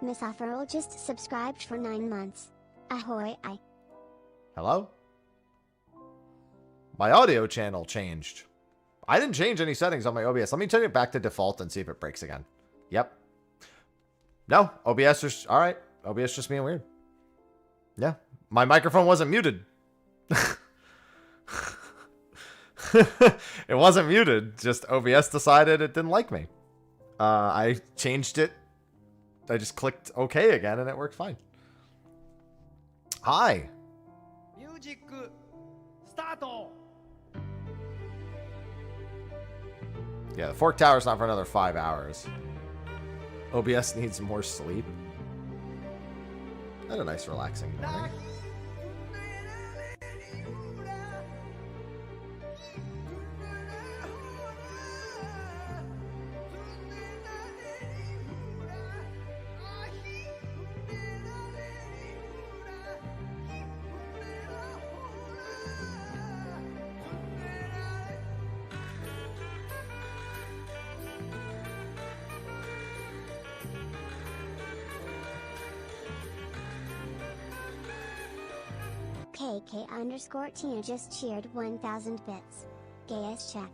Miss Offeral just subscribed for 9 months. Ahoy, I. Hello? My audio channel changed. I didn't change any settings on my OBS. Let me turn it back to default and see if it breaks again. Yep. No, OBS is... Alright. OBS just being weird. Yeah. My microphone wasn't muted. It wasn't muted. Just OBS decided it didn't like me. I changed it. I just clicked OK again and it worked fine. Hi. Music start. Yeah, the Fork Tower's not for another 5 hours. OBS needs more sleep. Had a nice relaxing morning. KK_Tina just cheered 1,000 bits. Gaius check.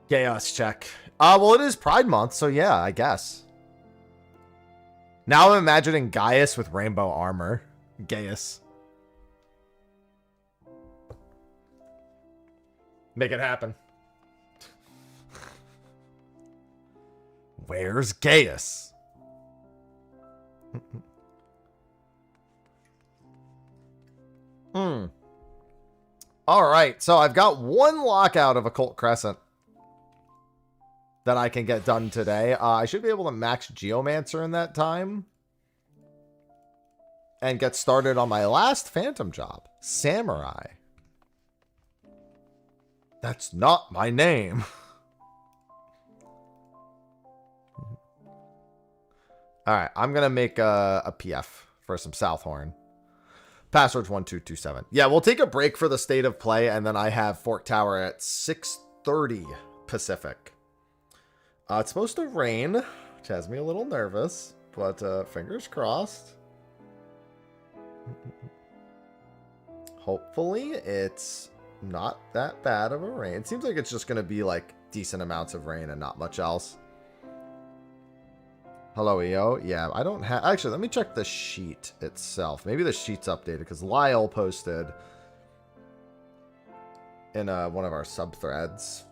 Chaos check. Well, it is Pride Month, so yeah, I guess. Now I'm imagining Gaius with rainbow armor. Gaius. Make it happen. Where's Gaius? Alright, so I've got one lockout of Occult Crescent that I can get done today. I should be able to max Geomancer in that time. And get started on my last Phantom job. Samurai. That's not my name. Alright, I'm going to make a PF for some Southhorn. Password's 1227. Yeah, we'll take a break for the state of play, and then I have Fork Tower at 6:30 Pacific. It's supposed to rain, which has me a little nervous, but fingers crossed. Hopefully it's not that bad of a rain. It seems like it's just going to be like decent amounts of rain and not much else. Hello, EO. Yeah, I don't have... Actually, let me check the sheet itself. Maybe the sheet's updated, because Lyle posted in one of our subthreads.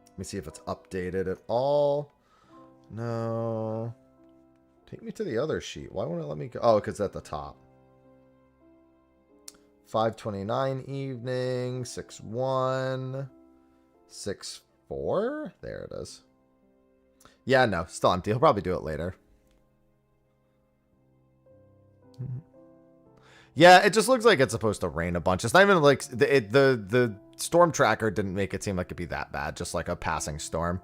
Let me see if it's updated at all. No. Take me to the other sheet. Why won't it let me go? Oh, because it's at the top. 5:29 evening, 6:1, 6:4. There it is. Yeah, no, still empty. He'll probably do it later. Yeah, it just looks like it's supposed to rain a bunch. It's not even like the storm tracker didn't make it seem like it'd be that bad. Just like a passing storm.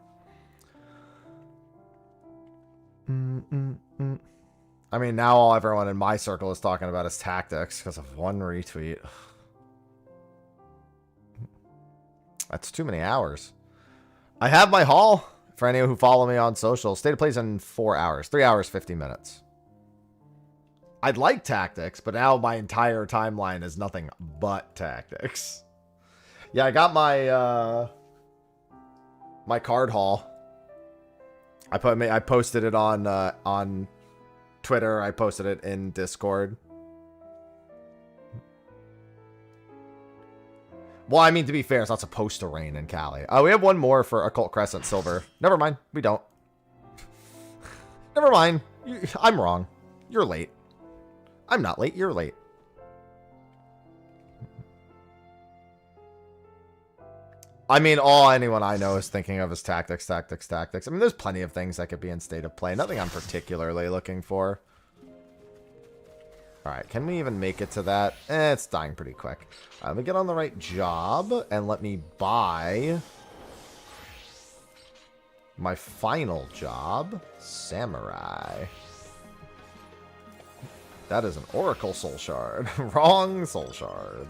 I mean, now all everyone in my circle is talking about is tactics because of one retweet. That's too many hours. I have my haul. For anyone who follow me on social, state of plays in 4 hours. 3 hours, 50 minutes. I'd like tactics, but now my entire timeline is nothing but tactics. Yeah, I got my my card haul. I posted it on Twitter. I posted it in Discord. Well, I mean, to be fair, it's not supposed to rain in Cali. We have one more for Occult Crescent Silver. Never mind. We don't. Never mind. I'm wrong. You're late. I'm not late. You're late. I mean, all anyone I know is thinking of is tactics, tactics, tactics. I mean, there's plenty of things that could be in state of play. Nothing I'm particularly looking for. Alright, can we even make it to that? It's dying pretty quick. Let me get on the right job, and let me buy my final job, Samurai. That is an Oracle Soul Shard. Wrong Soul Shard.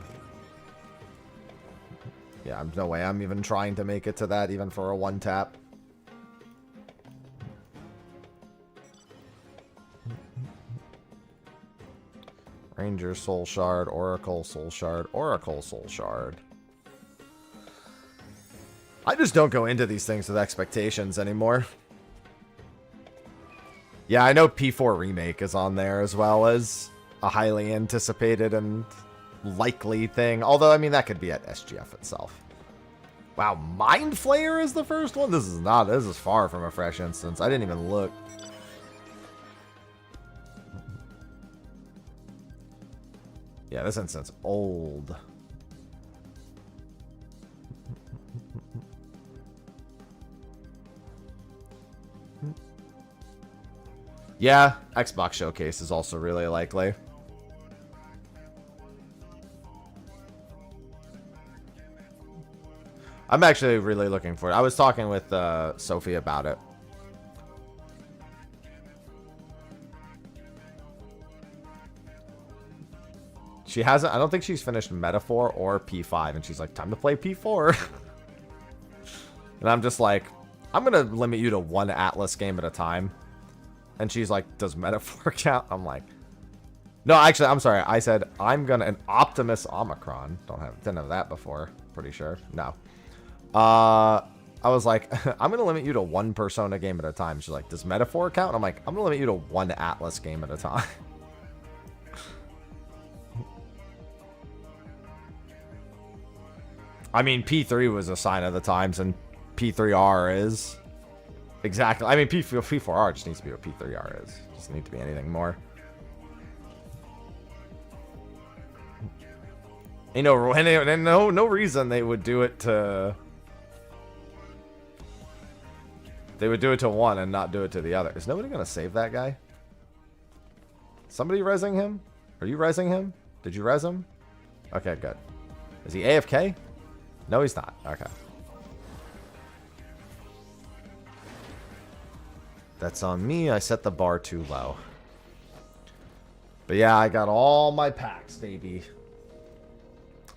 Yeah, no way I'm even trying to make it to that, even for a one-tap. Ranger Soul Shard, Oracle Soul Shard, Oracle Soul Shard. I just don't go into these things with expectations anymore. Yeah, I know P4 Remake is on there as well as a highly anticipated and likely thing. Although, I mean, that could be at SGF itself. Wow, Mind Flayer is the first one? This is far from a fresh instance. I didn't even look. Yeah, this instance old. Yeah, Xbox Showcase is also really likely. I'm actually really looking for it. I was talking with Sophie about it. She hasn't, I don't think she's finished Metaphor or P5, and she's like, time to play P4. And I'm just like, I'm going to limit you to one Atlas game at a time. And she's like, does Metaphor count? I'm like, no, actually, I'm sorry. I said, I'm going to, an Optimus Omicron. Didn't have that before, pretty sure. No. I was like, I'm going to limit you to one Persona game at a time. She's like, does Metaphor count? I'm like, I'm going to limit you to one Atlas game at a time. I mean, P3 was a sign of the times, and P3R is. Exactly. I mean, P4R just needs to be what P3R is. Doesn't need to be anything more. You know, and no reason they would do it to... They would do it to one and not do it to the other. Is nobody going to save that guy? Somebody resing him? Are you resing him? Did you res him? Okay, good. Is he AFK? No, he's not. Okay. That's on me. I set the bar too low. But yeah, I got all my packs, baby.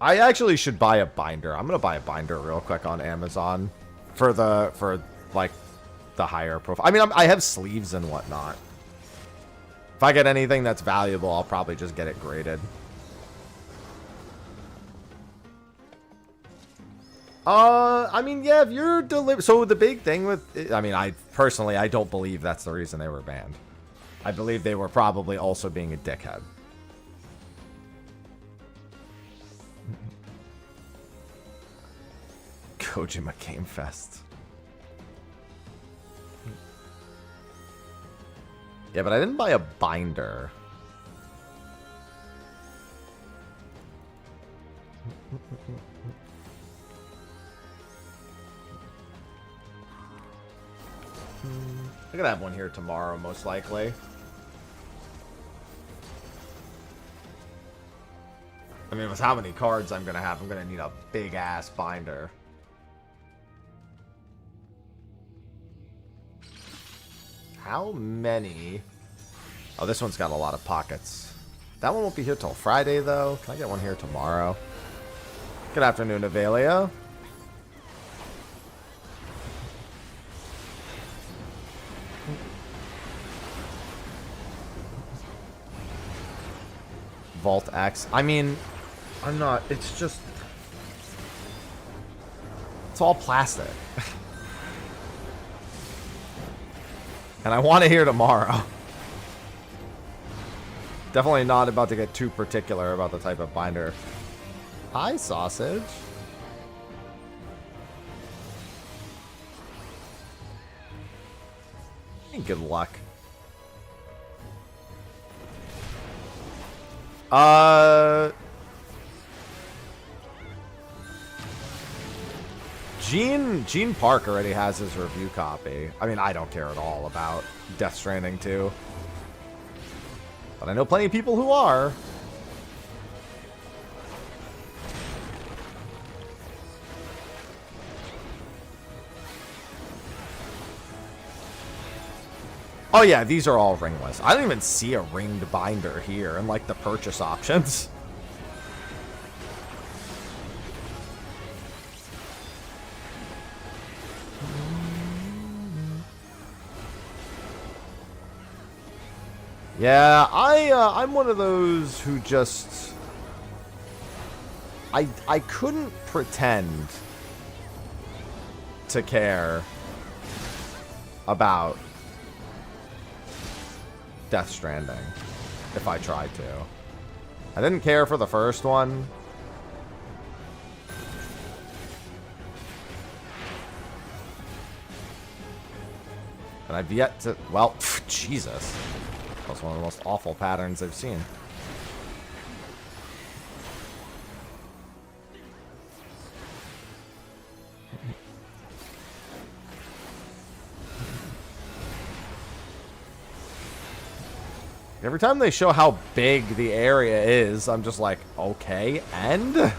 I actually should buy a binder. I'm going to buy a binder real quick on Amazon for like the higher profile. I mean, I have sleeves and whatnot. If I get anything that's valuable, I'll probably just get it graded. I mean, yeah, if you're so the big thing with, I mean, I don't believe that's the reason they were banned. I believe they were probably also being a dickhead. Kojima Game Fest. Yeah, but I didn't buy a binder. I'm gonna have one here tomorrow, most likely. I mean, with how many cards I'm gonna have, I'm gonna need a big ass binder. How many? Oh, this one's got a lot of pockets. That one won't be here till Friday, though. Can I get one here tomorrow? Good afternoon, Avelia. Vault X. I mean, I'm not. It's just. It's all plastic. And I want to hear tomorrow. Definitely not about to get too particular about the type of binder. Hi, sausage. And good luck. Gene Park already has his review copy. I mean, I don't care at all about Death Stranding 2. But I know plenty of people who are. Oh yeah, these are all ringless. I don't even see a ringed binder here in like the purchase options. Yeah, I'm one of those who just... I couldn't pretend to care about Death Stranding if I tried to. I didn't care for the first one. And I've yet to... Well, Jesus. That's one of the most awful patterns I've seen. Every time they show how big the area is, I'm just like, okay, and? I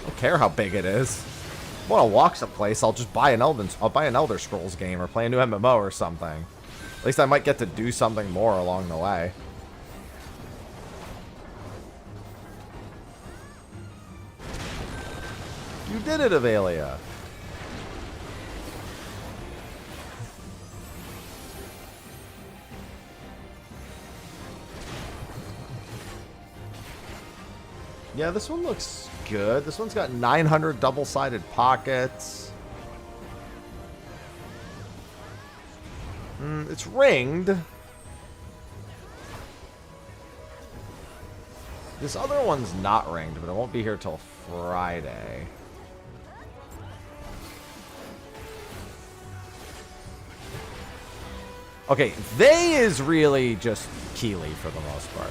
don't care how big it is. If I want to walk someplace, I'll just buy an Elder Scrolls game or play a new MMO or something. At least I might get to do something more along the way. You did it, Avelia. Yeah, this one looks good. This one's got 900 double-sided pockets. It's ringed. This other one's not ringed, but it won't be here till Friday. Okay, they is really just Keeley for the most part.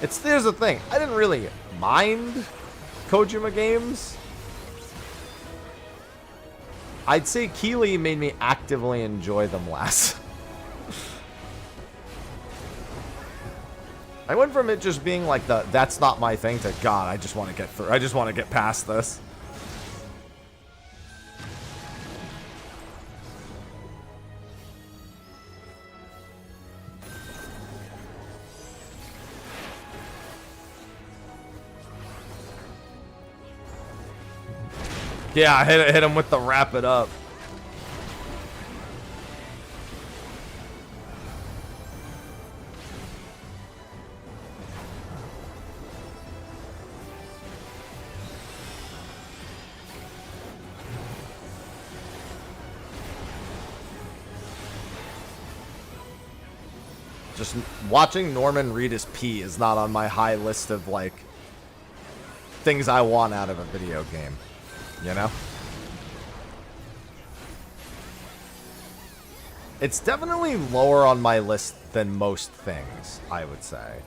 Here's the thing. I didn't really mind Kojima games. I'd say Keeley made me actively enjoy them less. I went from it just being like that's not my thing to God, I just want to get through. I just want to get past this. Yeah, hit him with the wrap it up. Just watching Norman read his pee is not on my high list of, like, things I want out of a video game. You know? It's definitely lower on my list than most things, I would say.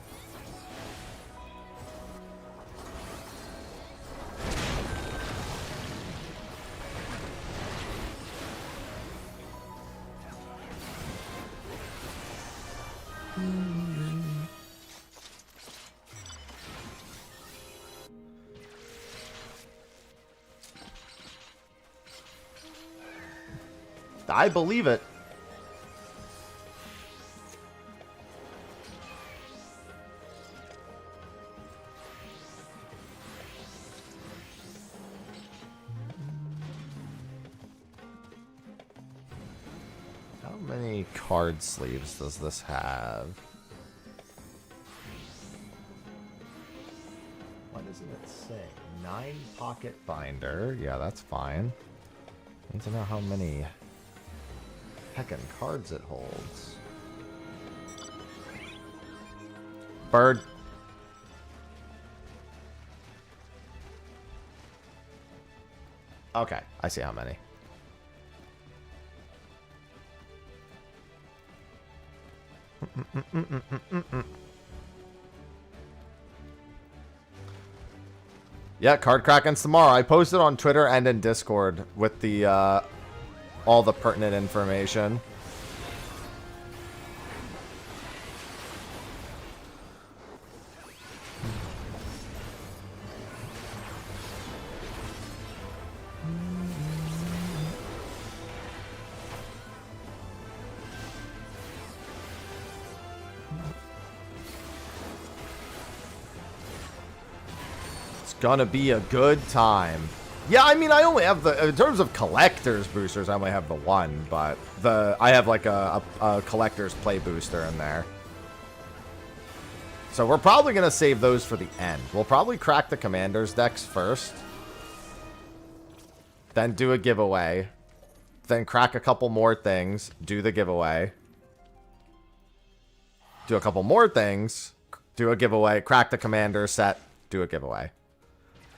I believe it. How many card sleeves does this have? Why doesn't it say? 9 pocket binder. Yeah, that's fine. Need to know how many heckin' cards it holds. Bird. Okay, I see how many. Yeah, card cracking's tomorrow. I posted on Twitter and in Discord with the all the pertinent information. It's gonna be a good time. Yeah, I mean, I only have the, in terms of collector's boosters, I only have the one, but I have like a collector's play booster in there. So we're probably going to save those for the end. We'll probably crack the commander's decks first. Then do a giveaway. Then crack a couple more things. Do the giveaway. Do a couple more things. Do a giveaway. Crack the commander set. Do a giveaway.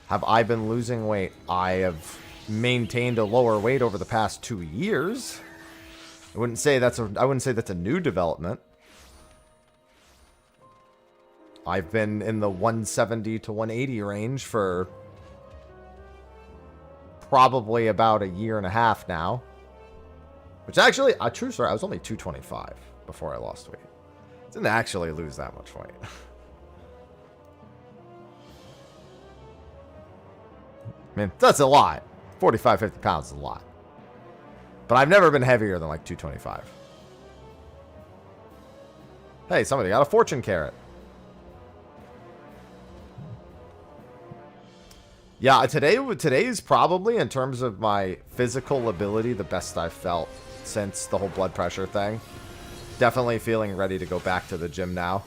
Have I been losing weight? I have maintained a lower weight over the past 2 years. I wouldn't say that's a new development. I've been in the 170 to 180 range for probably about a year and a half now. Which actually, a true story, I was only 225 before I lost weight. Didn't actually lose that much weight. I mean, that's a lot. 45, 50 pounds is a lot. But I've never been heavier than like 225. Hey, somebody got a fortune carrot. Yeah, today's probably, in terms of my physical ability, the best I've felt since the whole blood pressure thing. Definitely feeling ready to go back to the gym now.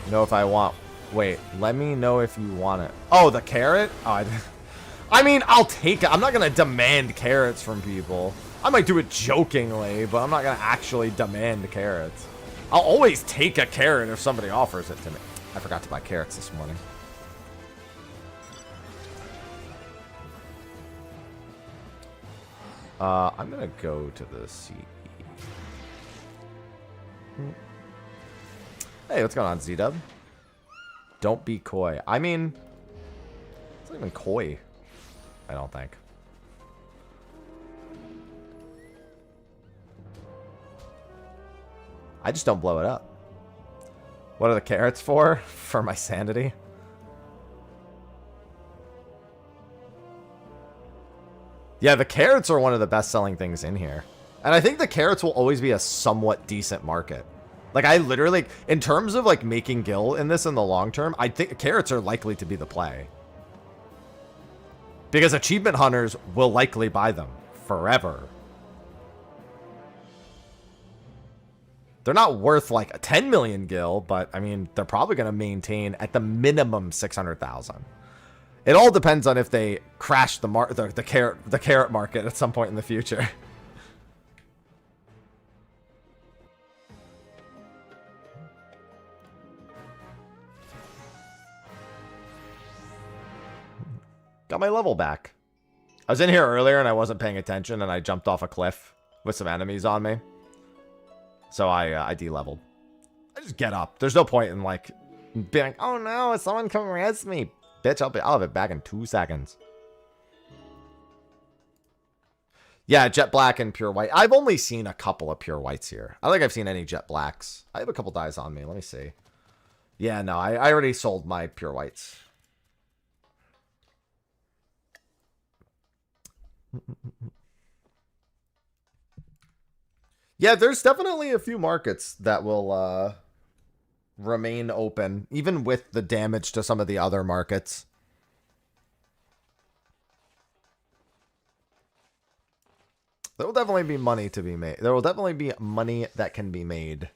Know if I want... Wait, let me know if you want it. Oh, the carrot? Oh, I mean, I'll take it. I'm not going to demand carrots from people. I might do it jokingly, but I'm not going to actually demand carrots. I'll always take a carrot if somebody offers it to me. I forgot to buy carrots this morning. I'm going to go to the CE. Hey, what's going on, Z-Dub? Don't be coy. I mean, it's not even coy. I don't think. I just don't blow it up. What are the carrots for? For my sanity? Yeah, the carrots are one of the best-selling things in here. And I think the carrots will always be a somewhat decent market. Like, I literally, in terms of, like, making gil in this in the long term, I think carrots are likely to be the play. Because achievement hunters will likely buy them forever. They're not worth like a 10 million gil, but I mean, they're probably going to maintain at the minimum 600,000. It all depends on if they crash the carrot market at some point in the future. Got my level back. I was in here earlier and I wasn't paying attention and I jumped off a cliff with some enemies on me. So I de-leveled. I just get up. There's no point in like being like, oh no, someone come res me. Bitch, I'll have it back in 2 seconds. Yeah, jet black and pure white. I've only seen a couple of pure whites here. I don't think I've seen any jet blacks. I have a couple dyes on me. Let me see. Yeah, no, I already sold my pure whites. Yeah, there's definitely a few markets that will remain open, even with the damage to some of the other markets. There will definitely be money to be made. There will definitely be money that can be made.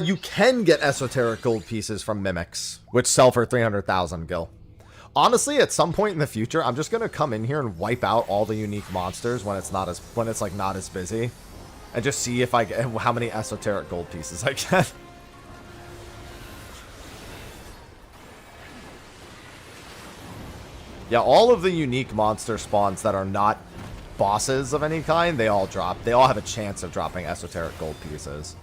You can get esoteric gold pieces from mimics, which sell for 300,000 gil. Honestly, at some point in the future, I'm just gonna come in here and wipe out all the unique monsters when it's not as busy, and just see if I get how many esoteric gold pieces I get. Yeah, all of the unique monster spawns that are not bosses of any kind, they all drop. They all have a chance of dropping esoteric gold pieces.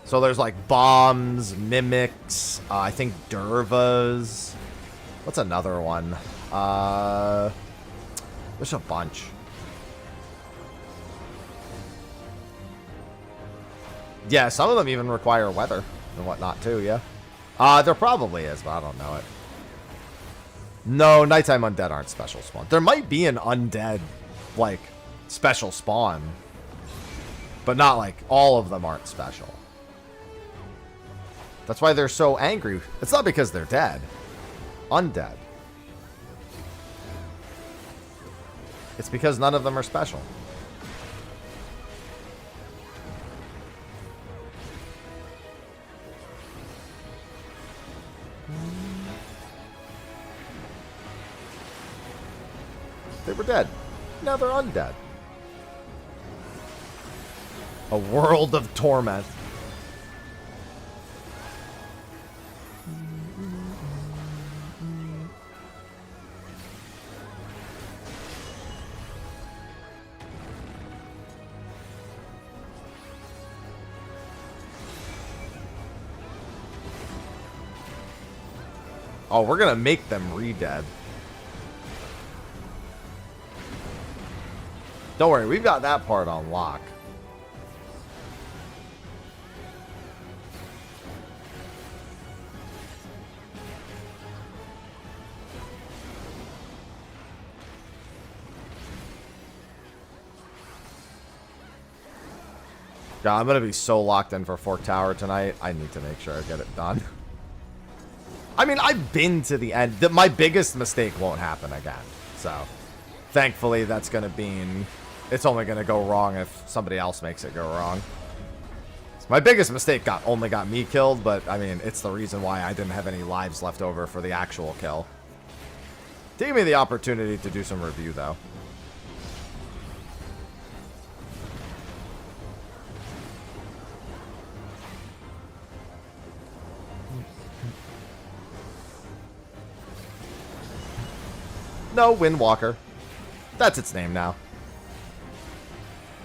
So there's like bombs, mimics, I think Durvas. What's another one? There's a bunch. Yeah, some of them even require weather and whatnot too, yeah. There probably is, but I don't know it. No, nighttime undead aren't special spawn. There might be an undead, like, special spawn. But not like all of them aren't special. That's why they're so angry. It's not because they're dead. Undead. It's because none of them are special. They were dead. Now they're undead. A world of torment. Oh, we're gonna make them re-dead. Don't worry, we've got that part on lock. God, I'm gonna be so locked in for Fork Tower tonight. I need to make sure I get it done. I mean, I've been to the end. My biggest mistake won't happen again. So, thankfully, that's gonna mean it's only gonna go wrong if somebody else makes it go wrong. So my biggest mistake only got me killed, but I mean, it's the reason why I didn't have any lives left over for the actual kill. Gave me the opportunity to do some review, though. No, Windwalker. That's its name now.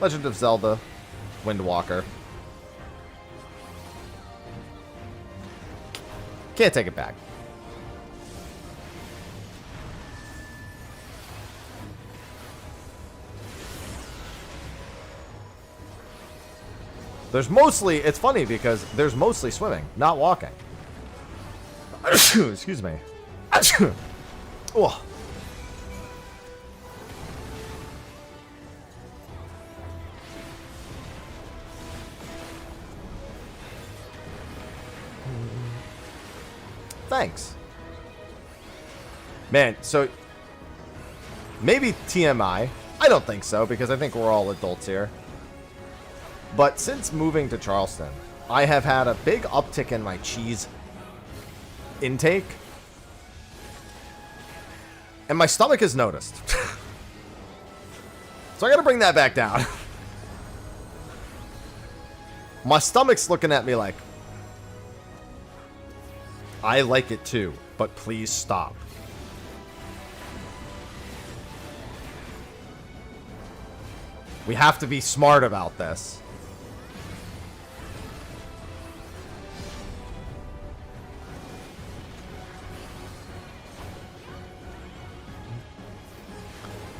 Legend of Zelda, Windwalker. Can't take it back. There's mostly, it's funny because there's mostly swimming, not walking. Excuse me. Oh. Thanks. Man, so maybe TMI. I don't think so, because I think we're all adults here. But since moving to Charleston, I have had a big uptick in my cheese intake. And my stomach has noticed. So I gotta bring that back down. My stomach's looking at me like, I like it too, but please stop. We have to be smart about this.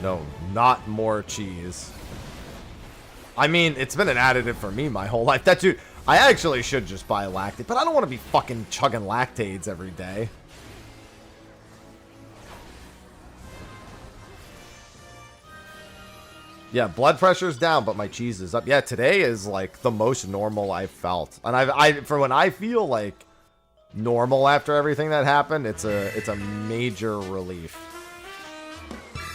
No, not more cheese. I mean, it's been an additive for me my whole life. That dude, I actually should just buy lactate, but I don't want to be fucking chugging lactates every day. Yeah, blood pressure's down, but my cheese is up. Yeah, today is like the most normal I've felt. And for when I feel like normal after everything that happened, it's a major relief.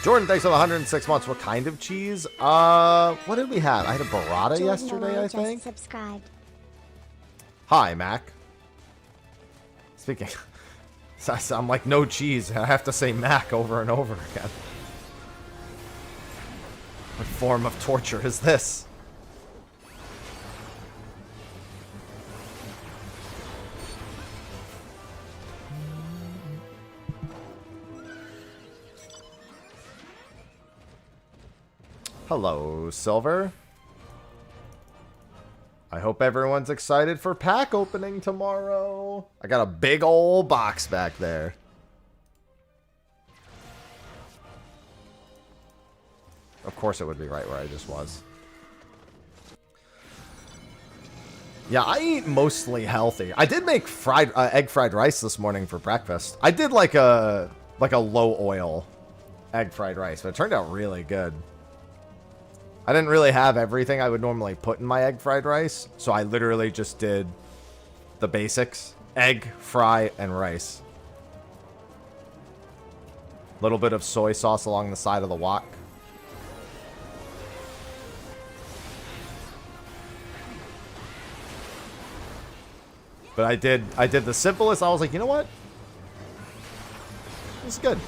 Jordan, thanks for the 106 months. What kind of cheese? What did we have? I had a burrata yesterday, I think. Subscribed. Hi, Mac. Speaking, I'm like no cheese. I have to say Mac over and over again. What form of torture is this? Hello, Silver. I hope everyone's excited for pack opening tomorrow. I got a big old box back there. Of course it would be right where I just was. Yeah, I eat mostly healthy. I did make egg fried rice this morning for breakfast. I did like a low oil egg fried rice, but it turned out really good. I didn't really have everything I would normally put in my egg fried rice, so I literally just did the basics: egg, fry, and rice. A little bit of soy sauce along the side of the wok. But I did the simplest. I was like, you know what? This is good.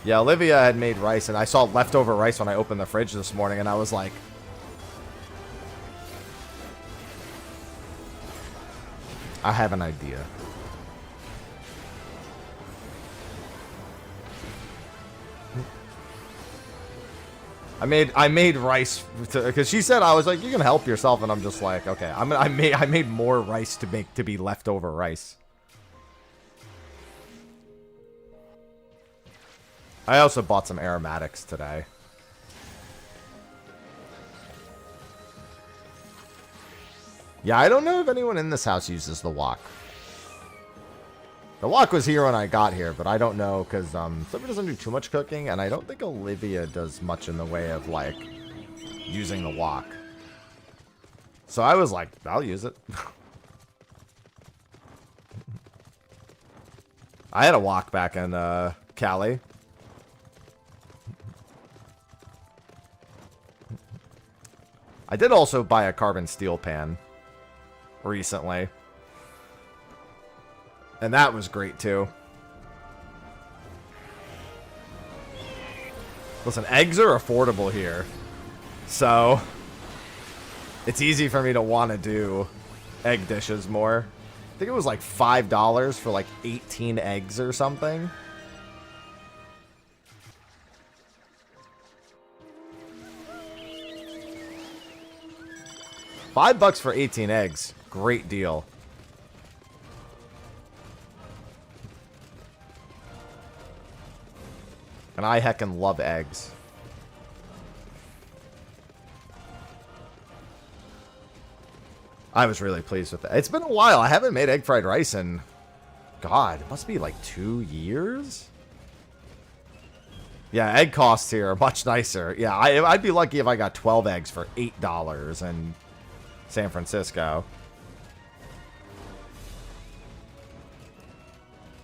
Yeah, Olivia had made rice, and I saw leftover rice when I opened the fridge this morning, and I was like, I have an idea. I made rice because she said, I was like, you can help yourself, and I'm just like, okay, I made more rice to be leftover rice. I also bought some aromatics today. Yeah, I don't know if anyone in this house uses the wok. The wok was here when I got here, but I don't know because Flipper doesn't do too much cooking, and I don't think Olivia does much in the way of, like, using the wok. So I was like, I'll use it. I had a wok back in Cali. I did also buy a carbon steel pan recently. And that was great, too. Listen, eggs are affordable here. So, it's easy for me to want to do egg dishes more. I think it was like $5 for like 18 eggs or something. $5 for 18 eggs. Great deal. And I heckin' love eggs. I was really pleased with it. It's been a while. I haven't made egg fried rice in, God, it must be like 2 years? Yeah, egg costs here are much nicer. Yeah, I'd be lucky if I got 12 eggs for $8 in San Francisco.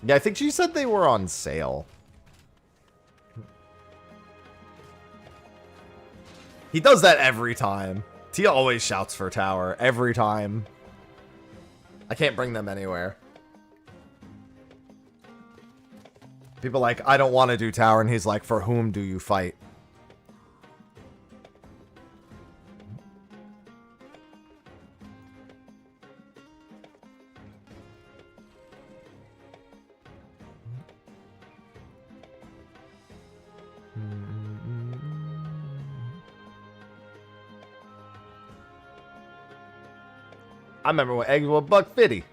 Yeah, I think she said they were on sale. He does that every time. Tia always shouts for tower. Every time. I can't bring them anywhere. People like, I don't want to do tower. And he's like, for whom do you fight? I remember when eggs were $1.50.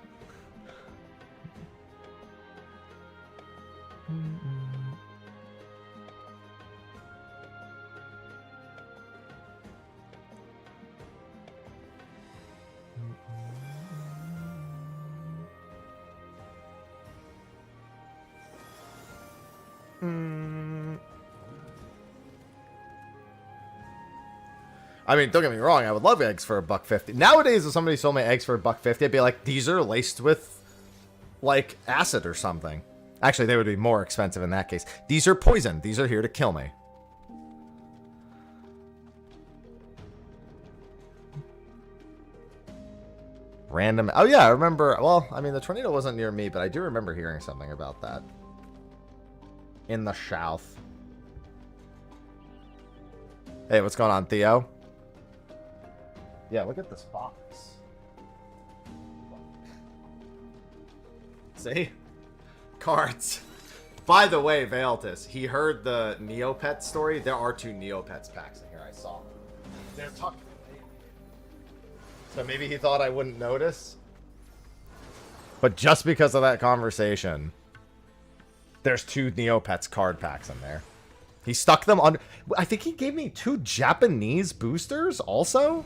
I mean, don't get me wrong, I would love eggs for $1.50. Nowadays, if somebody sold me eggs for $1.50, I'd be like, these are laced with, like, acid or something. Actually, they would be more expensive in that case. These are poison. These are here to kill me. Random. Oh, yeah, I remember. Well, I mean, the tornado wasn't near me, but I do remember hearing something about that. In the south. Hey, what's going on, Theo? Yeah, look at this box. See? Cards. By the way, Veiltus, he heard the Neopet story. There are 2 Neopets packs in here. I saw them. They're tucked away. So maybe he thought I wouldn't notice. But just because of that conversation, there's 2 Neopets card packs in there. He stuck them on. I think he gave me 2 Japanese boosters also.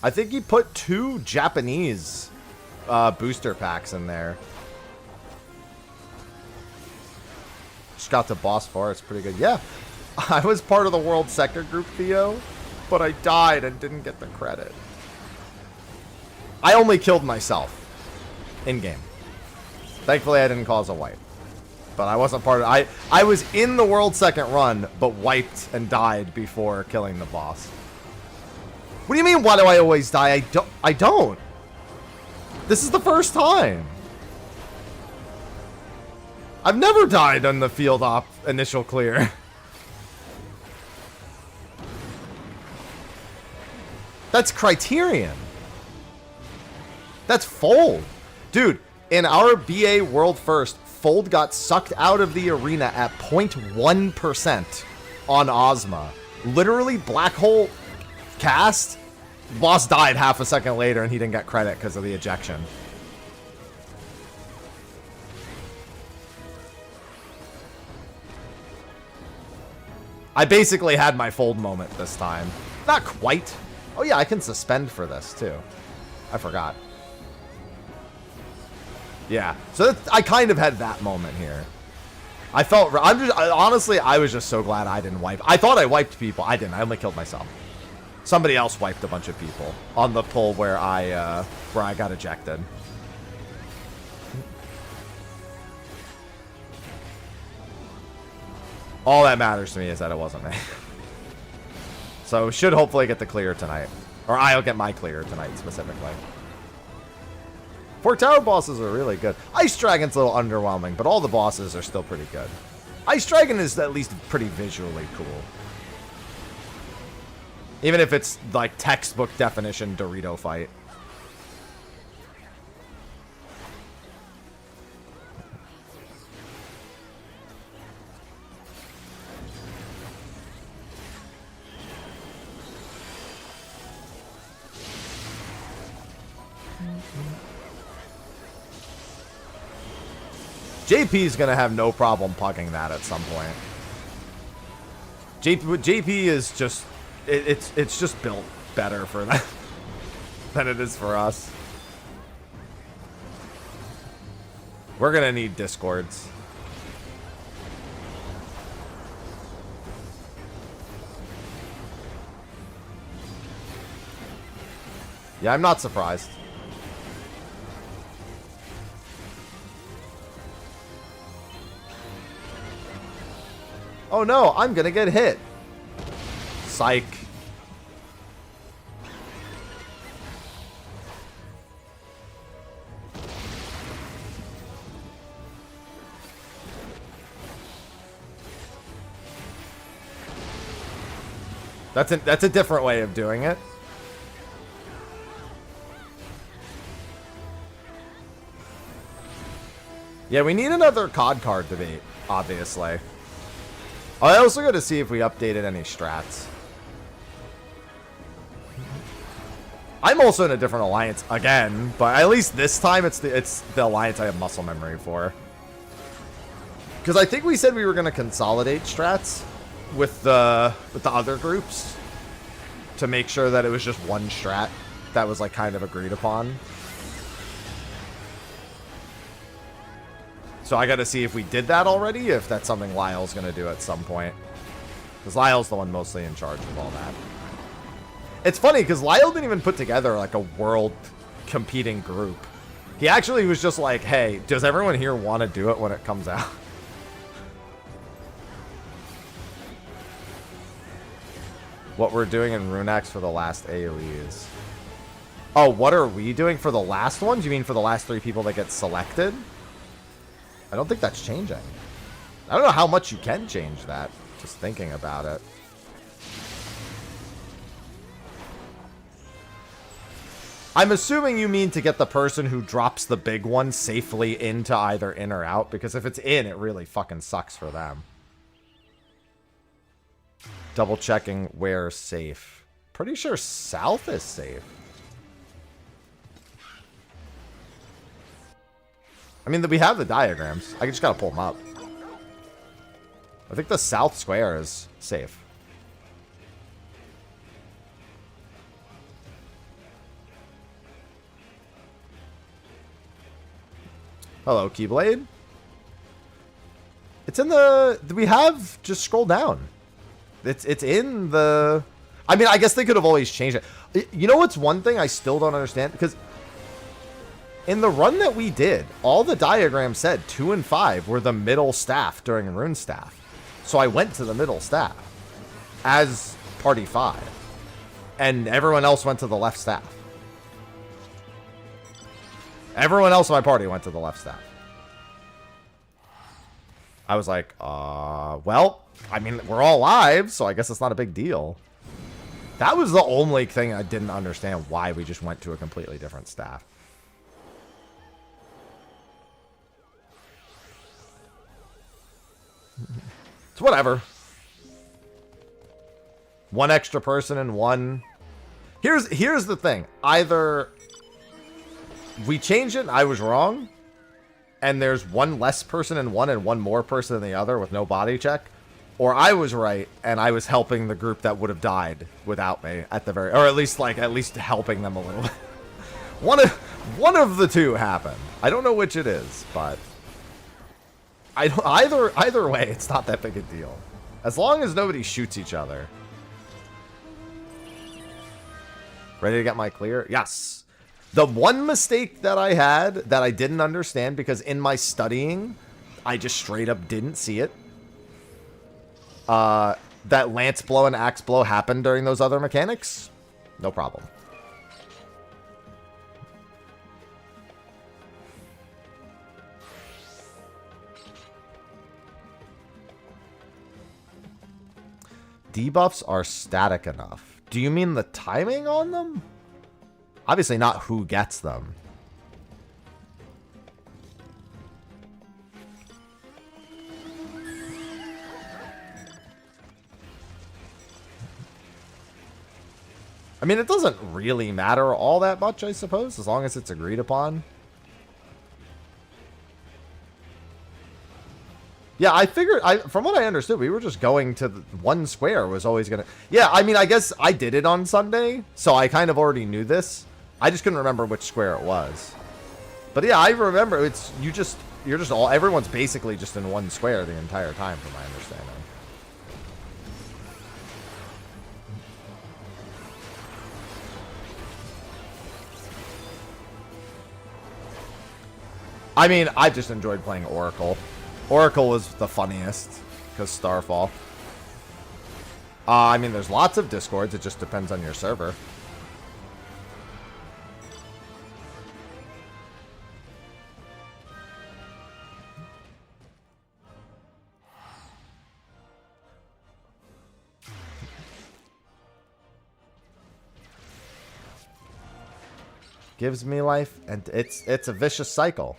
I think he put 2 Japanese booster packs in there. Just got to boss 4. It's pretty good. Yeah. I was part of the World Sector group, Theo, but I died and didn't get the credit. I only killed myself in-game. Thankfully, I didn't cause a wipe. But I wasn't part of it. I was in the World Second run, but wiped and died before killing the boss. What do you mean, why do I always die? I don't. This is the first time. I've never died on the field op initial clear. That's Criterion. That's Fold. Dude, in our BA World First, Fold got sucked out of the arena at 0.1% on Ozma. Literally, black hole cast. Boss died half a second later and he didn't get credit because of the ejection. I basically had my Fold moment this time. Not quite. Oh yeah, I can suspend for this too. I forgot. Yeah, so I kind of had that moment here. I felt, honestly, I was just so glad I didn't wipe. I thought I wiped people. I didn't. I only killed myself. Somebody else wiped a bunch of people on the pull where I got ejected. All that matters to me is that it wasn't me. So should hopefully get the clear tonight. Or I'll get my clear tonight specifically. 4 tower bosses are really good. Ice Dragon's a little underwhelming, but all the bosses are still pretty good. Ice Dragon is at least pretty visually cool. Even if it's like textbook definition Dorito fight. JP's gonna have no problem pugging that at some point. JP is just it's just built better for that than it is for us. We're gonna need discords. Yeah, I'm not surprised. Oh no, I'm gonna get hit. Psych. That's a different way of doing it. Yeah, we need another COD card debate, obviously. I also got to see if we updated any strats. I'm also in a different alliance again, but at least this time it's the alliance I have muscle memory for. Because I think we said we were going to consolidate strats with the other groups to make sure that it was just one strat that was like kind of agreed upon. So I got to see if we did that already, if that's something Lyle's going to do at some point. Because Lyle's the one mostly in charge of all that. It's funny, because Lyle didn't even put together, like, a world competing group. He actually was just like, hey, does everyone here want to do it when it comes out? What we're doing in Runax for the last AoEs. Oh, what are we doing for the last ones? You mean for the last 3 people that get selected? I don't think that's changing. I don't know how much you can change that. Just thinking about it. I'm assuming you mean to get the person who drops the big one safely into either in or out. Because if it's in, it really fucking sucks for them. Double checking where's safe. Pretty sure south is safe. I mean, we have the diagrams. I just gotta pull them up. I think the south square is safe. Hello, Keyblade. It's in the... We have... Just scroll down. It's in the... I mean, I guess they could have always changed it. You know what's one thing I still don't understand? Because in the run that we did, all the diagrams said 2 and 5 were the middle staff during Rune Staff. So I went to the middle staff as Party 5. And everyone else went to the left staff. Everyone else in my party went to the left staff. I was like, well, I mean, we're all live, so I guess it's not a big deal. That was the only thing I didn't understand, why we just went to a completely different staff. It's whatever. One extra person and one... Here's the thing. Either we change it and I was wrong, and there's one less person in one and one more person in the other with no body check, or I was right and I was helping the group that would have died without me at the very... Or at least helping them a little bit. One of the two happened. I don't know which it is, but... Either way, it's not that big a deal. As long as nobody shoots each other. Ready to get my clear? Yes. The one mistake that I had that I didn't understand, because in my studying, I just straight up didn't see it. That Lance Blow and Axe Blow happened during those other mechanics. No problem. Debuffs are static enough. Do you mean the timing on them? Obviously not who gets them. I mean, it doesn't really matter all that much, I suppose, as long as it's agreed upon. Yeah, I figured, from what I understood, we were just going to one square was always going to... Yeah, I mean, I guess I did it on Sunday, so I kind of already knew this. I just couldn't remember which square it was. But yeah, I remember it's, you're just all, everyone's basically just in one square the entire time, from my understanding. I mean, I just enjoyed playing Oracle. Oracle was the funniest, because Starfall. I mean, there's lots of Discords, it just depends on your server. Gives me life, and it's a vicious cycle.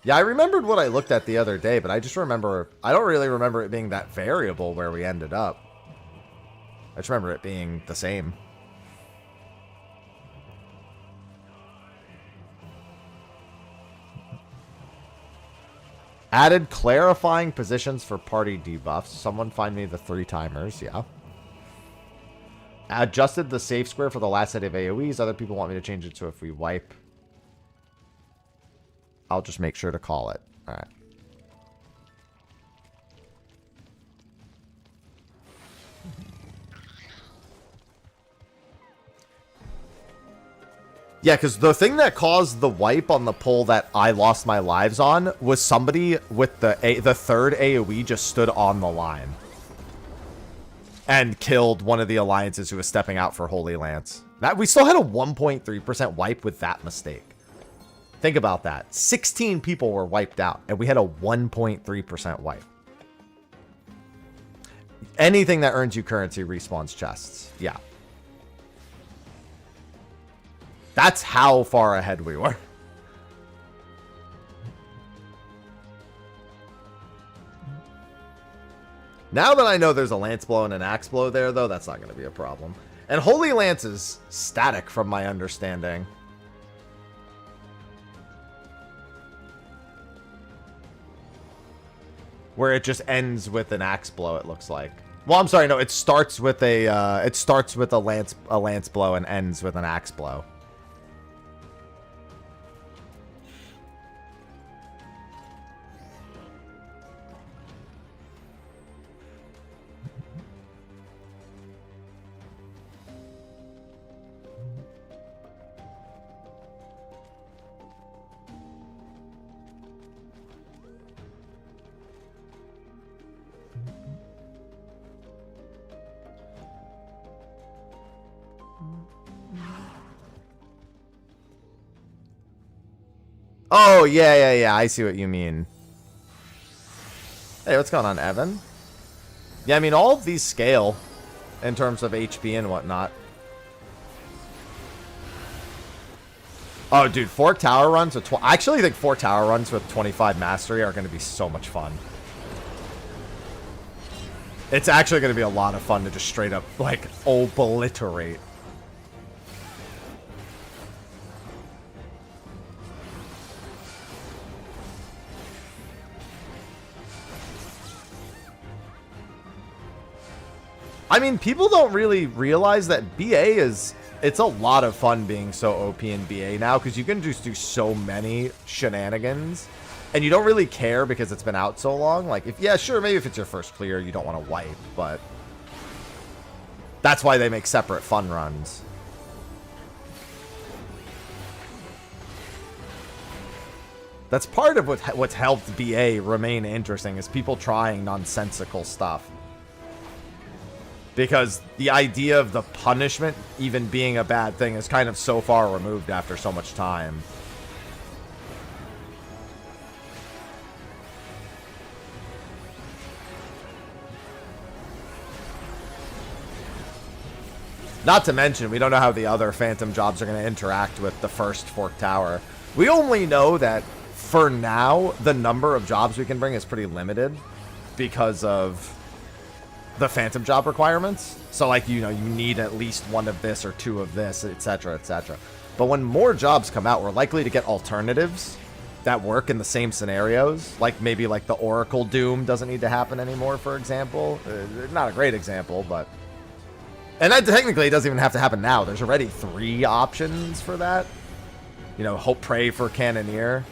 Yeah, I remembered what I looked at the other day, but I just remember... I don't really remember it being that variable where we ended up. I just remember it being the same. Added clarifying positions for party debuffs. Someone find me the 3 timers, yeah. Adjusted the safe square for the last set of AoEs. Other people want me to change it so if we wipe... I'll just make sure to call it. All right. Yeah, because the thing that caused the wipe on the pull that I lost my lives on was somebody with the third AoE just stood on the line and killed one of the alliances who was stepping out for Holy Lance. That we still had a 1.3% wipe with that mistake. Think about that. 16 people were wiped out, and we had a 1.3% wipe. Anything that earns you currency respawns chests. Yeah. That's how far ahead we were. Now that I know there's a Lance Blow and an Axe Blow there, though, that's not going to be a problem. And Holy Lance is static, from my understanding. where it just ends with an axe blow, it looks like. Well, I'm sorry, no, it starts with a lance blow and ends with an axe blow. Oh, yeah. I see what you mean. Hey, what's going on, Evan? Yeah, I mean, all of these scale in terms of HP and whatnot. Oh, dude, 4 tower runs with I actually think 4 tower runs with 25 mastery are going to be so much fun. It's actually going to be a lot of fun to just straight up, like, obliterate. I mean, people don't really realize that BA is... It's a lot of fun being so OP in BA now, because you can just do so many shenanigans, and you don't really care because it's been out so long. Like, yeah, sure, maybe if it's your first clear, you don't want to wipe, but... That's why they make separate fun runs. That's part of what's helped BA remain interesting, is people trying nonsensical stuff. Because the idea of the punishment even being a bad thing is kind of so far removed after so much time. Not to mention, we don't know how the other Phantom jobs are going to interact with the first Fork Tower. We only know that, for now, the number of jobs we can bring is pretty limited because of the Phantom job requirements. So, like, you know, you need at least 1 of this or 2 of this, etc., etc. But when more jobs come out, we're likely to get alternatives that work in the same scenarios. Like, maybe, like, the Oracle Doom doesn't need to happen anymore, for example. Not a great example, but... And that technically doesn't even have to happen now. There's already 3 options for that. You know, hope, pray for Cannoneer.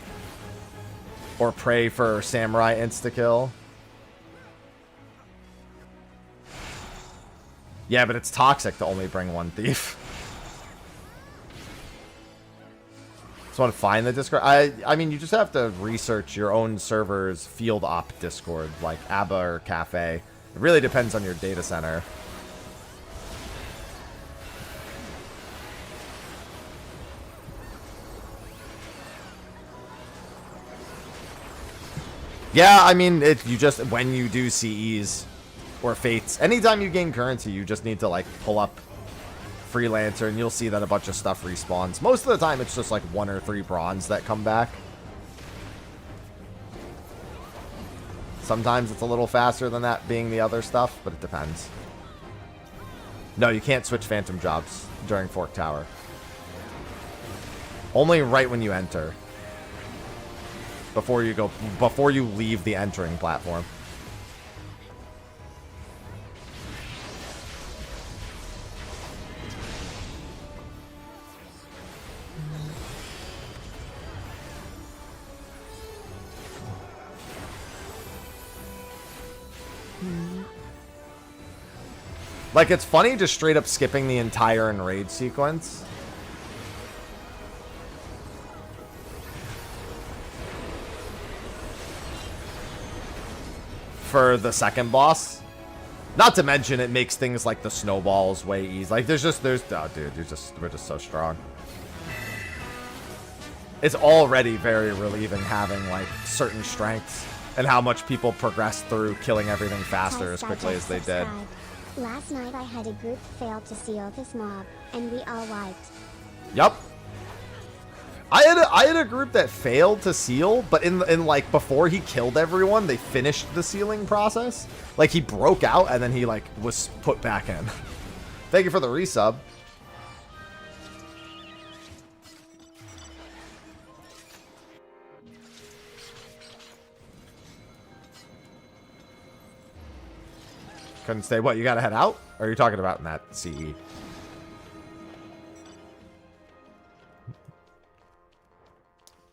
Or pray for Samurai Insta-Kill. Yeah, but it's toxic to only bring 1 thief. Just want to find the Discord. I mean, you just have to research your own server's field op Discord, like ABBA or Cafe. It really depends on your data center. Yeah, I mean, you just, when you do CEs or fates, anytime you gain currency, you just need to, like, pull up Freelancer, and you'll see that a bunch of stuff respawns. Most of the time, it's just, like, 1 or 3 bronze that come back. Sometimes it's a little faster than that, being the other stuff, but it depends. No, you can't switch Phantom jobs during Fork Tower. Only right when you enter. Before you leave the entering platform. Like, it's funny just straight up skipping the entire enrage sequence. For the second boss. Not to mention it makes things like the snowballs way easy. Like, oh dude, we're just so strong. It's already very relieving having, like, certain strengths and how much people progress through killing everything faster as quickly as they did. Last night I had a group fail to seal this mob, and we all wiped. Yup. I had a group that failed to seal, but in like before he killed everyone, they finished the sealing process. Like, he broke out and then he, like, was put back in. Thank you for the resub. Couldn't stay. What, you gotta head out? Or are you talking about in that CE?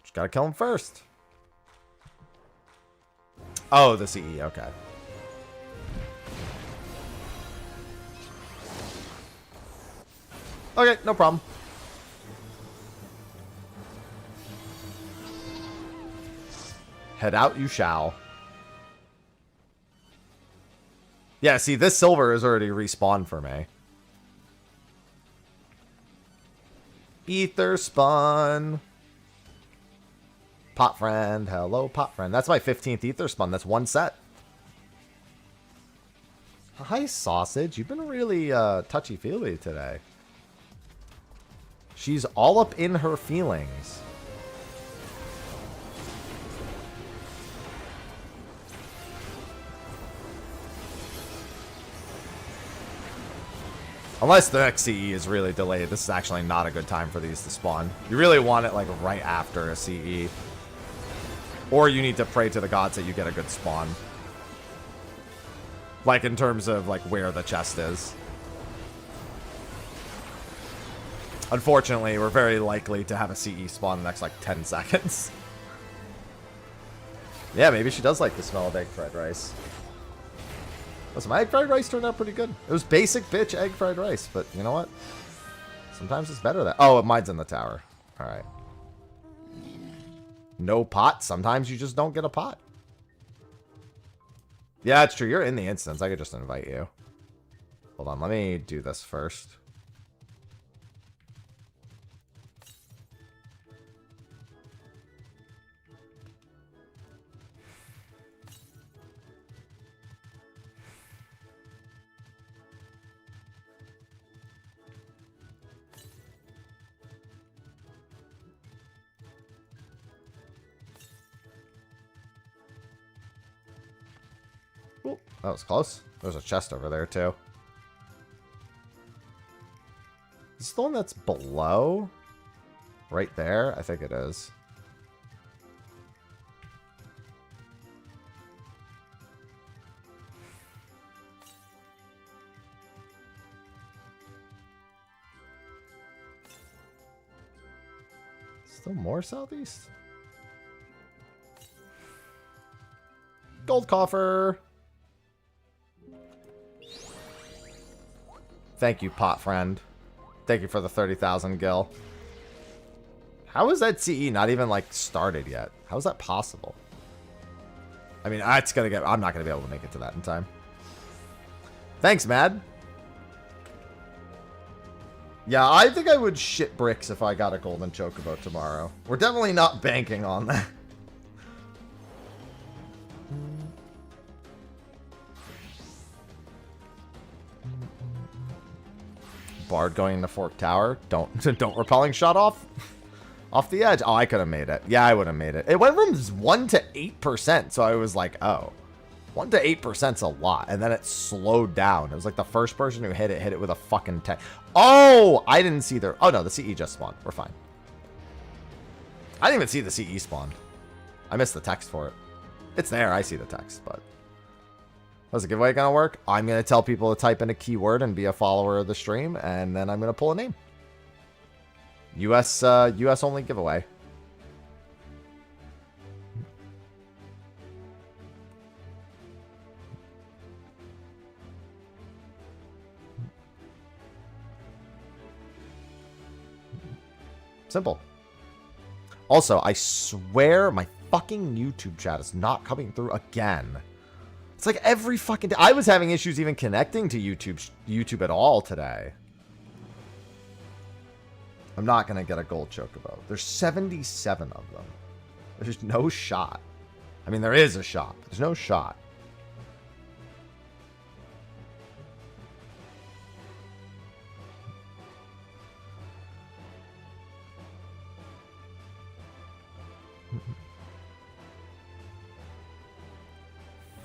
Just gotta kill him first. Oh, the CE, okay. Okay, no problem. Head out you shall. Yeah, see, this silver is already respawned for me. Ether spawn. Pot friend. Hello, pot friend. That's my 15th ether spawn. That's one set. Hi, sausage. You've been really touchy-feely today. She's all up in her feelings. Unless the next CE is really delayed, this is actually not a good time for these to spawn. You really want it like right after a CE. Or you need to pray to the gods that you get a good spawn. Like in terms of like where the chest is. Unfortunately, we're very likely to have a CE spawn in the next like 10 seconds. Yeah, maybe she does like the smell of egg fried rice. Listen, my egg fried rice turned out pretty good. It was basic bitch egg fried rice, but you know what? Sometimes it's better that. Oh, mine's in the tower. All right. No pot. Sometimes you just don't get a pot. Yeah, it's true. You're in the instance. I could just invite you. Hold on. Let me do this first. Ooh, that was close. There's a chest over there, too. Is this the one that's below? Right there? I think it is. Still more southeast? Gold coffer! Thank you, pot friend. Thank you for the 30,000 gil. How is that CE not even, like, started yet? How is that possible? I mean, it's gonna get... I'm not gonna be able to make it to that in time. Thanks, Mad. Yeah, I think I would shit bricks if I got a golden chocobo tomorrow. We're definitely not banking on that. Bard going into Fork Tower. Don't repelling shot off the edge. Oh, I could have made it. Yeah, I would have made it. It went from 1 to 8%, so I was like, oh, 1 to 8%'s a lot. And then it slowed down. It was like the first person who hit it with a fucking 10. Oh, I didn't see their... Oh, no, the CE just spawned. We're fine. I didn't even see the CE spawn. I missed the text for it. It's there. I see the text, but... How's the giveaway gonna work? I'm gonna tell people to type in a keyword and be a follower of the stream, and then I'm gonna pull a name. US only giveaway. Simple. Also, I swear my fucking YouTube chat is not coming through again. It's like every fucking day. I was having issues even connecting to YouTube at all today. I'm not going to get a gold chocobo. There's 77 of them. There's no shot. I mean, there is a shot. There's no shot.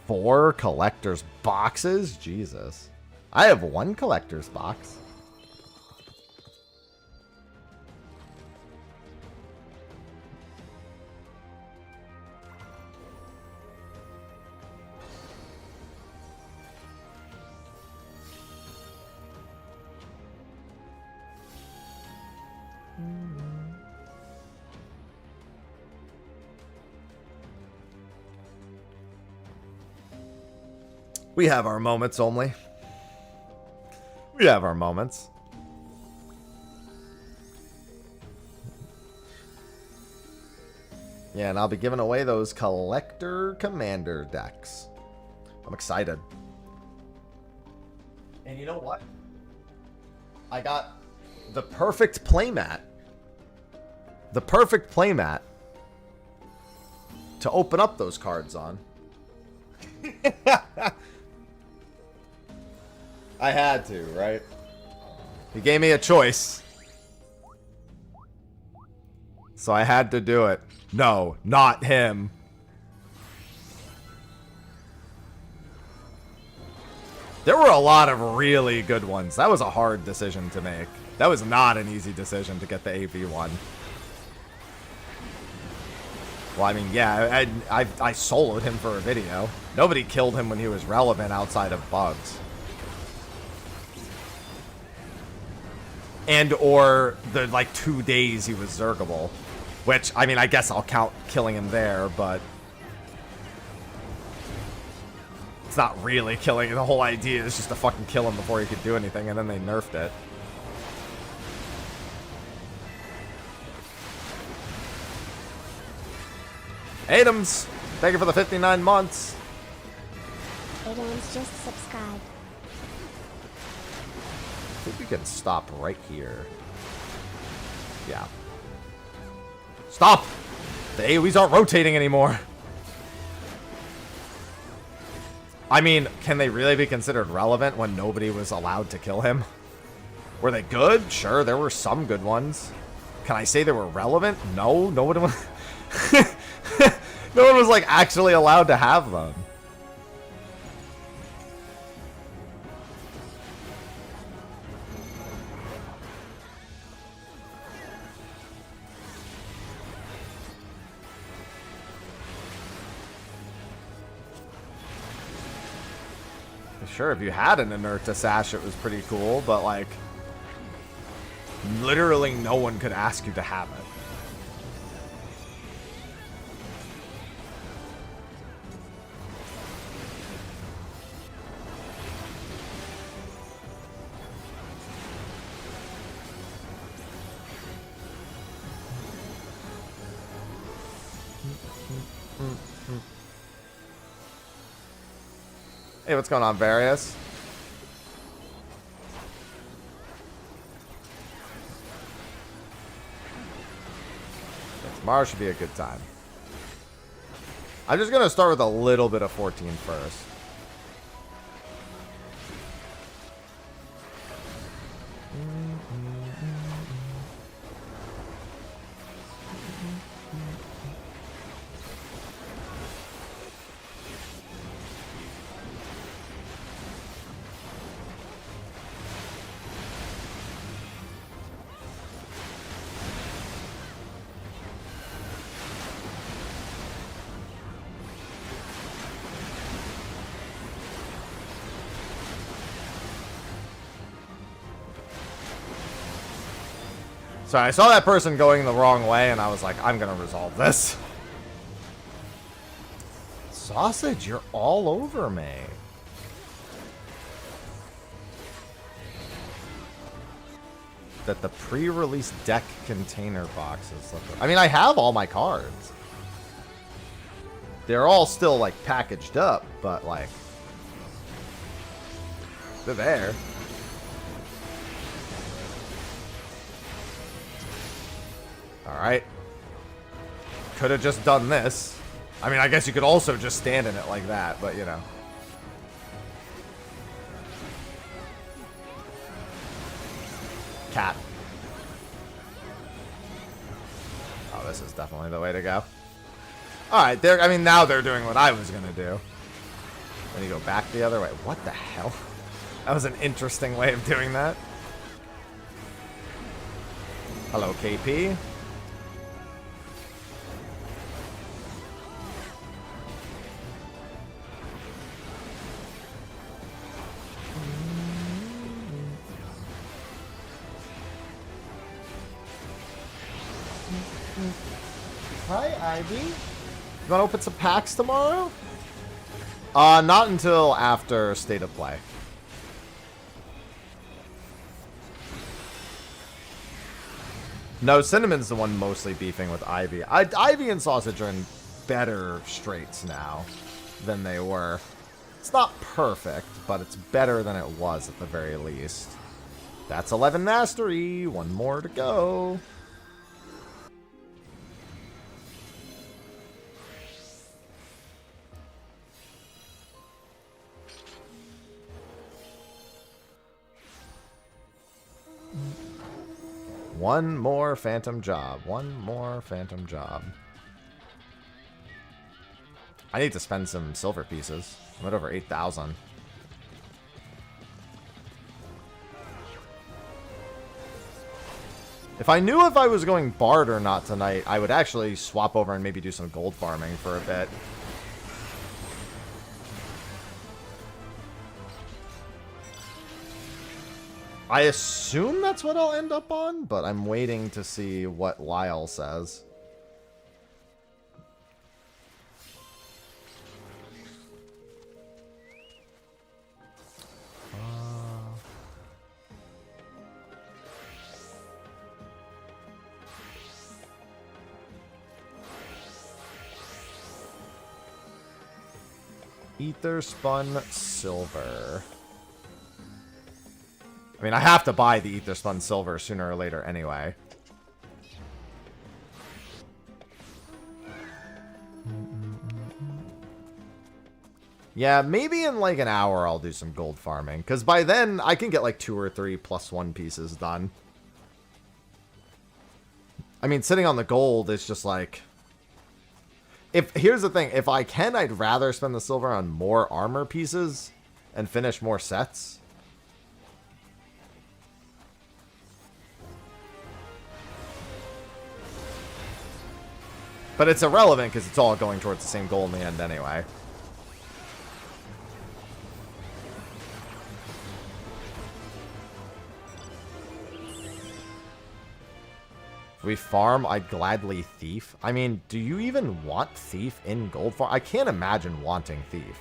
Four collector's boxes? Jesus. I have one collector's box. We have our moments only. We have our moments. Yeah, and I'll be giving away those Collector Commander decks. I'm excited. And you know what? I got the perfect playmat. The perfect playmat to open up those cards on. I had to, right? He gave me a choice. So I had to do it. No, not him. There were a lot of really good ones. That was a hard decision to make. That was not an easy decision to get the AV1. Well, I mean, yeah, I soloed him for a video. Nobody killed him when he was relevant outside of bugs. And or the, like, 2 days he was Zergable. Which, I mean, I guess I'll count killing him there, but... it's not really killing. The whole idea is just to fucking kill him before he could do anything, and then they nerfed it. Adams, thank you for the 59 months. Adams just subscribed. I think we can stop right here. Yeah. Stop! The AoEs aren't rotating anymore. I mean, can they really be considered relevant when nobody was allowed to kill him? Were they good? Sure, there were some good ones. Can I say they were relevant? No, no one was... no one was, like, actually allowed to have them. Sure, if you had an inert to Sash, it was pretty cool, but, like, literally no one could ask you to have it. Hey, what's going on, Various? Tomorrow should be a good time. I'm just going to start with a little bit of 14 first. So I saw that person going the wrong way, and I was like, I'm going to resolve this. Sausage, you're all over me. That the pre-release deck container boxes. I mean, I have all my cards. They're all still, like, packaged up, but, like, they're there. Alright. Could have just done this. I mean, I guess you could also just stand in it like that, but, you know. Cat. Oh, this is definitely the way to go. Alright, I mean, now they're doing what I was going to do. Then you go back the other way. What the hell? That was an interesting way of doing that. Hello, KP. Hi, Ivy. You want to open some packs tomorrow? Not until after State of Play. No, Cinnamon's the one mostly beefing with Ivy. Ivy and Sausage are in better straits now than they were. It's not perfect, but it's better than it was at the very least. That's 11 mastery. One more to go. One more phantom job. One more phantom job. I need to spend some silver pieces. I'm at over 8,000. If I knew if I was going Bard or not tonight, I would actually swap over and maybe do some gold farming for a bit. I assume that's what I'll end up on, but I'm waiting to see what Lyle says. Ether spun silver. I mean, I have to buy the Ether spun silver sooner or later anyway. Yeah, maybe in like an hour I'll do some gold farming. Because by then I can get like 2 or 3 +1 pieces done. I mean, sitting on the gold is just like... Here's the thing, if I can, I'd rather spend the silver on more armor pieces and finish more sets. But it's irrelevant because it's all going towards the same goal in the end anyway. If we farm, I'd gladly Thief. I mean, do you even want Thief in gold farm? I can't imagine wanting Thief.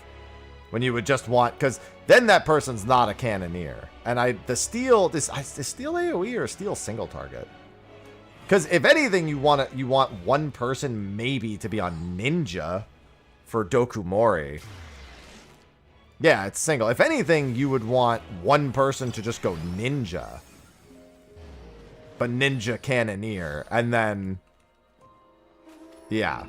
When you would just want... Because then that person's not a Cannoneer. And the Steel... Is Steel AoE or Steel single target? Because if anything, you want one person maybe to be on Ninja for Dokumori. Yeah, it's single. If anything, you would want one person to just go Ninja. But Ninja Cannoneer. And then... Yeah.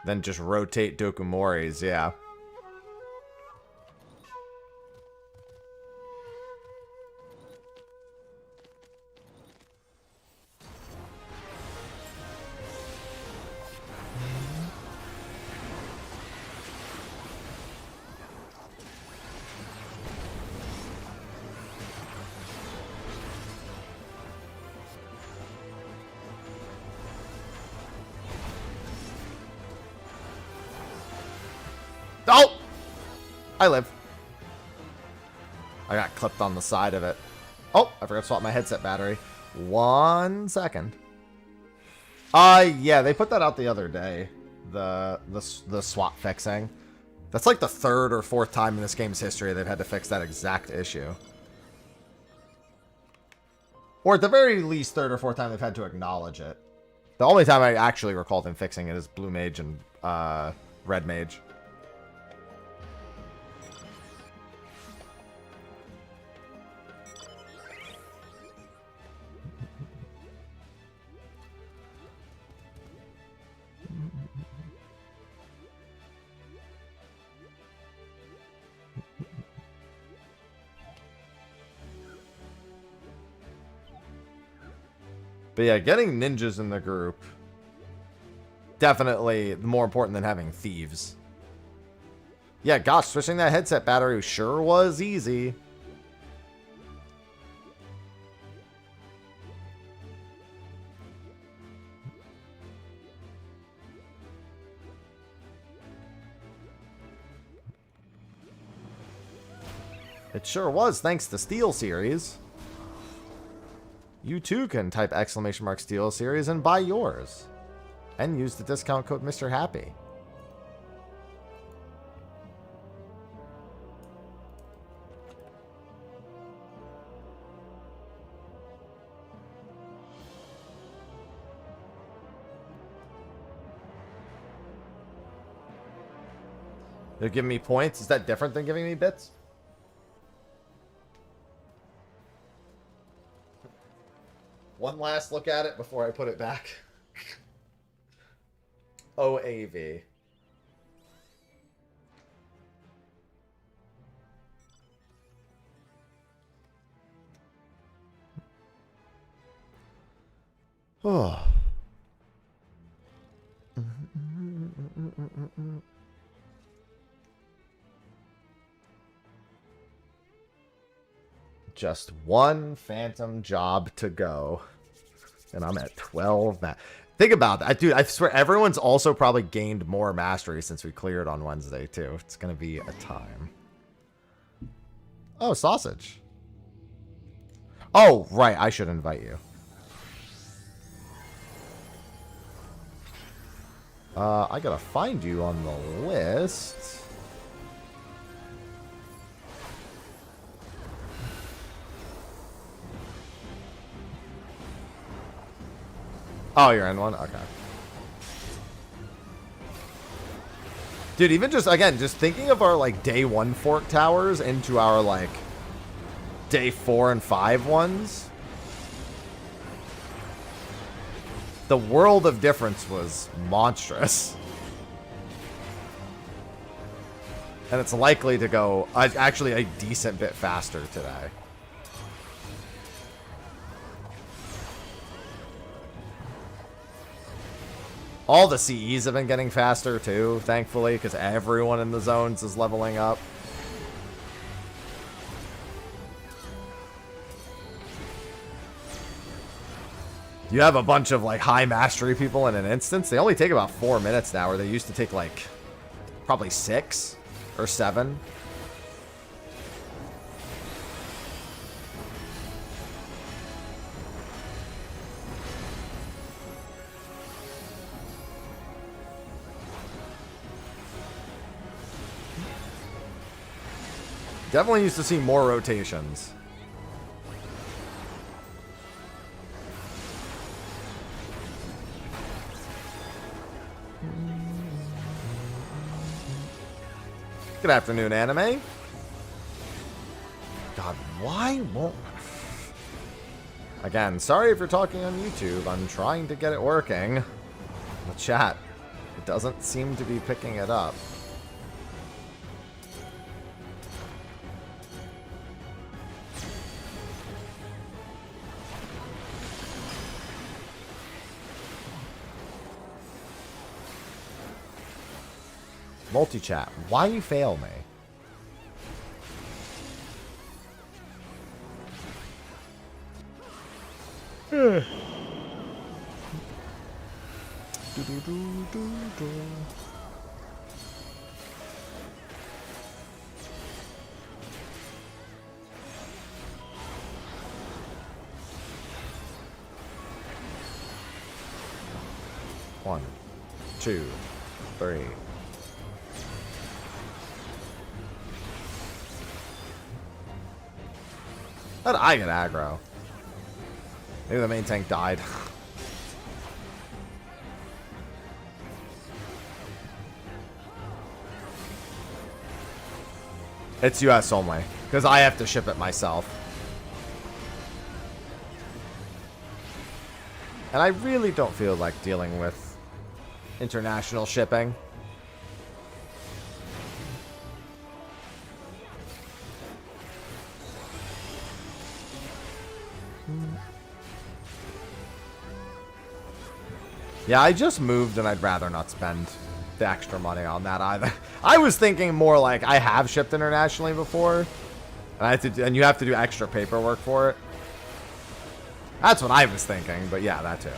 Then just rotate Dokumori's, yeah. Oh! I live. I got clipped on the side of it. Oh, I forgot to swap my headset battery. 1 second. Yeah, they put that out the other day. The swap fixing. That's like the 3rd or 4th time in this game's history they've had to fix that exact issue. Or at the very least, 3rd or 4th time they've had to acknowledge it. The only time I actually recall them fixing it is Blue Mage and Red Mage. But yeah, getting ninjas in the group, definitely more important than having thieves. Yeah, gosh, switching that headset battery sure was easy. It sure was, thanks to Steel Series. You too can type ! Steel Series and buy yours. And use the discount code Mr. Happy. They're giving me points? Is that different than giving me bits? One last look at it before I put it back. OAV. Oh. Just one phantom job to go. And I'm at 12. Think about that. Dude, I swear everyone's also probably gained more mastery since we cleared on Wednesday, too. It's going to be a time. Oh, sausage. Oh, right. I should invite you. I got to find you on the list. Oh, you're in one? Okay. Dude, even just, again, just thinking of our, like, day 1 fork towers into our, like, day 4 and 5 ones. The world of difference was monstrous. And it's likely to go, actually, a decent bit faster today. All the CEs have been getting faster too, thankfully, because everyone in the zones is leveling up. You have a bunch of like high mastery people in an instance. They only take about 4 minutes now, where they used to take like probably 6 or 7. Definitely used to see more rotations. Good afternoon, anime. God, why won't... Again, sorry if you're talking on YouTube. I'm trying to get it working. The chat, it doesn't seem to be picking it up. Multi-chat, why you fail me? One, 2, 3. How did I get aggro? Maybe the main tank died. It's US only, because I have to ship it myself. And I really don't feel like dealing with international shipping. Yeah, I just moved and I'd rather not spend the extra money on that either. I was thinking more like I have shipped internationally before, and you have to do extra paperwork for it. That's what I was thinking, but yeah, that too.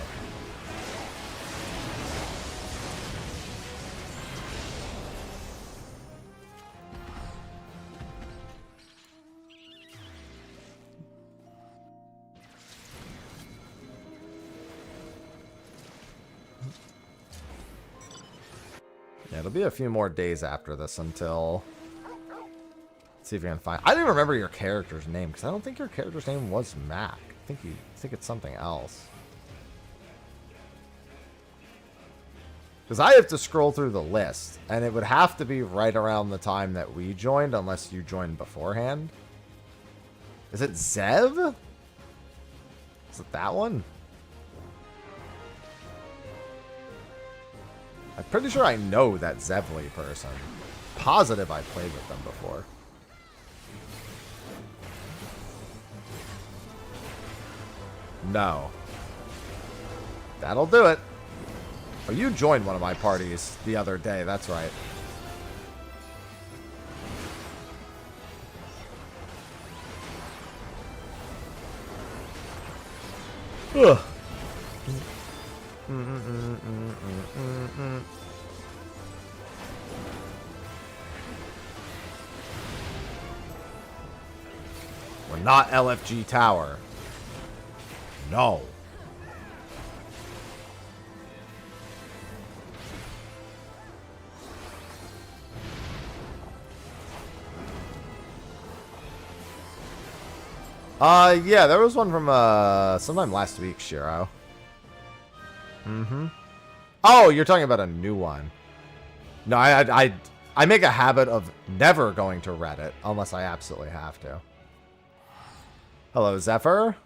Yeah, it'll be a few more days after this until... Let's see if we can find... I don't even remember your character's name, because I don't think your character's name was Mac. I think it's something else. Because I have to scroll through the list, and it would have to be right around the time that we joined, unless you joined beforehand. Is it Zev? Is it that one? I'm pretty sure I know that Zevly person. Positive I played with them before. No. That'll do it. Oh, you joined one of my parties the other day. That's right. Ugh. We're not LFG Tower. No. Yeah, there was one from, sometime last week, Shiro. Mm-hmm. Oh, you're talking about a new one. No, I make a habit of never going to Reddit unless I absolutely have to. Hello, Zephyr.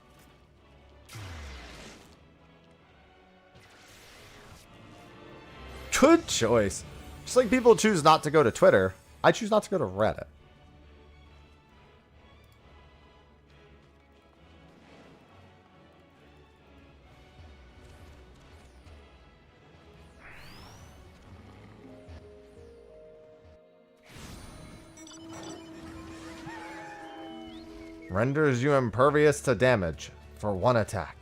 Good choice. Just like people choose not to go to Twitter, I choose not to go to Reddit. Renders you impervious to damage for one attack.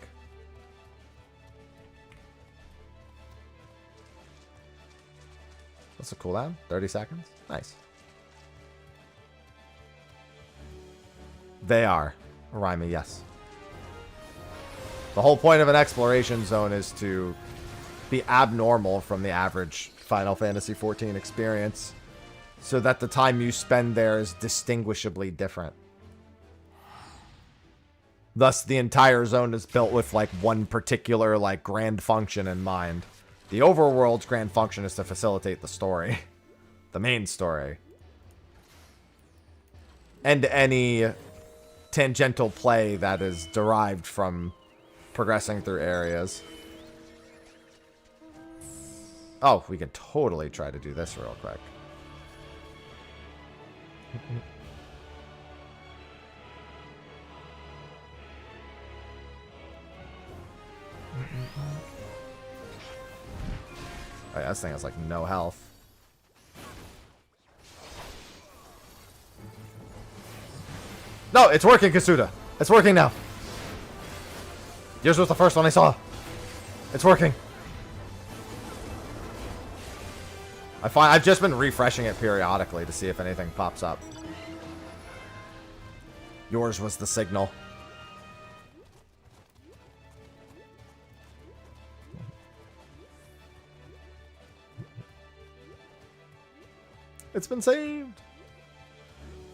What's the cooldown? 30 seconds? Nice. They are. Rhyme, yes. The whole point of an exploration zone is to be abnormal from the average Final Fantasy XIV experience, so that the time you spend there is distinguishably different. Thus, the entire zone is built with, like, one particular, like, grand function in mind. The overworld's grand function is to facilitate the story. The main story. And any tangential play that is derived from progressing through areas. Oh, we can totally try to do this real quick. Oh, yeah, this thing has like no health. No, it's working, Kasuda. It's working now. Yours was the first one I saw. It's working. I've just been refreshing it periodically to see if anything pops up. Yours was the signal. It's been saved.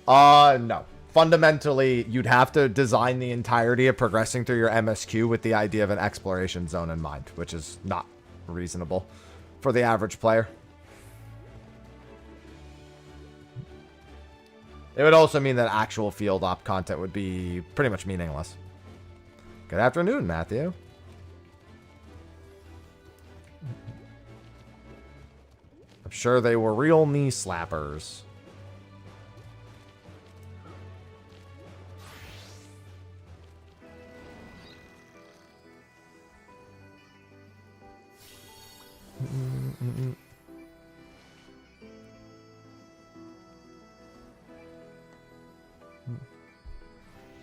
No. Fundamentally, you'd have to design the entirety of progressing through your MSQ with the idea of an exploration zone in mind, which is not reasonable for the average player. It would also mean that actual field op content would be pretty much meaningless. Good afternoon, Matthew. I'm sure they were real knee slappers.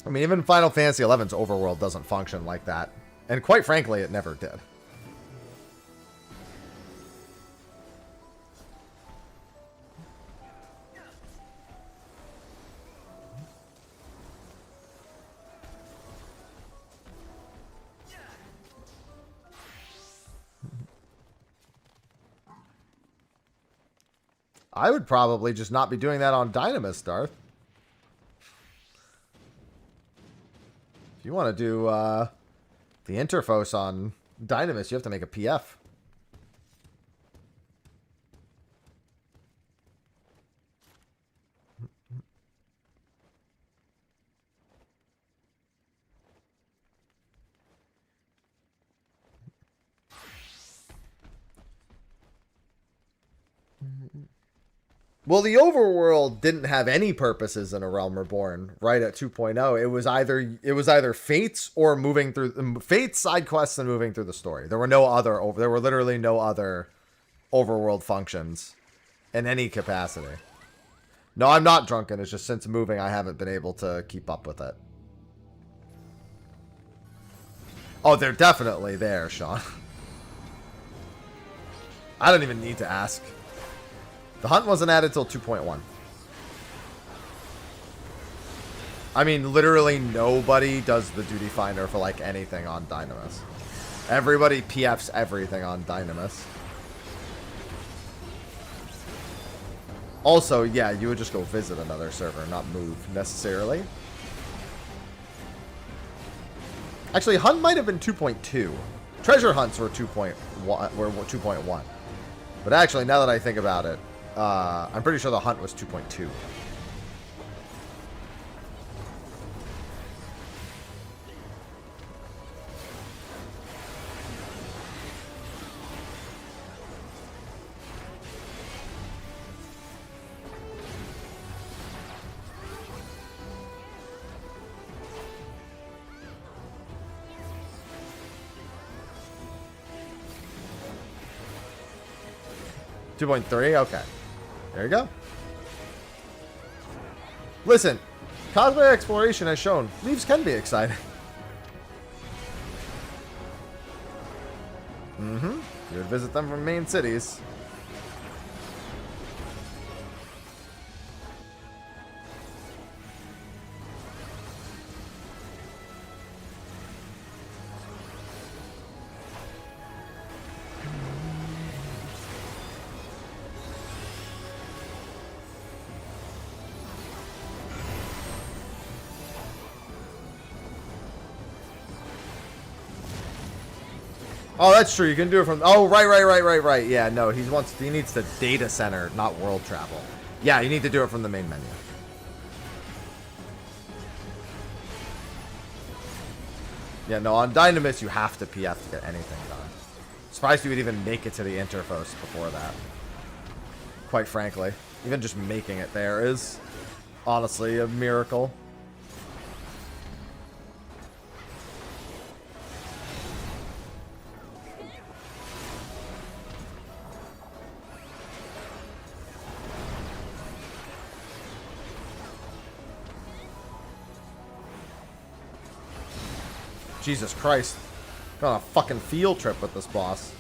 I mean, even Final Fantasy XI's overworld doesn't function like that. And quite frankly, it never did. I would probably just not be doing that on Dynamis, Darth. If you want to do the Interfos on Dynamis, you have to make a PF. Well, the overworld didn't have any purposes in A Realm Reborn right at 2.0. It was either Fates or moving through Fates side quests and moving through the story. There were literally no other overworld functions in any capacity. No, I'm not drunken. It's just since moving, I haven't been able to keep up with it. Oh, they're definitely there, Sean. I don't even need to ask. The hunt wasn't added till 2.1. I mean, literally nobody does the duty finder for like anything on Dynamis. Everybody PFs everything on Dynamis. Also, yeah, you would just go visit another server, not move necessarily. Actually, hunt might have been 2.2. Treasure hunts were 2.1. But actually, now that I think about it, I'm pretty sure the hunt was 2.2. Okay. There you go. Listen, cosplay exploration has shown leaves can be exciting. You would visit them from main cities. Oh, that's true. You can do it from... Oh, right. Yeah, no, he needs the data center, not world travel. Yeah, you need to do it from the main menu. Yeah, no, on Dynamis, you have to PF to get anything done. Surprised you would even make it to the Interfos before that. Quite frankly. Even just making it there is honestly a miracle. Jesus Christ. Going on a fucking field trip with this boss.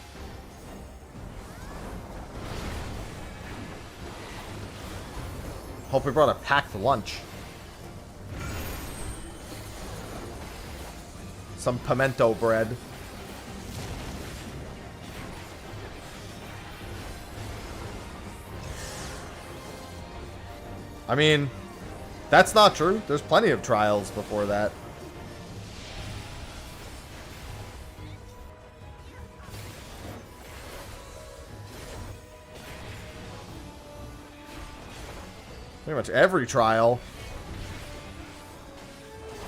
Hope we brought a packed lunch. Some pimento bread. I mean, that's not true. There's plenty of trials before that. Pretty much every trial.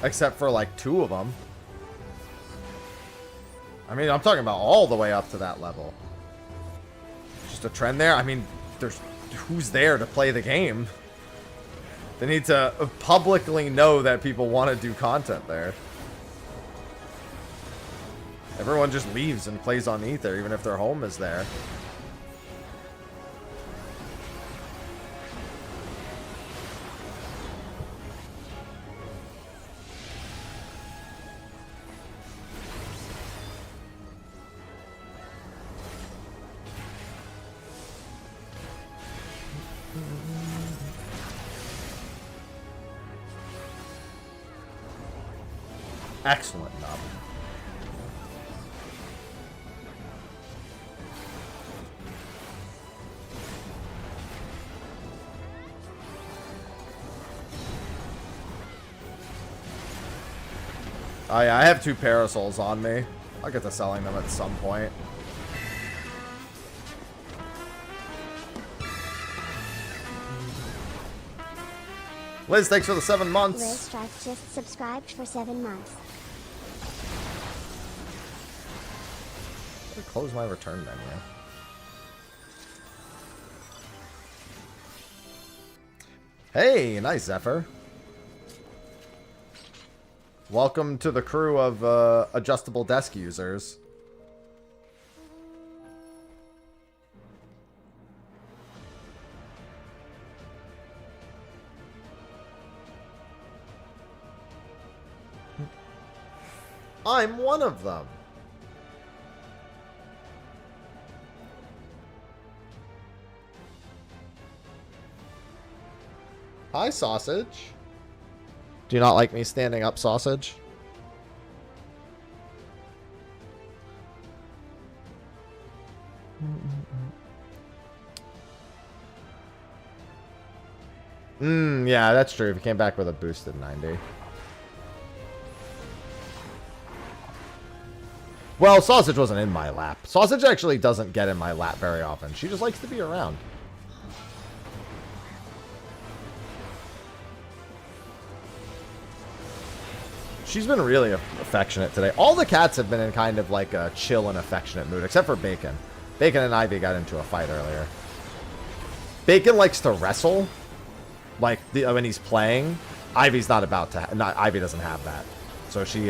Except for like 2 of them. I mean, I'm talking about all the way up to that level. Just a trend there. I mean, who's there to play the game? They need to publicly know that people want to do content there. Everyone just leaves and plays on Ether, even if their home is there. Excellent knob. Oh yeah, I have 2 parasols on me. I'll get to selling them at some point. Liz, thanks for the 7 months. Liz Strife just subscribed for 7 months. I'm gonna close my return menu. Hey, nice, Zephyr. Welcome to the crew of adjustable desk users. I'm one of them. Hi, Sausage. Do you not like me standing up, Sausage? Yeah, that's true. If you came back with a boosted 90. Well, Sausage wasn't in my lap. Sausage actually doesn't get in my lap very often. She just likes to be around. She's been really affectionate today. All the cats have been in kind of like a chill and affectionate mood, except for Bacon. Bacon and Ivy got into a fight earlier. Bacon likes to wrestle, like when he's playing. Ivy's not about to. Ivy doesn't have that, so she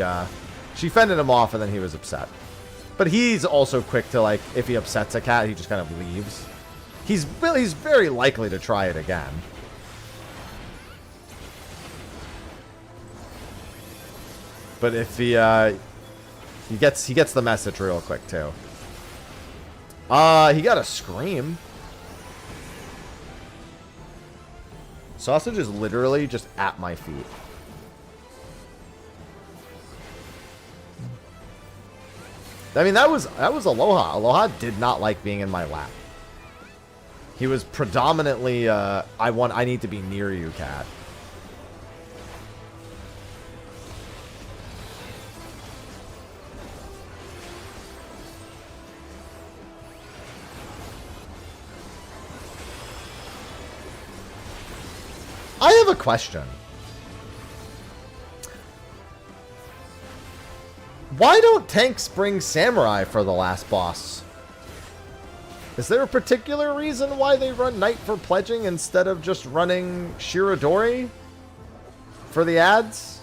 fended him off, and then he was upset. But he's also quick to, like, if he upsets a cat, he just kind of leaves. He's very likely to try it again. But if he gets the message real quick too. He got a scream. Sausage is literally just at my feet. I mean, that was Aloha. Aloha did not like being in my lap. He was predominantly I need to be near you, cat. I have a question. Why don't tanks bring Samurai for the last boss? Is there a particular reason why they run Knight for pledging instead of just running Shirodori for the ads?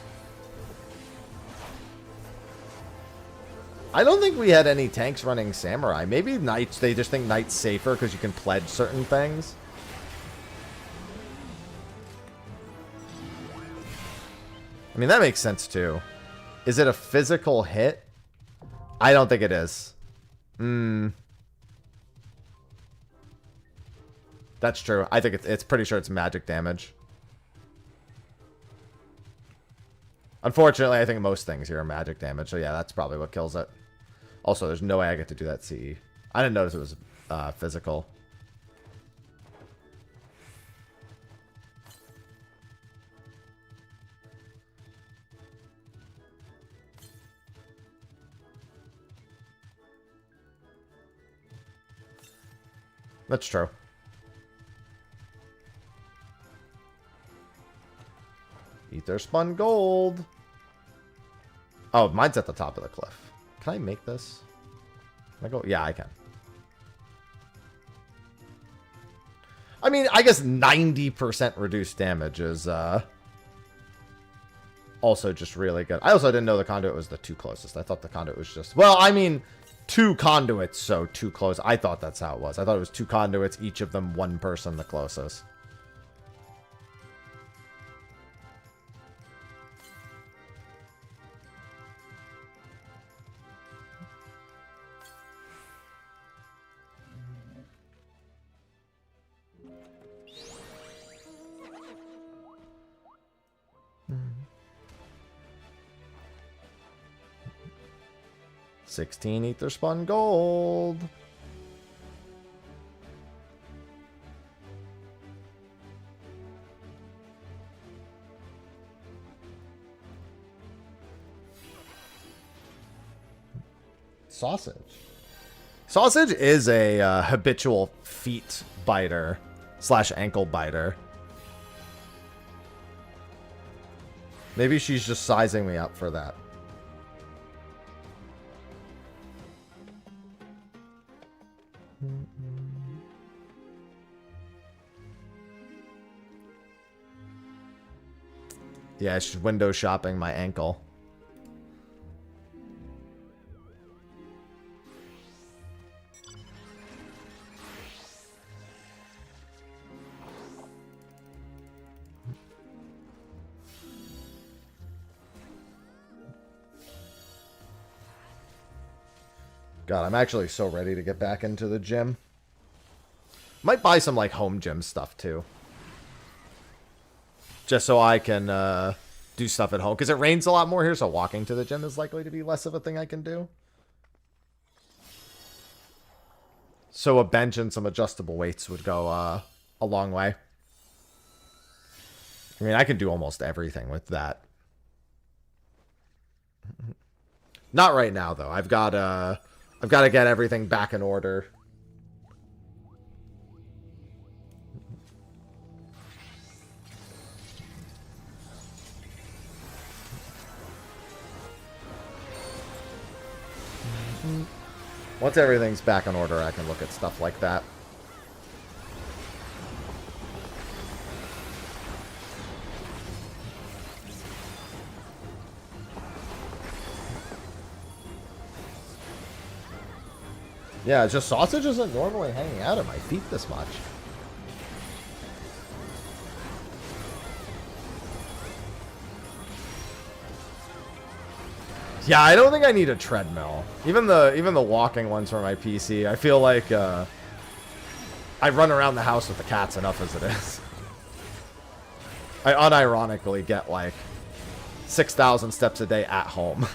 I don't think we had any tanks running Samurai. Maybe Knights, they just think Knight's safer because you can pledge certain things. I mean, that makes sense too. Is it a physical hit? I don't think it is. That's true. I think it's pretty sure it's magic damage. Unfortunately, I think most things here are magic damage. So yeah, that's probably what kills it. Also, there's no way I get to do that CE. I didn't notice it was physical. That's true. Ether spun gold. Oh, mine's at the top of the cliff. Can I make this? Can I go? Yeah, I can. I mean, I guess 90% reduced damage is also just really good. I also didn't know the conduit was the 2 closest. I thought the conduit was just... Well, I mean... 2 conduits, so 2 close. I thought that's how it was. I thought it was 2 conduits, each of them 1 person the closest. Hmm. 16 ether spun gold. Sausage. Sausage is a habitual feet biter / ankle biter. Maybe she's just sizing me up for that. Yeah, she's window shopping my ankle. God, I'm actually so ready to get back into the gym. Might buy some, like, home gym stuff, too. Just so I can do stuff at home. Because it rains a lot more here, so walking to the gym is likely to be less of a thing I can do. So a bench and some adjustable weights would go a long way. I mean, I can do almost everything with that. Not right now, though. I've got to get everything back in order. Once everything's back in order, I can look at stuff like that. Yeah, it's just sausage isn't normally hanging out at my feet this much. Yeah, I don't think I need a treadmill. Even the walking ones for my PC, I feel like I run around the house with the cats enough as it is. I unironically get like 6,000 steps a day at home.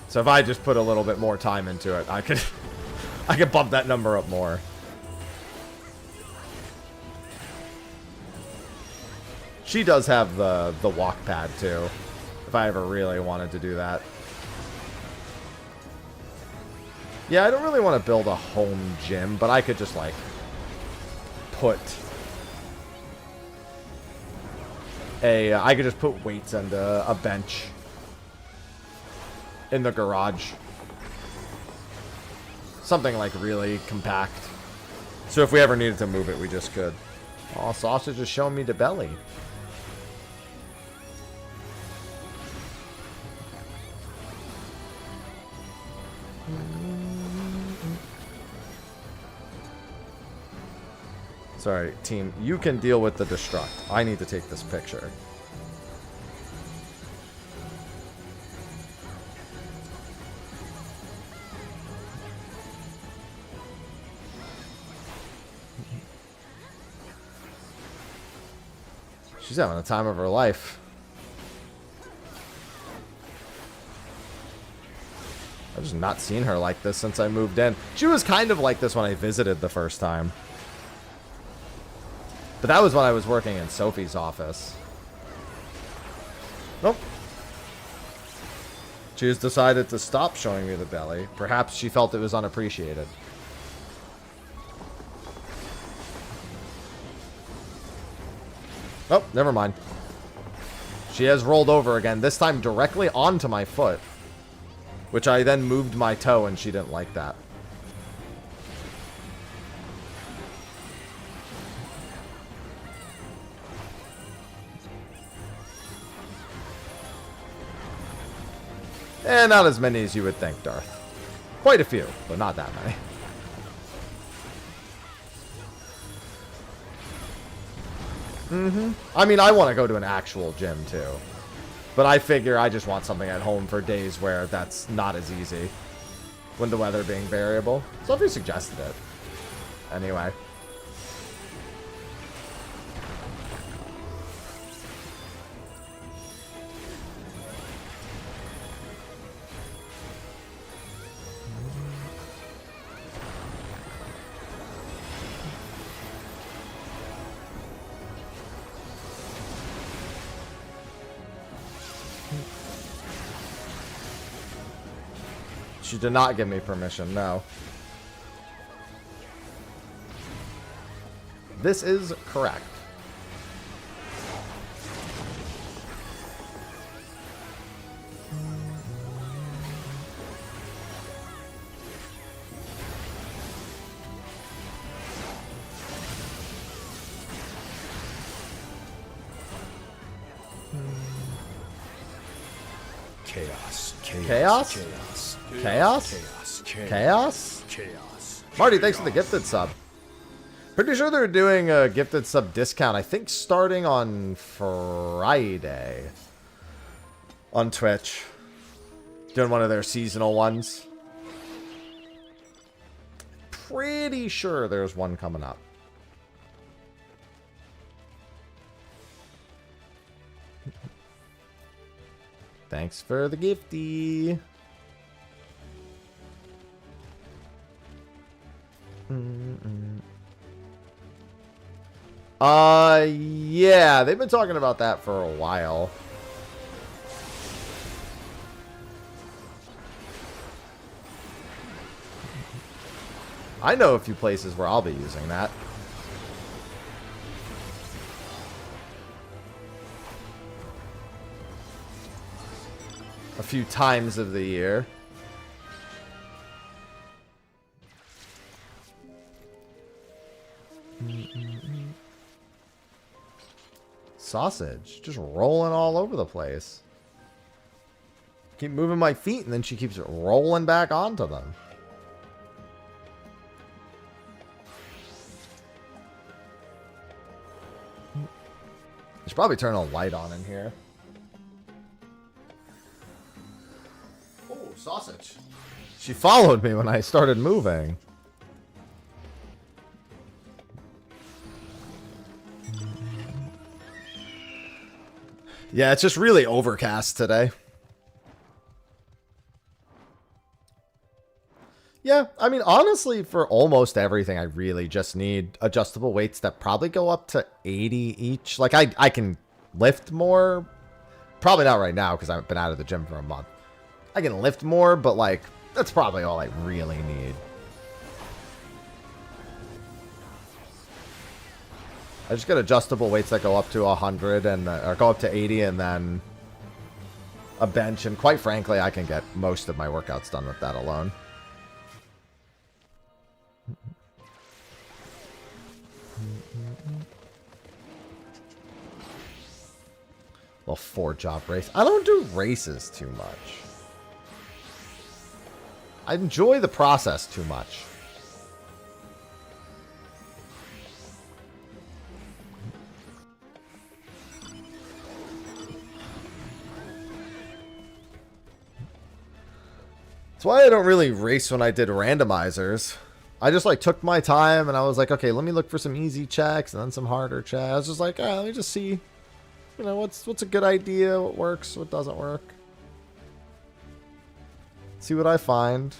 So if I just put a little bit more time into it, I could bump that number up more. She does have the walk pad too, if I ever really wanted to do that. Yeah, I don't really want to build a home gym, but I could just like put I could just put weights and a bench in the garage. Something like really compact. So if we ever needed to move it, we just could. Oh, sausage is showing me the belly. Sorry, team. You can deal with the destruct. I need to take this picture. She's having the time of her life. I've just not seen her like this since I moved in. She was kind of like this when I visited the first time. But that was when I was working in Sophie's office. Nope. She has decided to stop showing me the belly. Perhaps she felt it was unappreciated. Oh, never mind. She has rolled over again, this time directly onto my foot. Which I then moved my toe and she didn't like that. Eh, not as many as you would think, Darth. Quite a few, but not that many. I mean, I want to go to an actual gym, too. But I figure I just want something at home for days where that's not as easy. When the weather being variable. Sophie suggested it. Anyway. She did not give me permission, no. This is correct. Chaos. Chaos? Chaos? Chaos? Marty, thanks for the gifted sub. Pretty sure they're doing a gifted sub discount, I think starting on Friday. On Twitch. Doing one of their seasonal ones. Pretty sure there's one coming up. Thanks for the gifty. Yeah, they've been talking about that for a while. I know a few places where I'll be using that. A few times of the year. Sausage. Just rolling all over the place. Keep moving my feet and then she keeps rolling back onto them. I should probably turn a light on in here. Oh, sausage. She followed me when I started moving. Yeah, it's just really overcast today. Yeah, I mean, honestly, for almost everything, I really just need adjustable weights that probably go up to 80 each. Like, I can lift more. Probably not right now because I haven't been out of the gym for a month. I can lift more, but, like, that's probably all I really need. I just get adjustable weights that go up to 100 and or go up to 80 and then a bench. And quite frankly, I can get most of my workouts done with that alone. Well, 4-job race. I don't do races too much. I enjoy the process too much. That's why I don't really race when I did randomizers. I just like took my time and I was like, okay, let me look for some easy checks and then some harder checks. I was just like, all right, let me just see, you know, what's a good idea, what works, what doesn't work. See what I find.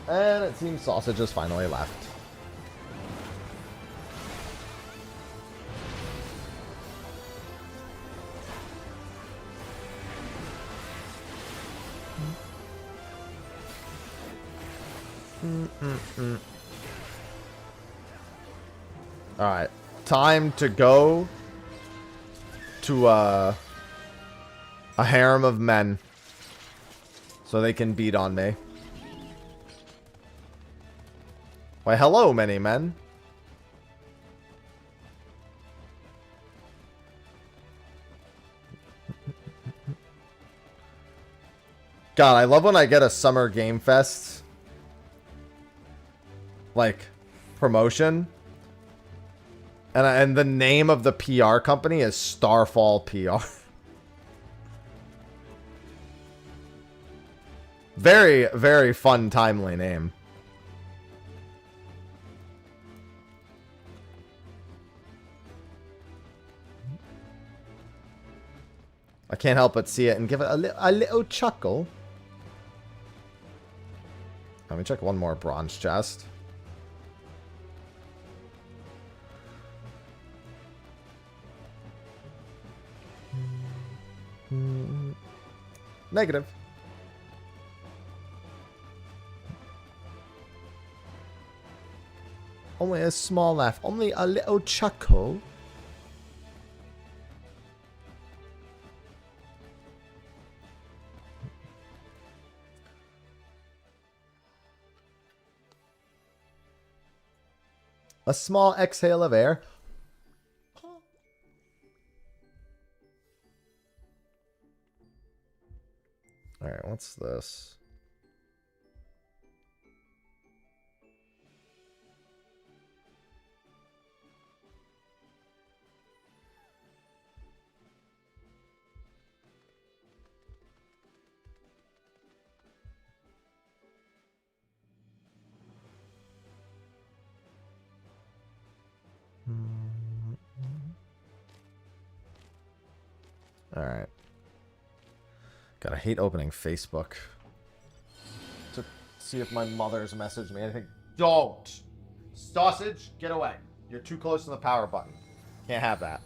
And it seems sausage has finally left. Alright. Time to go to a harem of men. So they can beat on me. Why, hello, many men. God, I love when I get a Summer Game Fest, like, promotion. And the name of the PR company is Starfall PR. Very, very fun, timely name. can't help but see it and give it a little chuckle. Let me check one more bronze chest. Negative. Only a small laugh. Only a little chuckle. A small exhale of air. Alright, what's this? Alright. God, I hate opening Facebook to see if my mother's messaged me anything. Don't! Sausage, get away. You're too close to the power button. Can't have that.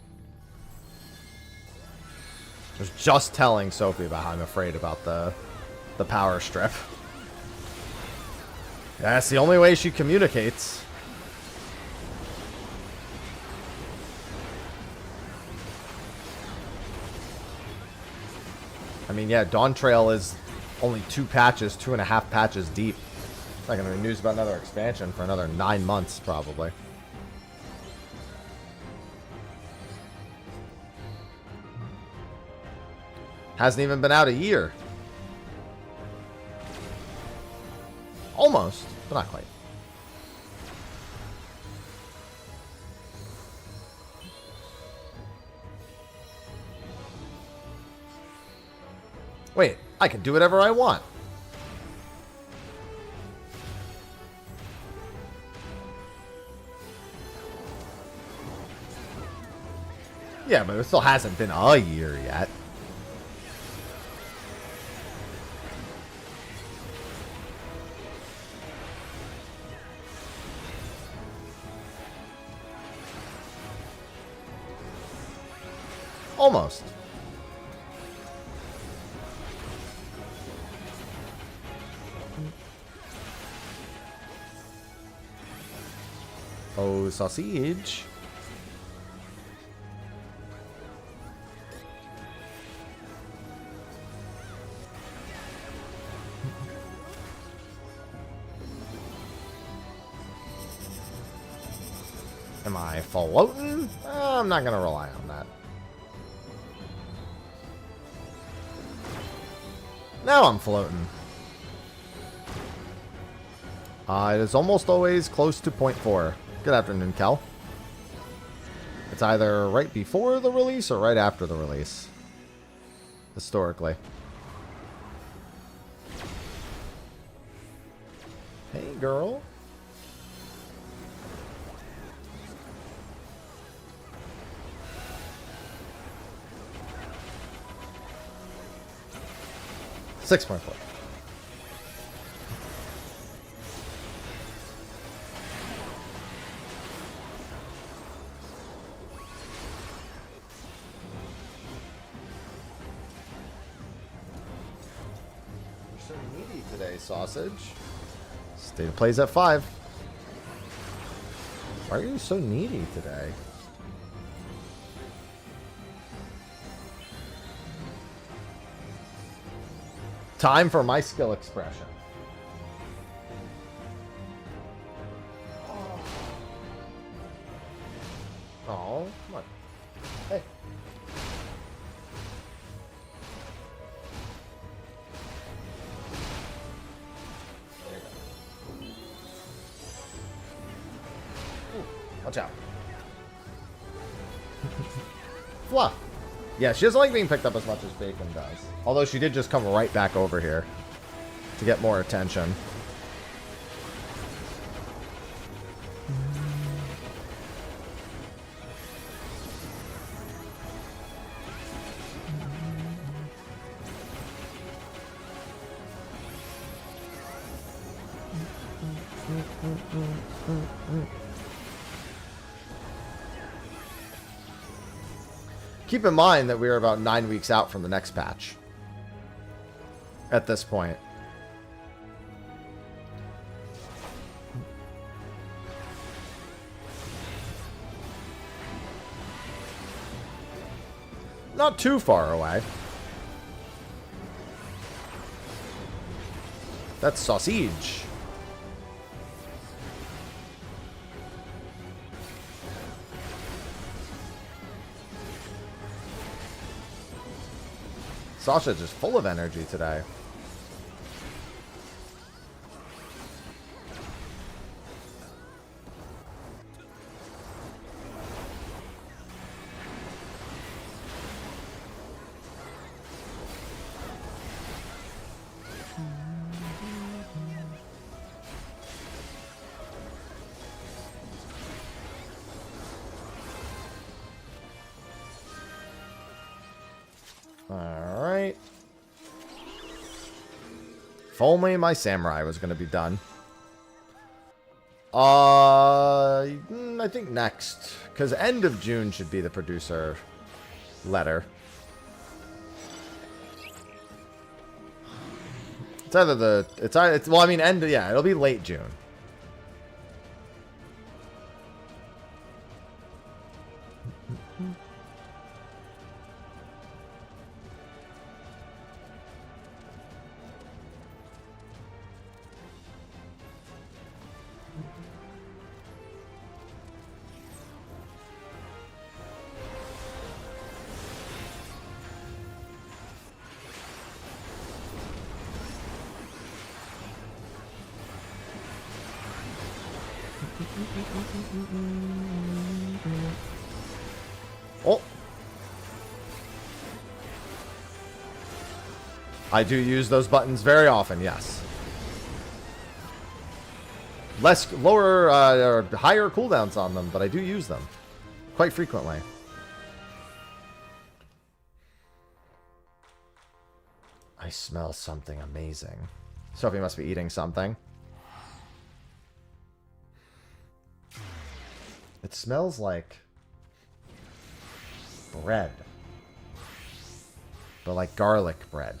I was just telling Sophie about how I'm afraid about the power strip. That's the only way she communicates. I mean, yeah, Dawn Trail is only 2.5 patches deep. It's not going to be news about another expansion for another 9 months, probably. Hasn't even been out a year. Almost, but not quite. Wait, I can do whatever I want. Yeah, but it still hasn't been a year yet. Almost. Oh, sausage. Am I floating? I'm not going to rely on that. Now I'm floating. It is almost always close to 0.4. Good afternoon, Cal. It's either right before the release or right after the release. Historically. Hey, girl. $6.4. You're so needy today, sausage. State of plays at 5. Why are you so needy today? Time for my skill expression. Oh, come on. Hey. There you go. Ooh, watch out. Fluff. Yeah, she doesn't like being picked up as much as Bacon does. Although she did just come right back over here to get more attention. Keep in mind that we are about 9 weeks out from the next patch. At this point. Not too far away. That's sausage. Sausage is full of energy today. Alright. If only my samurai was going to be done. I think next. Because end of June should be the producer letter. It's either the... well, I mean, yeah, it'll be late June. Oh. I do use those buttons very often, yes. Lower or higher cooldowns on them, but I do use them quite frequently. I smell something amazing. Sophie must be eating something. It smells like bread, but like garlic bread.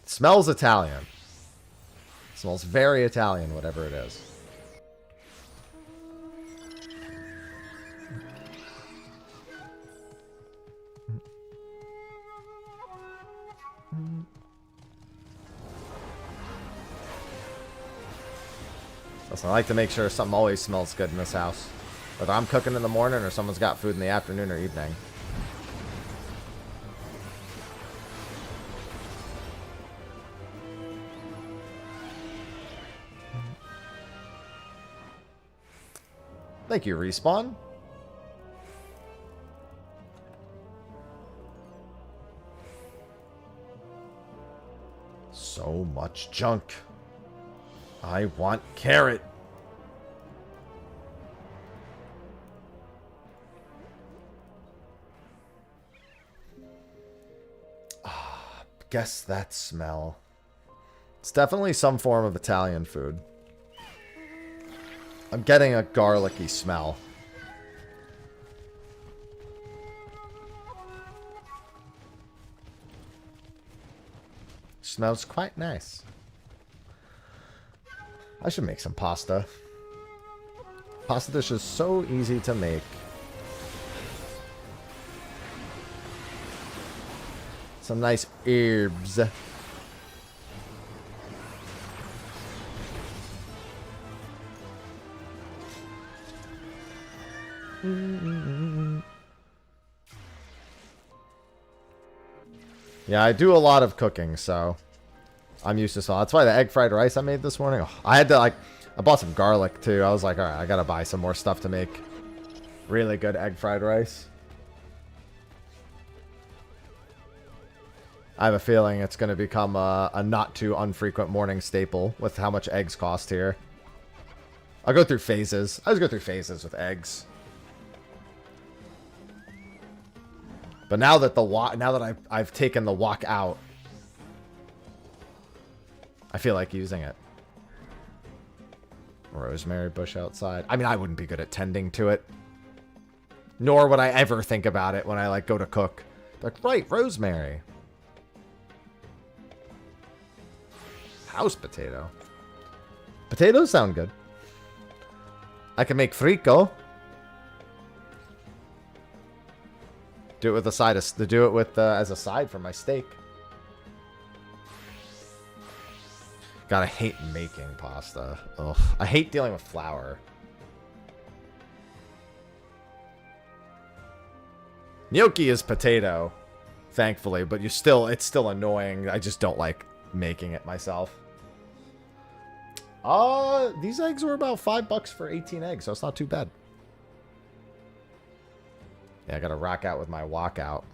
It smells Italian. It smells very Italian, whatever it is. Listen, I like to make sure something always smells good in this house. Whether I'm cooking in the morning or someone's got food in the afternoon or evening. Thank you, Respawn. So much junk. I want carrot. Guess that smell. It's definitely some form of Italian food. I'm getting a garlicky smell. Smells quite nice. I should make some pasta. Pasta dish is so easy to make. Some nice herbs. Yeah, I do a lot of cooking, so I'm used to salt. That's why the egg fried rice I made this morning. Oh, I had to I bought some garlic too. I was like, all right, I gotta buy some more stuff to make really good egg fried rice. I have a feeling it's gonna become a not too unfrequent morning staple with how much eggs cost here. I'll go through phases. I always go through phases with eggs. But now that I've taken the wok out, I feel like using it. Rosemary bush outside. I mean, I wouldn't be good at tending to it. Nor would I ever think about it when I, like, go to cook. Like, right, rosemary. House potato. Potatoes sound good. I can make frico. Do it with a side of, do it with as a side for my steak. God, I hate making pasta. Ugh, I hate dealing with flour. Gnocchi is potato, thankfully, but it's still annoying. I just don't like making it myself. These eggs were about $5 for 18 eggs, so it's not too bad. Yeah, I gotta rock out with my walkout.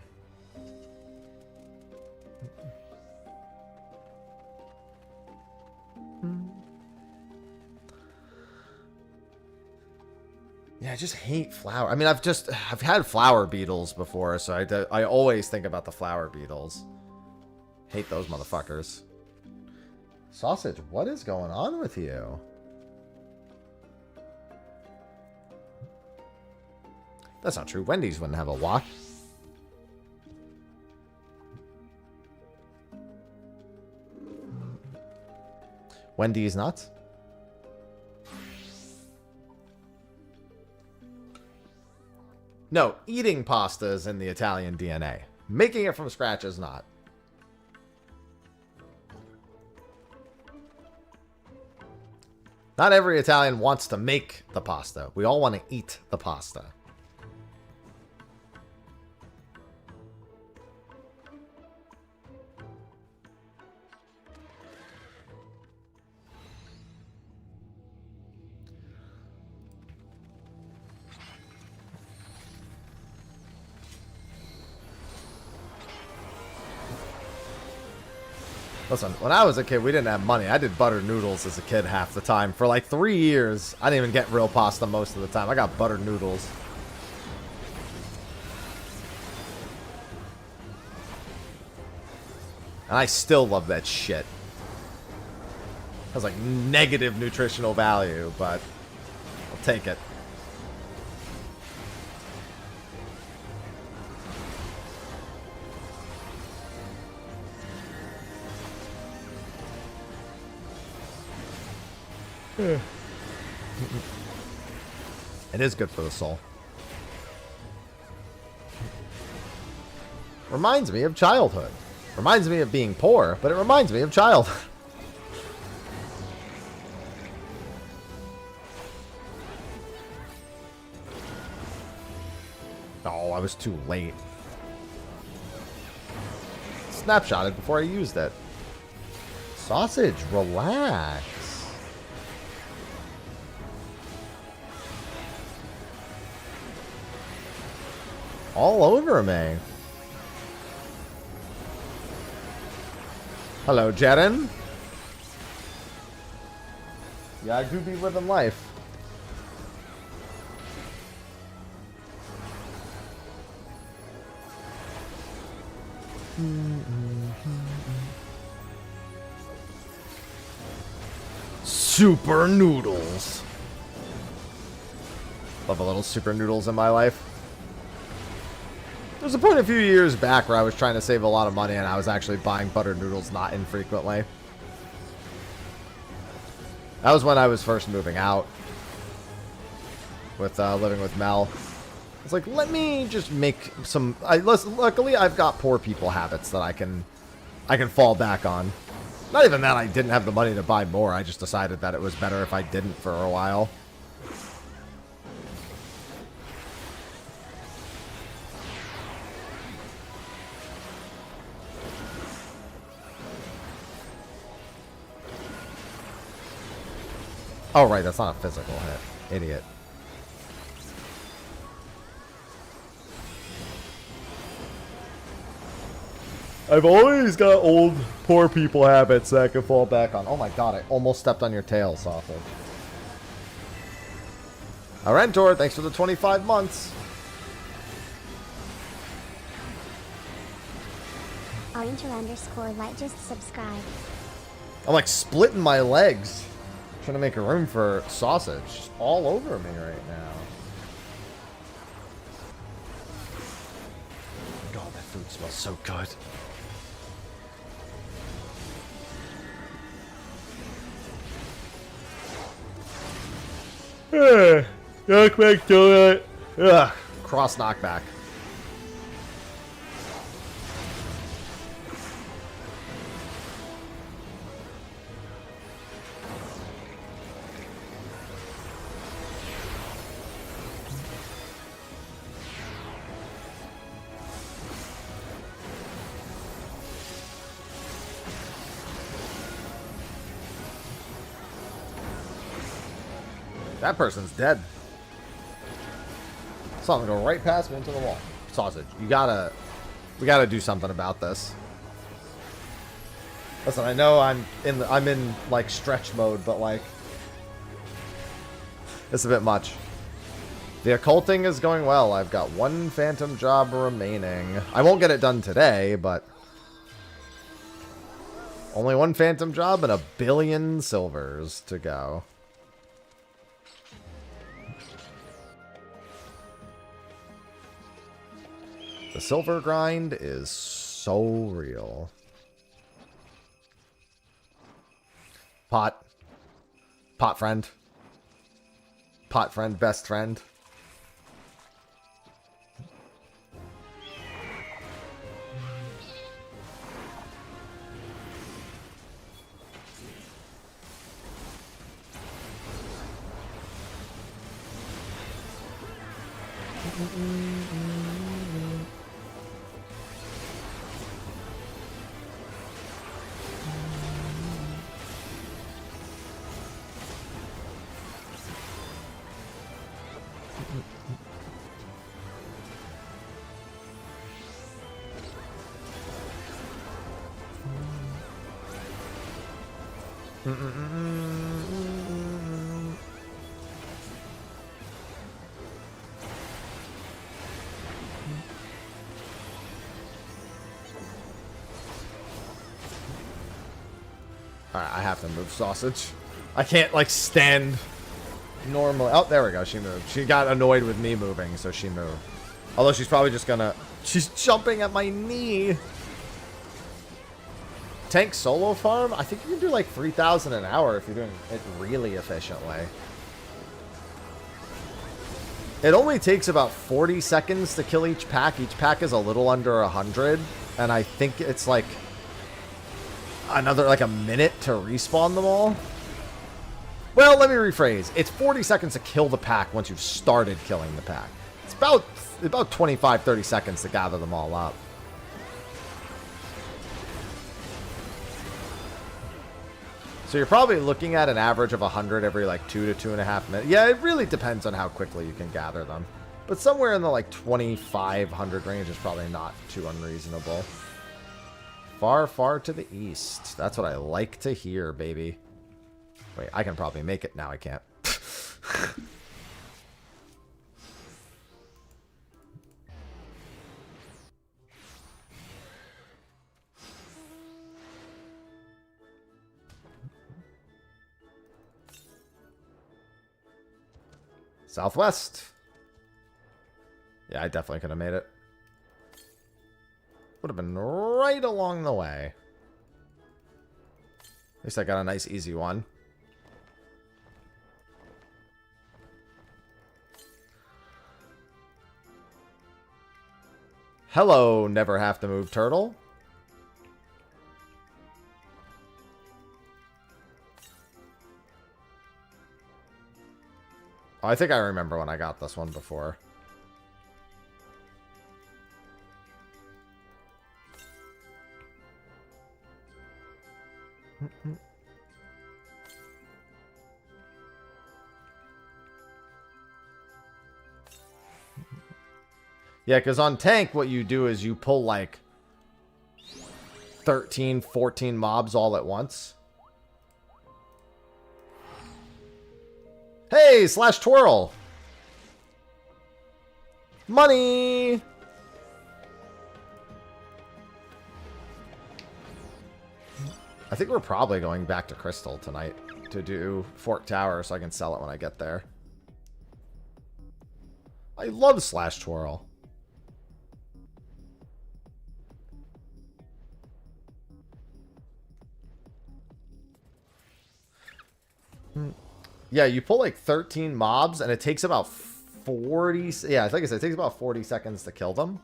Yeah, I just hate flour. I mean, I've had flour beetles before, so I always think about the flour beetles. Hate those motherfuckers. Sausage, what is going on with you? That's not true. Wendy's wouldn't have a wok. Wendy's nuts? No, eating pasta is in the Italian DNA. Making it from scratch is not. Not every Italian wants to make the pasta. We all want to eat the pasta. Listen, when I was a kid, we didn't have money. I did buttered noodles as a kid half the time. For like 3 years, I didn't even get real pasta most of the time. I got buttered noodles. And I still love that shit. It has like negative nutritional value, but I'll take it. It is good for the soul. Reminds me of childhood. Reminds me of being poor, but it reminds me of childhood. Oh, I was too late. Snapshotted before I used it. Sausage, relax. All over me. Hello, Jaren. Yeah, I do be living life. Super noodles. Love a little super noodles in my life. There's a point a few years back where I was trying to save a lot of money and I was actually buying buttered noodles not infrequently. That was when I was first moving out with living with Mel. It's like, let me just make some. Luckily, I've got poor people habits that I can fall back on. Not even that I didn't have the money to buy more. I just decided that it was better if I didn't for a while. Oh, right, that's not a physical hit. Idiot. I've always got old, poor people habits that I can fall back on. Oh my god, I almost stepped on your tail, Sausage. Arentor, thanks for the 25 months. Ointer_light just subscribe. I'm like splitting my legs. Trying to make a room for sausage. Just all over me right now. God, that food smells so good. Knockback donut. Ugh. Cross knockback. That person's dead. Something go right past me into the wall. Sausage, we gotta do something about this. Listen, I know I'm in like stretch mode, but like it's a bit much. The occulting is going well. I've got one phantom job remaining. I won't get it done today, but only one phantom job and 1 billion silvers to go. The silver grind is so real. Pot. Pot friend. Pot friend, best friend. Alright, I have to move sausage. I can't, like, stand normally. Oh, there we go. She moved. She got annoyed with me moving, so she moved. Although she's probably just gonna... She's jumping at my knee. Tank solo farm? I think you can do, like, 3,000 an hour if you're doing it really efficiently. It only takes about 40 seconds to kill each pack. Each pack is a little under 100. And I think it's, like... another, like, a minute to respawn them all. Well, let me rephrase. It's 40 seconds to kill the pack once you've started killing the pack. It's about 25, 30 seconds to gather them all up. So you're probably looking at an average of 100 every, like, 2 to 2.5 minutes. Yeah, it really depends on how quickly you can gather them. But somewhere in the, like, 2,500 range is probably not too unreasonable. Far, far to the east. That's what I like to hear, baby. Wait, I can probably make it. Now I can't. Southwest. Yeah, I definitely could have made it. Would have been right along the way. At least I got a nice easy one. Hello, never have to move turtle. Oh, I think I remember when I got this one before. Yeah, because on tank, what you do is you pull like 13, 14 mobs all at once. Hey, slash twirl. Money. I think we're probably going back to Crystal tonight to do Fork Tower so I can sell it when I get there. I love Slash Twirl. Yeah, you pull like 13 mobs and it takes about 40... Yeah, like I said, it takes about 40 seconds to kill them.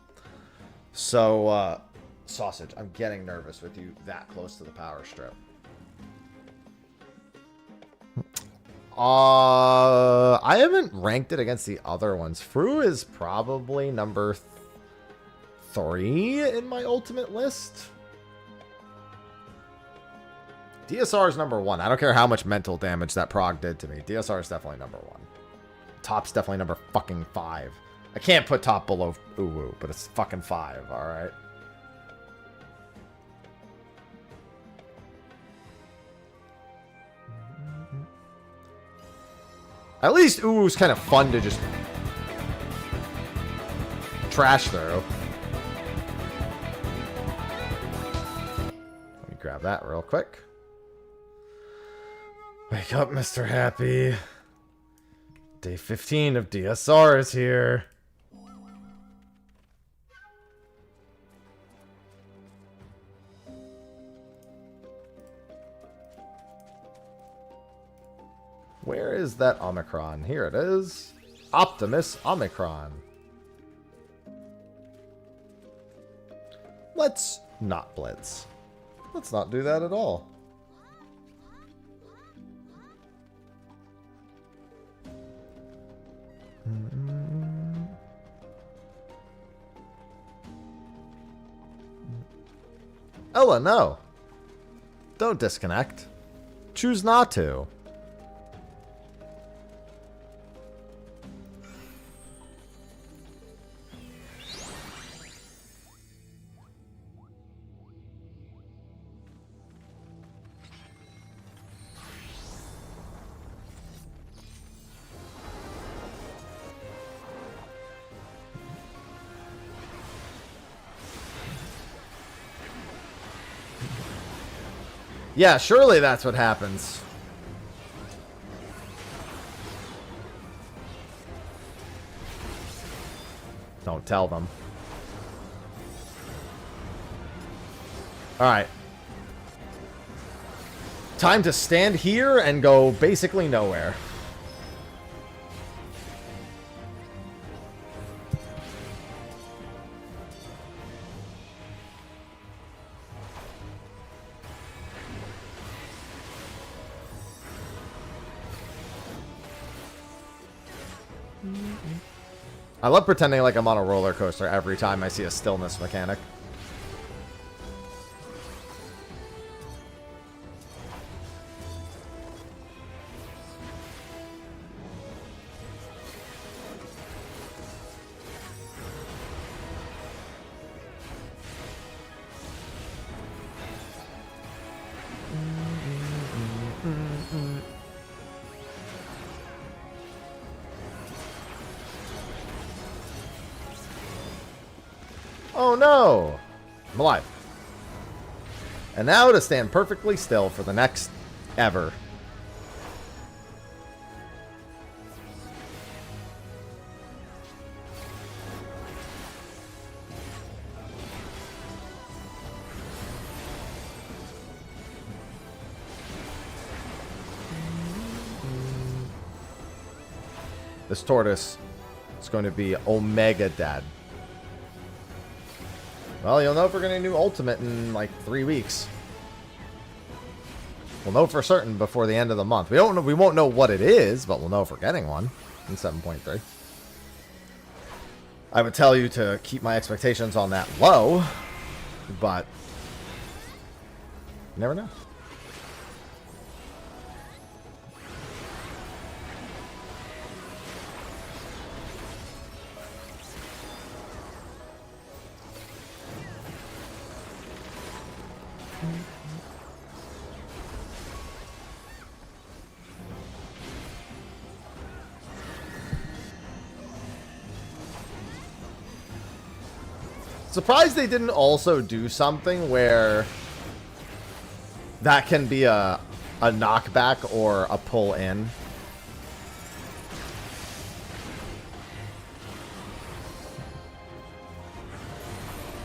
So, Sausage, I'm getting nervous with you that close to the power strip. I haven't ranked it against the other ones. Fru is probably number 3 in my ultimate list. DSR is number 1. I don't care how much mental damage that prog did to me. DSR is definitely number 1. Top's definitely number fucking 5. I can't put top below Uwu, but it's fucking 5, alright? At least Uwu's kind of fun to just trash through. Let me grab that real quick. Wake up, Mr. Happy. Day 15 of DSR is here. Where is that Omicron? Here it is. Optimus Omicron. Let's not blitz. Let's not do that at all. Ella, no. Don't disconnect. Choose not to. Yeah, surely that's what happens. Don't tell them. Alright. Time to stand here and go basically nowhere. I love pretending like I'm on a roller coaster every time I see a stillness mechanic. Oh no! I'm alive. And now to stand perfectly still for the next ever. This tortoise is going to be Omega Dead. Well, you'll know if we're getting a new ultimate in like 3 weeks. We'll know for certain before the end of the month. We won't know what it is, but we'll know if we're getting one in 7.3. I would tell you to keep my expectations on that low, but you never know. Surprised they didn't also do something where that can be a knockback or a pull in.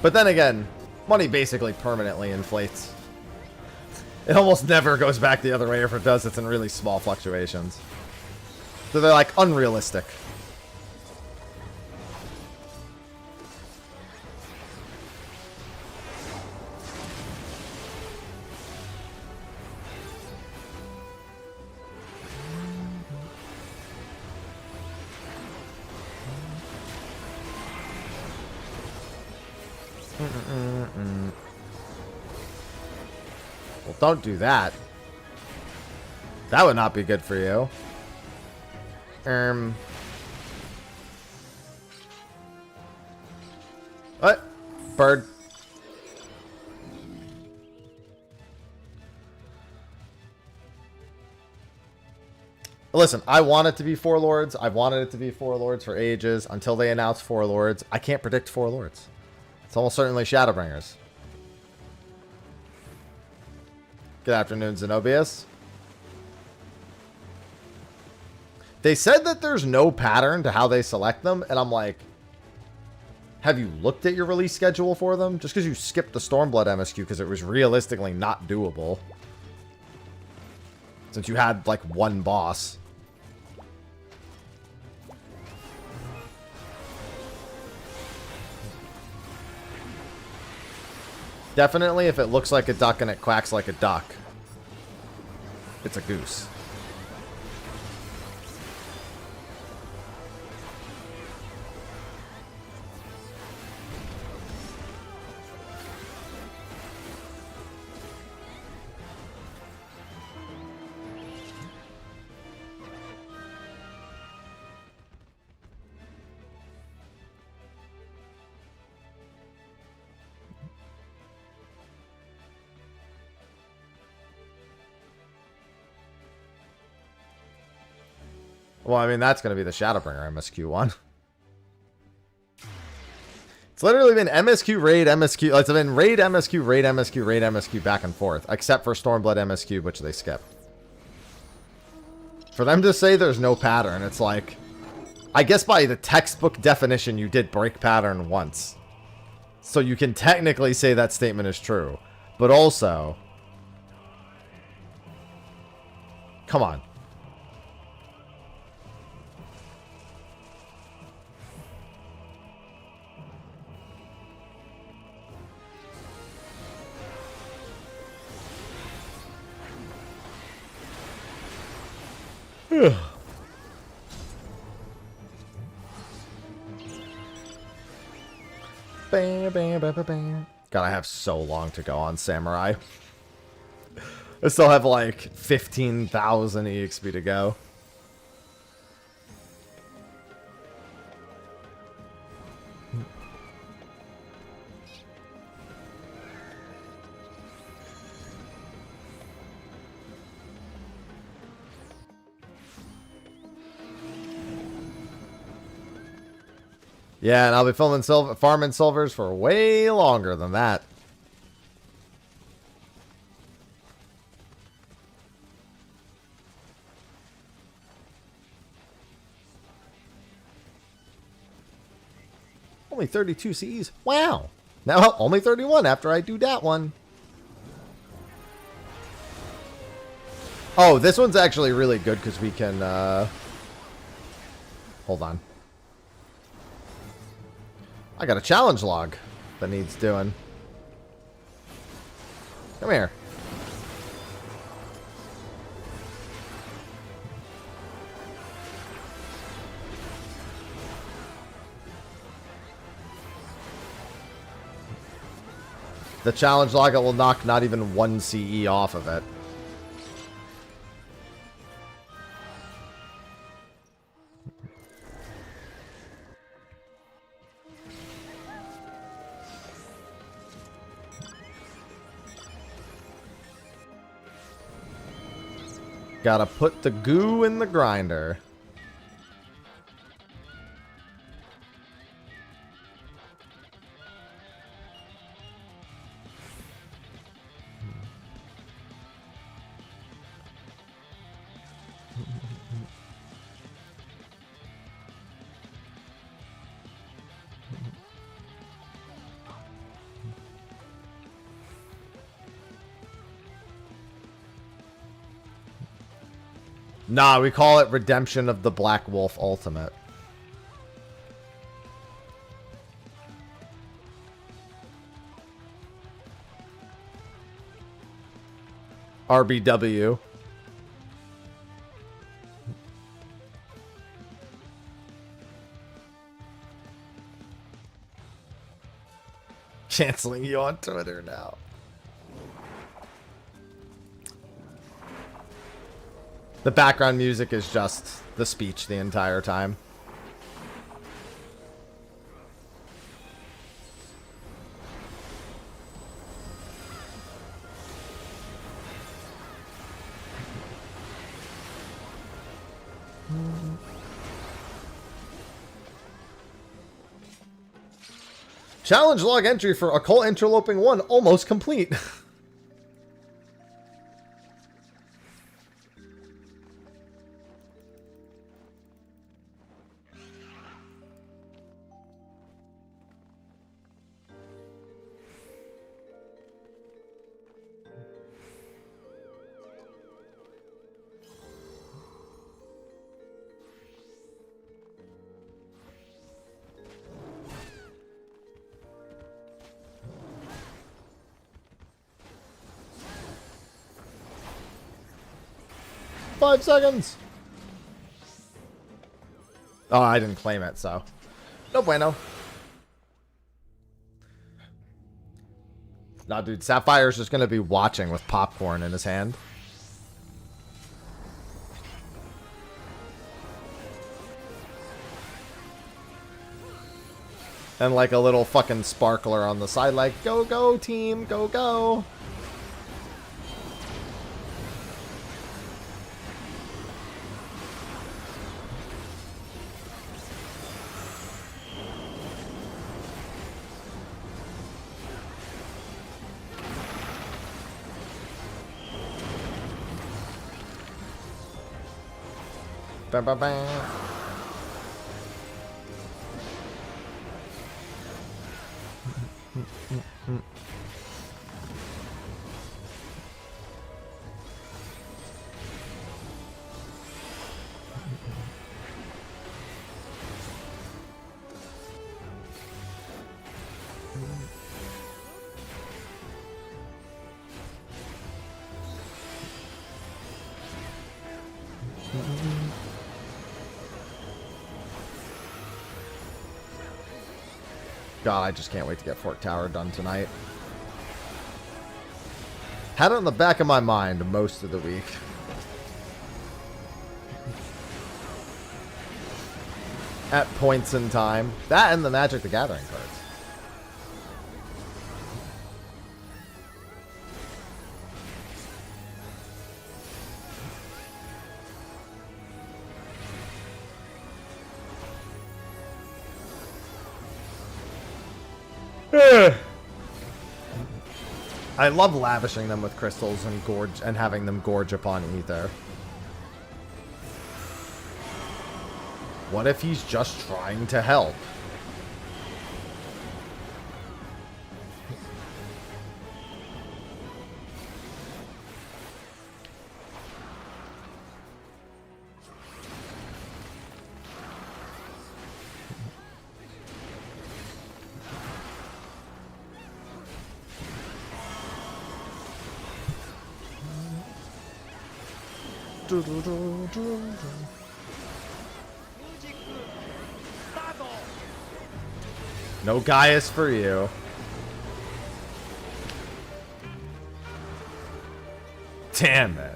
But then again, money basically permanently inflates. It almost never goes back the other way. If it does, it's in really small fluctuations. So they're like unrealistic. Well, don't do that. That would not be good for you. What? Bird. Listen, I want it to be 4 lords. I've wanted it to be 4 lords for ages. Until they announce 4 lords, I can't predict 4 lords. It's almost certainly Shadowbringers. Good afternoon, Zenobius. They said that there's no pattern to how they select them, and I'm like, have you looked at your release schedule for them? Just because you skipped the Stormblood MSQ because it was realistically not doable. Since you had, like, one boss. Definitely, if it looks like a duck and it quacks like a duck, it's a goose. Well, I mean, that's going to be the Shadowbringer MSQ one. It's literally been MSQ, raid, MSQ. It's been raid, MSQ, raid, MSQ, raid, MSQ, back and forth. Except for Stormblood MSQ, which they skipped. For them to say there's no pattern, it's like, I guess by the textbook definition, you did break pattern once. So you can technically say that statement is true. But also, come on. Bam, bam, bam, bam, bam. God, I have so long to go on Samurai. I still have like 15,000 EXP to go. Yeah, and I'll be farming silvers for way longer than that. Only 32 CEs. Wow. Now only 31 after I do that one. Oh, this one's actually really good because we can... Hold on. I got a challenge log that needs doing. Come here. The challenge log will knock not even 1 CE off of it. Gotta put the goo in the grinder. Nah, we call it Redemption of the Black Wolf Ultimate. RBW. Canceling you on Twitter now. The background music is just the speech the entire time. Challenge log entry for Occult Interloping 1 almost complete. Five seconds. Oh, I didn't claim it, so no bueno. Nah, dude, Sapphire's just gonna be watching with popcorn in his hand. And like a little fucking sparkler on the side, like, go, go, team, go, go. Ba, ba, ba. God, I just can't wait to get Fork Tower done tonight. Had it in the back of my mind most of the week. At points in time. That and the Magic the Gathering cards. I love lavishing them with crystals and gorge and having them gorge upon ether. What if he's just trying to help? No Gaius for you. Damn it.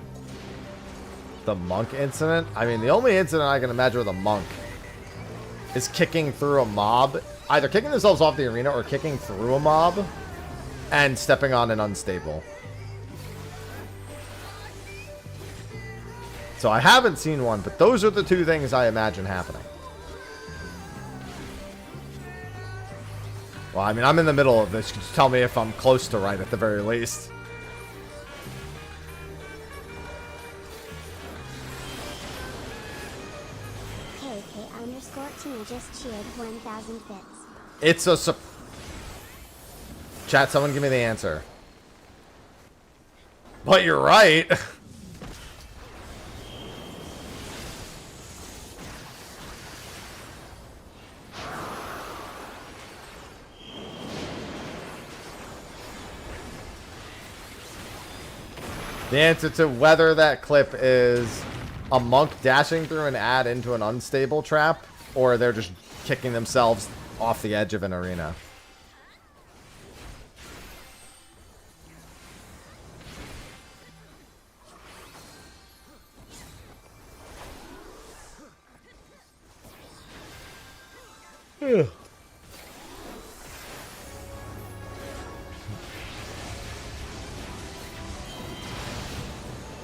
The monk incident? I mean, the only incident I can imagine with a monk is kicking through a mob. Either kicking themselves off the arena or kicking through a mob and stepping on an unstable. So I haven't seen one, but those are the two things I imagine happening. Well, I mean, I'm in the middle of this. Just tell me if I'm close to right at the very least. KK_Tina just cheered 1,000 bits. It's a... Chat, someone give me the answer. But you're right. The answer to whether that clip is a monk dashing through an ad into an unstable trap, or they're just kicking themselves off the edge of an arena.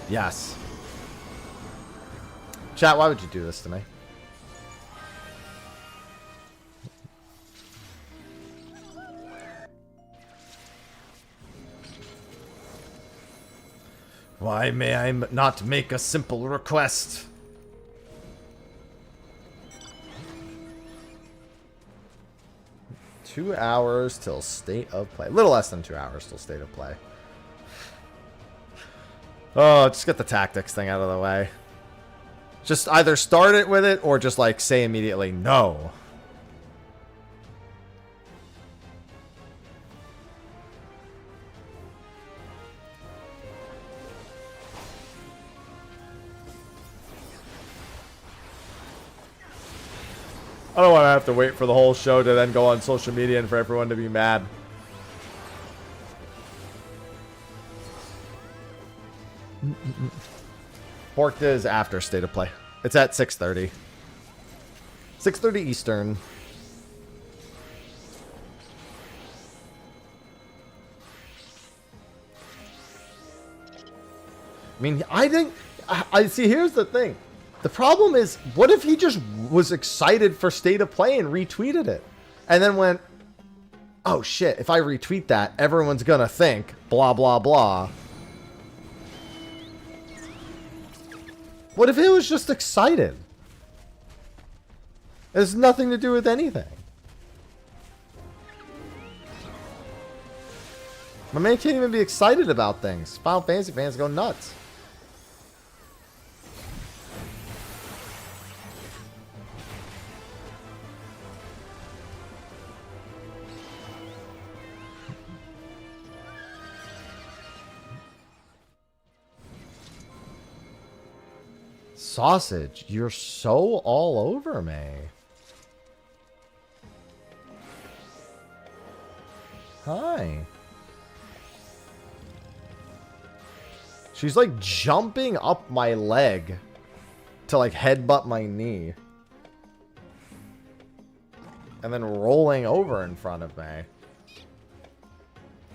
Yes. Chat, why would you do this to me? Why may I not make a simple request? Two hours till state of play. A little less than 2 hours till state of play. Oh, just get the tactics thing out of the way. Just either start it with it or just like say immediately no. I don't want to have to wait for the whole show to then go on social media and for everyone to be mad. Borked is after state of play. It's at 6:30. 6:30 Eastern. I mean, I think... I see, here's the thing. The problem is, what if he just was excited for state of play and retweeted it? And then went, oh shit, if I retweet that, everyone's gonna think blah, blah, blah. What if he was just excited? It has nothing to do with anything. My man can't even be excited about things. Final Fantasy fans go nuts. Sausage, you're so all over me. Hi. She's like jumping up my leg to like headbutt my knee. And then rolling over in front of me.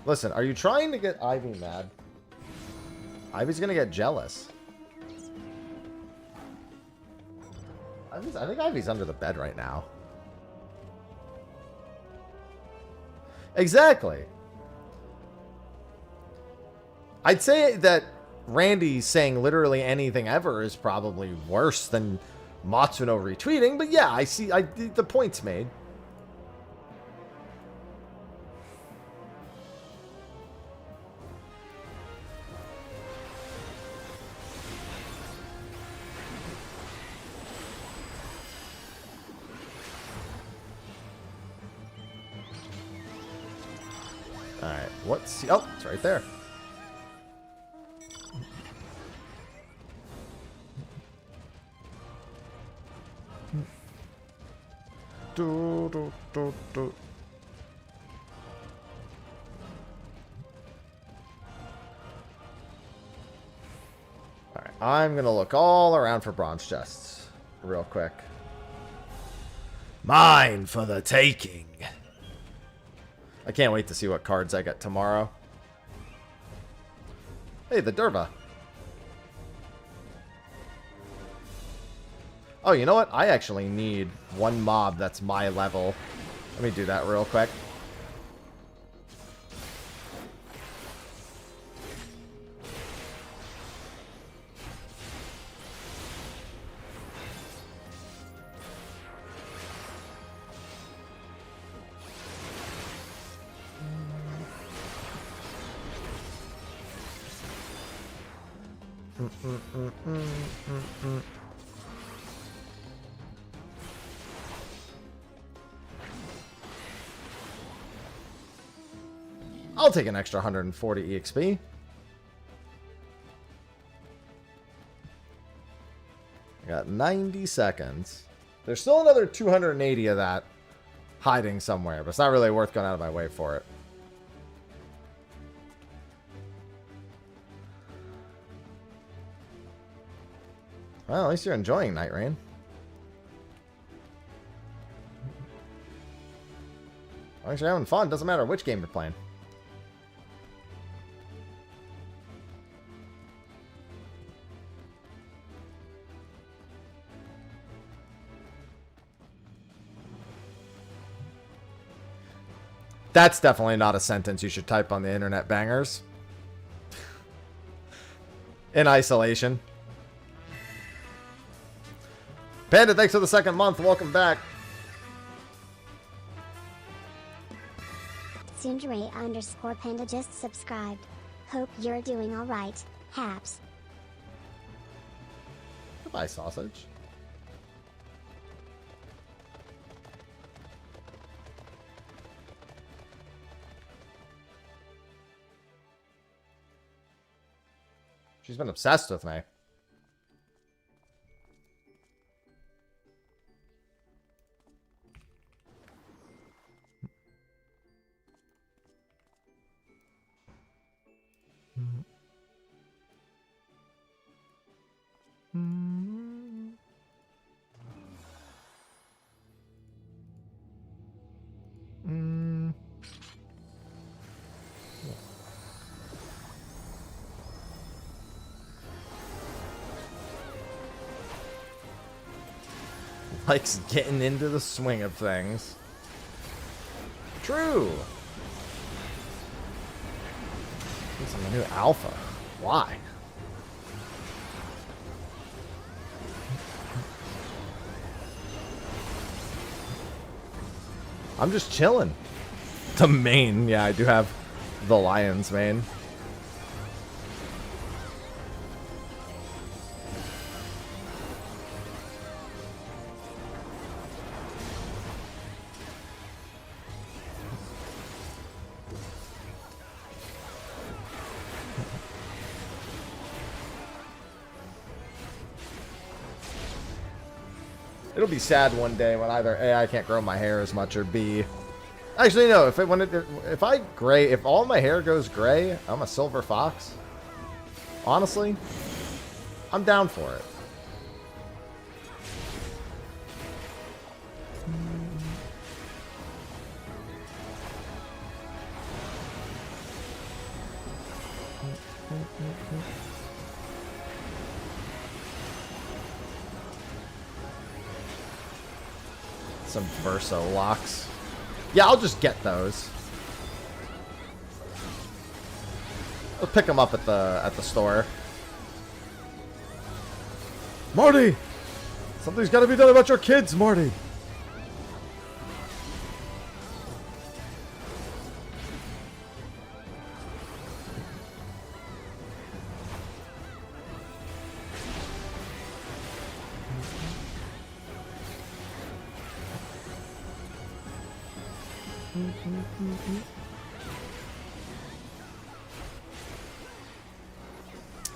Listen, are you trying to get Ivy mad? Ivy's gonna get jealous. I think Ivy's under the bed right now. Exactly. I'd say that Randy saying literally anything ever is probably worse than Matsuno retweeting, but yeah, I see the point's made. Alright, what's... Oh, it's right there. Alright, I'm gonna look all around for bronze chests real quick. Mine for the taking. I can't wait to see what cards I get tomorrow. Hey, the Derva. Oh, you know what? I actually need one mob that's my level. Let me do that real quick. I'll take an extra 140 EXP. got 90 seconds. There's still another 280 of that hiding somewhere, but it's not really worth going out of my way for it. Well, at least you're enjoying Night Rain. As long as you're having fun, doesn't matter which game you're playing. That's definitely not a sentence you should type on the internet, bangers. In isolation. Panda, thanks for the second month. Welcome back. Sundere_Panda just subscribed. Hope you're doing alright, Haps. Goodbye, sausage. She's been obsessed with me. Likes getting into the swing of things. True. This is a new alpha. Why? I'm just chilling. The main, yeah, I do have the Lions main. It'll be sad one day when either A, I can't grow my hair as much, or B, actually no, if all my hair goes gray, I'm a silver fox. Honestly, I'm down for it. Some Verso locks. Yeah, I'll just get those. I'll pick them up at the store. Marty! Something's got to be done about your kids, Marty!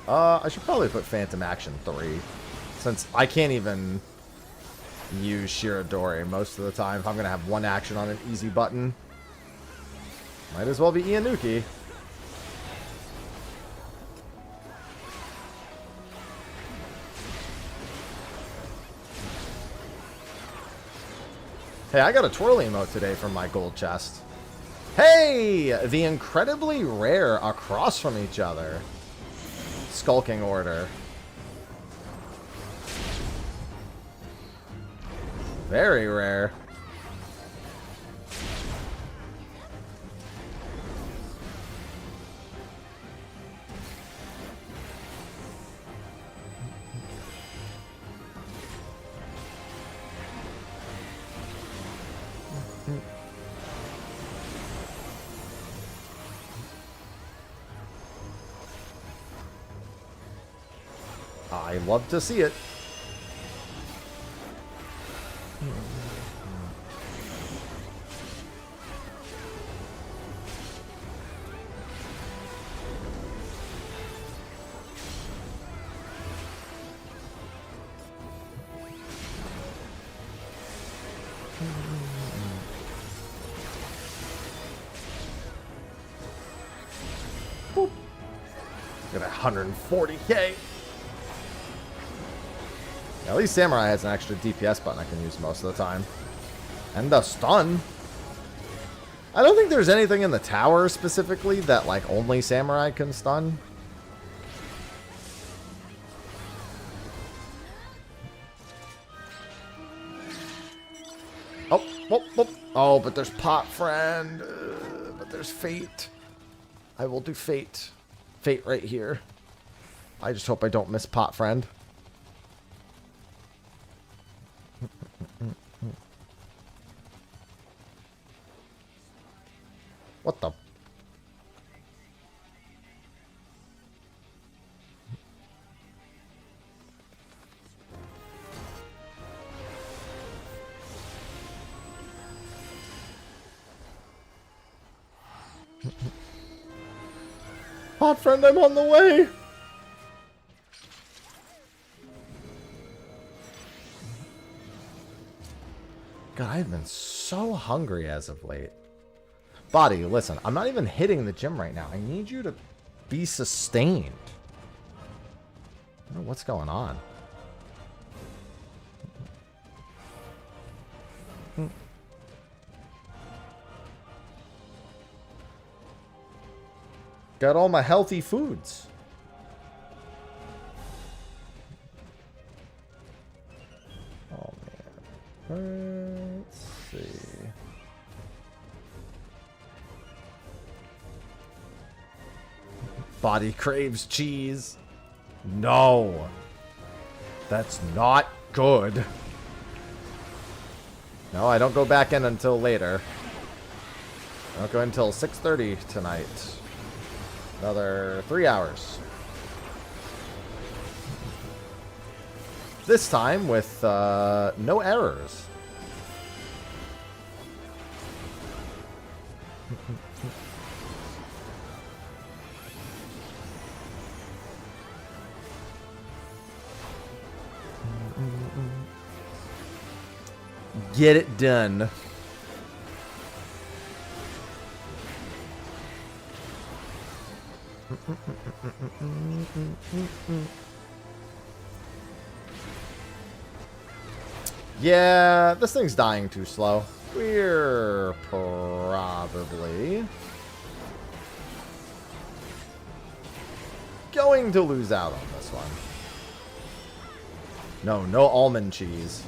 I should probably put Phantom Action 3, since I can't even use Shiradori most of the time. If I'm going to have one action on an easy button, might as well be Ianuki. Hey, I got a twirly emote today from my gold chest. Hey! The incredibly rare across from each other. Skulking Order. Very rare. I love to see it. Look at that 140k. At least Samurai has an extra DPS button I can use most of the time. And the stun. I don't think there's anything in the tower specifically that like only Samurai can stun. Oh, oh, oh, oh, but there's Pot Friend. But there's Fate. I will do Fate. Fate right here. I just hope I don't miss Pot Friend. What the? Hot friend, I'm on the way. God, I've been so hungry as of late. Body, listen, I'm not even hitting the gym right now. I need you to be sustained. I don't know what's going on. Got all my healthy foods. Oh, man. Let's see. Body craves cheese. No. That's not good. No, I don't go back in until later. I don't go until 6:30 tonight. Another 3 hours. This time with no errors. Get it done. Yeah, this thing's dying too slow. We're probably going to lose out on this one. No almond cheese.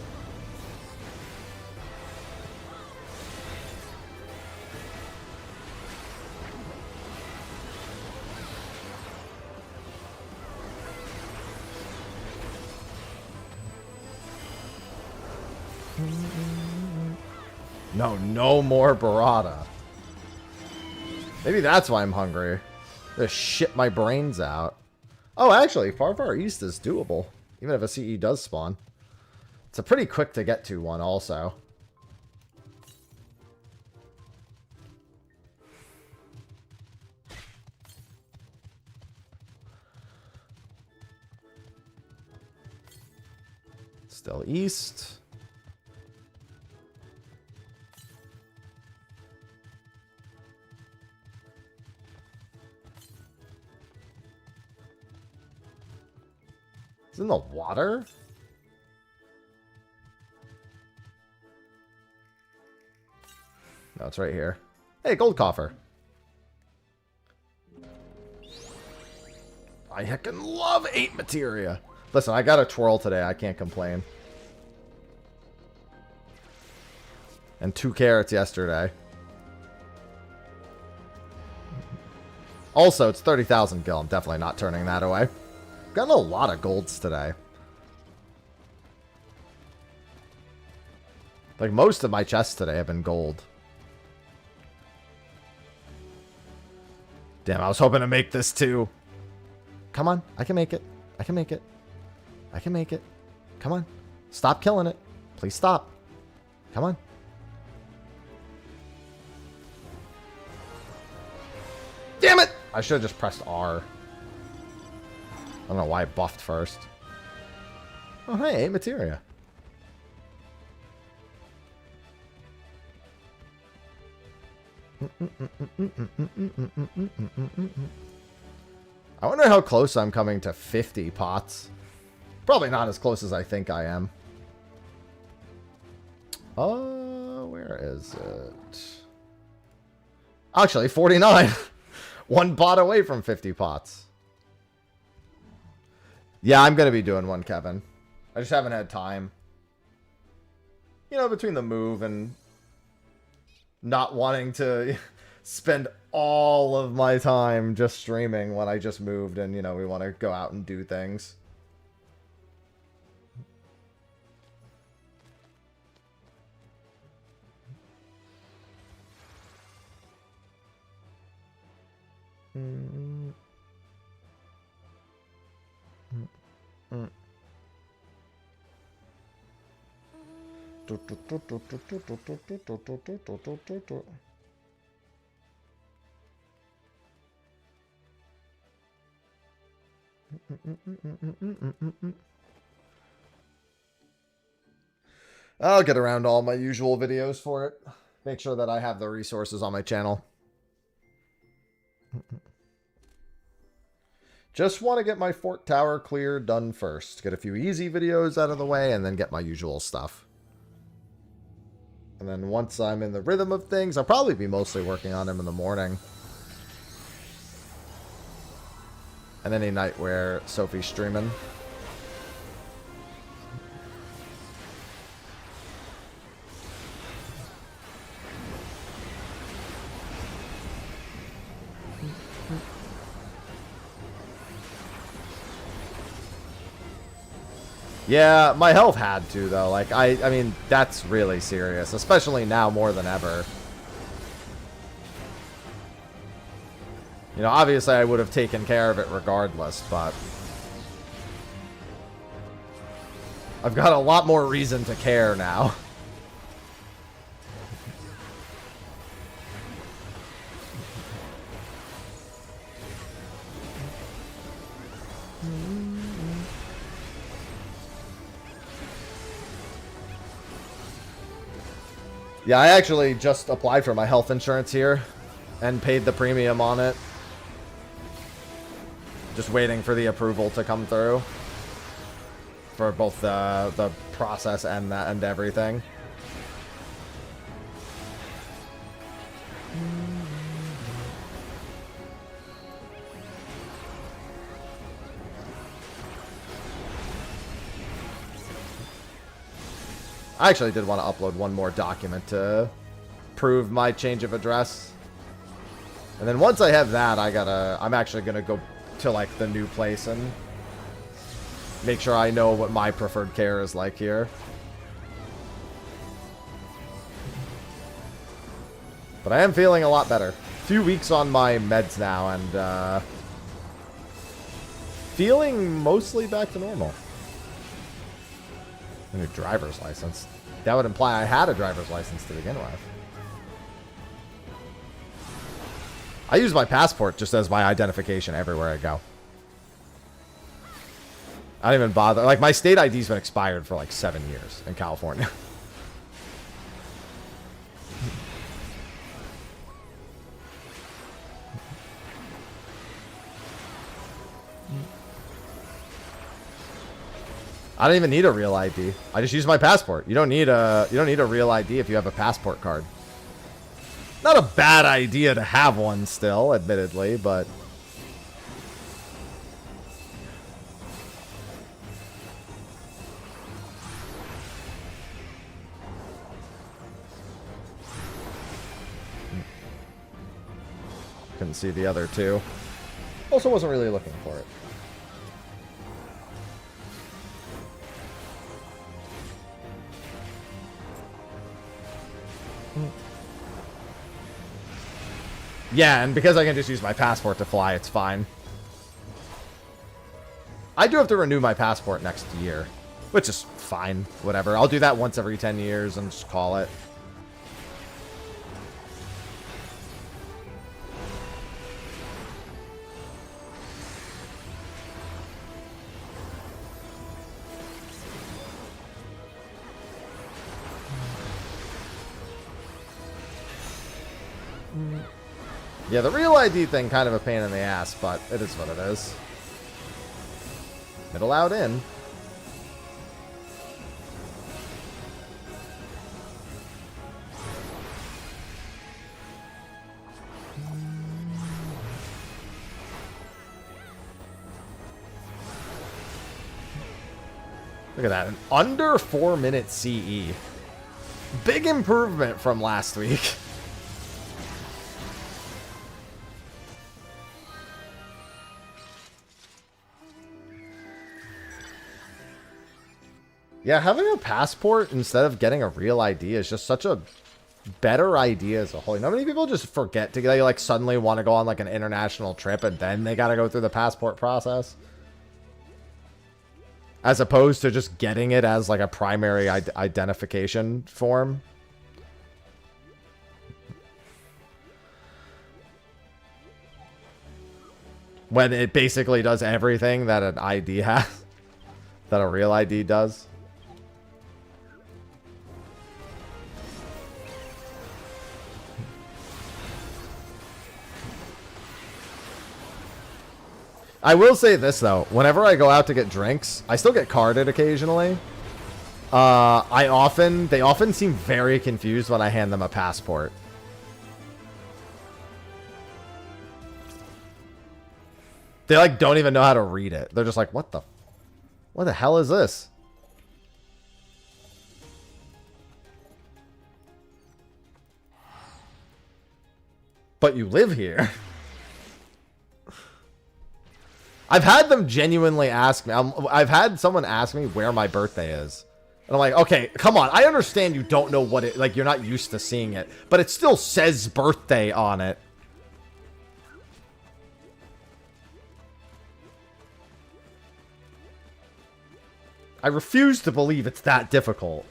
No more burrata. Maybe that's why I'm hungry. Just shit my brains out. Oh, actually, Far East is doable. Even if a CE does spawn. It's a pretty quick to get to one also. Still East. It's in the water? No, it's right here. Hey, gold coffer. I heckin' love 8 materia. Listen, I got a twirl today. I can't complain. And 2 carrots yesterday. Also, it's 30,000 gil. I'm definitely not turning that away. Gotten a lot of golds today. Like, most of my chests today have been gold. Damn, I was hoping to make this too. Come on, I can make it. I can make it. I can make it. Come on. Stop killing it. Please stop. Come on. Damn it! I should have just pressed R. I don't know why I buffed first. Oh, hey, 8 materia. I wonder how close I'm coming to 50 pots. Probably not as close as I think I am. Where is it? Actually, 49. One pot away from 50 pots. Yeah, I'm going to be doing one, Kevin. I just haven't had time. You know, between the move and not wanting to spend all of my time just streaming when I just moved and, you know, we want to go out and do things. I'll get around to all my usual videos for it. Make sure that I have the resources on my channel. Just want to get my fort tower clear done first. Get a few easy videos out of the way and then get my usual stuff. And then once I'm in the rhythm of things, I'll probably be mostly working on them in the morning. And any night where Sophie's streaming. Yeah, my health had to, though. Like, I mean, that's really serious, especially now more than ever. You know, obviously I would have taken care of it regardless, but I've got a lot more reason to care now. Yeah, I actually just applied for my health insurance here and paid the premium on it. Just waiting for the approval to come through for both the process and everything. I actually did want to upload one more document to prove my change of address. And then once I have that, I'm actually gonna go to like the new place and make sure I know what my preferred care is like here. But I am feeling a lot better. A few weeks on my meds now and feeling mostly back to normal. A new driver's license. That would imply I had a driver's license to begin with. I use my passport just as my identification everywhere I go. I don't even bother. Like, my state ID's been expired for like 7 years in California. I don't even need a real ID. I just use my passport. You don't need a real ID if you have a passport card. Not a bad idea to have one still, admittedly, but couldn't see the other two. Also wasn't really looking for it. Yeah, and because I can just use my passport to fly, it's fine. I do have to renew my passport next year, which is fine. Whatever. I'll do that once every 10 years and just call it. Yeah, the real ID thing kind of a pain in the ass, but it is what it is. Middle out in. Look at that. An under 4-minute CE. Big improvement from last week. Yeah, having a passport instead of getting a real ID is just such a better idea as a whole. You know how many people just forget to, they like suddenly want to go on like an international trip and then they got to go through the passport process? As opposed to just getting it as like a primary identification form. When it basically does everything that an ID has. That a real ID does. I will say this though, whenever I go out to get drinks, I still get carded occasionally. They often seem very confused when I hand them a passport. They like don't even know how to read it. They're just like, what the hell is this? But you live here. I've had them genuinely ask me. I've had someone ask me where my birthday is. And I'm like, okay, come on. I understand you don't know what it, like, you're not used to seeing it. But it still says birthday on it. I refuse to believe it's that difficult.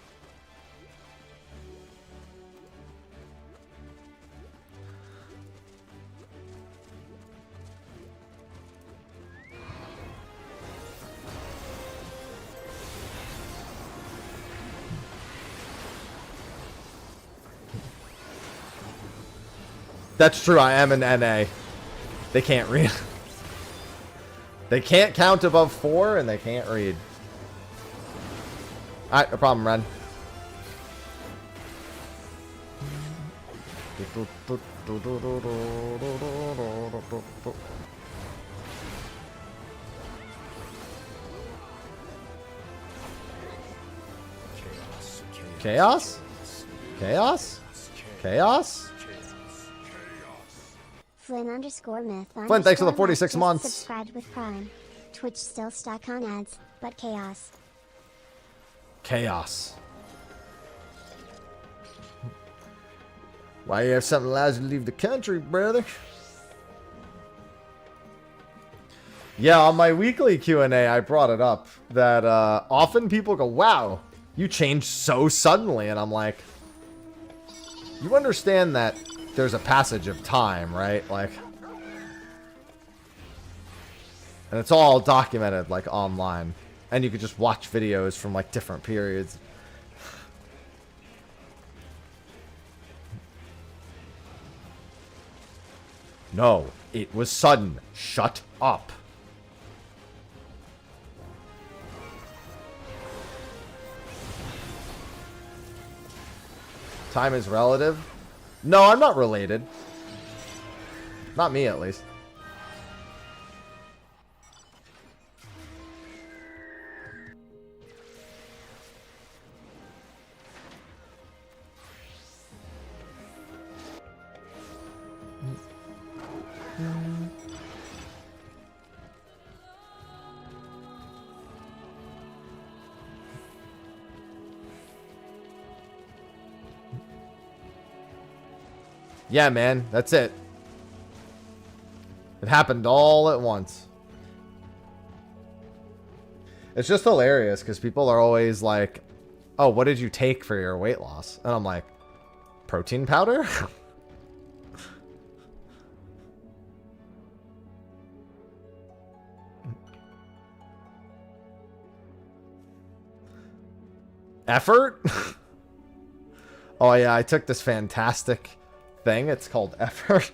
That's true, I am an NA. They can't read. They can't count above 4 and they can't read. Alright, no problem, Ren. Chaos? Chaos? Chaos? Flynn_myth. Flynn, thanks for the 46 months. Subscribed with Prime. Twitch still stuck on ads, but chaos. Chaos. Why you have something that allows you to leave the country, brother? Yeah, on my weekly Q&A, I brought it up that often people go, wow, you changed so suddenly. And I'm like, you understand that there's a passage of time, right? Like, and it's all documented, like, online. And you could just watch videos from, like, different periods. No, it was sudden. Shut up. Time is relative. No, I'm not related. Not me, at least. Yeah, man, that's it. It happened all at once. It's just hilarious because people are always like, oh, what did you take for your weight loss? And I'm like, protein powder? Effort? Oh yeah, I took this fantastic thing. It's called effort.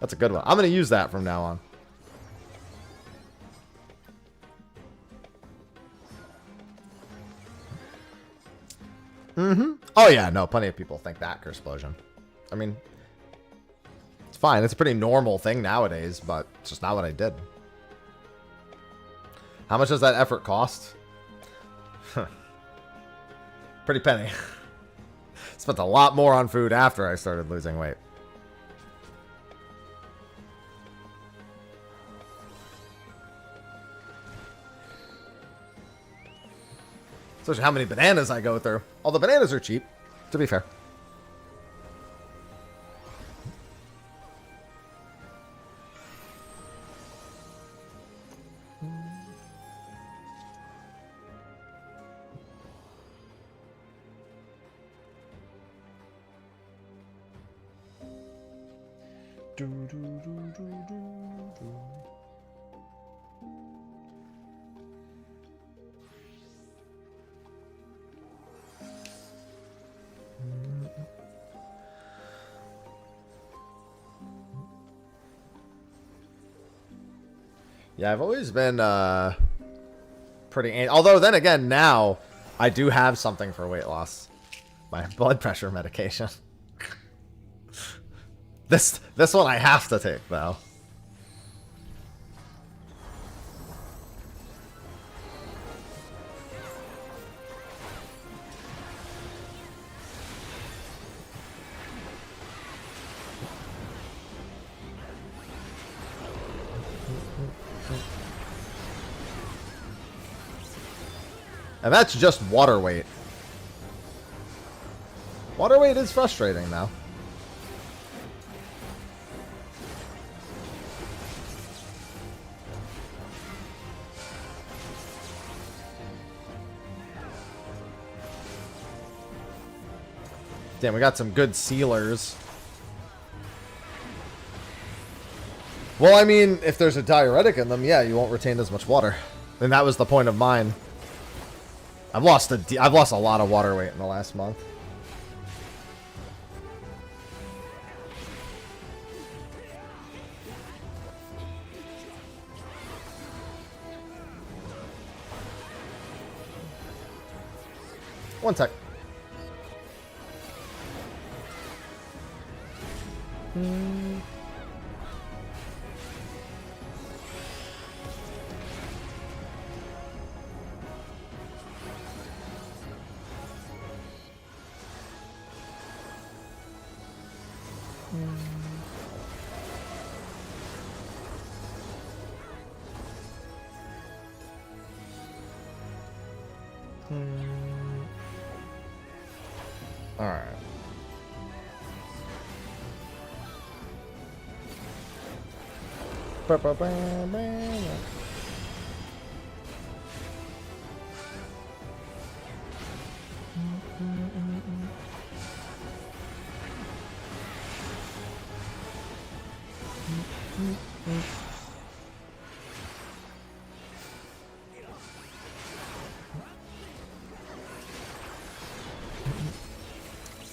That's a good one. I'm going to use that from now on. Oh, yeah. No, plenty of people think that Curse Explosion. I mean, it's fine. It's a pretty normal thing nowadays, but it's just not what I did. How much does that effort cost? Pretty penny. Spent a lot more on food after I started losing weight. Especially how many bananas I go through. All the bananas are cheap, to be fair. Yeah, I've always been pretty... Although, then again, now I do have something for weight loss. My blood pressure medication. This one I have to take, though. And that's just water weight. Water weight is frustrating, though. Damn, we got some good sealers. Well, I mean, if there's a diuretic in them, yeah, you won't retain as much water. And that was the point of mine. I've lost a lot of water weight in the last month. One sec. Alright.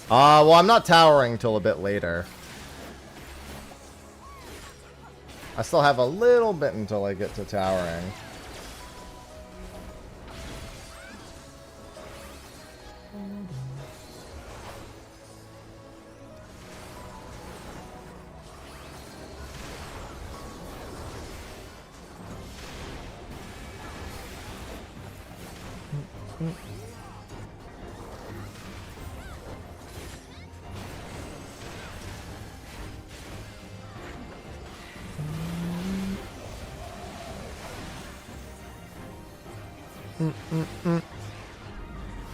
Well, I'm not towering till a bit later. I still have a little bit until I get to towering.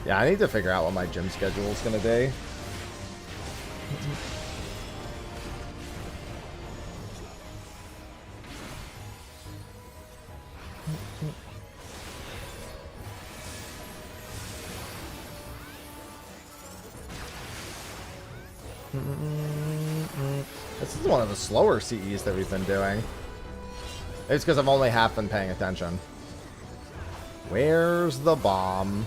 Yeah, I need to figure out what my gym schedule is going to be. This is one of the slower CEs that we've been doing. It's because I've only half been paying attention. Where's the bomb?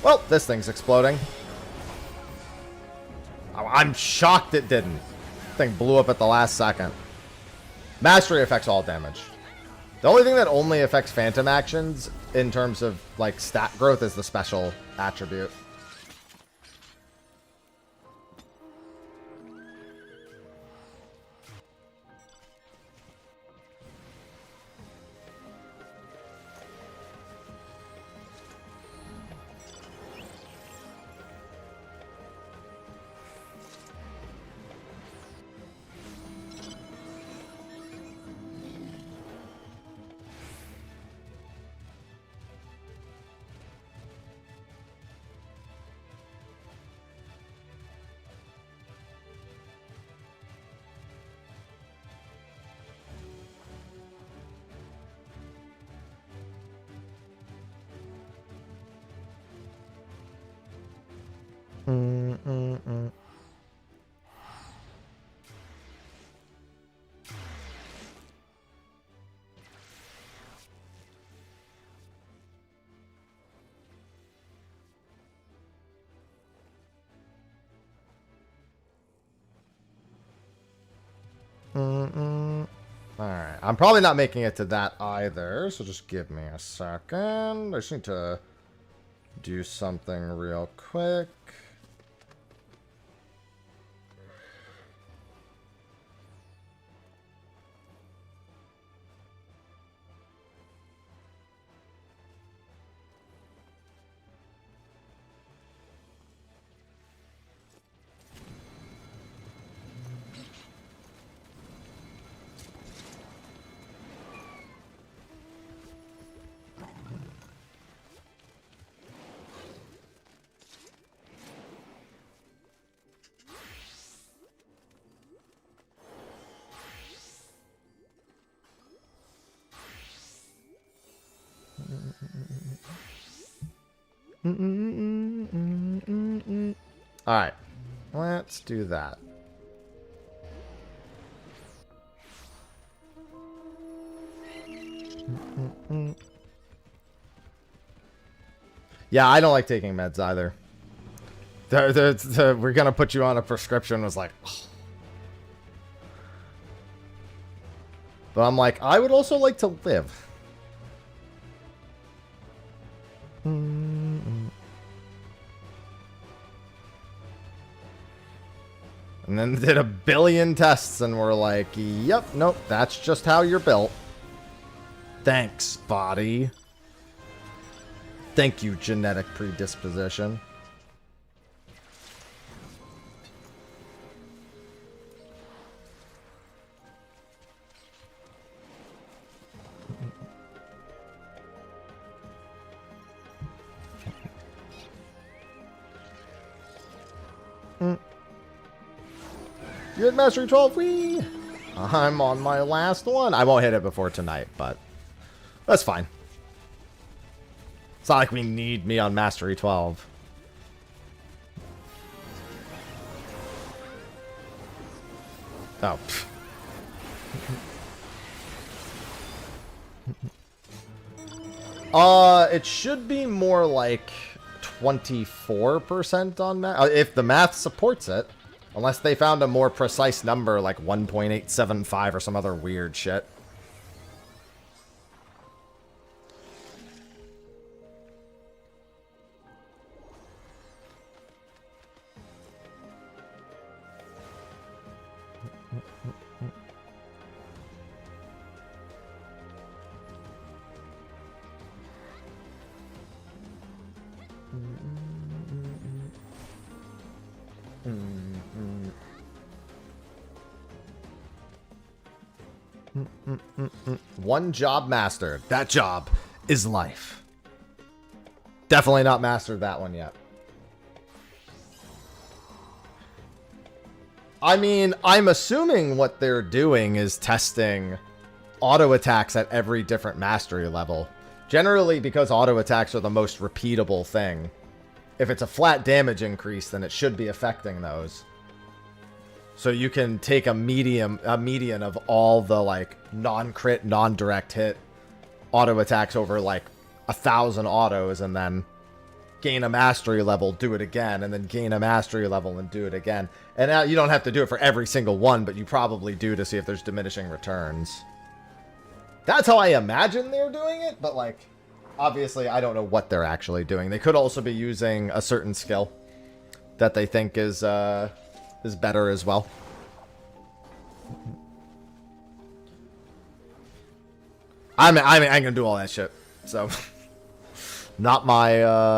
Well, this thing's exploding. Oh, I'm shocked it didn't. Thing blew up at the last second. Mastery affects all damage. The only thing that only affects phantom actions in terms of like stat growth is the special attribute. Alright, I'm probably not making it to that either, so just give me a second. I just need to do something real quick. Alright, let's do that. Yeah, I don't like taking meds either. We're gonna put you on a prescription was like... But I'm like, I would also like to live. And then did a billion tests and we're like, yep, nope, that's just how you're built. Thanks, body. Thank you, genetic predisposition. You hit Mastery 12, whee! I'm on my last one. I won't hit it before tonight, but that's fine. It's not like we need me on Mastery 12. Oh. It should be more like 24% on math. If the math supports it. Unless they found a more precise number, like 1.875 or some other weird shit. One job mastered. That job is life. Definitely not mastered that one yet. I mean, I'm assuming what they're doing is testing auto attacks at every different mastery level. Generally, because auto attacks are the most repeatable thing. If it's a flat damage increase, then it should be affecting those. So you can take a median of all the like non-crit, non-direct hit auto attacks over like 1,000 autos and then gain a mastery level, do it again, and then gain a mastery level and do it again. And now you don't have to do it for every single one, but you probably do to see if there's diminishing returns. That's how I imagine they're doing it, but like, obviously I don't know what they're actually doing. They could also be using a certain skill that they think is better as well. I mean, I ain't gonna do all that shit, so not my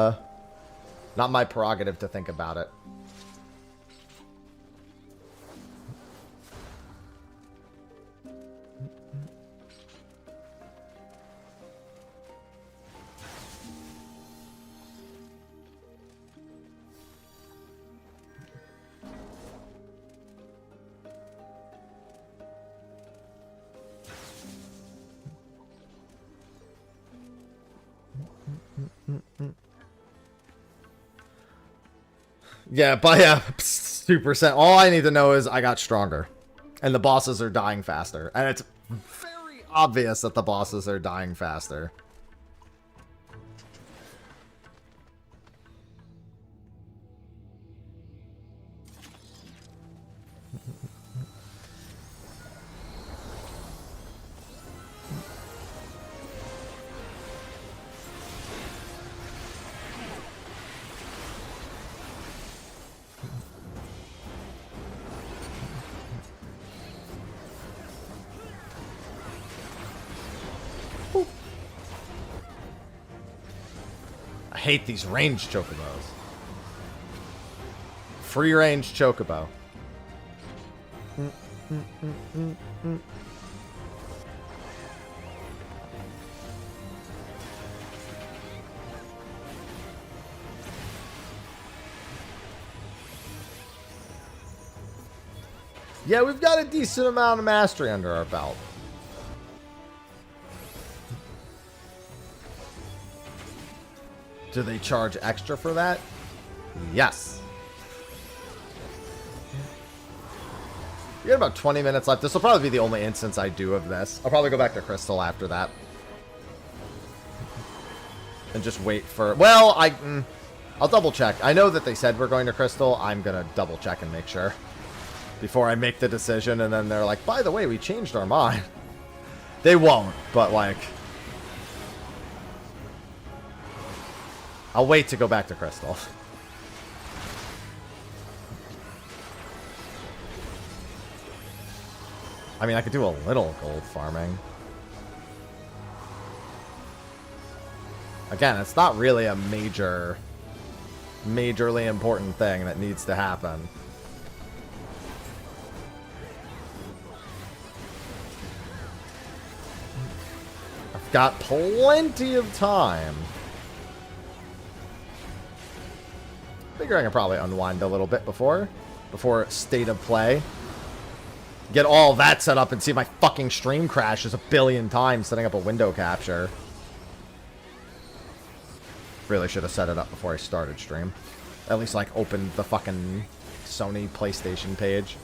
prerogative to think about it. Yeah, by 2%. All I need to know is I got stronger. And the bosses are dying faster. And it's very obvious that the bosses are dying faster. I hate these ranged chocobos. Free range chocobo. Yeah, we've got a decent amount of mastery under our belt. Do they charge extra for that? Yes. We got about 20 minutes left. This will probably be the only instance I do of this. I'll probably go back to Crystal after that. And just wait for... Well, I'll double check. I know that they said we're going to Crystal. I'm going to double check and make sure before I make the decision. And then they're like, by the way, we changed our mind. They won't, but like... I'll wait to go back to Crystal. I mean, I could do a little gold farming. Again, it's not really a majorly important thing that needs to happen. I've got plenty of time. Figure I can probably unwind a little bit before state of play. Get all that set up and see if my fucking stream crashes a billion times setting up a window capture. Really should have set it up before I started stream. At least like opened the fucking Sony PlayStation page.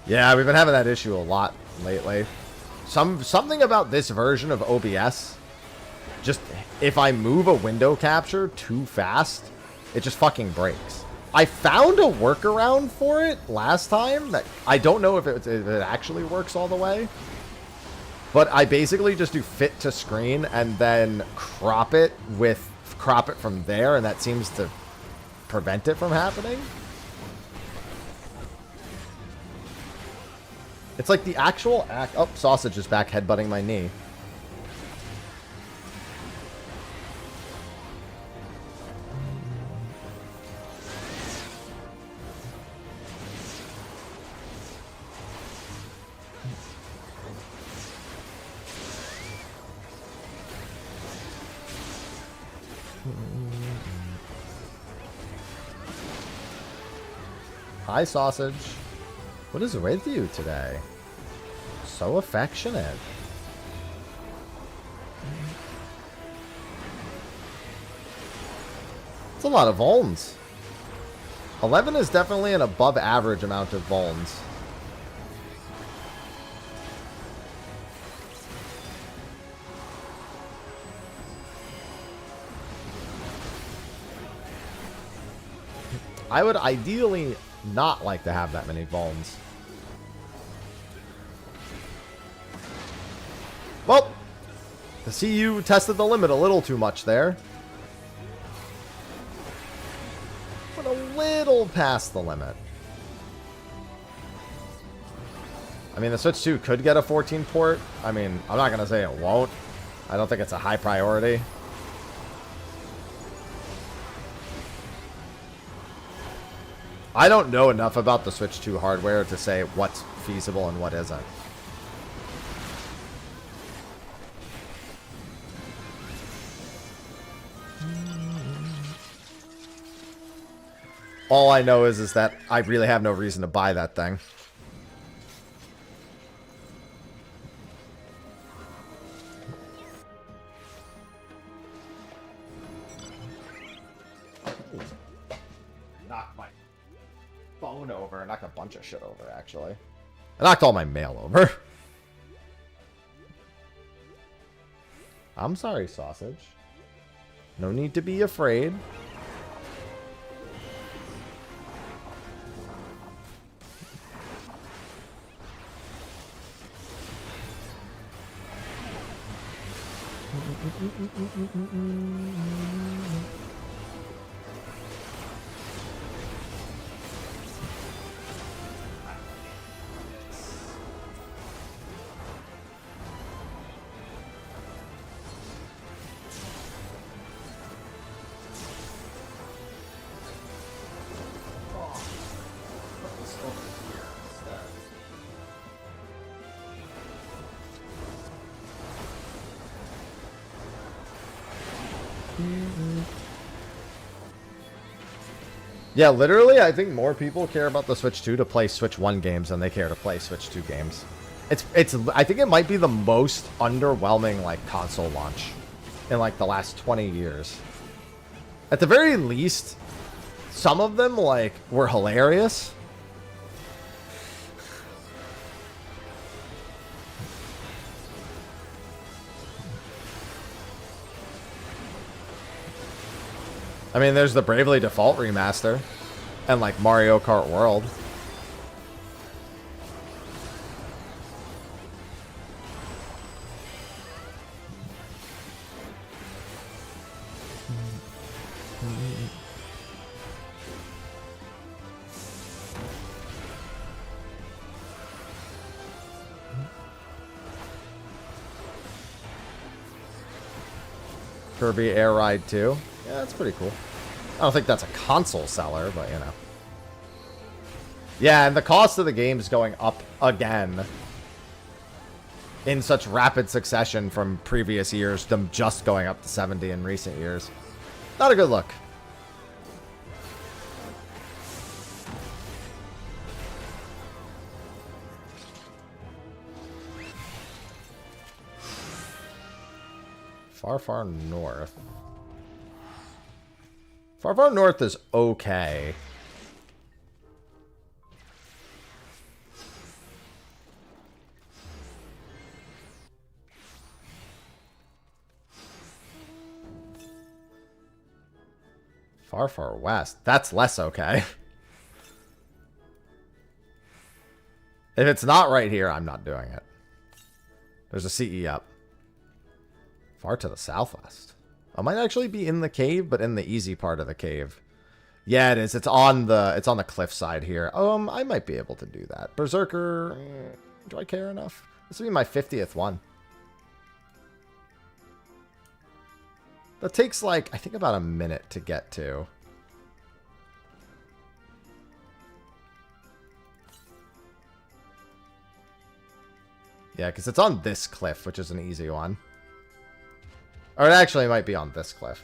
Yeah, we've been having that issue a lot lately. Something about this version of OBS, just if I move a window capture too fast, it just fucking breaks. I found a workaround for it last time that I don't know if it actually works all the way. But I basically just do fit to screen and then crop it from there, and that seems to prevent it from happening. It's like the actual act. Oh, Sausage is back headbutting my knee. Hi, Sausage. What is with you today? So affectionate. It's a lot of vulns. 11 is definitely an above average amount of vulns. I would ideally not like to have that many vulns. Well, the CU tested the limit a little too much there. Went a little past the limit. I mean, the Switch 2 could get a 14 port. I mean, I'm not going to say it won't. I don't think it's a high priority. I don't know enough about the Switch 2 hardware to say what's feasible and what isn't. All I know is that I really have no reason to buy that thing. Knocked my phone over. Knocked a bunch of shit over, actually. I knocked all my mail over. I'm sorry, sausage. No need to be afraid. Yeah, literally, I think more people care about the Switch 2 to play Switch 1 games than they care to play Switch 2 games. I think it might be the most underwhelming, like, console launch in, like, the last 20 years. At the very least, some of them, like, were hilarious. I mean, there's the Bravely Default remaster and, like, Mario Kart World. Kirby Air Ride 2. Yeah, that's pretty cool. I don't think that's a console seller, but you know. Yeah, and the cost of the game is going up again in such rapid succession from previous years, them just going up to 70 in recent years. Not a good look. Far, far north. Far, far north is okay. Far, far west. That's less okay. If it's not right here, I'm not doing it. There's a CE up. Far to the southwest. I might actually be in the cave, but in the easy part of the cave. Yeah, it is. It's on the cliff side here. I might be able to do that. Berserker, do I care enough? This will be my 50th one. That takes, like, I think about a minute to get to. Yeah, because it's on this cliff, which is an easy one. Or it actually might be on this cliff.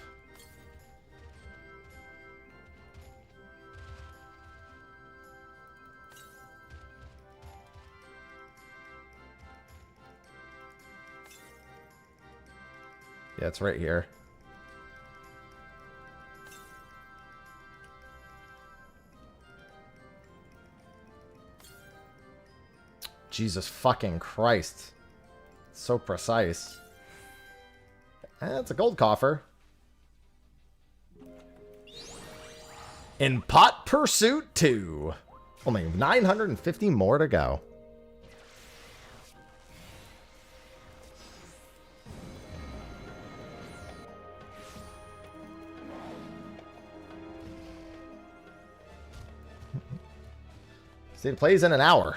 Yeah, it's right here. Jesus fucking Christ. It's so precise. It's a gold coffer. In Pot Pursuit 2. Only 950 more to go. See, it plays in an hour.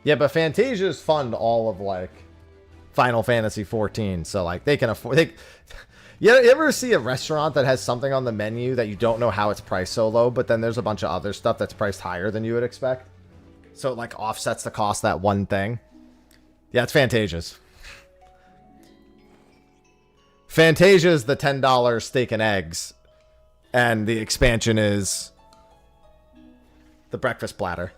Yeah, but Fantasia's fund all of, like, Final Fantasy 14, so, like, they can afford... You ever see a restaurant that has something on the menu that you don't know how it's priced so low, but then there's a bunch of other stuff that's priced higher than you would expect? So it, like, offsets the cost of that one thing? Yeah, it's Fantasia's. Fantasia's the $10 steak and eggs, and the expansion is the breakfast platter.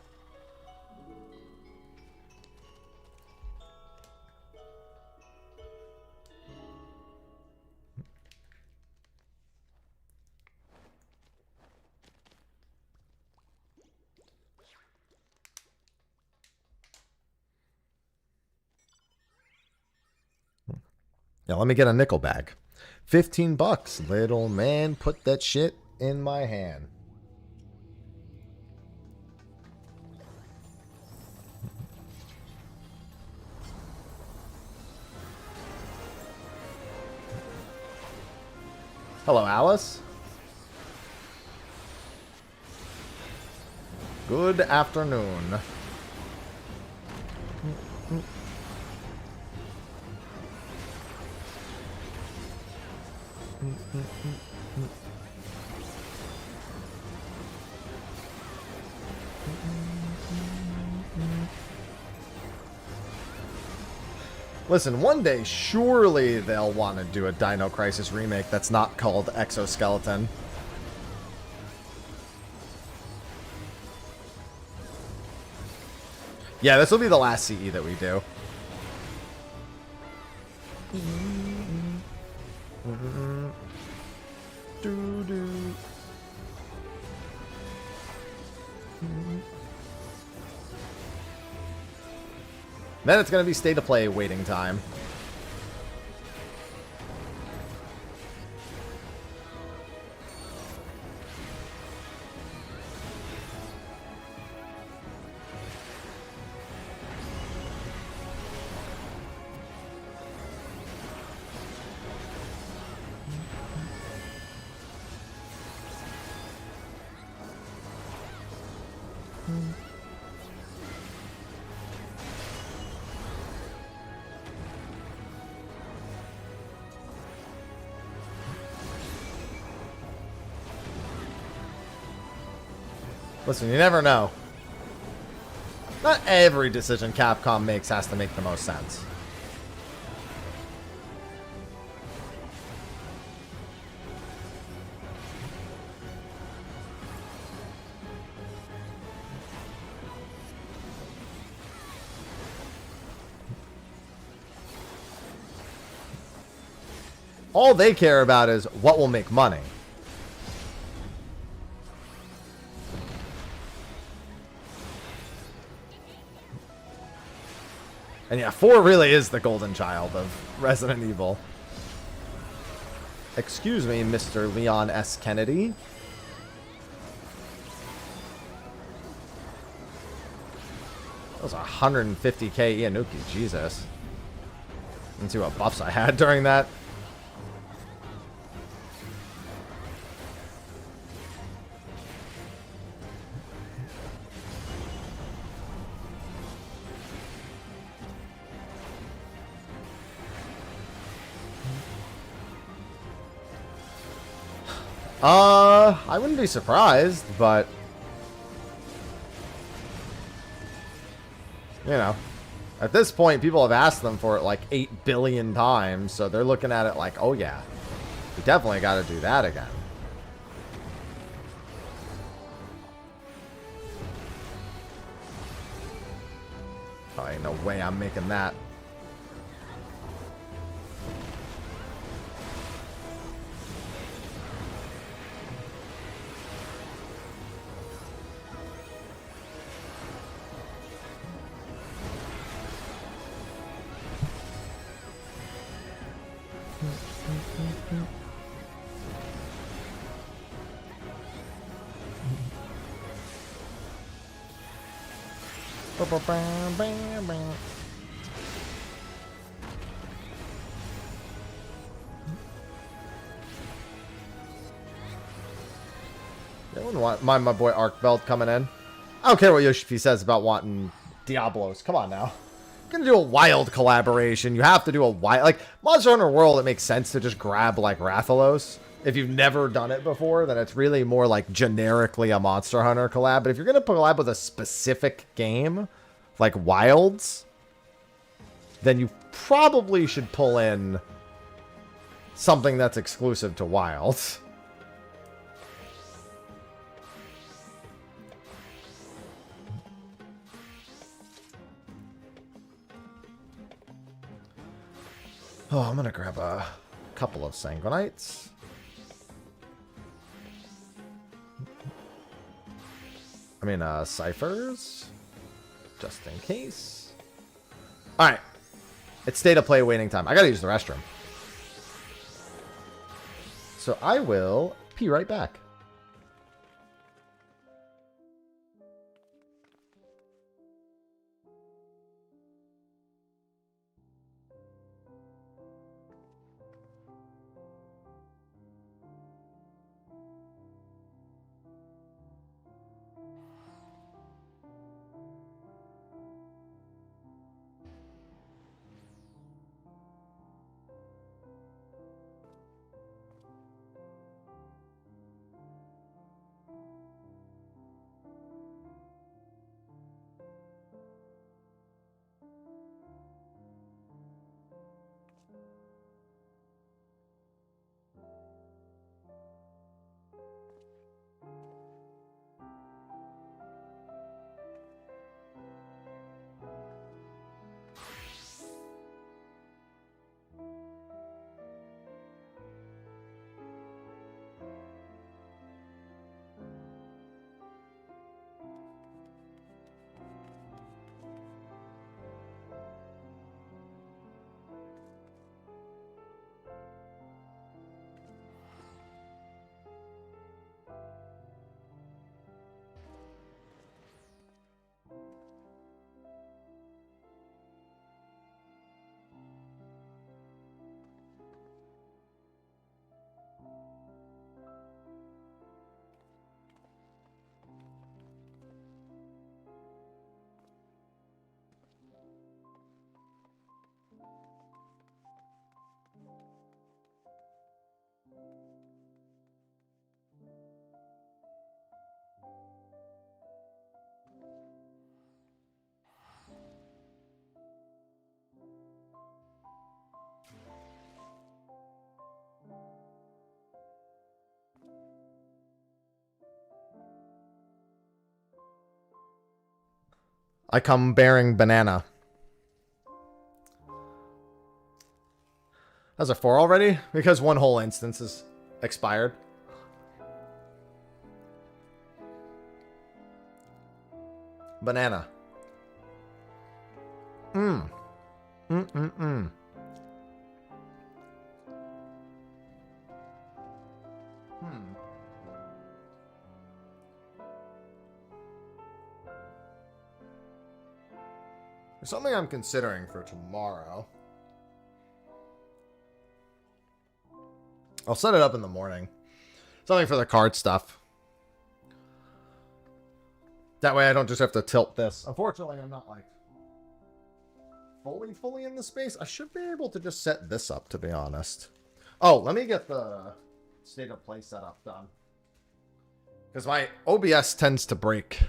Now let me get a nickel bag. 15 bucks, little man. Put that shit in my hand. Hello, Alice. Good afternoon. Listen, one day, surely they'll want to do a Dino Crisis remake that's not called Exoskeleton. Yeah, this will be the last CE that we do. Then it's going to be state of play waiting time. Listen, you never know. Not every decision Capcom makes has to make the most sense. All they care about is what will make money. And yeah, 4 really is the golden child of Resident Evil. Excuse me, Mr. Leon S. Kennedy. That was 150k Ianuki, Jesus. Let's see what buffs I had during that. I wouldn't be surprised, but you know, at this point, people have asked them for it like 8 billion times, so they're looking at it like, oh yeah, we definitely got to do that again. Oh, ain't no way I'm making that. I wouldn't want my boy Arkveld coming in. I don't care what Yoshipi says about wanting Diablos. Come on now. You're gonna do a wild collaboration. You have to do a wild, like Monster Hunter World. It makes sense to just grab like Rathalos. If you've never done it before, then it's really more like generically a Monster Hunter collab. But if you're gonna collab with a specific game, like Wilds, then you probably should pull in something that's exclusive to Wilds. Oh, I'm gonna grab a couple of Sanguinites. I mean, Ciphers. Just in case. Alright. It's state of play waiting time. I gotta use the restroom. So I will pee right back. I come bearing banana. That's a 4 already? Because one whole instance is expired. Banana. Hmm. Hmm. There's something I'm considering for tomorrow. I'll set it up in the morning. Something for the card stuff. That way I don't just have to tilt this. Unfortunately, I'm not like fully in the space. I should be able to just set this up, to be honest. Oh, let me get the state of play setup done. Because my OBS tends to break.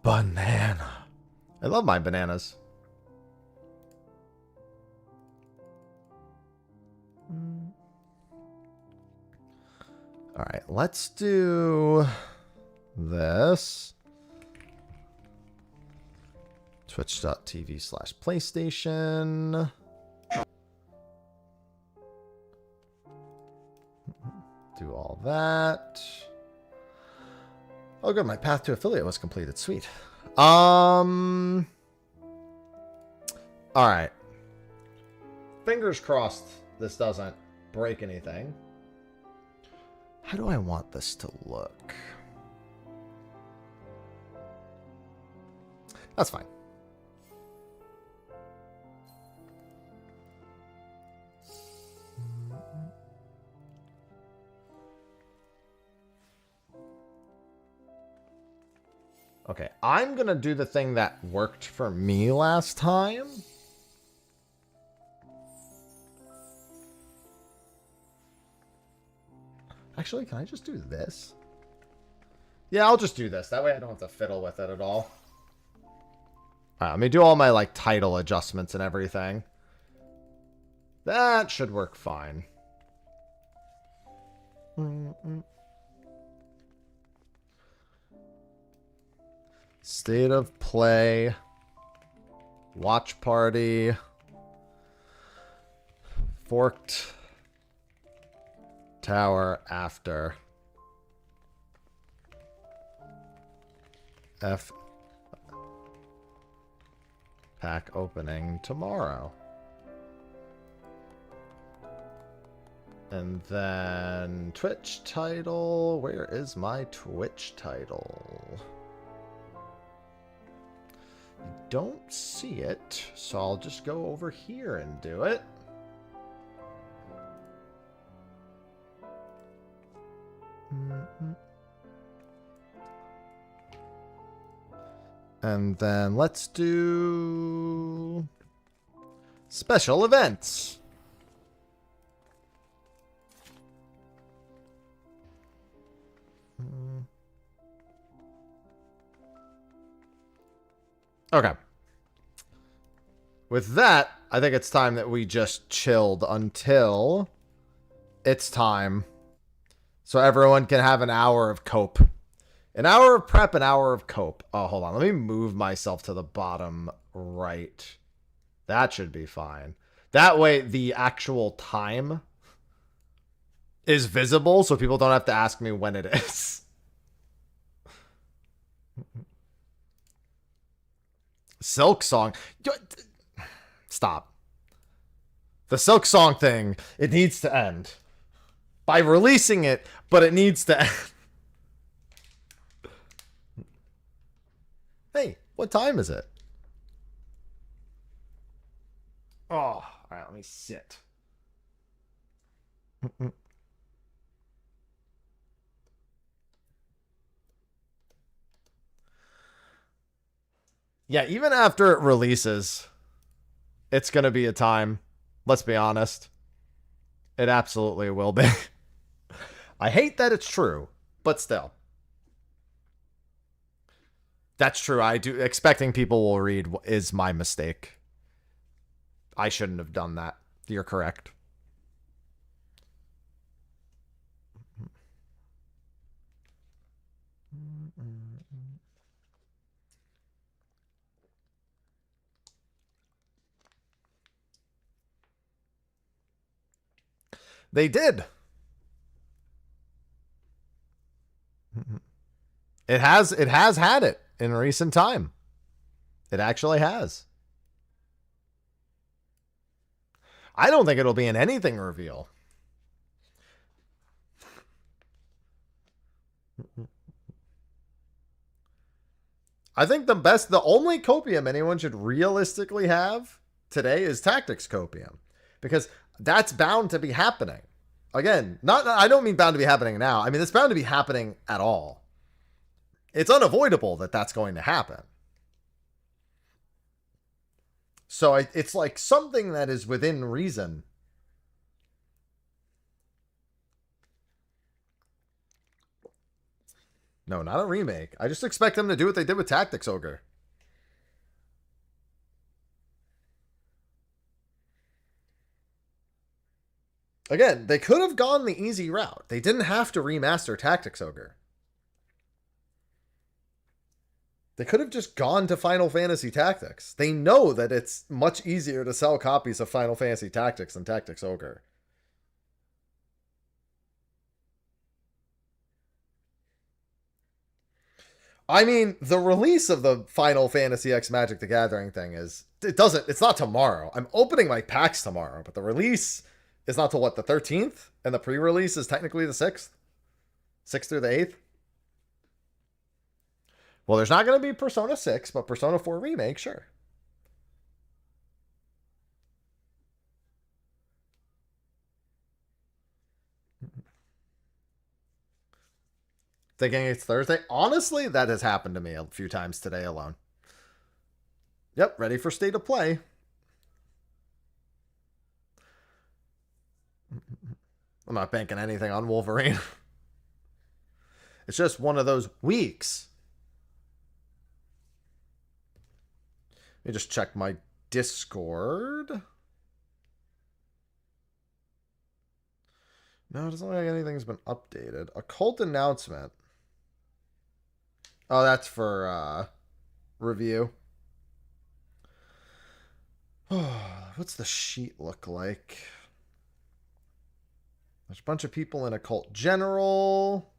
Banana. I love my bananas. All right, let's do this. Twitch.tv/PlayStation. Do all that. Oh, good. My path to affiliate was completed. Sweet. All right. Fingers crossed this doesn't break anything. How do I want this to look? That's fine. Okay, I'm going to do the thing that worked for me last time. Actually, can I just do this? Yeah, I'll just do this. That way I don't have to fiddle with it at all. Alright, let me do all my, like, title adjustments and everything. That should work fine. State of play. Watch party. Forked tower after. F pack opening tomorrow. And then Twitch title. Where is my Twitch title? I don't see it, so I'll just go over here and do it. And then let's do special events. Okay. With that, I think it's time that we just chilled until it's time. So everyone can have an hour of cope. An hour of prep, an hour of cope. Oh, hold on. Let me move myself to the bottom right. That should be fine. That way, the actual time is visible, so people don't have to ask me when it is. Silk Song. Stop. The Silk Song thing, it needs to end. By releasing it, but it needs to end. Hey, what time is it? Oh, all right, let me sit. Yeah, even after it releases, it's going to be a time. Let's be honest. It absolutely will be. I hate that it's true, but still. That's true. I do. Expecting people will read is my mistake. I shouldn't have done that. You're correct. They did. It has had it in recent time. It actually has. I don't think it'll be in anything reveal. I think the only copium anyone should realistically have today is Tactics copium, because that's bound to be happening. Again, I don't mean bound to be happening now. I mean, it's bound to be happening at all. It's unavoidable that that's going to happen. So it's like something that is within reason. No, not a remake. I just expect them to do what they did with Tactics Ogre. Again, they could have gone the easy route. They didn't have to remaster Tactics Ogre. They could have just gone to Final Fantasy Tactics. They know that it's much easier to sell copies of Final Fantasy Tactics than Tactics Ogre. I mean, the release of the Final Fantasy X Magic the Gathering thing it's not tomorrow. I'm opening my packs tomorrow, but the release is not till what, the 13th? And the pre-release is technically the 6th? 6th through the 8th? Well, there's not going to be Persona 6, but Persona 4 Remake, sure. Thinking it's Thursday? Honestly, that has happened to me a few times today alone. Yep, ready for State of Play. I'm not banking anything on Wolverine. It's just one of those weeks. Let me just check my Discord. No, it doesn't look like anything's been updated. Occult announcement. Oh, that's for review. What's the sheet look like? There's a bunch of people in Occult General.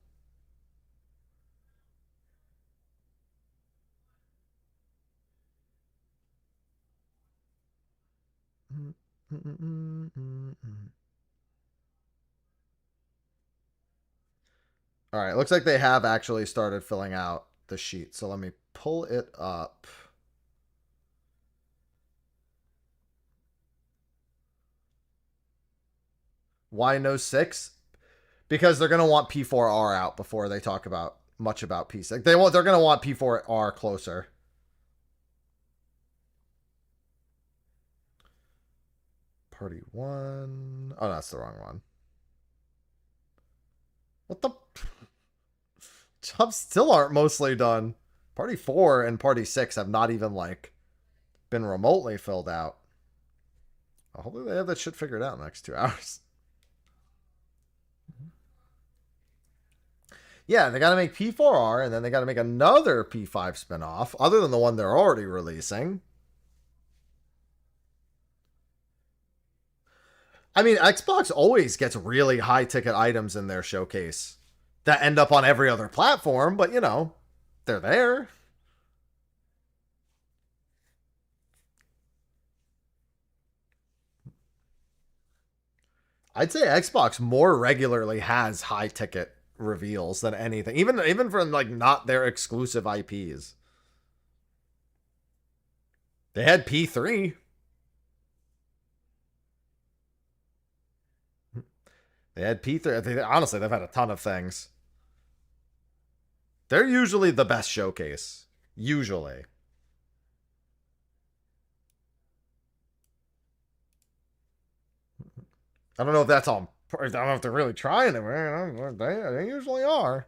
All right, looks like they have actually started filling out the sheet. So let me pull it up. Why no 6? Because they're going to want P4R out before they talk about much about P6. They're going to want P4R closer. Party 1. Oh, that's the wrong one. What the? Jobs still aren't mostly done. Party 4 and Party 6 have not even, like, been remotely filled out. Well, hopefully they have that shit figured out in the next 2 hours. Yeah, they got to make P4R, and then they got to make another P5 spinoff, other than the one they're already releasing. I mean, Xbox always gets really high-ticket items in their showcase that end up on every other platform, but, you know, they're there. I'd say Xbox more regularly has high-ticket reveals than anything, even from, like, not their exclusive IPs. They had P3. They had P3. Honestly, they've had a ton of things. They're usually the best showcase. Usually. I don't know if that's all. I don't know if they're really trying it. They usually are.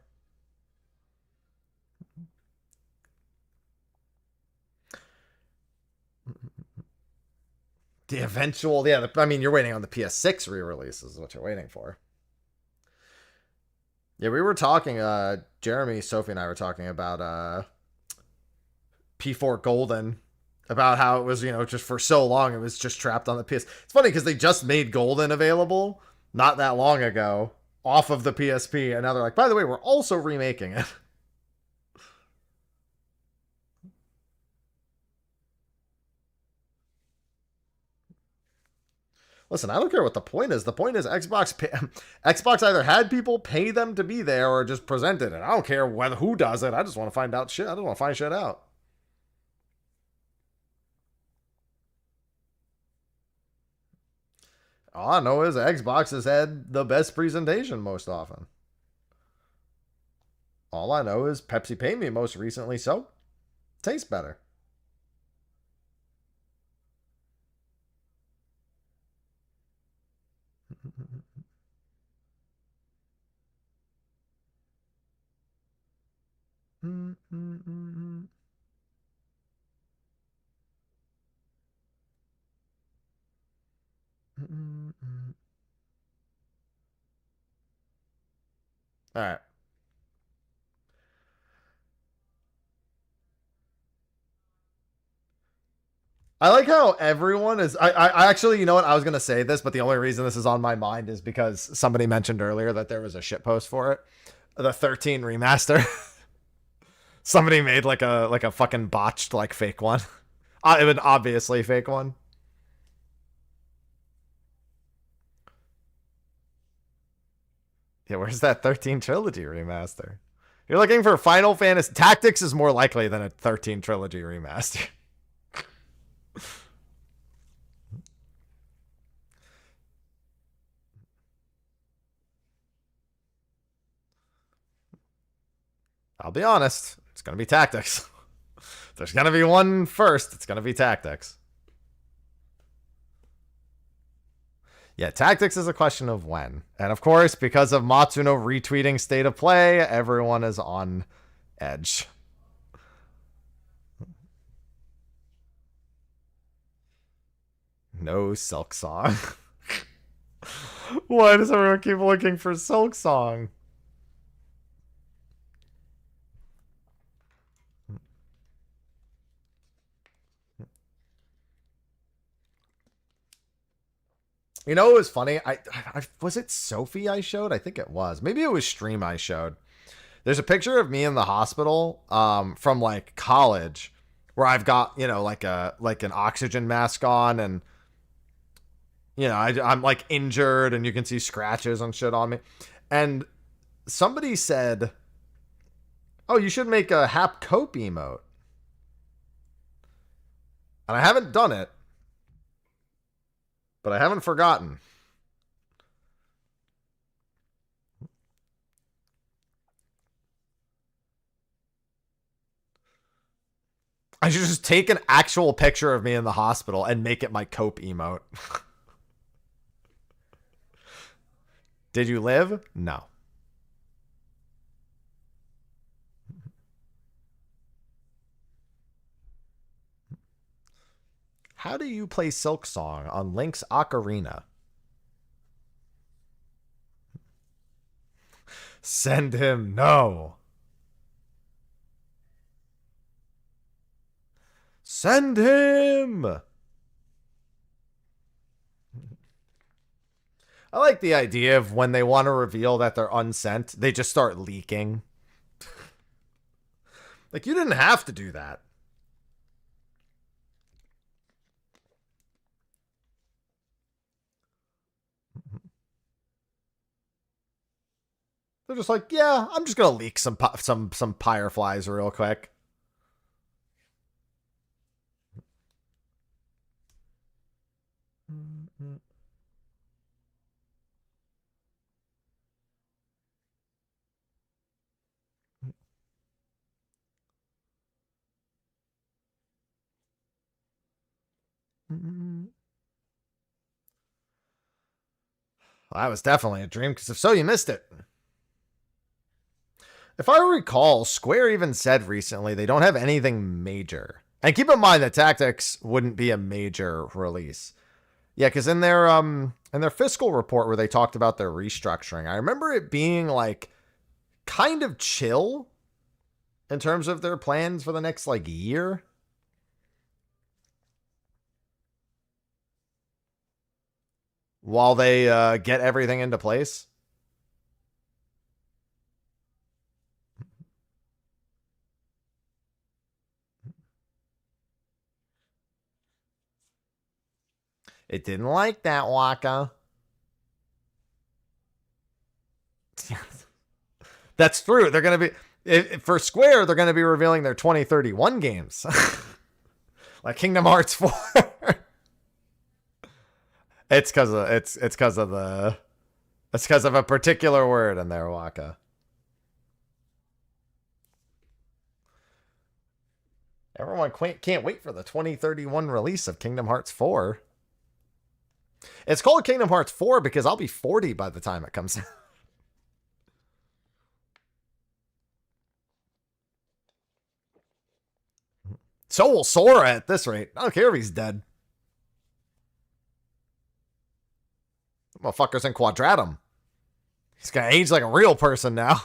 The eventual, yeah. I mean, you're waiting on the PS6 re-release is what you're waiting for. Yeah, we were talking. Jeremy, Sophie, and I were talking about P4 Golden, about how it was, you know, just for so long it was just trapped on the PS. It's funny because they just made Golden available not that long ago off of the PSP, and now they're like, by the way, we're also remaking it. Listen, I don't care what the point is. The point is Xbox either had people pay them to be there or just presented it. I don't care who does it. I just want to find out shit. I don't want to find shit out. All I know is Xbox has had the best presentation most often. All I know is Pepsi paid me most recently, so tastes better. All right. I like how everyone is. I actually, you know what? I was going to say this, but the only reason this is on my mind is because somebody mentioned earlier that there was a shitpost for it. The 13 remaster. Somebody made like a fucking botched, like, fake one. It would obviously fake one. Yeah, where's that 13 trilogy remaster? You're looking for Final Fantasy. Tactics is more likely than a 13 trilogy remaster. I'll be honest. It's going to be Tactics. There's going to be one first. It's going to be Tactics. Yeah, Tactics is a question of when. And of course, because of Matsuno retweeting State of Play, everyone is on edge. No Silk Song. Why does everyone keep looking for Silk Song? You know, it was funny. I was it Sophie I showed? I think it was. Maybe it was Stream I showed. There's a picture of me in the hospital from like college where I've got, you know, like an oxygen mask on, and you know, I'm like injured and you can see scratches and shit on me. And somebody said, "Oh, you should make a Hap Cope emote." And I haven't done it, but I haven't forgotten. I should just take an actual picture of me in the hospital and make it my Cope emote. Did you live? No. How do you play Silk Song on Link's Ocarina? Send him. No. Send him. I like the idea of when they want to reveal that they're unsent, they just start leaking. Like, you didn't have to do that. They're just like, yeah, I'm just gonna leak some fireflies real quick. Well, that was definitely a dream, because if so, you missed it. If I recall, Square even said recently they don't have anything major. And keep in mind that Tactics wouldn't be a major release. Yeah, because in their fiscal report where they talked about their restructuring, I remember it being like kind of chill in terms of their plans for the next like year. While they get everything into place. It didn't like that, Waka. That's true. They're going to be, for Square, they're going to be revealing their 2031 games. Like Kingdom Hearts 4. It's because of a particular word in there, Waka. Everyone can't wait for the 2031 release of Kingdom Hearts 4. It's called Kingdom Hearts 4 because I'll be 40 by the time it comes out. So will Sora at this rate. I don't care if he's dead. Motherfucker's in Quadratum. He's gonna age like a real person now.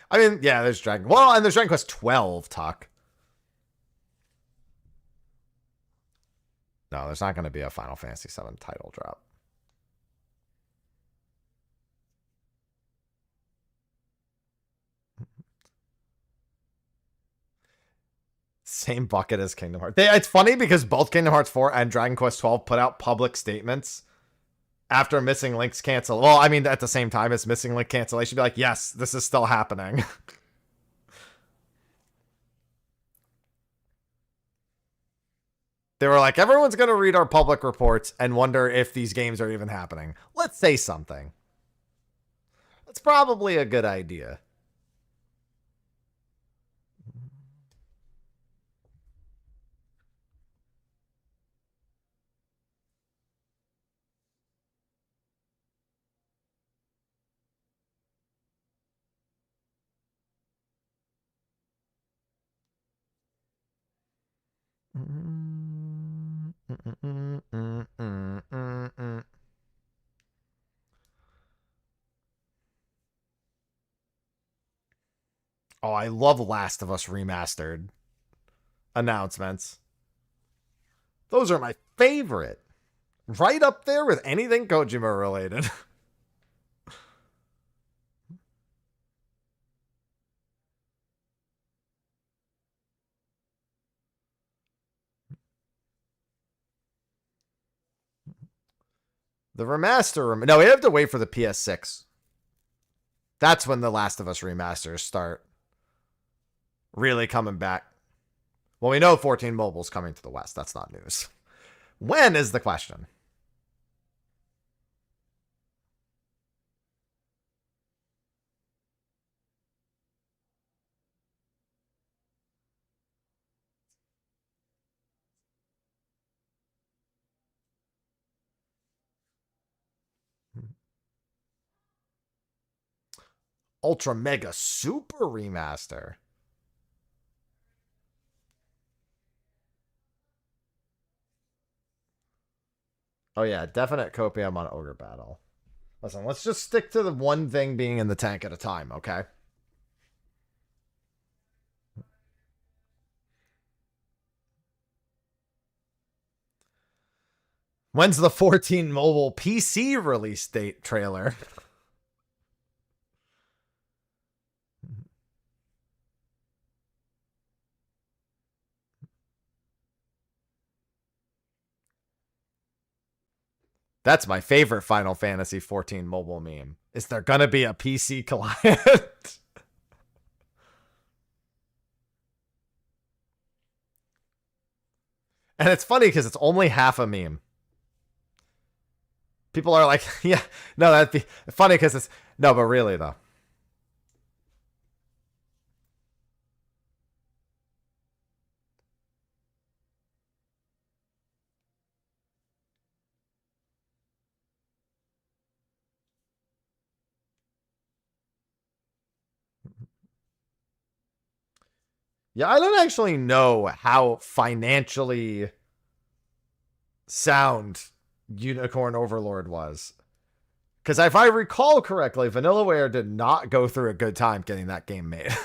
I mean, yeah, there's Dragon. Well, and there's Dragon Quest 12, Tuck. No, there's not going to be a Final Fantasy VII title drop. Same bucket as Kingdom Hearts. It's funny because both Kingdom Hearts 4 and Dragon Quest 12 put out public statements after Missing Link's cancel. Well, I mean, at the same time as Missing Link cancellation, be like, yes, this is still happening. They were like, everyone's going to read our public reports and wonder if these games are even happening. Let's say something. That's probably a good idea. Oh, I love Last of Us Remastered announcements. Those are my favorite. Right up there with anything Kojima related. The remaster. No, we have to wait for the PS6. That's when the Last of Us remasters start really coming back. Well, we know 14 Mobile's coming to the West. That's not news. When is the question? Ultra Mega Super Remaster. Oh yeah, definite copium on Ogre Battle. Listen, let's just stick to the one thing being in the tank at a time, okay? When's the 14 Mobile PC release date trailer? That's my favorite Final Fantasy 14 mobile meme. Is there gonna be a PC client? And it's funny because it's only half a meme. People are like, yeah, no, that'd be funny because it's... No, but really, though. Yeah, I don't actually know how financially sound Unicorn Overlord was. Because if I recall correctly, Vanillaware did not go through a good time getting that game made.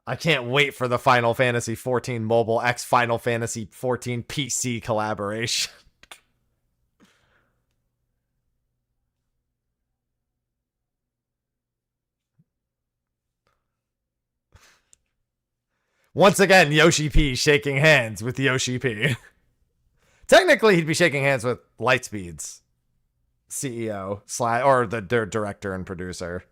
I can't wait for the Final Fantasy XIV mobile X Final Fantasy XIV PC collaboration. Once again, Yoshi P shaking hands with Yoshi P. Technically, he'd be shaking hands with Lightspeed's CEO, or the director and producer.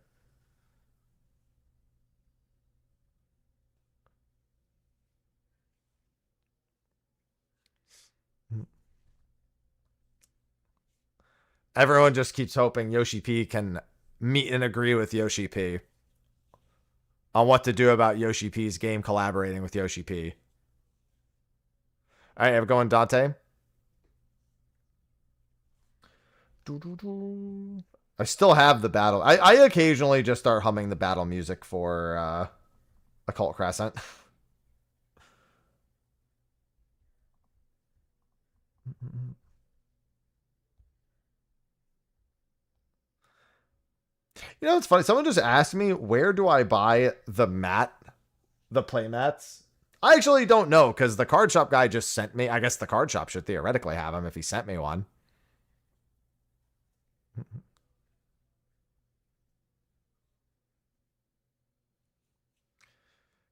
Everyone just keeps hoping Yoshi P can meet and agree with Yoshi P on what to do about Yoshi P's game collaborating with Yoshi P. All right, have a going, Dante. I still have the battle. I occasionally just start humming the battle music for Occult Crescent. You know, it's funny. Someone just asked me, where do I buy the play mats? I actually don't know, because the card shop guy just sent me. I guess the card shop should theoretically have them if he sent me one.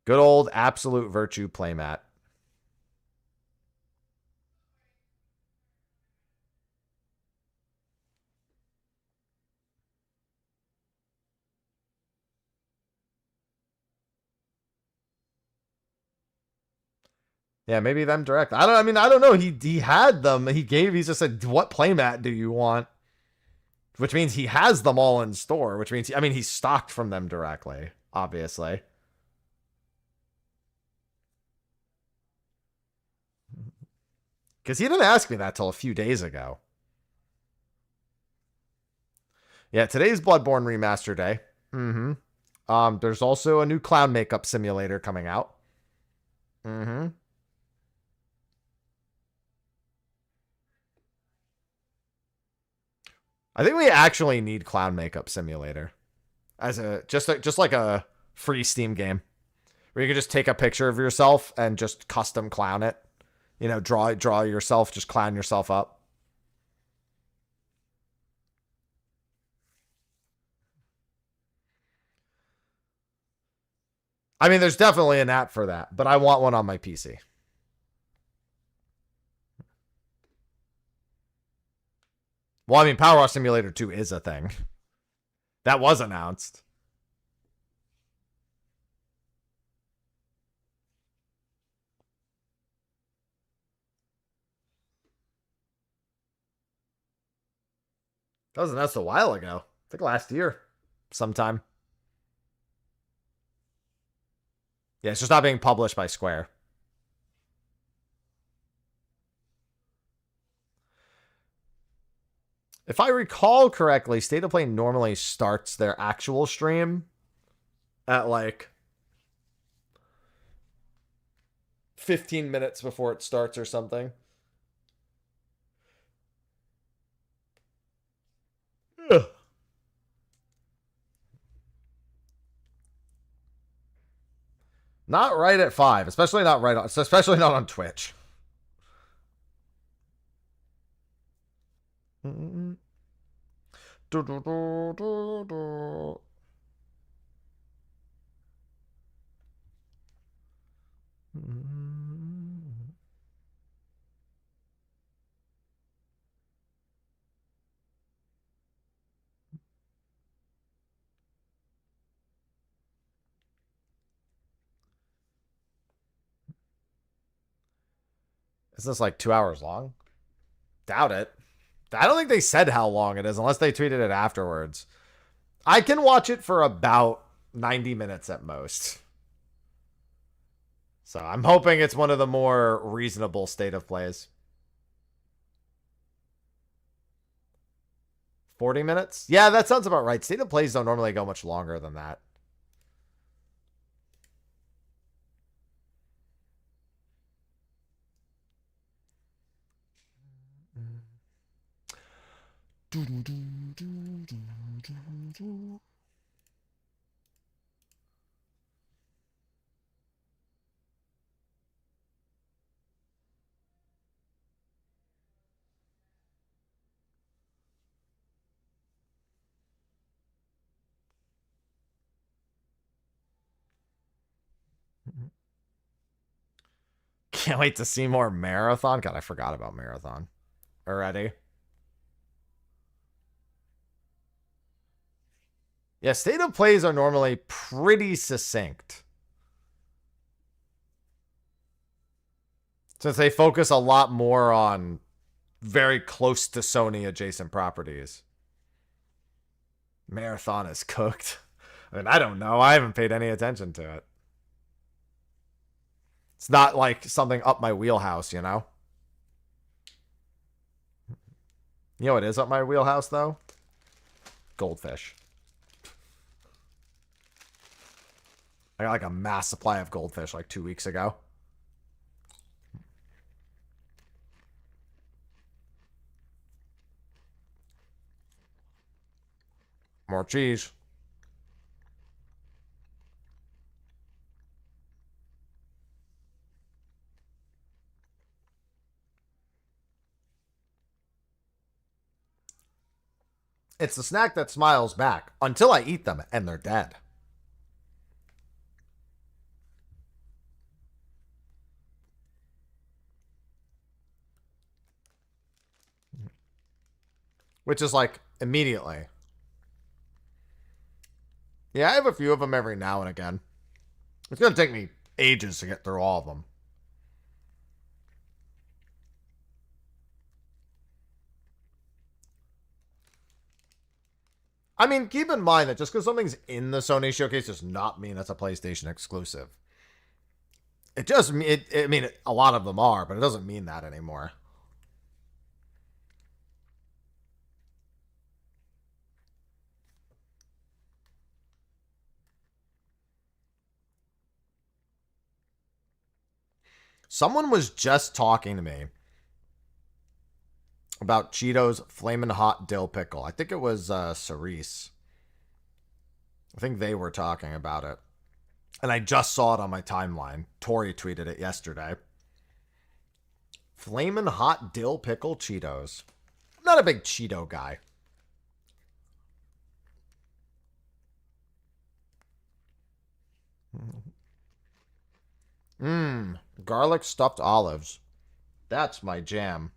Good old Absolute Virtue playmat. Yeah, maybe them direct. I don't know. He had them. He just said, what playmat do you want? Which means he has them all in store, which means, he's stocked from them directly, obviously. Because he didn't ask me that till a few days ago. Yeah, today's Bloodborne Remaster Day. There's also a new clown makeup simulator coming out. I think we actually need clown makeup simulator as just like a free Steam game where you can just take a picture of yourself and just custom clown it. You know, draw yourself, just clown yourself up. There's definitely an app for that, but I want one on my PC. Well, Power Wash Simulator 2 is a thing. That was announced. That was announced a while ago. I think last year. Sometime. Yeah, it's just not being published by Square. If I recall correctly, State of Play normally starts their actual stream at like 15 minutes before it starts or something. Ugh. Not right at 5, especially not on Twitch. Is this like 2 hours long? Doubt it. I don't think they said how long it is unless they tweeted it afterwards. I can watch it for about 90 minutes at most. So I'm hoping it's one of the more reasonable State of Plays. 40 minutes? Yeah, that sounds about right. State of Plays don't normally go much longer than that. Can't wait to see more Marathon. God, I forgot about Marathon already. Yeah, State of Plays are normally pretty succinct, since they focus a lot more on very close to Sony adjacent properties. Marathon is cooked. I don't know. I haven't paid any attention to it. It's not like something up my wheelhouse, you know? You know what is up my wheelhouse, though? goldfish. I got like a mass supply of goldfish like 2 weeks ago. More cheese. It's the snack that smiles back until I eat them and they're dead. Which is like immediately. Yeah, I have a few of them every now and again. It's going to take me ages to get through all of them. I mean, keep in mind that just because something's in the Sony showcase does not mean it's a PlayStation exclusive. It just, I mean, a lot of them are, but it doesn't mean that anymore. Someone was just talking to me about Cheetos Flamin' Hot Dill Pickle. I think it was Cerise. I think they were talking about it. And I just saw it on my timeline. Tori tweeted it yesterday. Flamin' Hot Dill Pickle Cheetos. I'm not a big Cheeto guy. Garlic stuffed olives. That's my jam.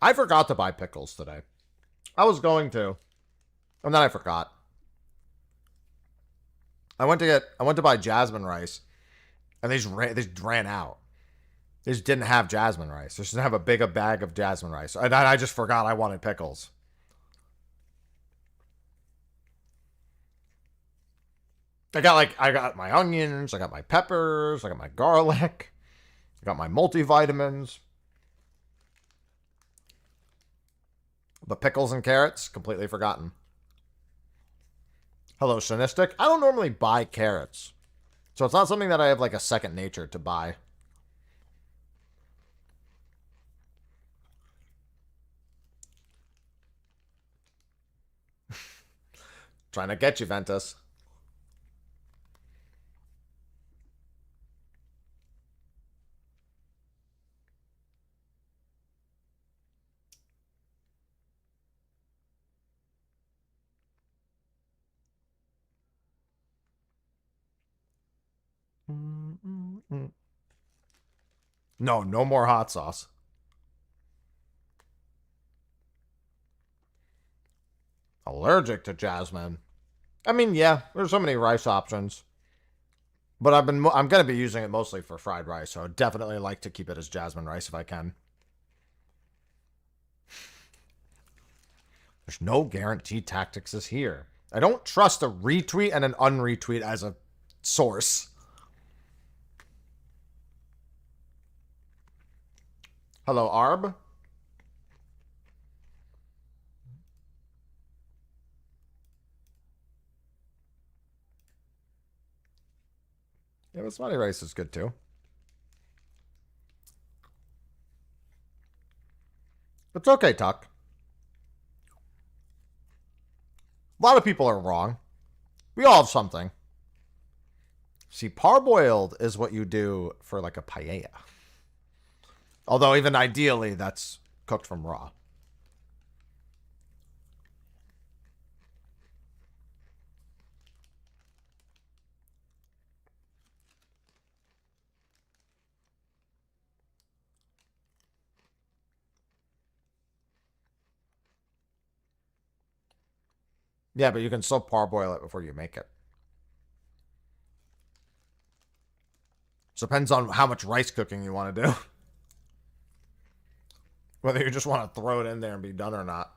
I forgot to buy pickles today. I was going to. And then I forgot. I went to buy jasmine rice. And they just ran out. They just didn't have jasmine rice. They just didn't have a big bag of jasmine rice. And I just forgot I wanted pickles. I got my onions, I got my peppers, I got my garlic, I got my multivitamins. But pickles and carrots, completely forgotten. Hello, Sinistic. I don't normally buy carrots. So it's not something that I have like a second nature to buy. Trying to get you, Ventus. No more hot sauce. Allergic to jasmine. I mean, yeah, there's so many rice options. But I'm going to be using it mostly for fried rice, so I'd definitely like to keep it as jasmine rice if I can. There's no guaranteed tactics is here. I don't trust a retweet and an unretweet as a source. Hello, Arb. Yeah, basmati rice is good too. It's okay, Tuck. A lot of people are wrong. We all have something. See, parboiled is what you do for like a paella. Although even ideally, that's cooked from raw. Yeah, but you can still parboil it before you make it. So depends on how much rice cooking you want to do. Whether you just want to throw it in there and be done or not.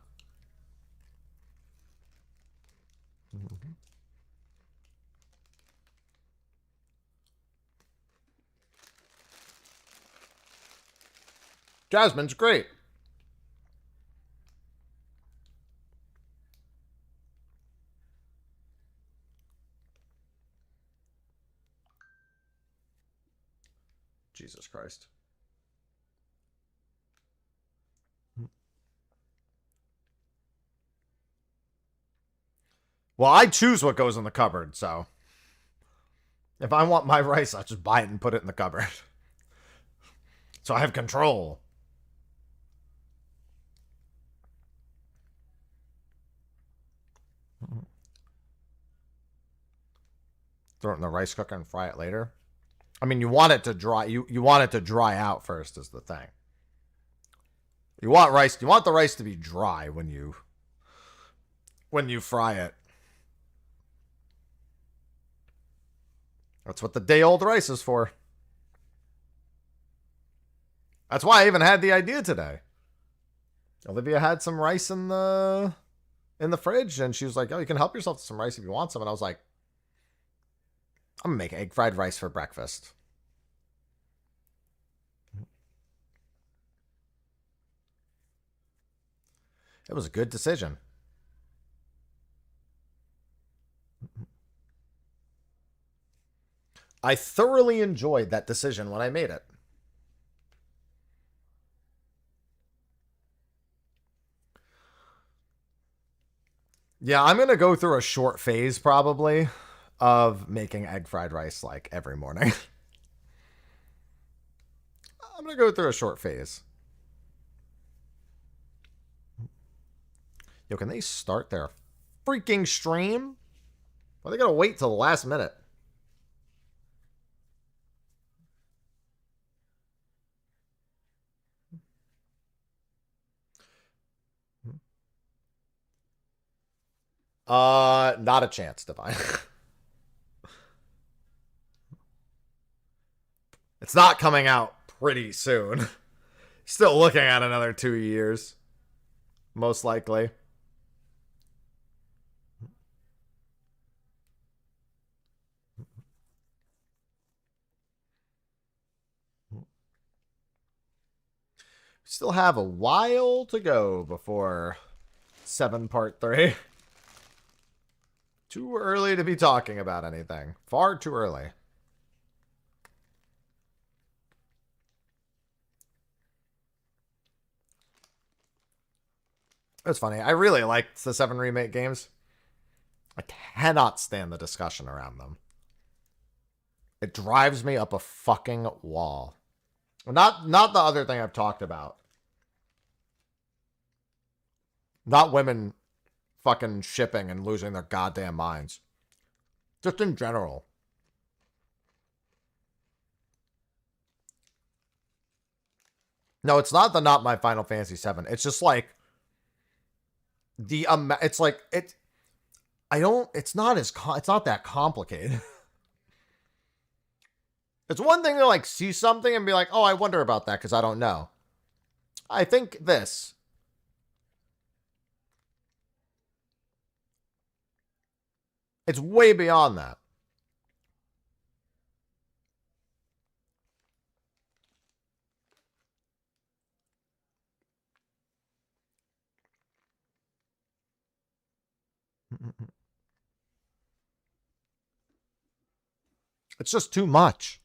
Jasmine's great. Jesus Christ. Well, I choose what goes in the cupboard, so if I want my rice, I just buy it and put it in the cupboard. So I have control. Throw it in the rice cooker and fry it later. I mean, you want it to dry. You want it to dry out first is the thing. You want rice. You want the rice to be dry when you fry it. That's what the day-old rice is for. That's why I even had the idea today. Olivia had some rice in the fridge, and she was like, "Oh, you can help yourself to some rice if you want some." And I was like, "I'm gonna make egg fried rice for breakfast." It was a good decision. I thoroughly enjoyed that decision when I made it. Yeah, I'm going to go through a short phase probably of making egg fried rice like every morning. I'm going to go through a short phase. Yo, can they start their freaking stream? Or are they going to wait till the last minute? Not a chance, Divine. It's not coming out pretty soon. Still looking at another 2 years. Most likely. Still have a while to go before 7 Part 3. Too early to be talking about anything. Far too early. It's funny. I really liked the 7 remake games. I cannot stand the discussion around them. It drives me up a fucking wall. Not the other thing I've talked about. Not women fucking shipping and losing their goddamn minds. Just in general. No, it's not my Final Fantasy 7. It's just like it's like it's not that complicated. It's one thing to like see something and be like, "Oh, I wonder about that because I don't know." I think this. It's way beyond that. It's just too much.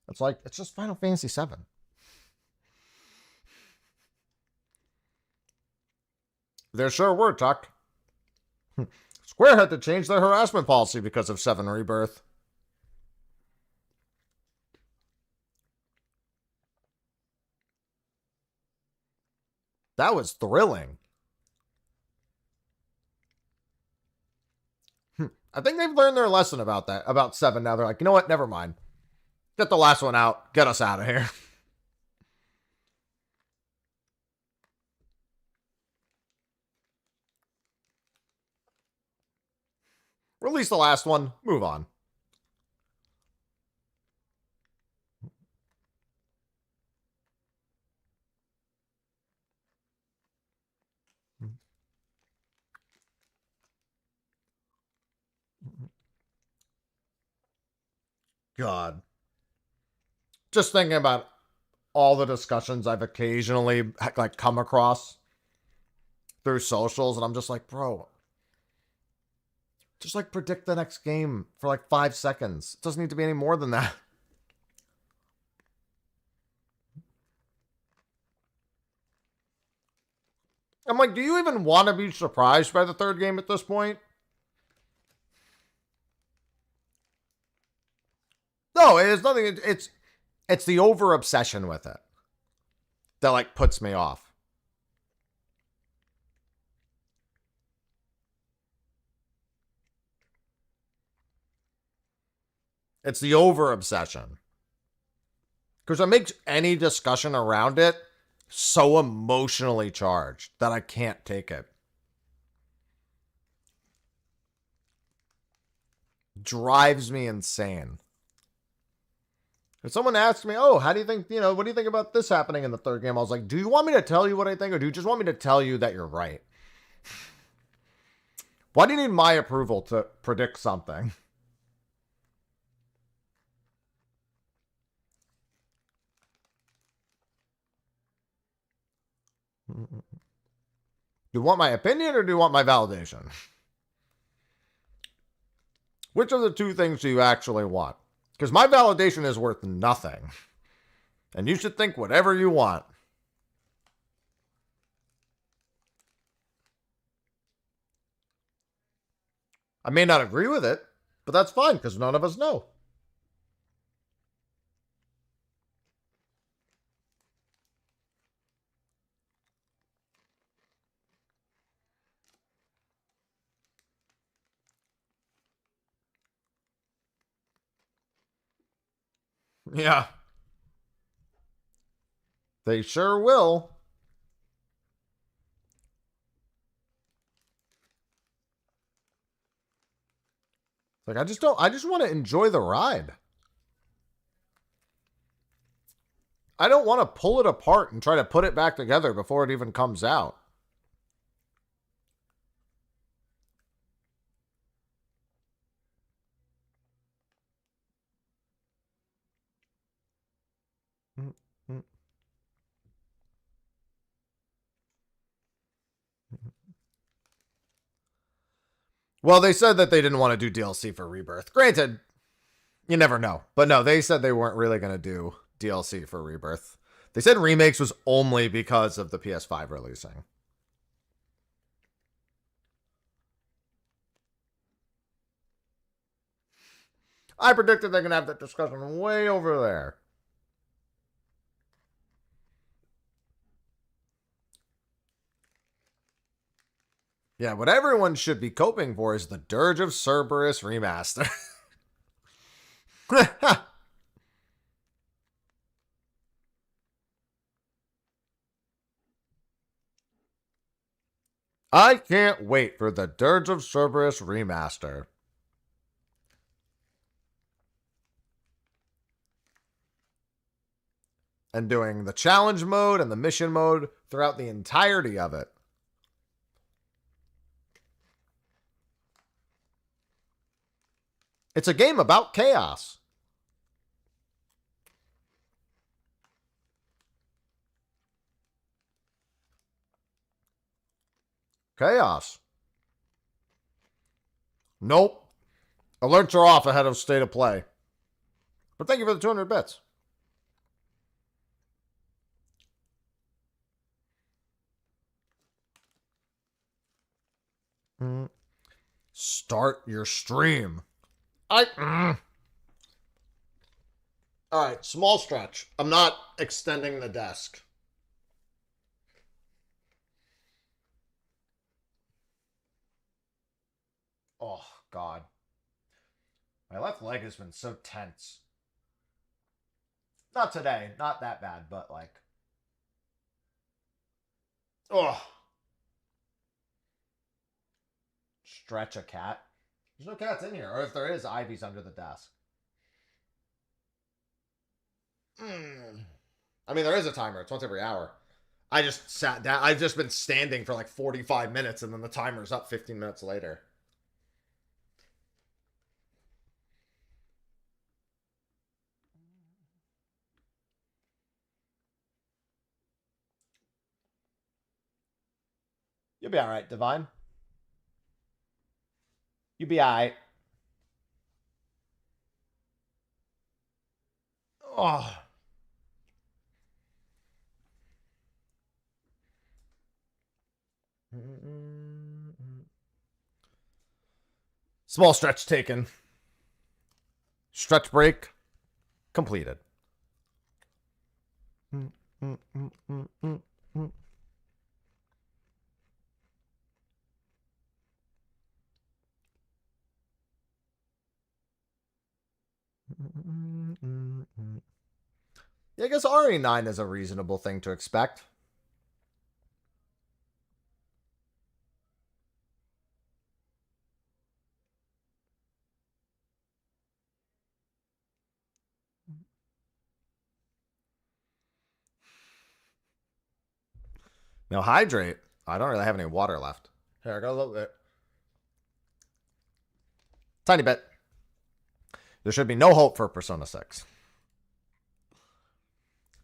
It's just Final Fantasy 7. There sure were, Tuck. Square had to change their harassment policy because of 7 Rebirth. That was thrilling. I think they've learned their lesson about that, about 7 now. They're like, you know what? Never mind. Get the last one out. Get us out of here. Release the last one. Move on. God. just thinking about all the discussions I've occasionally like come across through socials, and I'm just like, bro, just like predict the next game for like 5 seconds. It doesn't need to be any more than that. I'm like, do you even want to be surprised by the third game at this point? No, it is nothing. It's the over obsession with it that like puts me off. It's the over obsession. Because it makes any discussion around it so emotionally charged that I can't take it. Drives me insane. If someone asked me, oh, how do you think, what do you think about this happening in the third game? I was like, do you want me to tell you what I think, or do you just want me to tell you that you're right? Why do you need my approval to predict something? Do you want my opinion or do you want my validation? Which of the two things do you actually want? Because my validation is worth nothing. And you should think whatever you want. I may not agree with it, but that's fine because none of us know. Yeah. They sure will. Like, I just want to enjoy the ride. I don't want to pull it apart and try to put it back together before it even comes out. Well, they said that they didn't want to do DLC for Rebirth. Granted, you never know. But no, they said they weren't really going to do DLC for Rebirth. They said remakes was only because of the PS5 releasing. I predicted they're going to have that discussion way over there. Yeah, what everyone should be coping for is the Dirge of Cerberus remaster. I can't wait for the Dirge of Cerberus remaster. And doing the challenge mode and the mission mode throughout the entirety of it. It's a game about chaos. Chaos. Nope. Alerts are off ahead of state of play. But thank you for the 200 bits. Start your stream. Alright, small stretch. I'm not extending the desk. Oh, God. My left leg has been so tense. Not today. Not that bad, but like... Oh. Stretch a cat. There's no cats in here. Or if there is, Ivy's under the desk. I mean, there is a timer. It's once every hour. I just sat down. I've just been standing for like 45 minutes, and then the timer's up 15 minutes later. be alright, Divine. You'll be alright. Oh. Small stretch taken. Stretch break completed. Yeah, I guess RE9 is a reasonable thing to expect. Now hydrate. I don't really have any water left. Here, I got a little bit. Tiny bit. There should be no hope for Persona 6.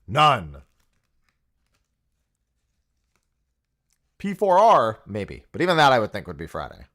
None. P4R, maybe. But even that I would think would be Friday.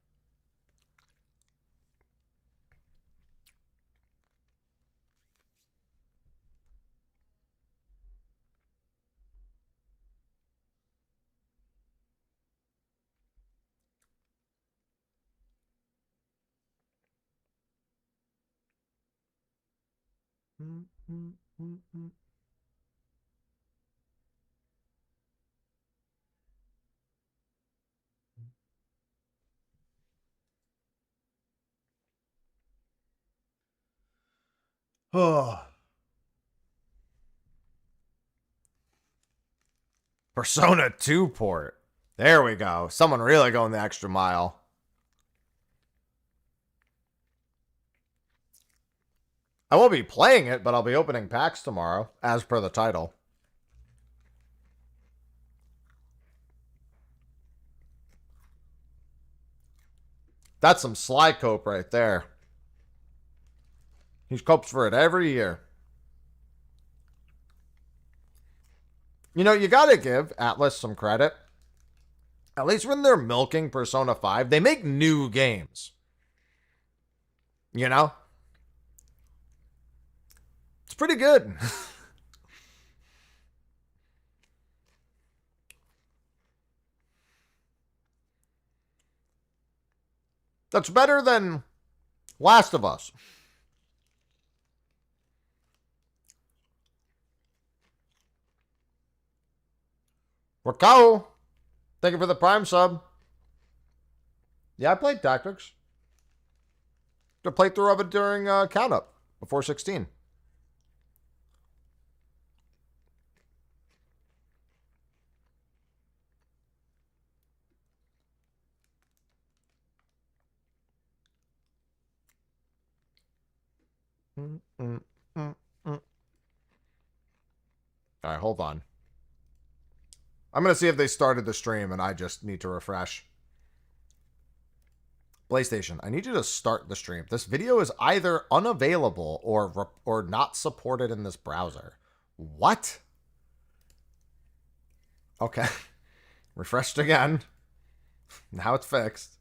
Oh. Persona 2 port. There we go. Someone really going the extra mile. I won't be playing it, but I'll be opening packs tomorrow, as per the title. That's some Sly Cope right there. He copes for it every year. You know, you gotta give Atlas some credit. At least when they're milking Persona 5, they make new games. You know? It's pretty good. That's better than Last of Us. Rakao, thank you for the Prime sub. Yeah, I played Tactics. Did a playthrough of it during Count Up before 16. All right, hold on. I'm going to see if they started the stream and I just need to refresh. PlayStation, I need you to start the stream. This video is either unavailable or not supported in this browser. What? Okay. Refreshed again. Now it's fixed.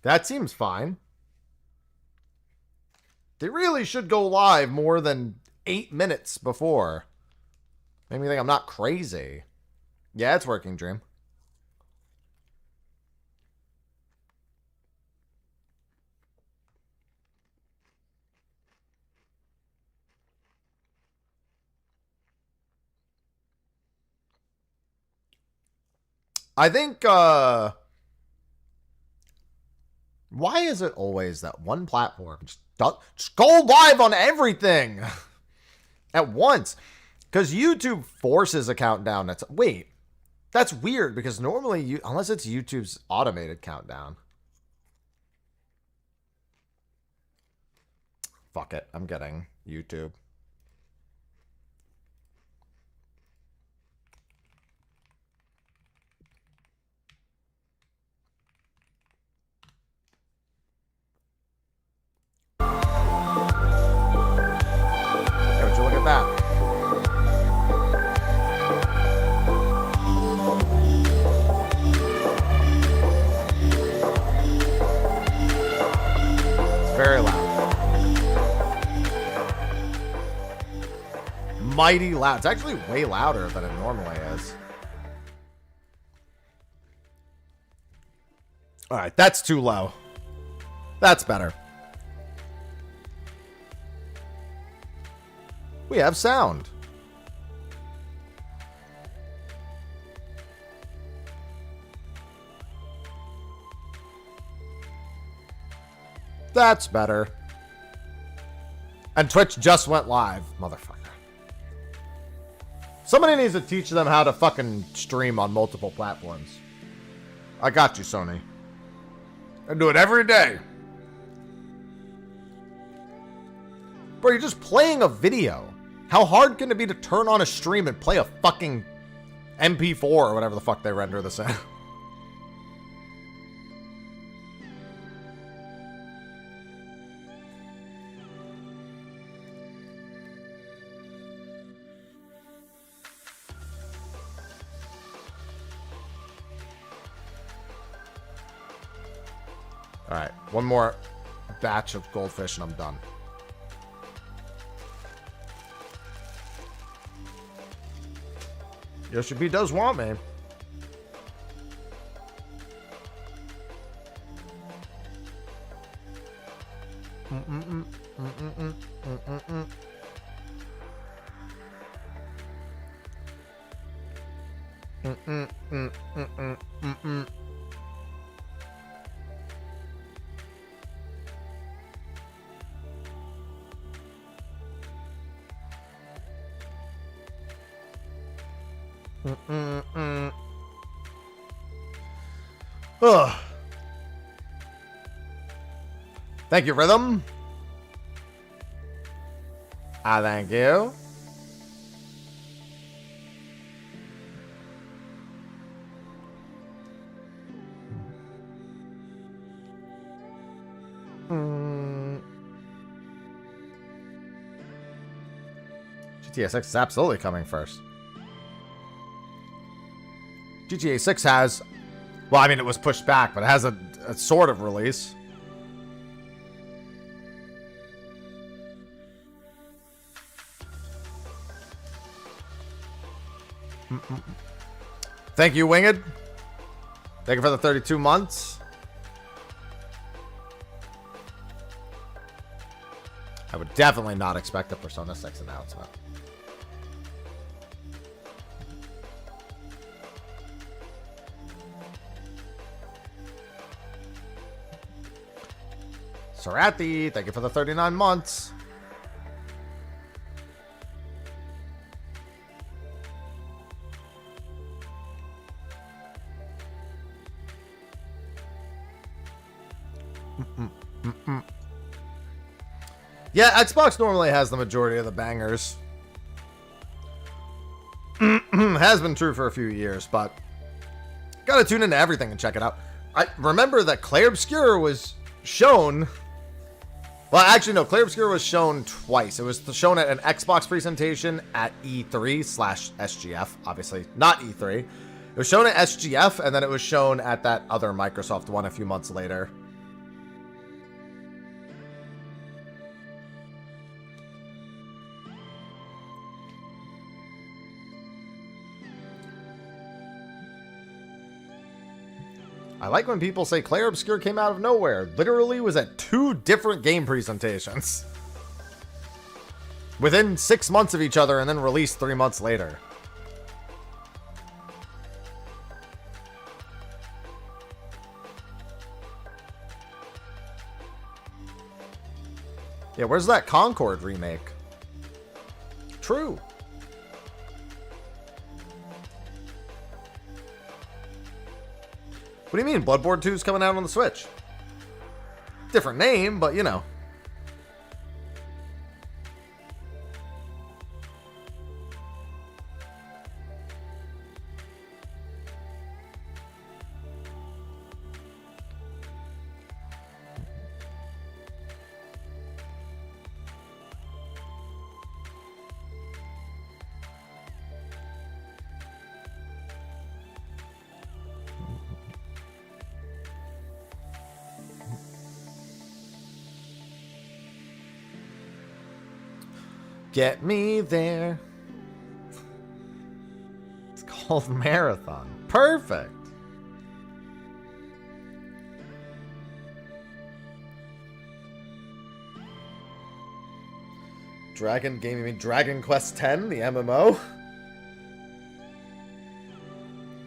That seems fine. They really should go live more than 8 minutes before. Make me think I'm not crazy. Yeah, it's working, Dream. I think, why is it always that one platform just go live on everything at once? Because YouTube forces a countdown. Wait, that's weird because normally, unless it's YouTube's automated countdown. Fuck it, I'm getting YouTube. Hey, would you look at that? mighty loud. It's actually way louder than it normally is. All right, that's too low. That's better. We have sound. That's better. And Twitch just went live, motherfucker. Somebody needs to teach them how to fucking stream on multiple platforms. I got you, Sony. I do it every day. Bro, you're just playing a video. How hard can it be to turn on a stream and play a fucking MP4 or whatever the fuck they render this in? Alright, one more batch of goldfish and I'm done. Yoshi B does want me. Ugh. Thank you, Rhythm. Thank you. GTA 6 is absolutely coming first. GTA 6 has, well, I mean, it was pushed back, but it has a sort of release. Thank you, Winged. Thank you for the 32 months. I would definitely not expect a Persona 6 announcement. Sarati, thank you for the 39 months. Yeah, Xbox normally has the majority of the bangers. Has been true for a few years, but gotta tune into everything and check it out. I remember that Clair Obscur was shown. Well, actually, no. Clair Obscur was shown twice. It was shown at an Xbox presentation at E3/SGF. Obviously, not E3. It was shown at SGF, and then it was shown at that other Microsoft one a few months later. I like when people say Clair Obscur came out of nowhere. Literally was at 2 different game presentations. Within 6 months of each other and then released 3 months later. Yeah, where's that Concord remake? True. What do you mean? Bloodborne 2 is coming out on the Switch. Different name, but you know. Get me there. Evolved Marathon. Perfect. Dragon game, you mean Dragon Quest X, the MMO?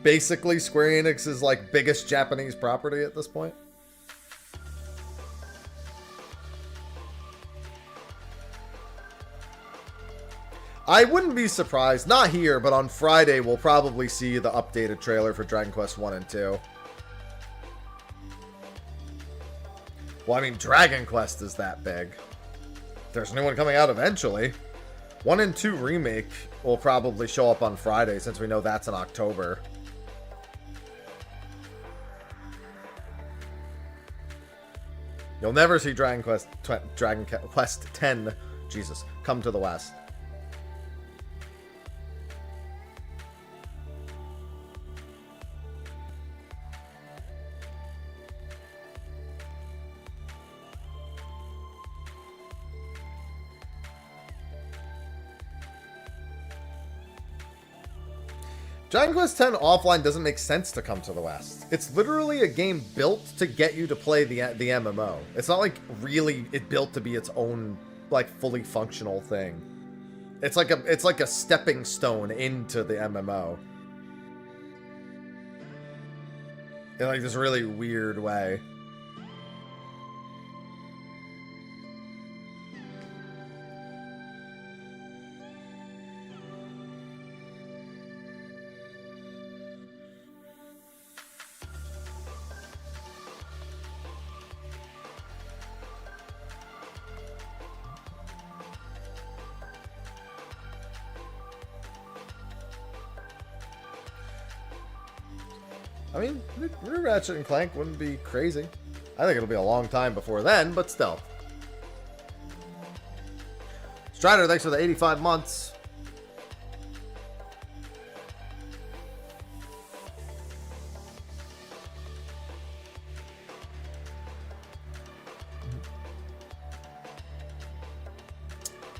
Basically Square Enix's like biggest Japanese property at this point. I wouldn't be surprised, not here, but on Friday we'll probably see the updated trailer for Dragon Quest 1 and 2. Well, I mean, Dragon Quest is that big. There's a new one coming out eventually. 1 and 2 Remake will probably show up on Friday, since we know that's in October. You'll never see Dragon Quest X, Jesus, come to the West. Dragon Quest X offline doesn't make sense to come to the West. It's literally a game built to get you to play the MMO. It's not like really it built to be its own like fully functional thing. It's like a stepping stone into the MMO. In like this really weird way. I mean, New Ratchet and Clank wouldn't be crazy. I think it'll be a long time before then, but still. Strider, thanks for the 85 months.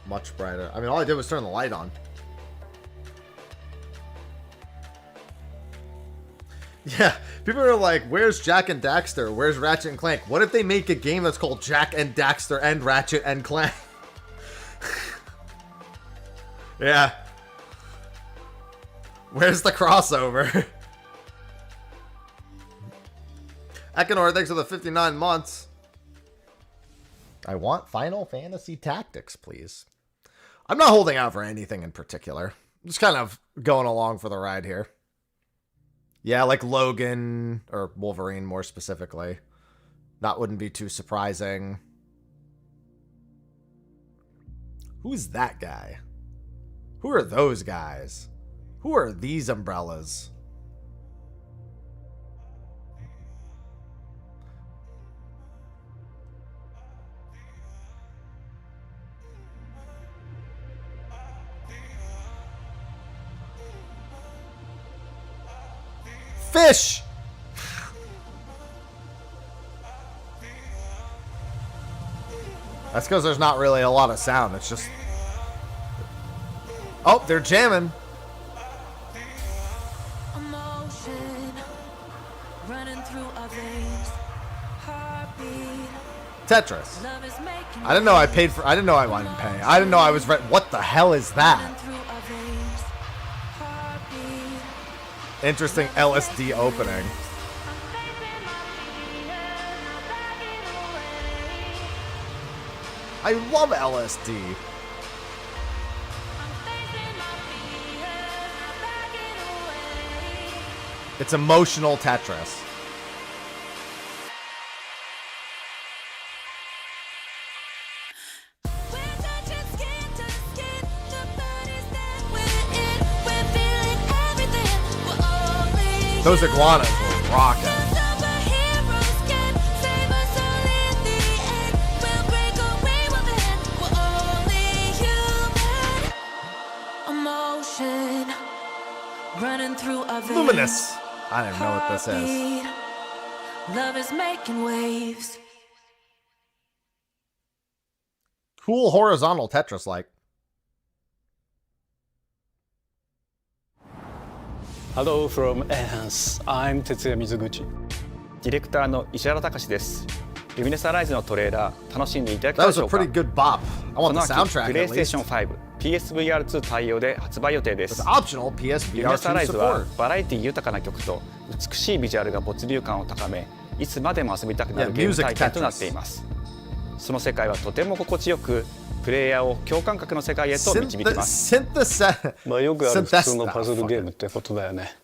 Much brighter. I mean, all I did was turn the light on. Yeah, people are like, where's Jack and Daxter? Where's Ratchet and Clank? What if they make a game that's called Jack and Daxter and Ratchet and Clank? Yeah. Where's the crossover? Ekanor, thanks for the 59 months. I want Final Fantasy Tactics, please. I'm not holding out for anything in particular. I'm just kind of going along for the ride here. Yeah, like Logan, or Wolverine more specifically. That wouldn't be too surprising. Who's that guy? Who are those guys? Who are these umbrellas? Fish! That's because there's not really a lot of sound. It's just... Oh, they're jamming. Emotion running through our veins. Heartbeat. Tetris. Love is making I didn't know I paid for... I didn't know I didn't pay. I didn't know I was... What the hell is that? running through our veins. Heartbeat. Interesting LSD opening. I love LSD. It's emotional Tetris. Those iguanas were rocking. Emotion running through our veins. Luminous. I don't even know what this is. Love is making waves. Cool horizontal Tetris like. Hello from Enhance. I'm Tetsuya Mizuguchi. ディレクターの石原隆です。ルミネスライズのトレーラー楽しんでいただけたでしょうか。 That was a pretty good bop. I こ want の the 秋 soundtrack at least. PlayStation 5、PSVR2 対応で発売予定です。 It's optional ルミネ PSVR スライ 2 ズは support. バラエティ豊かな曲と美しいビジュアルが没入感を高め、いつまでも遊びたくなるゲーム体験となっています。その世界はとても心地よく、プレイヤーを共感覚の世界へと導きます。まあよくある普通のパズルゲームってことだよね。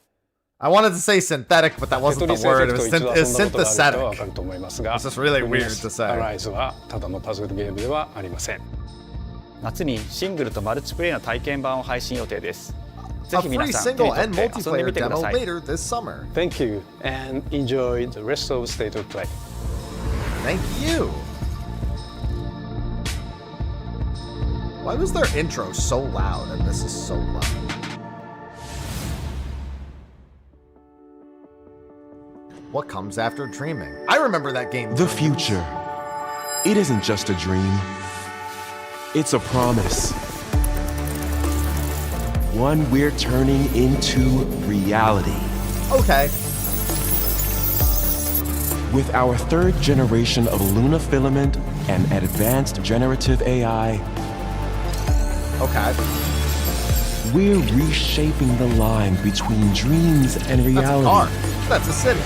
I wanted to say synthetic, but that wasn't the word. It was synthetic. わかると思いますが、 It's just really weird to say. アライズはただのパズルゲームではありません。夏にシングルとマルチプレイの体験版を配信予定です。ぜ A ひ皆 free さん手に single 取 and って遊んで multiplayer みてくだ demo さい。 later this summer. Thank you and enjoy the rest of State of Play. Thank you. Why was their intro so loud and this is so loud? What comes after dreaming? I remember that game. The future. It isn't just a dream. It's a promise. One we're turning into reality. Okay. With our third generation of Luna filament and advanced generative AI, Okay. we're reshaping the line between dreams and That's a car. reality. That's a city.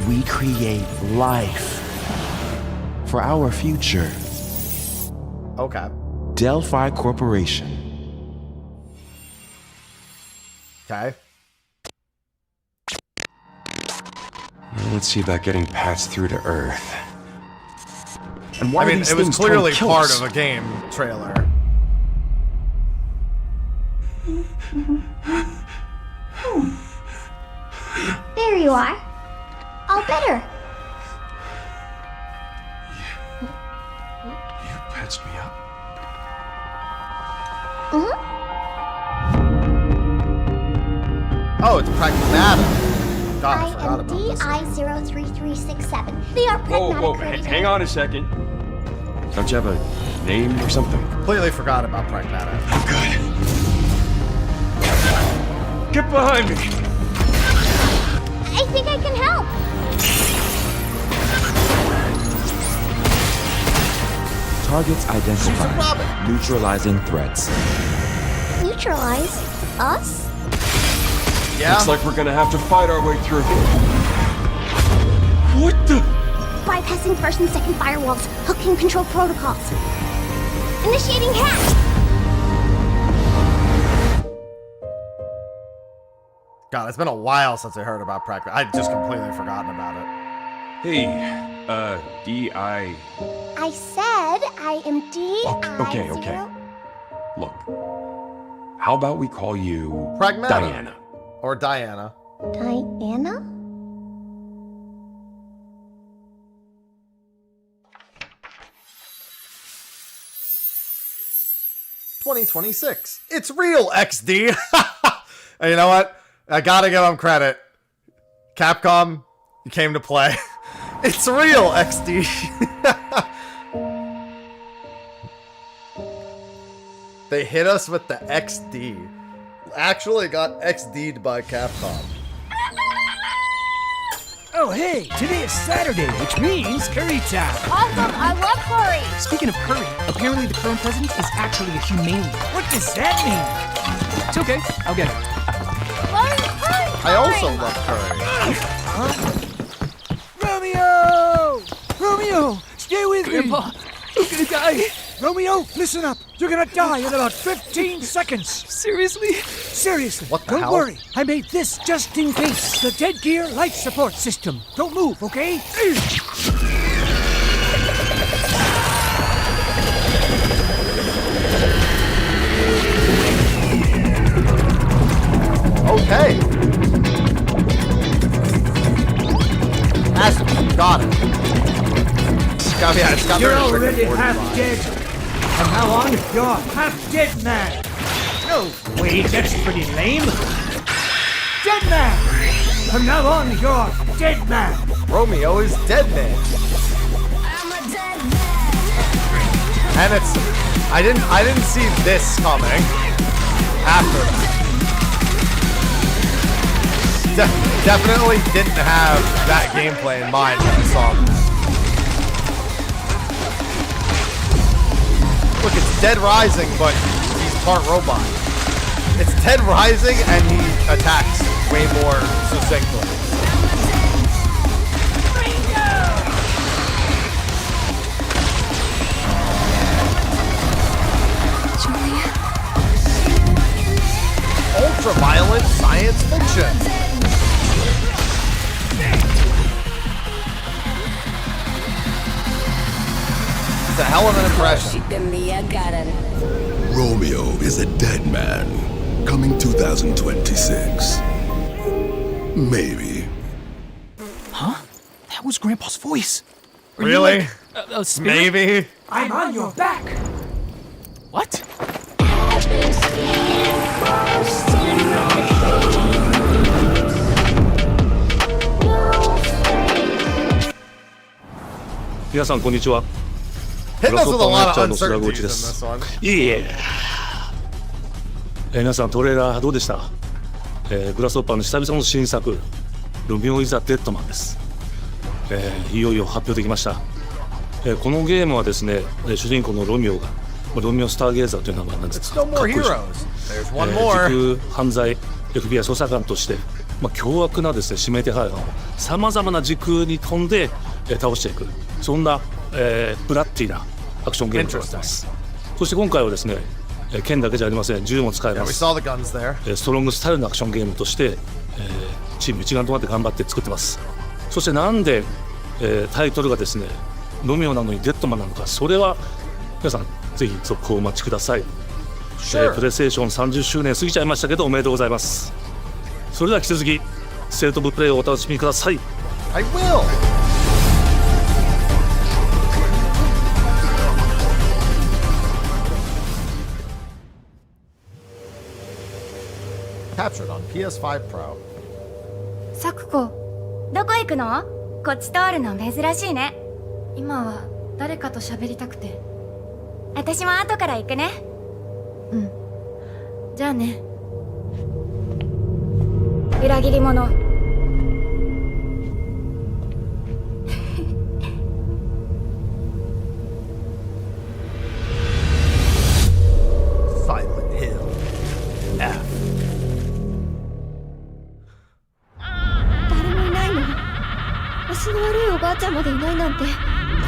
We create life for our future. Okay. Delphi Corporation. Okay. Let's see about getting passed through to Earth. And why I mean, these it was things clearly turn part kilts? of a game trailer. There you are. All better. You patched me up? Oh, it's Pragmata. God, I I forgot am about this. DI03367. They are pragmatic. Hang on a second. Don't you have a name or something? Completely forgot about Pragmata. Good. Get behind me! I think I can help. Targets Susan identified. Robin. Neutralizing threats. Neutralize us? Yeah. Looks like we're gonna have to fight our way through. What the? Bypassing first and second firewalls. Hooking control protocols. Initiating hack. God, it's been a while since I heard about Pragmata. I'd just completely forgotten about it. Hey, D.I. I said I am DI0. Okay. Look. How about we call you Pragmata. Diana? Or Diana. Diana? $2026. It's real, XD. And you know what? I gotta give them credit. Capcom, you came to play. It's real, XD. They hit us with the XD. Actually got XD'd by Capcom. Oh, hey, today is Saturday, which means curry time. Awesome, I love curry. Speaking of curry, apparently the current president is actually a humane. What does that mean? It's okay, I'll get it. I also love curry. Romeo! Romeo, stay with Grandpa, you're gonna die. Romeo, listen up. You're gonna die in about 15 seconds. Seriously? Seriously. What the Don't hell? worry. I made this just in case. The Dead Gear Life Support System. Don't move, okay? Okay. That's got it. It's got You're very already freaking half fortified. dead. From now on, you're half dead man. No, wait, that's pretty lame. Dead man. From now on, you're dead man. Romeo is dead man. And it's I didn't see this coming after that. Definitely didn't have that gameplay in mind when I saw this. Look, it's Dead Rising, but he's part robot. It's Dead Rising, and he attacks way more succinctly. Ultra-violent science fiction. It's a hell of an impression. Romeo is a dead man. Coming 2026. Maybe. Huh? That was Grandpa's voice. Really? Like a spirit? Maybe. I'm on your back. What? 皆さんこんにちは。 Hit us with a lot of の須田 uncertainties 郷 in 地で this す。 one. いえいえ。皆さんトレーラーどうでした？グラスホッパーの久々の新作ロミオ・イザ・デッドマンです。いよいよ発表できました。このゲームはですね、主人公のロミオがロミオ・スターゲーザーという名前なんですが、かっこいいです。時空犯罪 FBI 捜査官として、凶悪なですね指名手配犯をさまざまな時空に飛んで、倒していく、そんな、ブラッディなアクションゲームとなっています。そして今回はですね、剣だけじゃありません、銃も使えます。ストロングスタイルのアクションゲームとして、チーム一丸となって頑張って作ってます。そしてなんで、タイトルがですねロミオなのにデッドマンなのか、それは皆さんぜひ続報をお待ちください。プレイステーション30周年過ぎちゃいましたけどおめでとうございます。それでは引き続きステートオブプレイをお楽しみください。 I will. Captured on PS5 Pro. サクコ、どこ行くの？こっち通るの珍しいね。今は誰かと喋りたくて。私も後から行くね。うん。じゃあね。裏切り者。Silent Hill. F. 誰もいないの？足の悪いおばあちゃんまでいないなんて、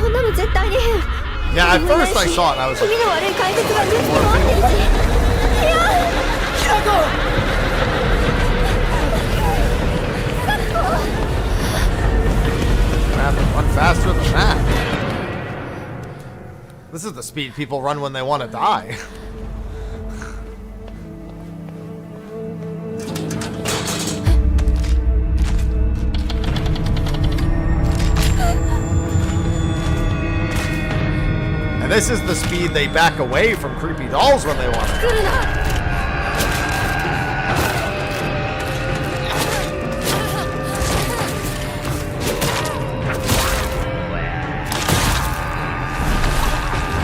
こんなの絶対に変。 Yeah, at first I saw it and I was like, 気味の悪い怪物がずっと回ってるし。いや、キラコ。 I have to run faster than that. This is the speed people run when they want to die. And this is the speed they back away from creepy dolls when they want to.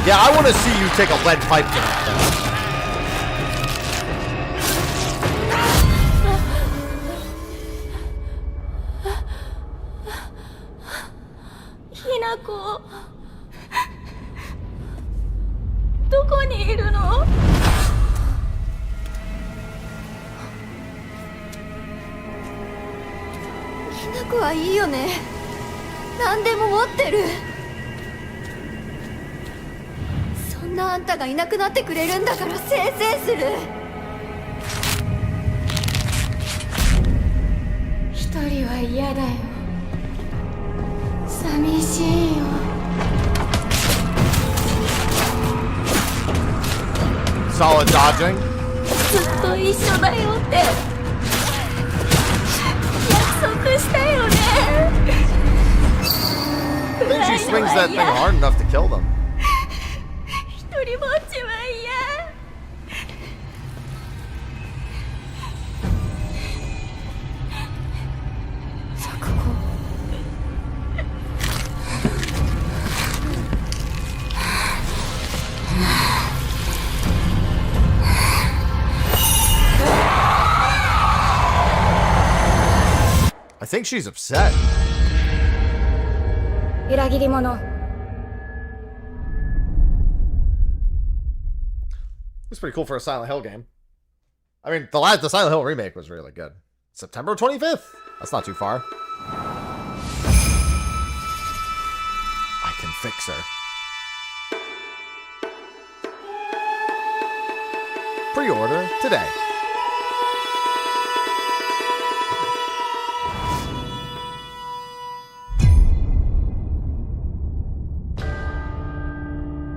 Yeah, I want to see you take a lead pipe to that thing. ひなこ、どこにいるの？ひなこはいいよね。何でも持ってる。 そんなあんたがいなくなってくれるんだからせいせいする。一人は嫌だよ。寂しいよ。 Solid dodging. ずっと一緒だよって約束したよね。 I think she swings that thing hard enough to kill them. 一人ぼっちは嫌。サクコ。think she's upset. It's pretty cool for a Silent Hill game. I mean, the Silent Hill remake was really good. September 25th. That's not too far. I can fix her. Pre-order today.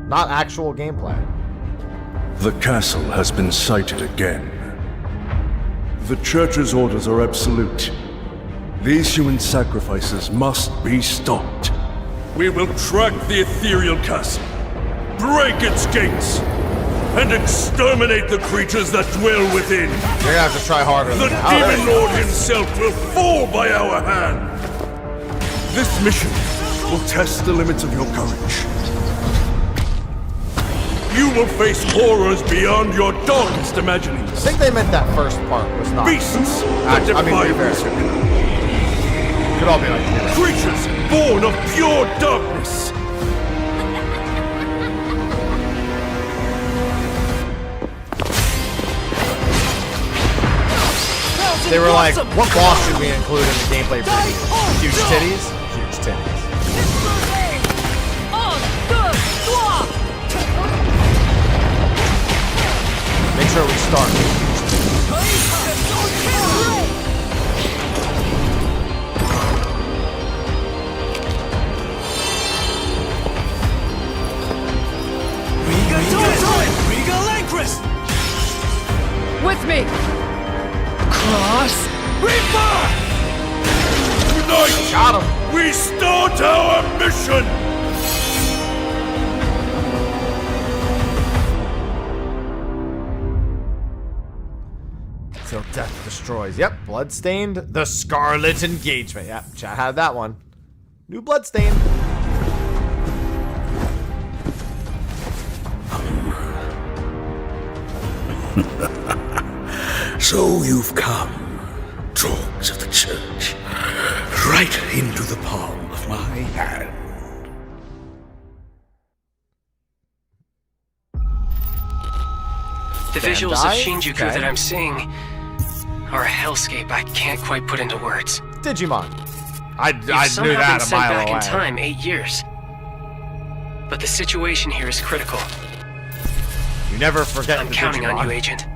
Not actual gameplay. The castle has been sighted again. The Church's orders are absolute. These human sacrifices must be stopped. We will track the ethereal castle, break its gates, and exterminate the creatures that dwell within. You're gonna have to try harder. The Demon Lord himself will fall by our hand. This mission will test the limits of your courage. You will face horrors beyond your darkest imaginings. I think they meant that first part was not. Beasts that defy reason. Could all be like creatures born of pure darkness. They were like, what boss should we include in the gameplay preview? Huge titties? Huge titties. Make sure we start. With me! Cross Reaper! Tonight, got him. We start our mission! Till death destroys. Yep, Bloodstained, the Scarlet Engagement. Yep, chat had that one. New Bloodstained. So you've come, dogs of the Church, right into the palm of my hand. The visuals of Shinjuku that I'm seeing are a hellscape I can't quite put into words. Digimon. I knew that a mile away. Back in time 8 years. But the situation here is critical. You never forget. I'm counting on you, Agent.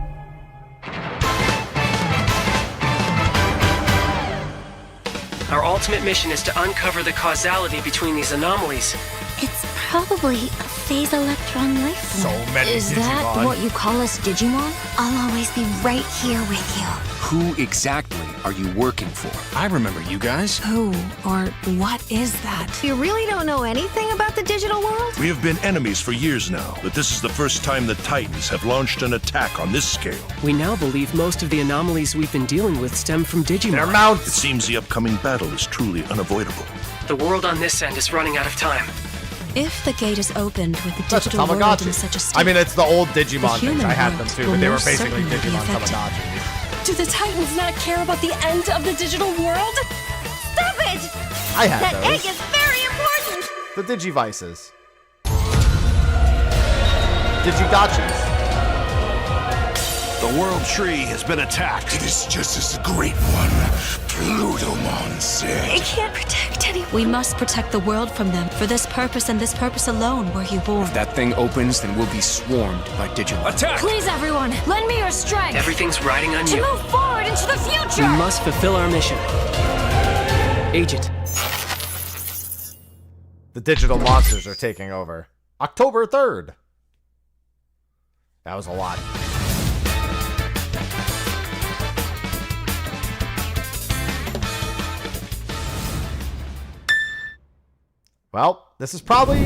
Our ultimate mission is to uncover the causality between these anomalies. It's probably a phase electron life form. So many Is Digimon. that what you call us, Digimon? I'll always be right here with you. Who exactly are you working for? I remember you guys. Who or what is that? You really don't know anything about the digital world? We have been enemies for years now, but this is the first time the Titans have launched an attack on this scale. We now believe most of the anomalies we've been dealing with stem from Digimon. Their mounts. It seems the upcoming battle is truly unavoidable. The world on this end is running out of time. If the gate is opened with the That's digital world in such a state, I mean, it's the old Digimon the things. I had them world too, will but they were most basically certainly be Digimon affected. Tamagotchi. Do the Titans not care about the end of the digital world? Stop it! I had That those. egg is very important! The Digivices. Digigotchis. The World Tree has been attacked. It is just as the Great One, Plutomon, said. They can't protect anyone. We must protect the world from them. For this purpose and this purpose alone were you born. If that thing opens, then we'll be swarmed by Digimon. Attack! Please, everyone, lend me your strength. Everything's riding on to you. move forward into the future. We must fulfill our mission. Agent. The digital monsters are taking over. October 3rd. That was a lot. Well, this is probably...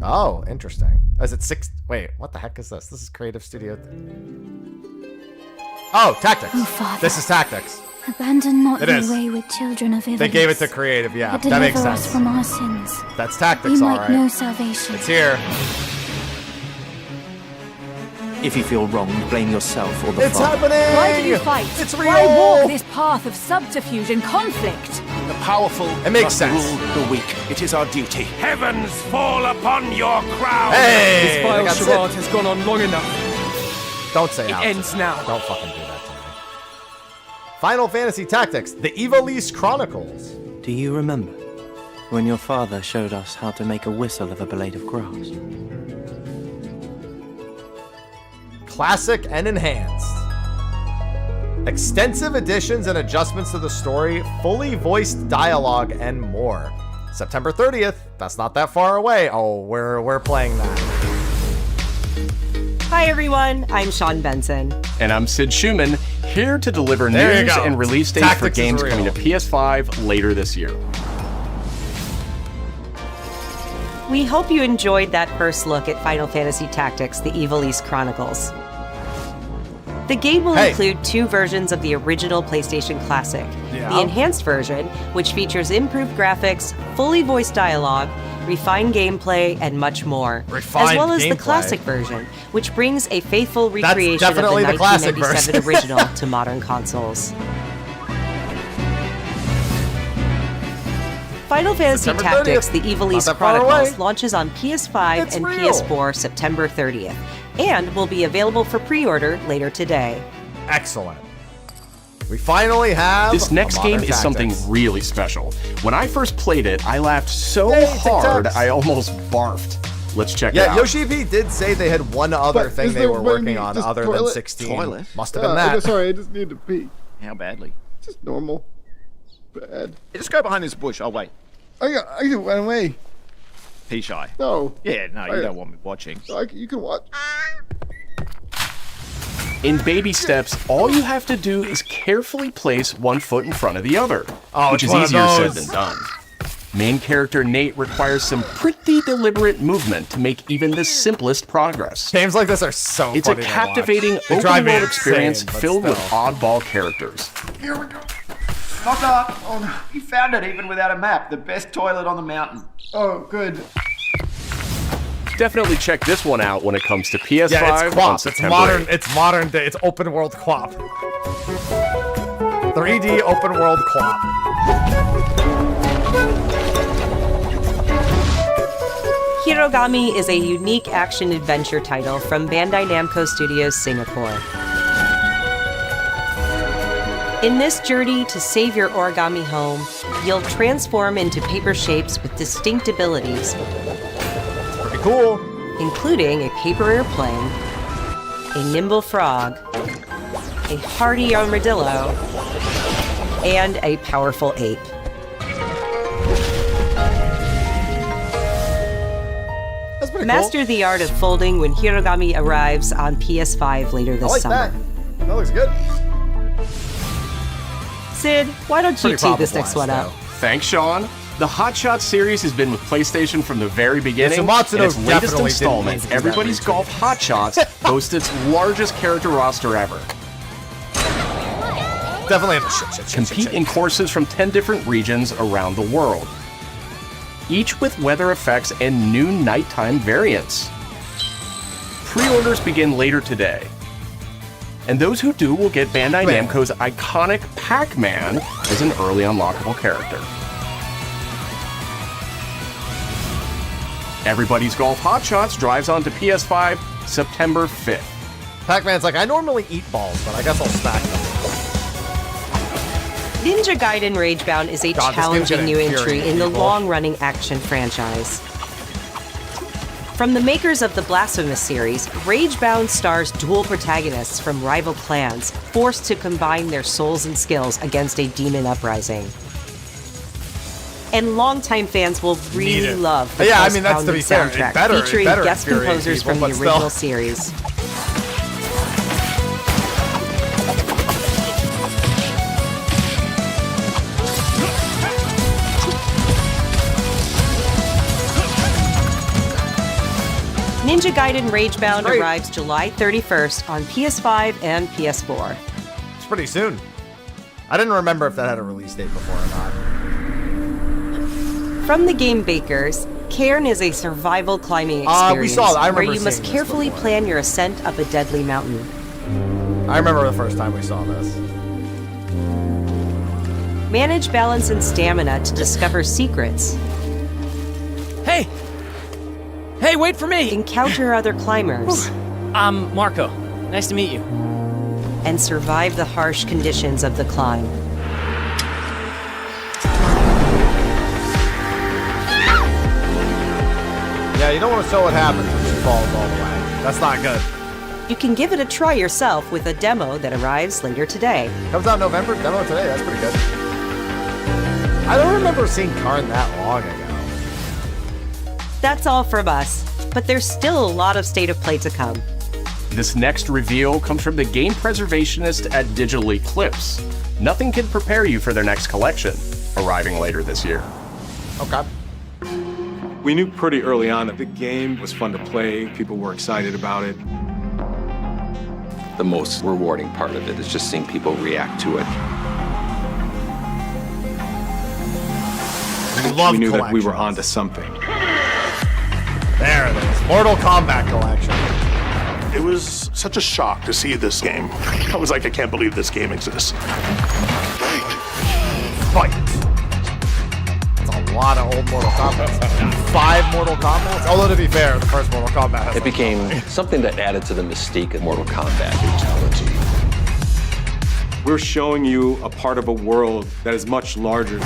Oh, interesting. Is it 6... Wait, what the heck is this? This is Creative Studio... Oh, Tactics. Oh, Father. This is Tactics. Abandon not It the is. wayward children of Ivalice. They gave it to Creative, yeah. But That makes deliver sense. us from our sins. That's Tactics, We might alright. know salvation. It's here. If you feel wrong, blame yourself or the It's father. happening! Why do you fight? It's real! Why walk this path of subterfuge and conflict? The powerful makes sense. rule the weak. It is our duty. Heavens fall upon your crown! Hey! This vile that's charade it. has gone on long enough. Don't say It out. ends now. Don't fucking do that to me. Final Fantasy Tactics, the Ivalice Chronicles. Do you remember when your father showed us how to make a whistle of a blade of grass? Classic and enhanced. Extensive additions and adjustments to the story, fully voiced dialogue, and more. September 30th. That's not that far away. Oh, we're playing that. Hi everyone, I'm Sean Benson. And I'm Sid Schumann, here to deliver There you news go. and release dates Tactics for is games real. coming to PS5 later this year. We hope you enjoyed that first look at Final Fantasy Tactics, the Ivalice Chronicles. The game will include 2 versions of the original PlayStation Classic. Yeah. The enhanced version, which features improved graphics, fully voiced dialogue, refined gameplay, and much more. Refined as well as the gameplay. classic version, which brings a faithful recreation of the definitely the classic 1997 version. original to modern consoles. Final Fantasy September Tactics, 30th. the Not Ivalice that far Chronicles, away. launches on PS5 It's and real. PS4 September 30th, and will be available for pre-order later today. Excellent. We finally have This next Modern game is something Tactics. really special. When I first played it, I laughed so Yay, hard TikToks. I almost barfed. Let's check it Yeah, out. Yoshi P did say they had one other thing is they there were one working on just other than toilet? 16. Toilet? Must have been that. Sorry, I just need to pee. How badly? Just normal. Bad. Just go behind this bush. I'll wait. I can run away. Pee shy. No. Yeah, no, you don't want me watching. You can watch. In baby steps, all you have to do is carefully place one foot in front of the other, Oh, which it's is one of easier said those. than done. Main character Nate requires some pretty deliberate movement to make even the simplest progress. Games like this are so It's a funny to captivating watch. They drive me open-world insane, experience but filled with still. oddball characters. Here we go. Knocker! Oh no, you found it even without a map. The best toilet on the mountain. Oh, good. Definitely check this one out when it comes to PS5 Yeah, it's on QWOP. It's September modern. 8th. It's modern day. It's open world QWOP. 3D open world QWOP. Hirogami is a unique action-adventure title from Bandai Namco Studios Singapore. In this journey to save your origami home, you'll transform into paper shapes with distinct abilities. Pretty cool. Including a paper airplane, a nimble frog, a hardy armadillo, and a powerful ape. That's pretty Master cool. the art of folding when Hirogami arrives on PS5 later this I like summer. that. That looks good. Sid, why don't you Pretty tee this next one probable, up? Thanks, Sean. The Hot Shot series has been with PlayStation from the very beginning. Yeah, so Matsuno and its latest definitely didn't installment, need to do that Everybody's retweet. Golf Hot Shots, boasts its largest character roster ever. Definitely. Compete in courses from 10 different regions around the world, each with weather effects and new nighttime variants. Pre-orders begin later today, and those who do will get Bandai Namco's iconic Pac-Man as an early unlockable character. Everybody's Golf Hot Shots drives onto PS5 September 5th. Pac-Man's like, I normally eat balls, but I guess I'll stack them. Ninja Gaiden Ragebound is a God, this game's challenging gonna new entry infuriate in the people. long-running action franchise. From the makers of the Blasphemous series, Ragebound stars dual protagonists from rival clans, forced to combine their souls and skills against a demon uprising. And longtime fans will Need really it. love the Yeah, I mean, that's to be fair. soundtrack, It better featuring guest infuriate composers people, from the but still. original series. Ninja Gaiden Ragebound Great. arrives July 31st on PS5 and PS4. It's pretty soon. I didn't remember if that had a release date before or not. From the game bakers, Cairn is a survival climbing experience we saw that. I where remember you must seeing this carefully before. plan your ascent up a deadly mountain. I remember the first time we saw this. Manage balance and stamina to discover secrets. Hey! Hey, wait for me! Encounter other climbers. I'm Marco. Nice to meet you. And survive the harsh conditions of the climb. Yeah, you don't want to show what happens when she falls all the way. That's not good. You can give it a try yourself with a demo that arrives later today. Comes out November, demo today, that's pretty good. I don't remember seeing Karn that long ago. That's all from us, but there's still a lot of State of Play to come. This next reveal comes from the game preservationist at Digital Eclipse. Nothing can prepare you for their next collection, arriving later this year. Okay. We knew pretty early on that the game was fun to play, people were excited about it. The most rewarding part of it is just seeing people react to it. We knew that we were onto something. There it is. Mortal Kombat collection. It was such a shock to see this game. I was like, I can't believe this game exists. Fight. That's a lot of old Mortal Kombats. 5 Mortal Kombats? Although, to be fair, the first Mortal Kombat has It became something that added to the mystique of Mortal Kombat. Fatality. We're showing you a part of a world that is much larger.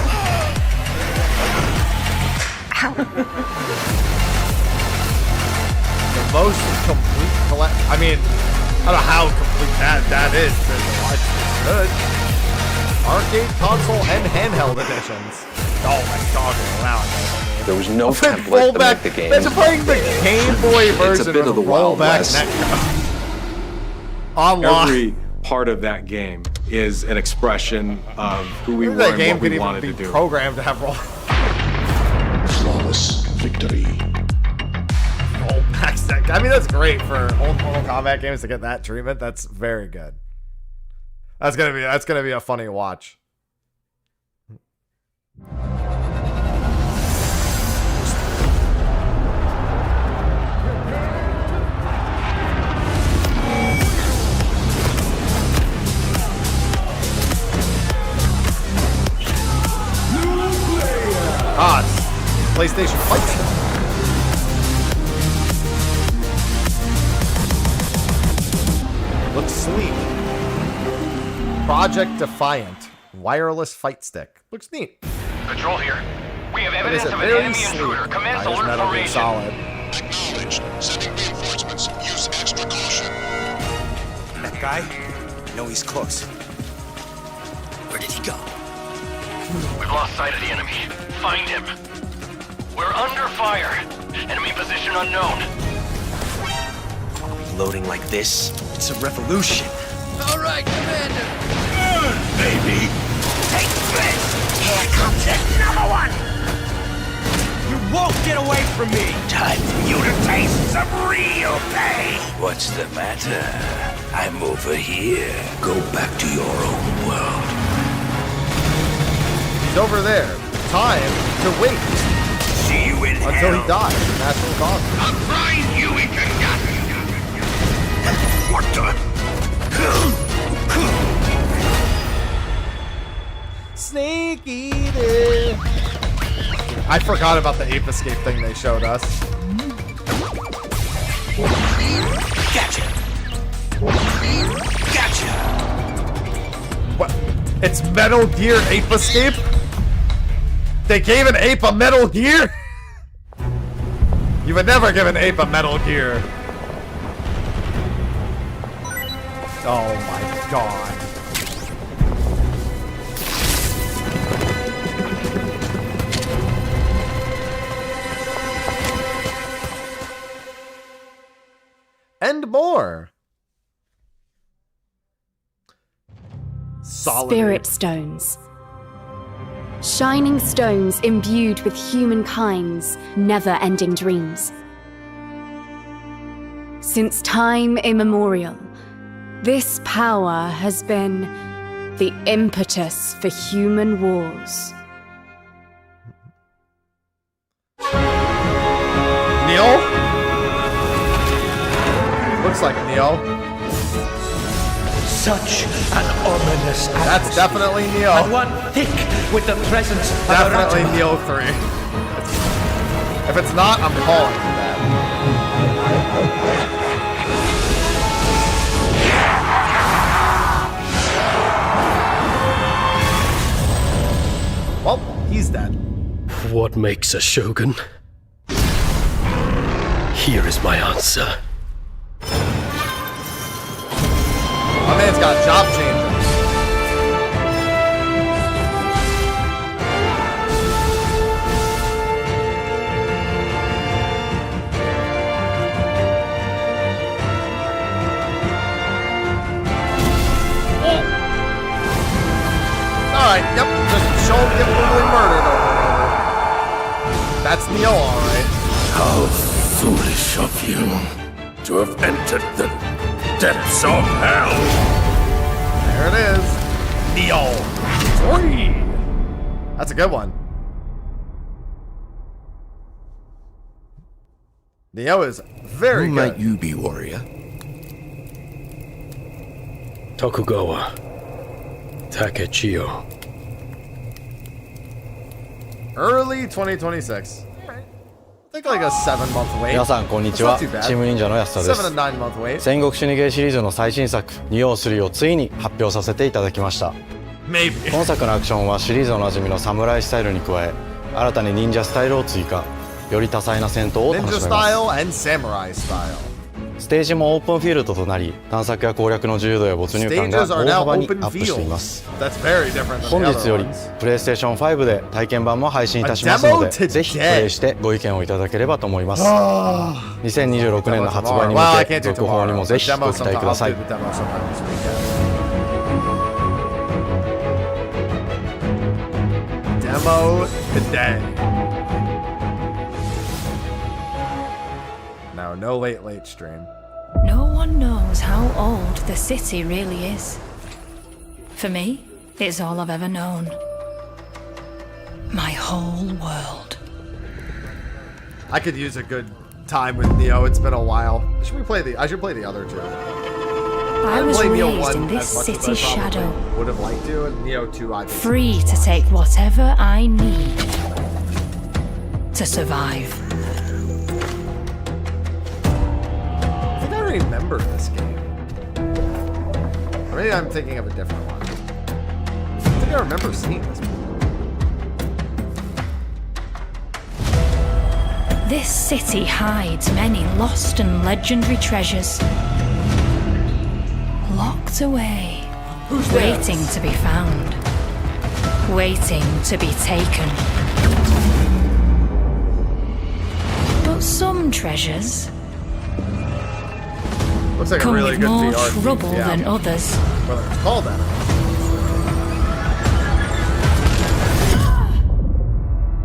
The most complete collection. I mean, I don't know how complete that is. It's good. Arcade, console, and handheld editions. Oh my god, wow. There was no template to make the game. Imagine playing the Game Boy version It's a bit of the with Wild rollback West. Online. Every part of that game is an expression of who we were That and game what could we even wanted be to do. programmed to have roll. Flawless victory. Rollback stack. I mean, that's great for old Mortal Kombat games to get that treatment. That's very good. That's gonna be a funny watch. PlayStation Fight. Looks sleek. Project Defiant. Wireless fight stick. Looks neat. Control here. We have It evidence is of an very enemy sleek. intruder. Commence Here's alert Metal Gear formation. Solid. Acknowledged. Sending reinforcements. Use extra caution. That guy? I know he's close. Where did he go? We've lost sight of the enemy. Find him. We're under fire. Enemy position unknown. Loading like this? It's a revolution. All right, Commander. Good, baby. Take this! Here comes another one! You won't get away from me! Time for you to taste some real pain. What's the matter? I'm over here. Go back to your own world. He's over there. Time to wait. See you in until hell. he dies. Natural causes. I'll grind you into nothing. What the? Snake eater. I forgot about the ape escape thing they showed us. Gotcha. Gotcha. What? It's Metal Gear Ape Escape? They gave an ape a Metal Gear? You would never give an ape a Metal Gear. Oh my god. And more. Solid. Spirit stones. Shining stones imbued with humankind's never-ending dreams. Since time immemorial, this power has been the impetus for human wars. Neo? Looks like Neo. Such an ominous That's definitely Neo. And one thick with the presence of Definitely Neo 3. If it's not, I'm calling for that. Well, he's dead. What makes a shogun? Here is my answer. My man's got job changers. Alright, yep, just show him get brutally murdered over and over. That's Neo, alright. How foolish of you to have entered the depths of hell! There it is. Neo 3. That's a good one. Neo is very Who good. might you be, warrior? Tokugawa Takechio. Early 2026. Alright. I think like a 7-month wait. 皆さんこんにち That's は not too bad. チーム忍者の安田です 7 to 9 month wait. 戦国死にゲーシリーズの最新作「仁王3」をついに発表させていただきました Maybe. 本作のアクションはシリーズおなじみの侍スタイルに加え新たに忍者スタイルを追加より多彩な戦闘を楽 Ninja しめます style and samurai style. ステージもオープンフィールドとなり探索や攻略の自由度や没入感が Stages are 大 now 幅にア open ップしています fields. That's very different than 本 the 日 other より ones. PlayStation 5で体験版も配信いたしますの A demo でぜひプレイしてご意見をいただければと思います2026年の発売に向 Well, I け can't do 続報に tomorrow. もぜひ Demo ご期待ください I'll do the demo sometime this weekend. Demo today. Now, no late stream. No one knows how old the city really is. For me, it's all I've ever known. My whole world. I could use a good time with Neo. It's been a while. I should play the other two. I was played Neo raised 1 in this as much as I city's probably shadow. would have liked to, and Neo 2 I basically Free to take whatever I need to survive. I think I remember this game. Or maybe I'm thinking of a different one. I think I remember seeing this one. This city hides many lost and legendary treasures. Locked away, waiting to be found, waiting to be taken. But some treasures Looks like a come really with good more VR theme, trouble yeah. than others. Whether it's called that or not.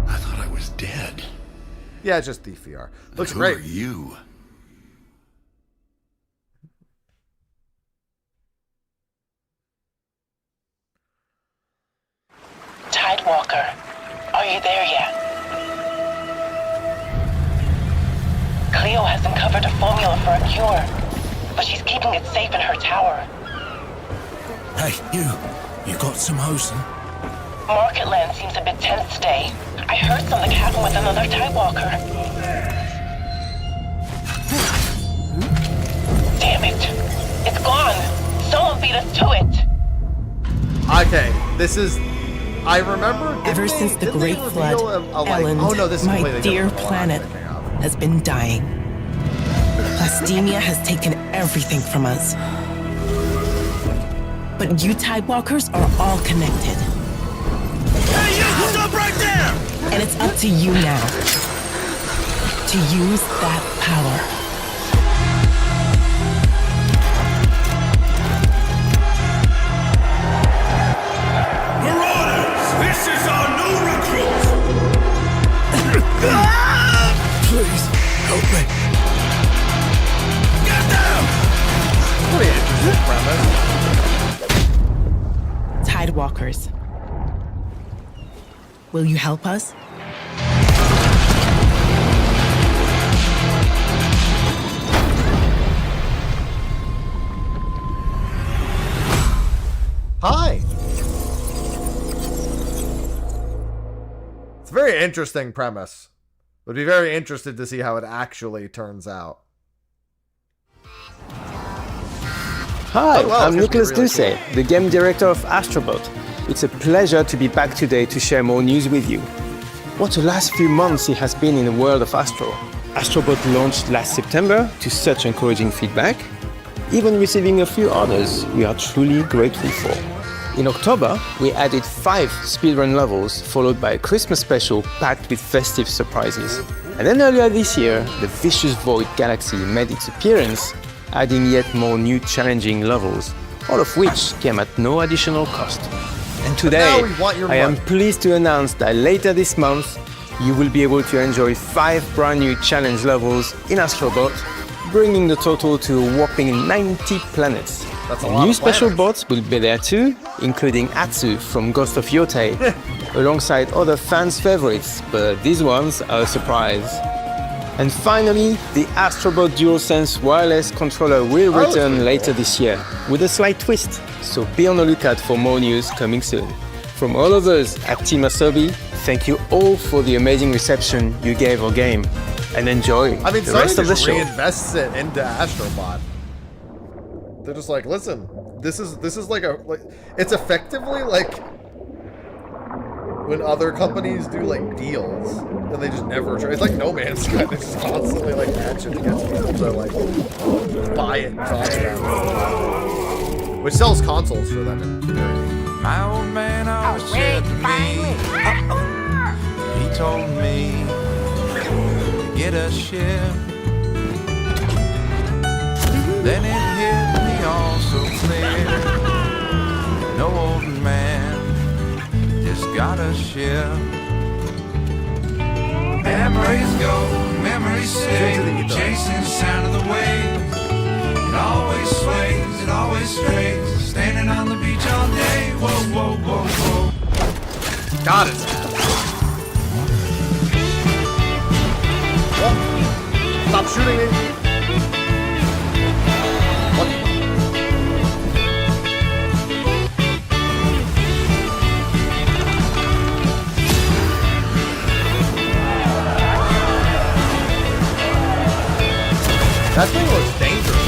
I thought I was dead. Yeah, it's just Thief VR. Looks Who great. are you? Tidewalker, are you there yet? Cleo has uncovered a formula for a cure, but she's keeping it safe in her tower. Hey, you got some hosen? Marketland seems a bit tense today. I heard something happen with another Tidewalker. Damn it. It's gone. Someone beat us to it. Okay, this is... I remember... Ever since the Great Flood, Ellen, oh no, this is my completely dear different from the one I'm planet, thinking of. has been dying. Plastemia has taken everything from us. But you Tidewalkers are all connected. Hey, you! Stop right there! And it's up to you now to use that power. Marauders! This is our new recruit! Please, help me. Get down! Pretty interesting premise. Tidewalkers. Will you help us? Hi! It's a very interesting premise. Would be very interested to see how it actually turns out. Hi, well, I'm it's gonna be Nicholas really Ducey, the game director of Astrobot. It's a pleasure to be back today to share more news with you. What a last few months it has been in the world of Astro. Astrobot launched last September to such encouraging feedback, even receiving a few honors we are truly grateful for. In October, we added 5 speedrun levels, followed by a Christmas special packed with festive surprises. And then earlier this year, the Vicious Void Galaxy made its appearance, adding yet more new challenging levels, all of which came at no additional cost. And today, I am pleased to announce that later this month, you will be able to enjoy 5 brand new challenge levels in Astrobot, bringing the total to a whopping 90 planets. That's a And lot new of special planets. bots will be there too, including Atsu from Ghost of Yotei, alongside other fans' favorites, but these ones are a surprise. And finally, the Astrobot DualSense wireless controller will return later this year, with a slight twist, so be on the lookout for more news coming soon. From all of us at Team Asobi, thank you all for the amazing reception you gave our game, and enjoy I mean, the Sony rest of the just show. reinvests it into Astrobot. They're just like, listen, this is like it's effectively like when other companies do like deals and they just never try. It's like No Man's Sky. They just constantly like add shit to get people to like buy it and talk about it, which sells consoles for them. My old man always said to me, he told me to get a ship. Then it hit me all so clear. No old man just got a ship. Memories go, memories stay, chasing the sound of the waves. It always sways, it always strays, standing on the beach all day. Whoa, whoa, whoa, whoa. Got it. Oh, stop shooting me. That thing looks dangerous.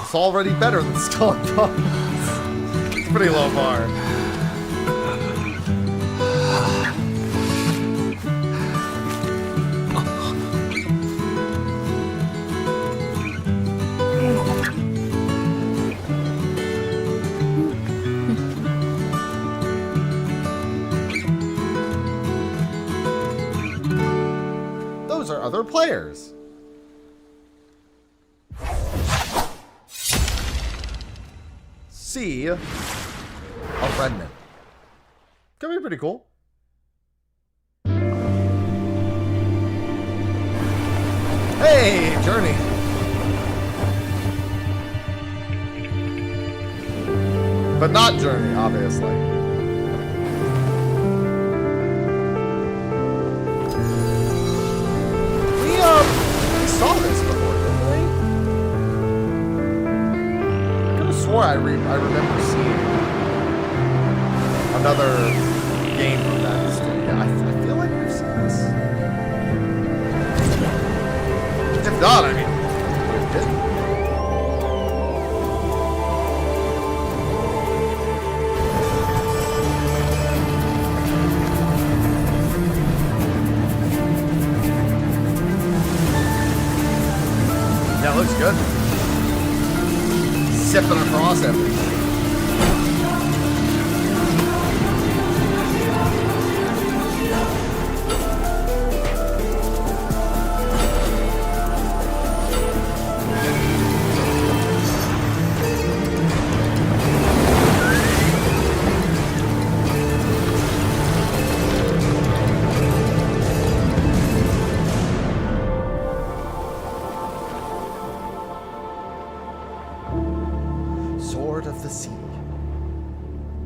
It's already better than Skull and Bones. It's a pretty low bar. Those are other players. Sea of Remnant. Could be pretty cool. Hey, Journey. But not Journey, obviously. We saw this before, didn't we? I could have swore I remember seeing another game from that studio. I feel like we've seen this. If not, I mean, we did. That looks good. Sipping across everything.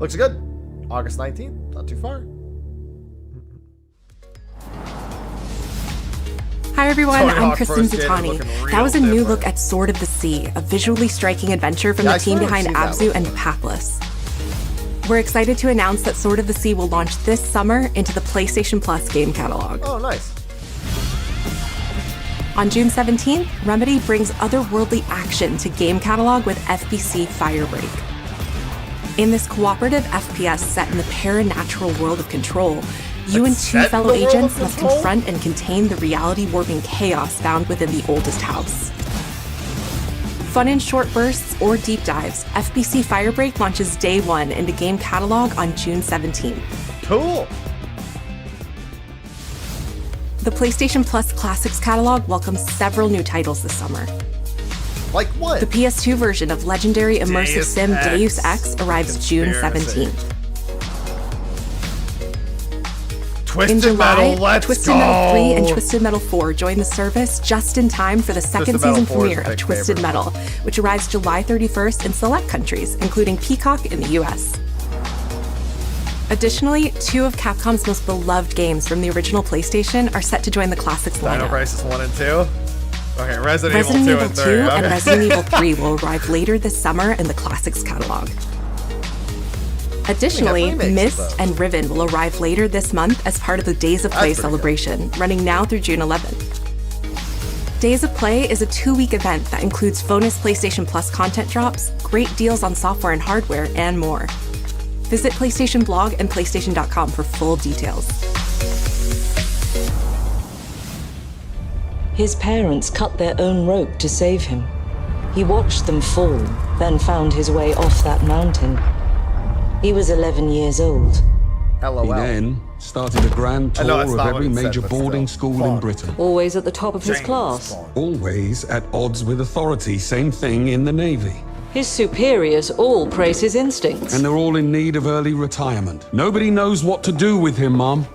Looks good. August 19th, not too far. Hi everyone, Tony I'm Hawk Kristen Pro Skater Zutani. looking That was a real new different. look at Sword of the Sea, a visually striking adventure from Yeah, the I team swear I've behind seen that Abzu and before. Pathless. We're excited to announce that Sword of the Sea will launch this summer into the PlayStation Plus game catalog. Oh, nice. On June 17th, Remedy brings otherworldly action to game catalog with FBC Firebreak. In this cooperative FPS set in the paranatural world of Control, you and two set in fellow the world of agents must Control? confront and contain the reality-warping chaos found within the oldest house. Fun in short bursts or deep dives, FBC Firebreak launches day one into game catalog on June 17th. Cool. The PlayStation Plus Classics catalog welcomes several new titles this summer. Like what? The PS2 version of legendary immersive Deus sim Ex. Deus Ex arrives June Conspiracy. 17th. Twisted In July, Metal, let's Twisted go. Metal 3 and Twisted Metal 4 join the service just in time for the second Twisted Metal season 4 is premiere a of big Twisted favorite. Metal, which arrives July 31st in select countries, including Peacock in the US. Additionally, two of Capcom's most beloved games from the original PlayStation are set to join the Classics Dino lineup. Crisis 1 and 2. Okay, Resident Resident Evil 2 Evil and 2 3. Okay. and Resident Evil 3 will arrive later this summer in the Classics catalog. Additionally, remakes of Myst those. and Riven will arrive later this month as part of the Days of Play That's pretty celebration, running now through June 11th. Days of Play is a 2-week event that includes bonus PlayStation Plus content drops, great deals on software and hardware, and more. Visit PlayStation Blog and PlayStation.com for full details. His parents cut their own rope to save him. He watched them fall, then found his way off that mountain. He was 11 years old. LOL. He then started a grand I know tour it's of not what every it said, major but boarding still. school in Britain. Always at the top of his James class. Bond. Always at odds with authority. Same thing in the Navy. His superiors all praise his instincts. And they're all in need of early retirement. Nobody knows what to do with him, Mom.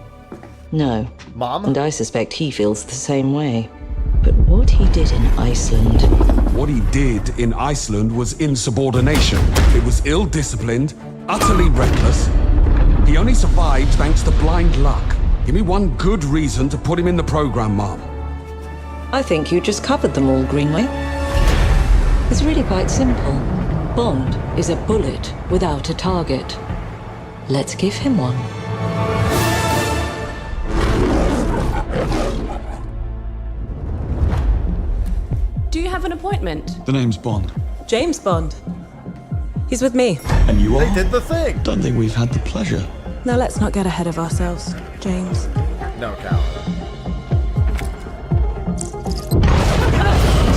No. Mom? And I suspect he feels the same way. But what he did in Iceland... What he did in Iceland was insubordination. It was ill-disciplined, utterly reckless. He only survived thanks to blind luck. Give me one good reason to put him in the program, Mom. I think you just covered them all, Greenway. It's really quite simple. Bond is a bullet without a target. Let's give him one. Do you have an appointment? The name's Bond. James Bond. He's with me. And you are? They did the thing. Don't think we've had the pleasure. Now let's not get ahead of ourselves, James. No, Cal.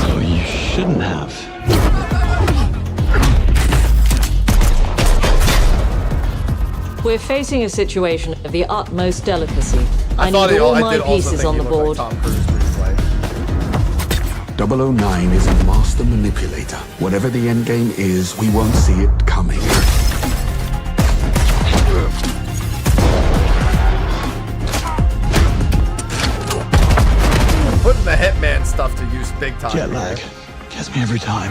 So you shouldn't have. We're facing a situation of the utmost delicacy. I thought need all I my did also pieces think on he the looked board. like Tom Cruise briefly. 009 is a master manipulator. Whatever the end game is, we won't see it coming. Putting the Hitman stuff to use big time. Jet lag. Gets me every time.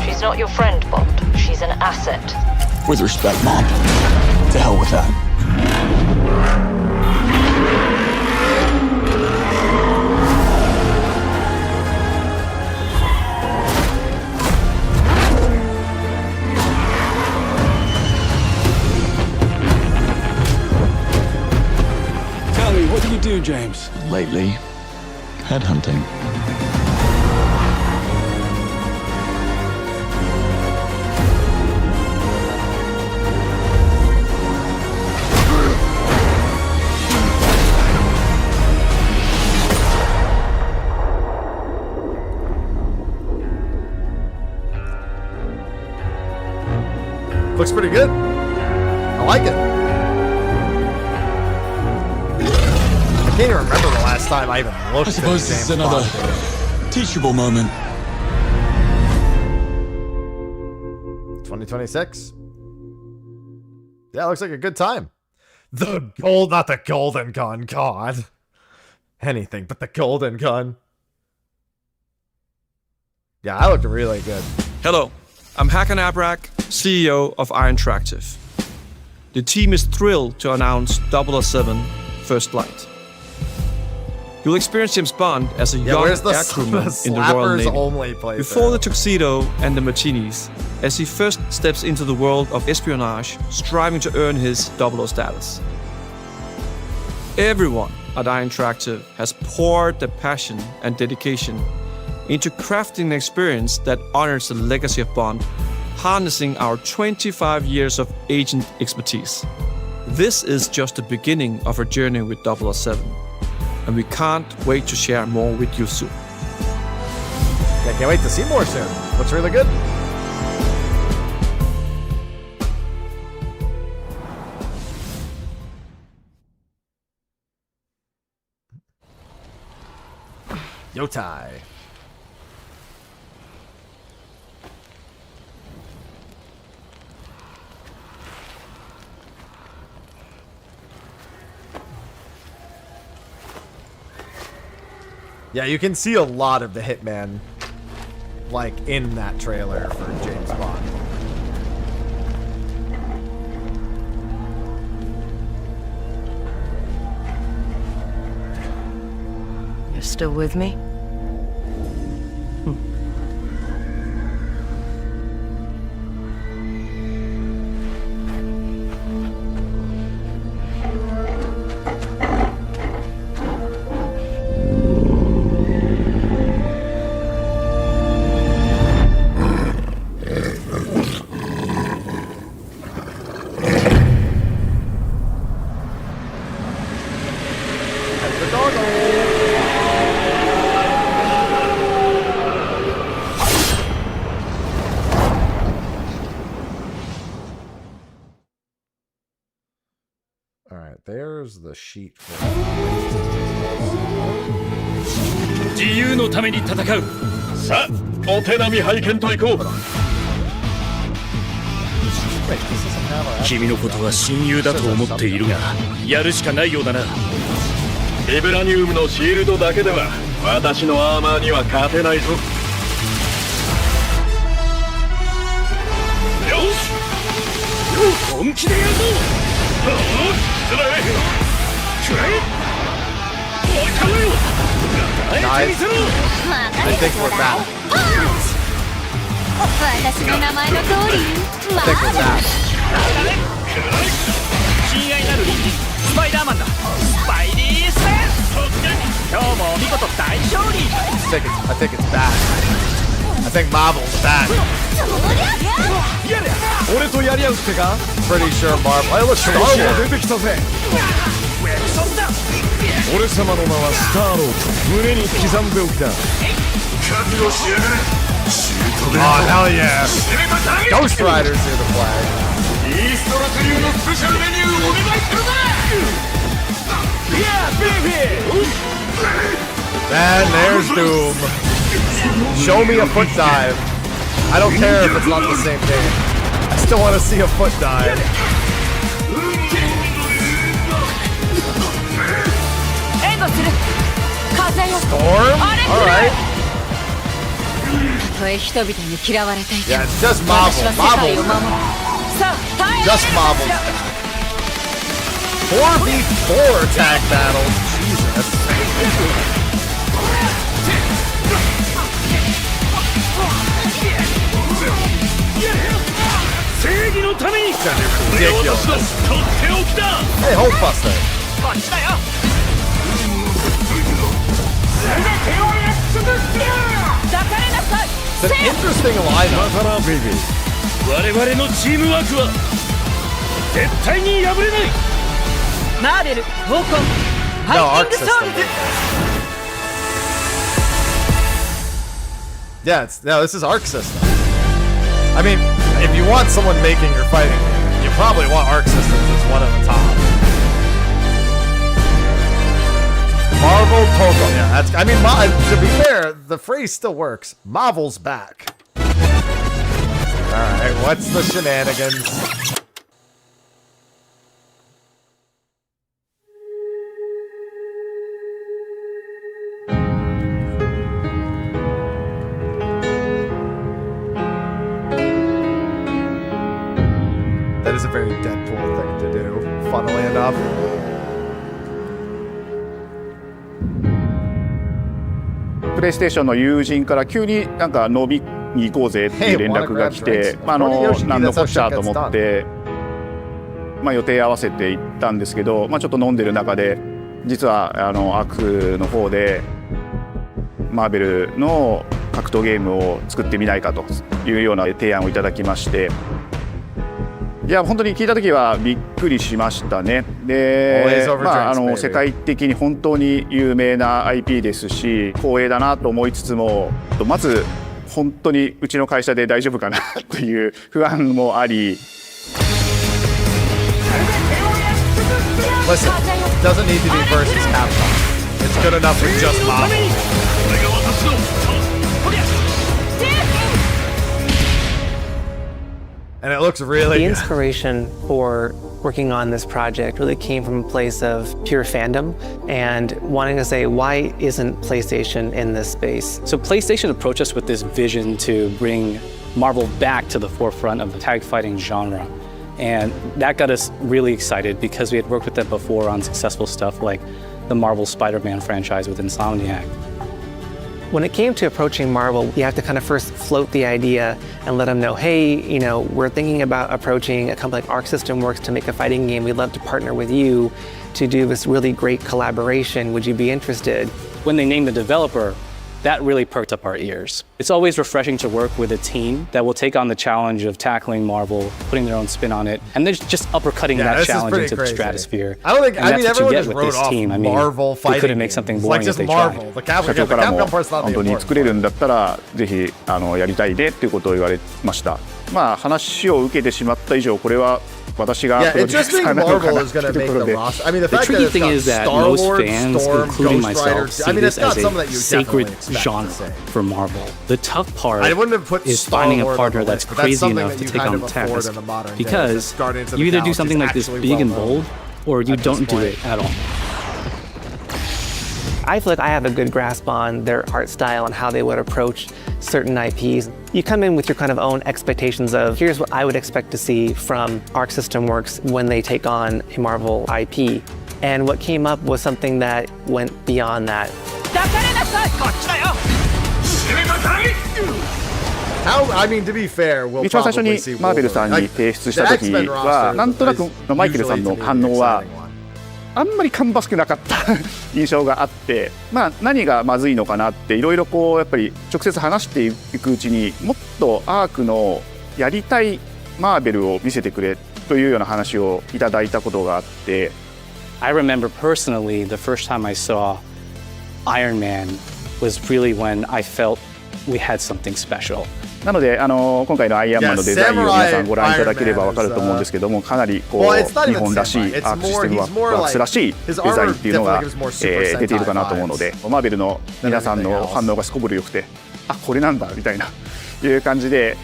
She's not your friend, Bond. She's an asset. With respect, Mom. To hell with that. Tell me, what do you do, James? Lately, headhunting. Looks pretty good. I like it. I can't even remember the last time I even looked I suppose at this is James another Bond. teachable moment. 2026. Yeah, looks like a good time. Not the golden gun, God. Anything but the golden gun. Yeah, that looked really good. Hello, I'm Hakan Abrak, CEO of Interactive. the team is thrilled to announce 007 First Light. You'll experience James Bond as a young aircrewman in the Royal Navy, before the tuxedo and the martinis, as he first steps into the world of espionage, striving to earn his 00 status. Everyone at IO Interactive has poured their passion and dedication into crafting an experience that honors the legacy of Bond, harnessing our 25 years of agent expertise. This is just the beginning of our journey with 007, and we can't wait to share more with you soon. Yeah, can't wait to see more soon. Looks really good. Yotai. Yeah, you can see a lot of the Hitman, like, in that trailer for James Bond. You're still with me? There's the sheet for 自由のために戦う。さあ、お手並み拝見といこう。君のことは親友だと思っているが、やるしかないようだな。ビブラニウムのシールドだけでは私のアーマーには勝てないぞ。よし、本気でやるぞ。Guys, I think we're back. I think we're back. 親愛なる隣人スパイダーマンだ。スパイリーセンス。今日もお見事大勝利。I think it's back. I think Marvel's back. 俺とやり合うってか Pretty sure Marvel. Hey, look, Star Wars 出てきたぜ。俺様の名はスターロード。胸に刻んでおきだ。覚悟しやがれ。 Oh, hell yeah. Ghost Rider's here to play. イーストラク流のスペシャルメニューお願いするぜ。Yeah, baby. And there's Doom. Show me a foot dive. I don't care if it's not the same game. I still want to see a foot dive. Storm? Alright. Yeah, it's just Marvel. Marvel. Just Marvel. 4v4 tag battles. Jesus. Ridiculous. Hey, Hulkbuster. It's an interesting lineup. 我々のチームワークは絶対に破れない。マーベル、フォーコン、ファイティングソウルズ。 Yeah, this is Arc System. I mean, if you want someone making your fighting game, you probably want Arc Systems as one of the top. Marvel Pogo. Yeah, that's. I mean, to be fair, the phrase still works. Marvel's back. All right, what's the shenanigans? That is a very Deadpool thing to do. funnily enough.プレイステーションの友人から急になんか飲みに行こうぜっていう連絡が来て、何のこっちゃと思って、予定合わせて行ったんですけど、ちょっと飲んでる中で実はアクの方でマーベルの格闘ゲームを作ってみないかというような提案をいただきまして、いや本当に聞いた時はびっくりしましたね。で、世界的に本当に有名な IP ですし光栄だなと思いつつも、まず本当にうちの会社で大丈夫かなという不安もあり。Listen, it doesn't need to be versus Capcom. It's good enough with just Marvel. And it looks really The good. inspiration for working on this project really came from a place of pure fandom and wanting to say, why isn't PlayStation in this space? So PlayStation approached us with this vision to bring Marvel back to the forefront of the tag fighting genre. And that got us really excited because we had worked with them before on successful stuff like the Marvel Spider-Man franchise with Insomniac. When it came to approaching Marvel, you have to kind of first float the idea and let them know, hey, we're thinking about approaching a company like Arc System Works to make a fighting game. We'd love to partner with you to do this really great collaboration. Would you be interested? When they named the developer, that really perked up our ears. It's always refreshing to work with a team that will take on the challenge of tackling Marvel, putting their own spin on it, and they're just uppercutting that challenge into the stratosphere. I don't think, and that's what you everyone get just with wrote this off team. Marvel fighting. They couldn't make something boring if they Marvel. tried. The Capcom part's not the 本当に作れるんだったらぜひやりたいねっていうことを言われました。話を受けてしまった以上これは私がプロデューサーなのかなというところで。The tricky thing is that most fans, including myself, see this as a sacred genre for Marvel. The tough part is finding a partner that's crazy enough to take on the task. Because you either do something like this big and bold, or you don't do it at all. I feel like I have a good grasp on their art style and how they would approach certain IPs. You come in with your kind of own expectations of, here's what I would expect to see from Arc System Works when they take on a Marvel IP. And what came up was something that went beyond that. To be fair, we'll 一番最初にマーベルさんに提出した時はなんとなくマイケルさんの反応はあんまり芳しくなかった印象があって、何がまずいのかなっていろいろやっぱり直接話していくうちにもっとアークのやりたいマーベルを見せてくれというような話をいただいたことがあって。I remember personally the first time I saw Iron Man was really when I felt we had something special. なので今回のアイアンマンのデザインを皆さんご覧いただければ分かると思うんですけども、かなり日本らしいアークシステムワークスらしいデザインっていうのが出ているかなと思うので、マーベルの皆さんの反応がすこぶる良くて、これなんだみたいないう感じで。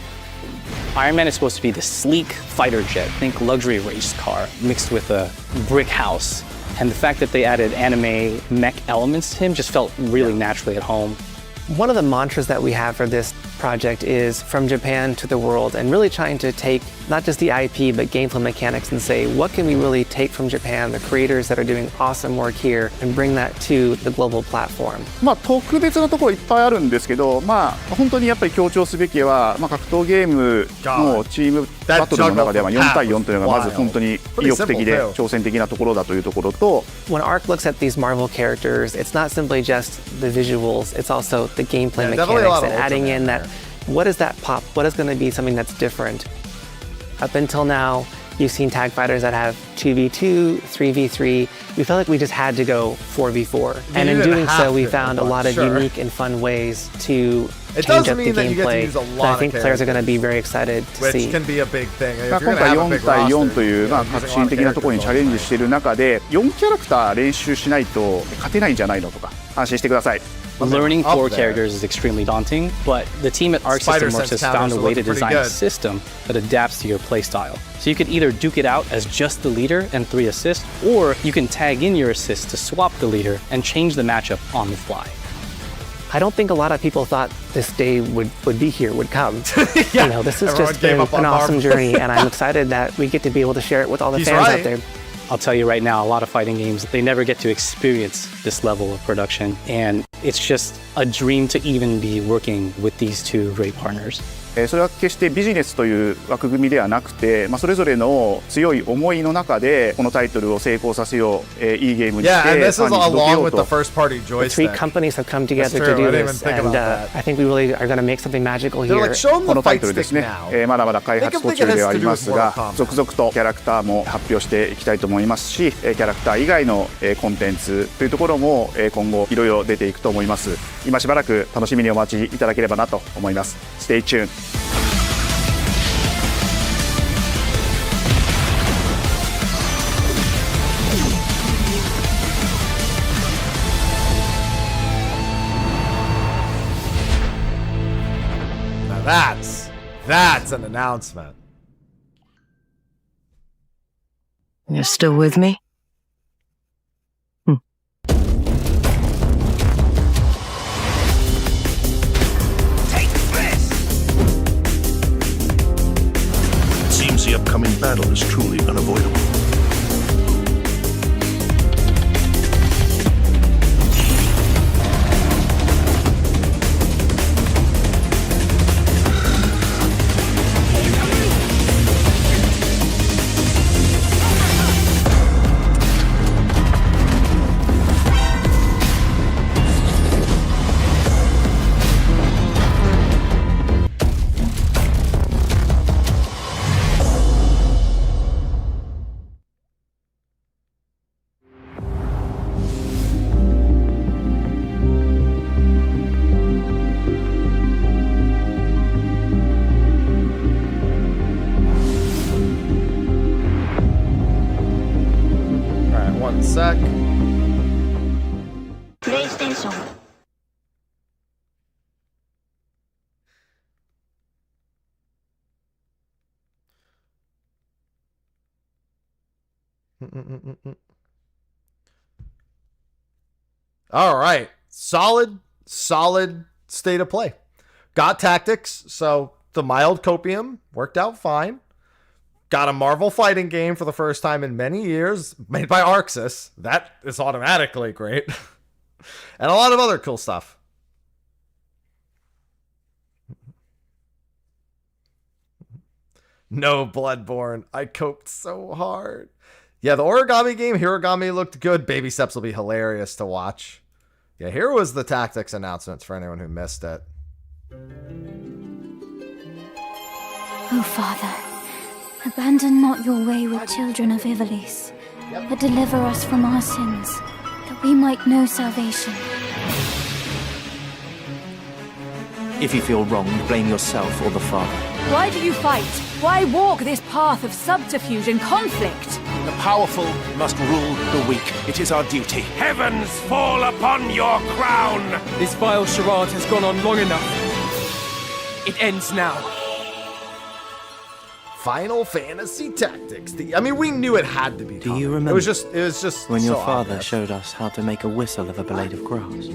Iron Man is supposed to be the sleek fighter jet, think luxury race car mixed with a brick house. And the fact that they added anime mech elements to him just felt really naturally at home. One of the mantras that we have for this project is from Japan to the world, and really trying to take not just the IP but gameplay mechanics and say, what can we really take from Japan, the creators that are doing awesome work here, and bring that to the global platform. 特別なところいっぱいあるんですけど、本当にやっぱり強調すべきは、格闘ゲームのチームバトルの中では4対4というのがまず本当に意欲的で挑戦的なところだというところと。When Arc looks at these Marvel characters, it's not simply just the visuals, it's also the gameplay mechanics and adding in that, what is that pop? What is going to be something that's different? Up until now, you've seen tag fighters that have 2v2, 3v3. We felt like we just had to go 4v4. And in doing so, we found a lot of unique and fun ways to change up the gameplay that I think players are going to be very excited to see. 今回4対4という革新的なところにチャレンジしている中で、4キャラクター練習しないと勝てないんじゃないのとか安心してください。Learning 4 characters is extremely daunting, but the team at Arc System Works has found a way to design a system that adapts to your playstyle. So you could either duke it out as just the leader and 3 assists, or you can tag in your assists to swap the leader and change the matchup on the fly. I don't think a lot of people thought this day would be here, would come. This has just been an awesome journey, and I'm excited that we get to be able to share it with all the fans out there. I'll tell you right now, a lot of fighting games, they never get to experience this level of production. And it's just a dream to even be working with these two great partners. それは決してビジネスという枠組みではなくて、それぞれの強い思いの中でこのタイトルを成功させよう、いいゲームにして、ファンに届けようと。The three companies have come together to do this, and I think we really are going to make something magical here. このタイトルですね、まだまだ開発途中ではありますが、続々とキャラクターも発表していきたいと思いますし、キャラクター以外のコンテンツというところも今後いろいろ出ていくと思います。今しばらく楽しみにお待ちいただければなと思います。Stay tuned. That's an announcement. You're still with me? Take this! It seems the upcoming battle is truly unavoidable. PlayStation. All right. Solid state of play. Got tactics, so the mild copium worked out fine. Got a Marvel fighting game for the first time in many years, made by Arxis. That is automatically great. And a lot of other cool stuff. No Bloodborne. I coped so hard. Yeah, the origami game, Hirogami, looked good. Baby Steps will be hilarious to watch. Yeah, here was the tactics announcements for anyone who missed it. Oh, Father, abandon not your wayward children of Ivalice, but deliver us from our sins, that we might know salvation. If you feel wronged, blame yourself or the Father. Why do you fight? Why walk this path of subterfuge and conflict? The powerful must rule the weak. It is our duty. Heavens fall upon your crown! This vile charade has gone on long enough. It ends now. Final Fantasy Tactics. I mean, we knew it had to be. Do you remember? It was just when so your father obvious. showed us how to make a whistle of a blade of grass.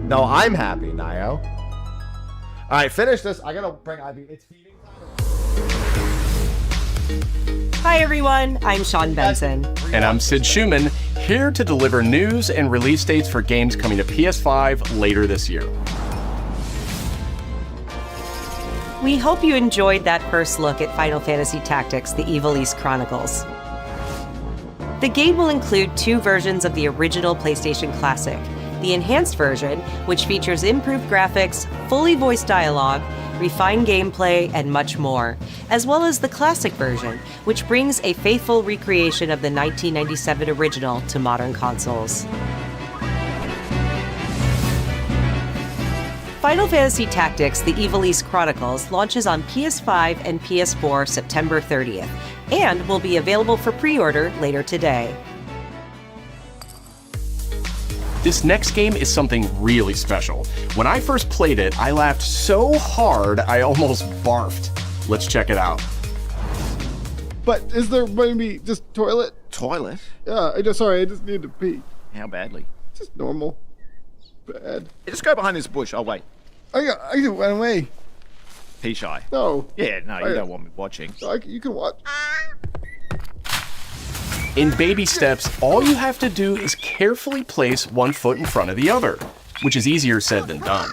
No, I'm happy, Nio. All right, finish this. I gotta bring Ivy. It's feeding time. Hi, everyone. I'm Sean Benson. And I'm Sid Schumann, here to deliver news and release dates for games coming to PS5 later this year. We hope you enjoyed that first look at Final Fantasy Tactics: The Ivalice Chronicles. The game will include 2 versions of the original PlayStation Classic. The enhanced version, which features improved graphics, fully voiced dialogue, refined gameplay, and much more, as well as the classic version, which brings a faithful recreation of the 1997 original to modern consoles. Final Fantasy Tactics: The Ivalice Chronicles launches on PS5 and PS4 September 30th, and will be available for pre-order later today. This next game is something really special. When I first played it, I laughed so hard I almost barfed. Let's check it out. But is there maybe just toilet? Toilet? Yeah, I just need to pee. How badly? Just normal. bad. Just go behind this bush. I'll wait. I can run away. Pea shy. No. Yeah, no, you don't want me watching. You can watch. In baby steps, all you have to do is carefully place one foot in front of the other, which is easier said than done.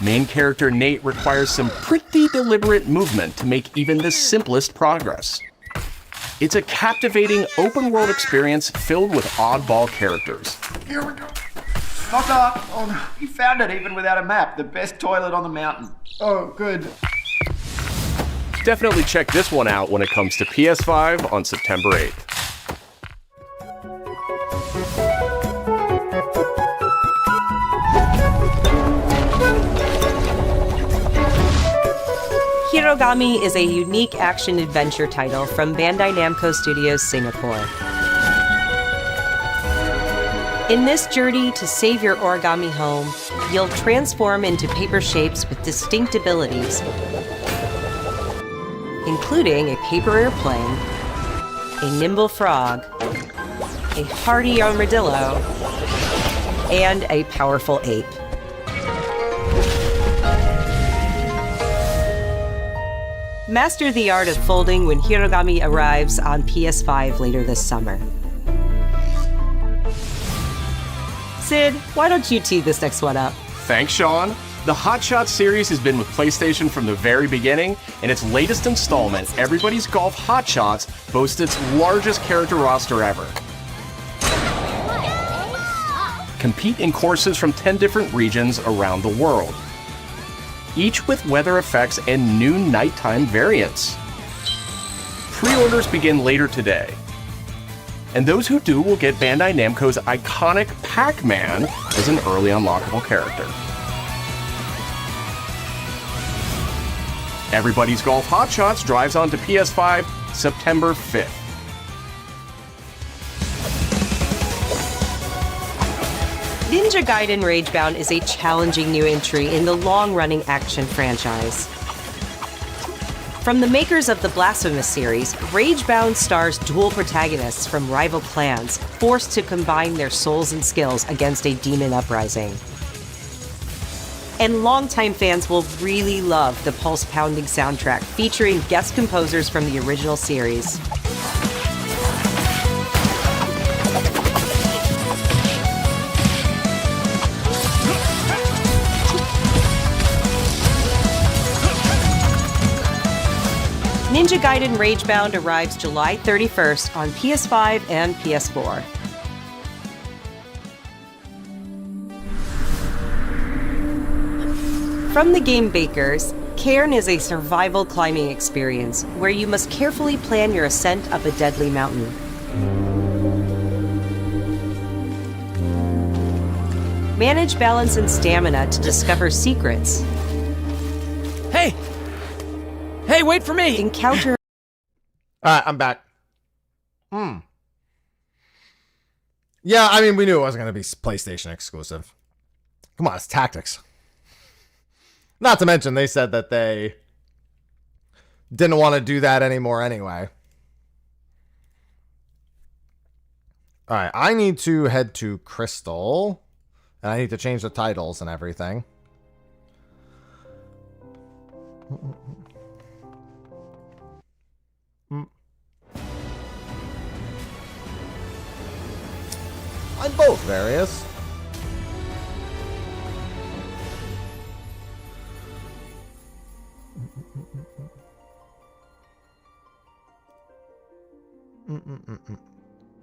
Main character Nate requires some pretty deliberate movement to make even the simplest progress. It's a captivating open-world experience filled with oddball characters. Here we go. Knock up. Oh, no. You found it even without a map. The best toilet on the mountain. Oh, good. Definitely check this one out when it comes to PS5 on September 8th. Hirogami is a unique action-adventure title from Bandai Namco Studios Singapore. In this journey to save your origami home, you'll transform into paper shapes with distinct abilities, including a paper airplane, a nimble frog, a hardy armadillo, and a powerful ape. Master the art of folding when Hirogami arrives on PS5 later this summer. Sid, why don't you tee this next one up? Thanks, Sean. The Hot Shots series has been with PlayStation from the very beginning, and its latest installment, Everybody's Golf Hot Shots, boasts its largest character roster ever. Compete in courses from 10 different regions around the world, each with weather effects and new nighttime variants. Pre-orders begin later today, and those who do will get Bandai Namco's iconic Pac-Man as an early unlockable character. Everybody's Golf Hot Shots drives onto PS5 September 5th. Ninja Gaiden Ragebound is a challenging new entry in the long-running action franchise. From the makers of the Blasphemous series, Ragebound stars dual protagonists from rival clans, forced to combine their souls and skills against a demon uprising. And longtime fans will really love the pulse-pounding soundtrack featuring guest composers from the original series. Ninja Gaiden Ragebound arrives July 31st on PS5 and PS4. From the game Bakers, Cairn is a survival climbing experience where you must carefully plan your ascent up a deadly mountain. Manage balance and stamina to discover secrets. Hey! Hey, wait for me! Encounter... Alright, I'm back. Yeah, I mean, we knew it wasn't going to be PlayStation exclusive. Come on, it's Tactics. Not to mention, they said that they didn't want to do that anymore anyway. Alright, I need to head to Crystal. And I need to change the titles and everything. I'm both various.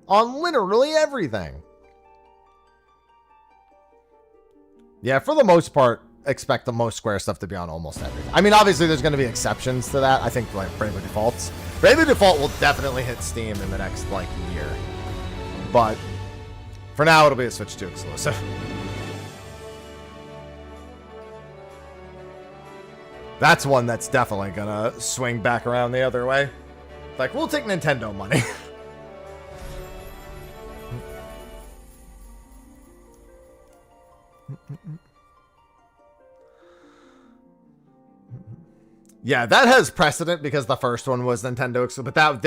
On literally everything. Yeah, for the most part, expect the most Square stuff to be on almost everything. I mean, obviously, there's going to be exceptions to that. I think, like, Bravely Defaults. Bravely Default will definitely hit Steam in the next, like, year. But for now, it'll be a Switch 2 exclusive. That's one that's definitely going to swing back around the other way. Like, we'll take Nintendo money. Yeah, that has precedent because the first one was Nintendo exclusive, but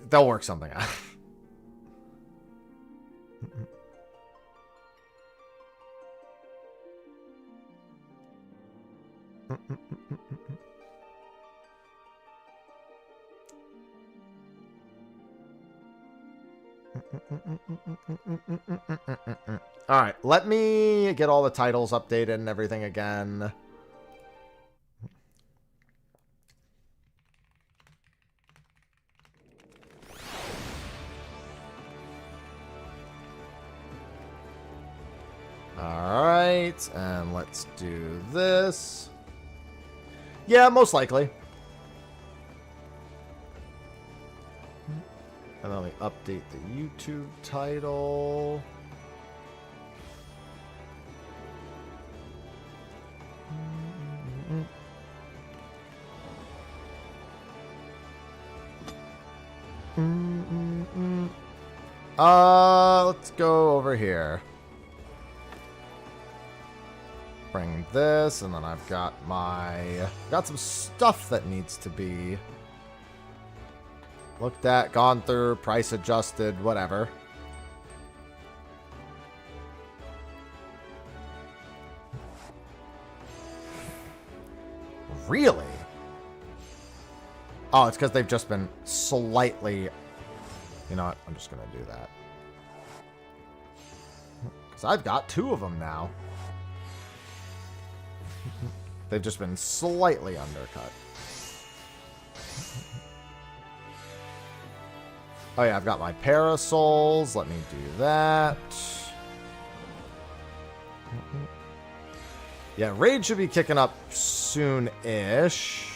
they'll work something out. Alright, let me get all the titles updated and everything again. Alright, and let's do this. Yeah, most likely. And then let me update the YouTube title. Let's go over here. Bring this, and then I've got got some stuff that needs to be looked at, gone through, price adjusted, whatever. Really? Oh, it's because they've just been slightly... You know what? I'm just going to do that. Because I've got 2 of them now. They've just been slightly undercut. Oh yeah, I've got my parasols. Let me do that. Yeah, Raid should be kicking up soon-ish.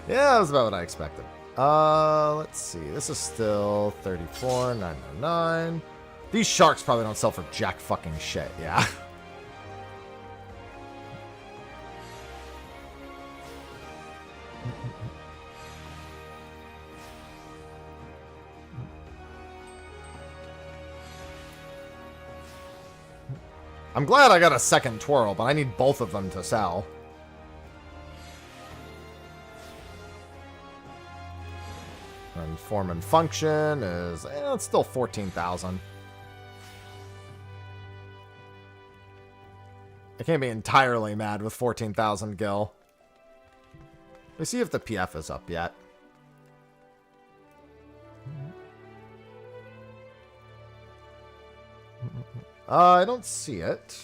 Yeah, that was about what I expected. Let's see. This is still $34.99. These sharks probably don't sell for jack fucking shit, yeah. I'm glad I got a second twirl, but I need both of them to sell. And form and function is, it's still 14,000. I can't be entirely mad with 14,000 gil. Let me see if the PF is up yet. I don't see it.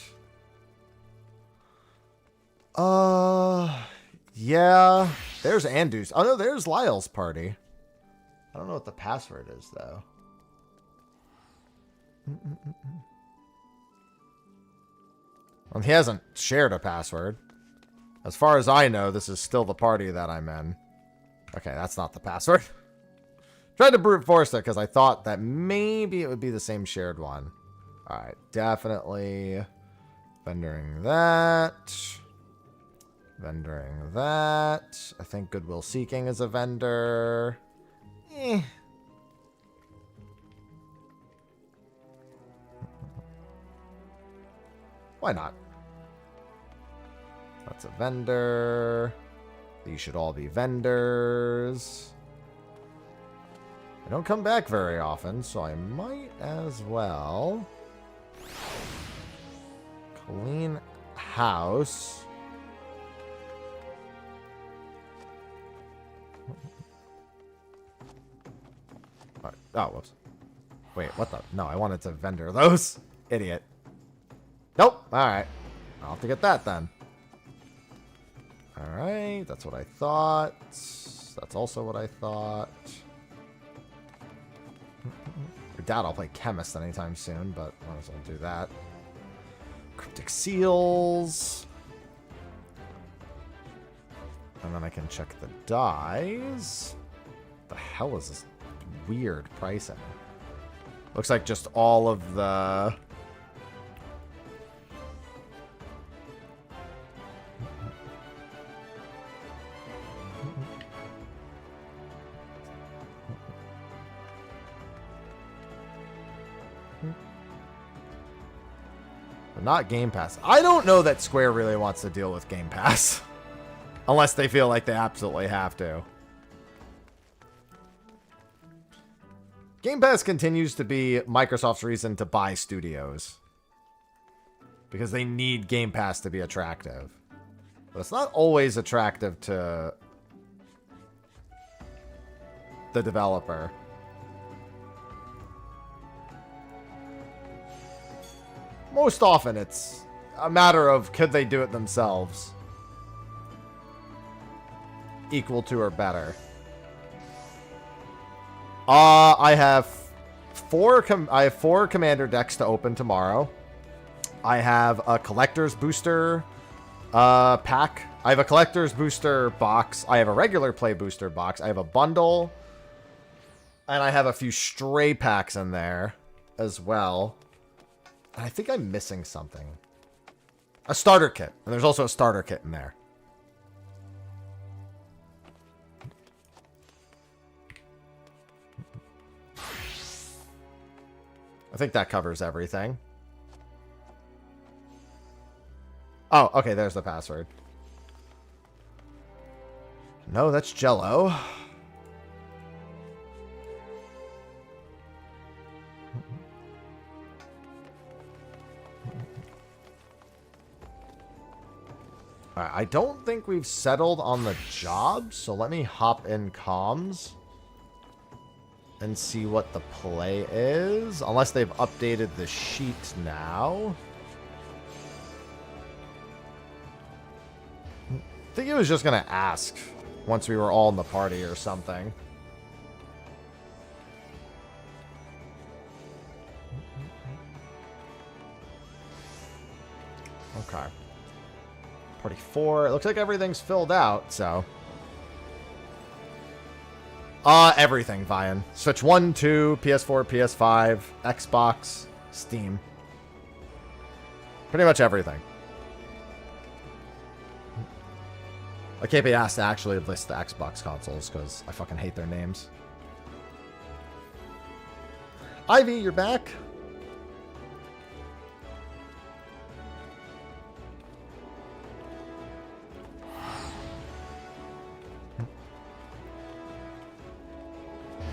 Yeah. There's Andu's. Oh, no, there's Lyle's party. I don't know what the password is, though. Well, he hasn't shared a password. As far as I know, this is still the party that I'm in. Okay, that's not the password. Tried to brute force it because I thought that maybe it would be the same shared one. Alright, definitely vendoring that. Vendoring that. I think Goodwill Seeking is a vendor. Why not? That's a vendor. These should all be vendors. I don't come back very often, so I might as well clean house. Oh, whoops. Wait, what the? No, I wanted to vendor those. Idiot. Nope. Alright. I'll have to get that then. Alright, that's what I thought. That's also what I thought. I doubt I'll play Chemist anytime soon, but might as well do that. Cryptic Seals. And then I can check the dies. What the hell is this weird pricing? Looks like just all of the... But not Game Pass. I don't know that Square really wants to deal with Game Pass. Unless they feel like they absolutely have to. Game Pass continues to be Microsoft's reason to buy studios. because they need Game Pass to be attractive. But it's not always attractive to the developer. Most often it's a matter of could they do it themselves. Equal to or better. I have four commander decks to open tomorrow. I have a collector's booster pack. I have a collector's booster box. I have a regular play booster box. I have a bundle. And I have a few stray packs in there as well. And I think I'm missing something. A starter kit. And there's also a starter kit in there. I think that covers everything. Oh, okay, there's the password. No, that's Jello. Alright, I don't think we've settled on the job, so let me hop in comms and see what the play is. Unless they've updated the sheet now. I think he was just going to ask once we were all in the party or something. Okay. Party 4. It looks like everything's filled out, so. Everything, Vian. Switch 1, 2, PS4, PS5, Xbox, Steam. Pretty much everything. I can't be asked to actually list the Xbox consoles because I fucking hate their names. Ivy, you're back.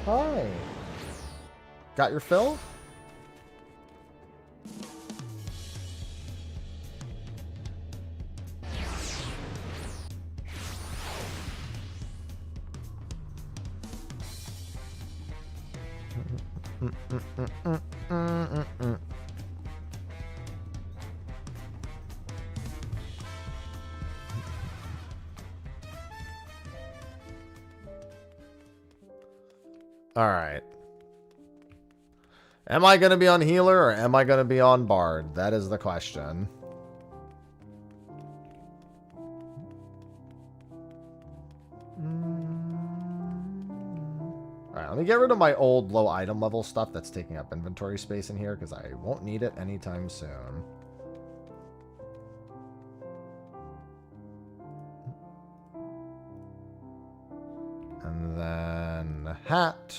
Hi. Got your fill? All right. Am I going to be on healer or am I going to be on bard? That is the question. All right, let me get rid of my old low item level stuff that's taking up inventory space in here because I won't need it anytime soon. And then a hat.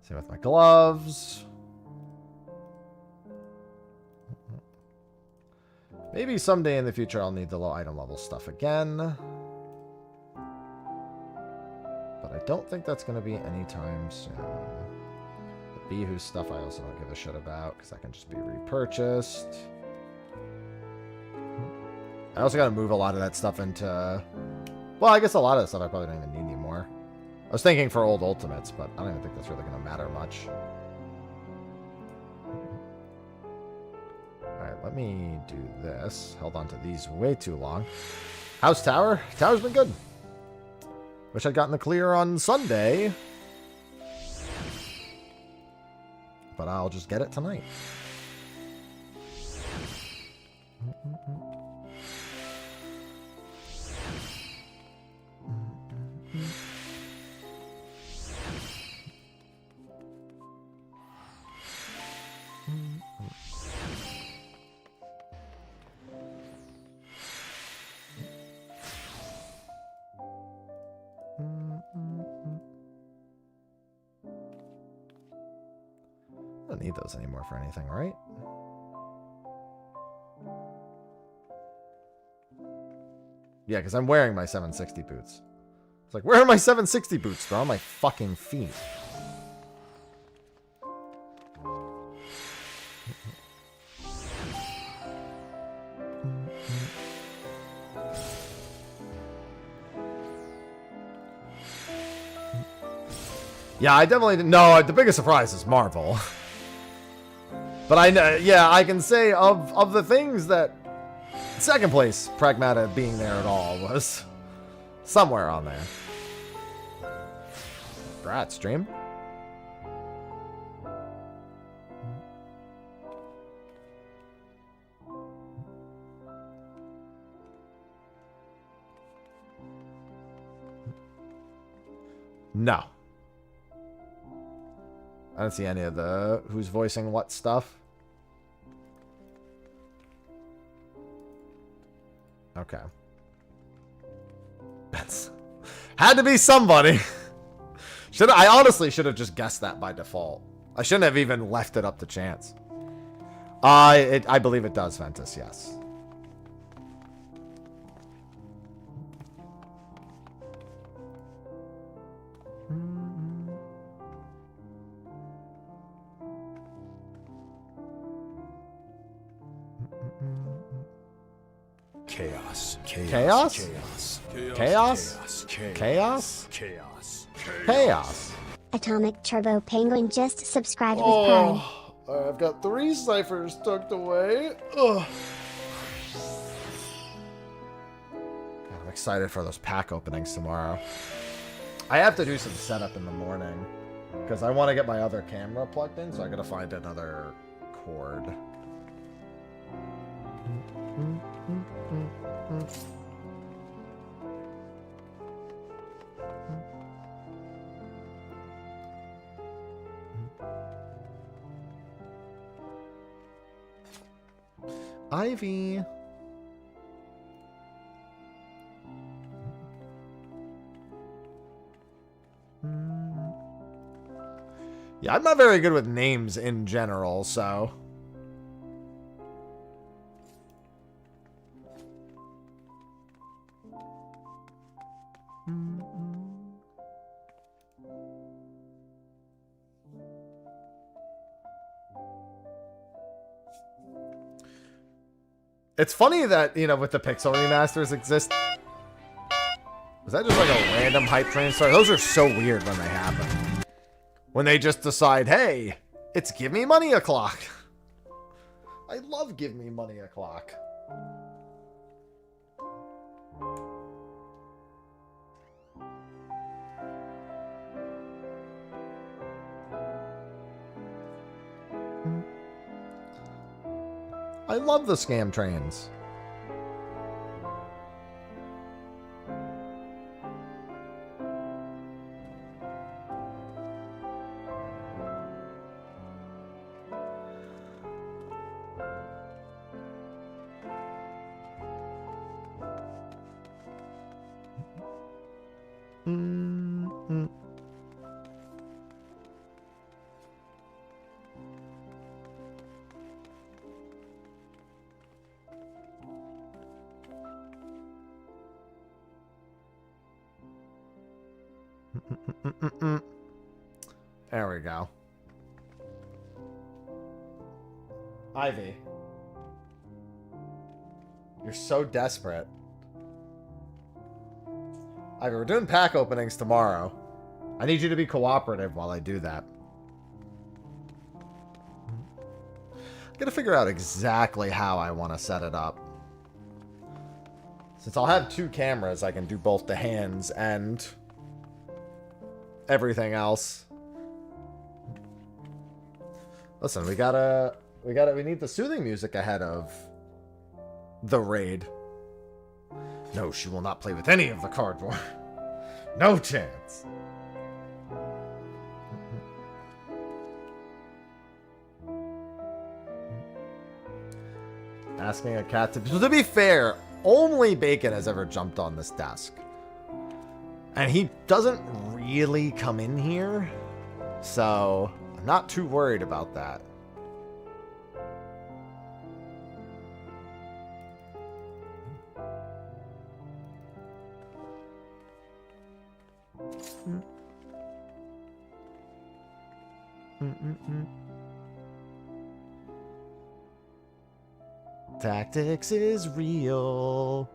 Same with my gloves. Maybe someday in the future I'll need the low item level stuff again. But I don't think that's going to be anytime soon. The Beehoo stuff I also don't give a shit about because that can just be repurchased. I also got to move a lot of that stuff into... Well, I guess a lot of the stuff I probably don't even need anymore. I was thinking for old ultimates, but I don't even think that's really going to matter much. Alright, let me do this. Held on to these way too long. How's Tower? Tower's been good. Wish I'd gotten the clear on Sunday. But I'll just get it tonight. I don't need those anymore for anything, right? Yeah, because I'm wearing my 760 boots. It's like, where are my 760 boots? They're on my fucking feet. Yeah, I definitely didn't. No, the biggest surprise is Marvel. But I can say of the things that second place, Pragmata being there at all was somewhere on there. Brat stream. No. I don't see any of the who's voicing what stuff. Okay. That's had to be somebody. I honestly should have just guessed that by default. I shouldn't have even left it up to chance. I believe it does, Ventus, yes. Chaos. Chaos? Chaos? Chaos? Chaos. Atomic Turbo Penguin just subscribed with Prime. I've got 3 ciphers tucked away. Ugh. I'm excited for those pack openings tomorrow. I have to do some setup in the morning because I want to get my other camera plugged in, so I gotta find another cord. Ivy. Yeah, I'm not very good with names in general, so... It's funny that, you know, with the Pixel remasters exist. Was that just like a random hype train start? Those are so weird when they happen. When they just decide, hey, it's Give Me Money o'clock. I love Give Me Money o'clock. I love the scam trains. There we go. Ivy. You're so desperate. Ivy, we're doing pack openings tomorrow. I need you to be cooperative while I do that. I'm gonna figure out exactly how I want to set it up. Since I'll have 2 cameras, I can do both the hands and everything else. Listen, we need the soothing music ahead of the raid. No, she will not play with any of the cardboard. No chance. Asking a cat to... So to be fair, only Bacon has ever jumped on this desk. And he doesn't really come in here. So, I'm not too worried about that. Tactics is real.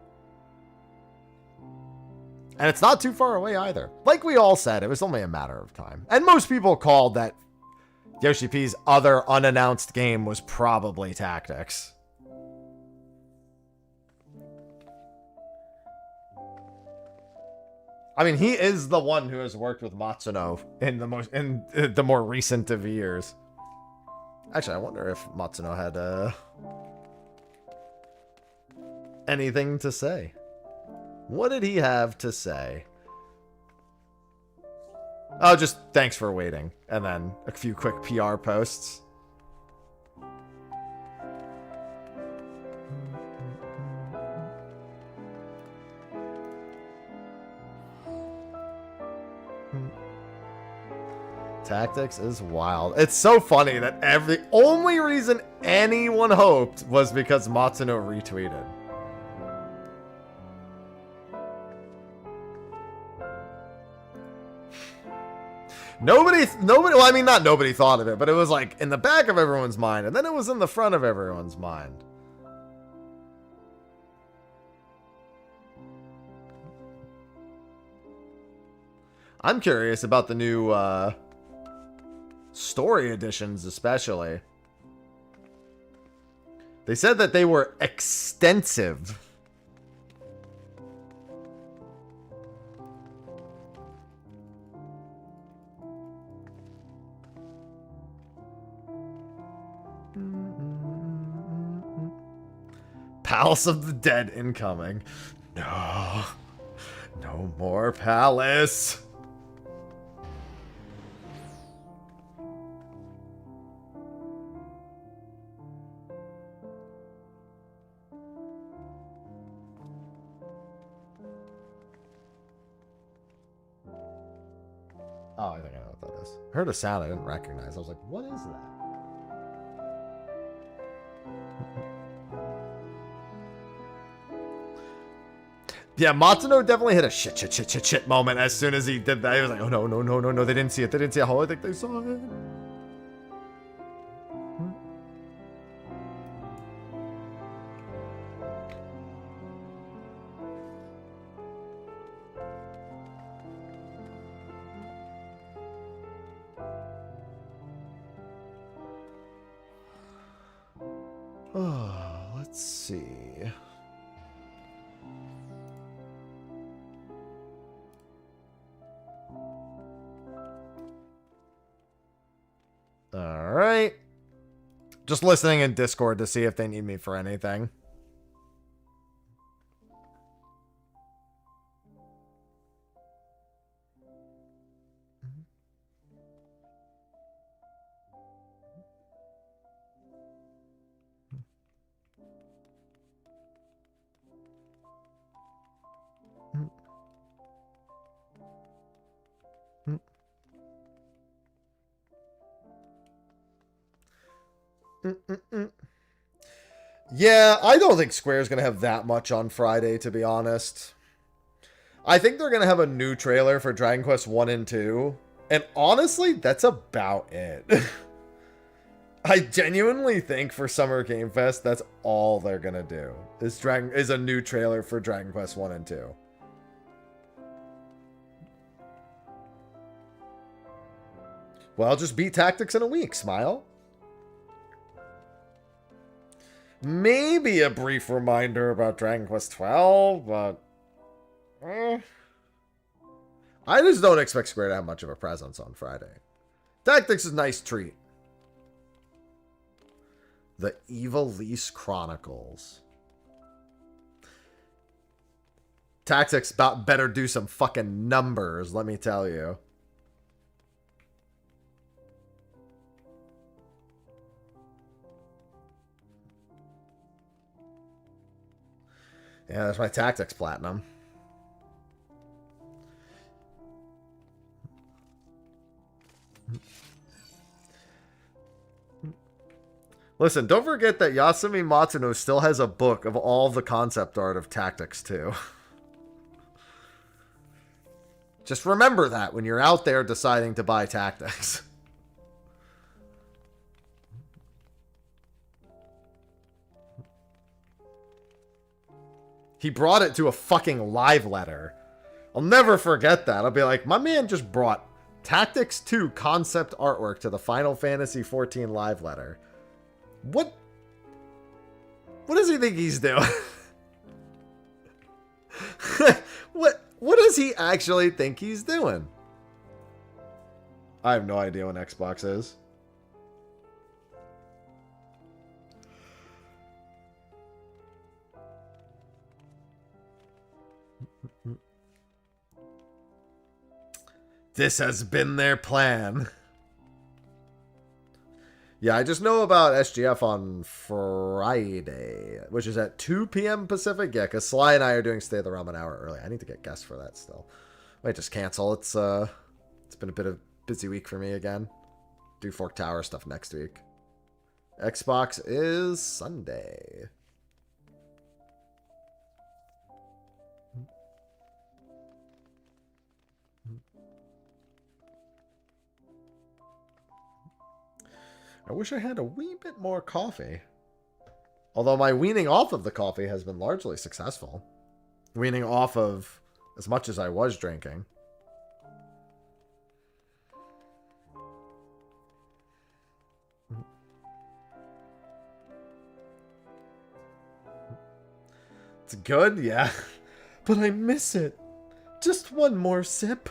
And it's not too far away either. Like we all said, it was only a matter of time. And most people called that Yoshi P's other unannounced game was probably Tactics. I mean, he is the one who has worked with Matsuno in the more recent of years. Actually, I wonder if Matsuno had anything to say. What did he have to say? Oh, just thanks for waiting. And then a few quick PR posts. Tactics is wild. It's so funny that the only reason anyone hoped was because Matsuno retweeted. Nobody, well, I mean, not nobody thought of it, but it was like in the back of everyone's mind, and then it was in the front of everyone's mind. I'm curious about the new story editions, especially. They said that they were extensive. Palace of the Dead incoming. No. No more Palace. Oh, I think I know what that is. I heard a sound I didn't recognize. I was like, what is that? Yeah, Matsuno definitely hit a shit moment as soon as he did that. He was like, oh, no, they didn't see it. They didn't see it. Oh, I think they saw it. Oh, let's see. Alright. Just listening in Discord to see if they need me for anything. Yeah, I don't think Square's gonna have that much on Friday, to be honest. I think they're gonna have a new trailer for Dragon Quest 1 and 2. And honestly, that's about it. I genuinely think for Summer Game Fest, that's all they're gonna do. Is a new trailer for Dragon Quest 1 and 2. Well, just beat Tactics in a week, smile. Maybe a brief reminder about Dragon Quest 12, but I just don't expect Square to have much of a presence on Friday. Tactics is a nice treat. The Evilise Chronicles. Tactics better do some fucking numbers, let me tell you. Yeah, that's my Tactics Platinum. Listen, don't forget that Yasumi Matsuno still has a book of all the concept art of Tactics too. Just remember that when you're out there deciding to buy Tactics. He brought it to a fucking live letter I'll never forget that. I'll be like, my man just brought Tactics 2 concept artwork to the Final Fantasy XIV live letter. What does he think he's doing? What does he actually think he's doing? I have no idea what Xbox is. This has been their plan. Yeah, I just know about SGF on Friday, which is at 2 p.m. Pacific. Yeah, because Sly and I are doing Stay of the Realm an hour early. I need to get guests for that still. Might just cancel. It's been a bit of a busy week for me again. Do Fork Tower stuff next week. Xbox is Sunday. I wish I had a wee bit more coffee. Although my weaning off of the coffee has been largely successful. Weaning off of as much as I was drinking. It's good, yeah. But I miss it. Just one more sip.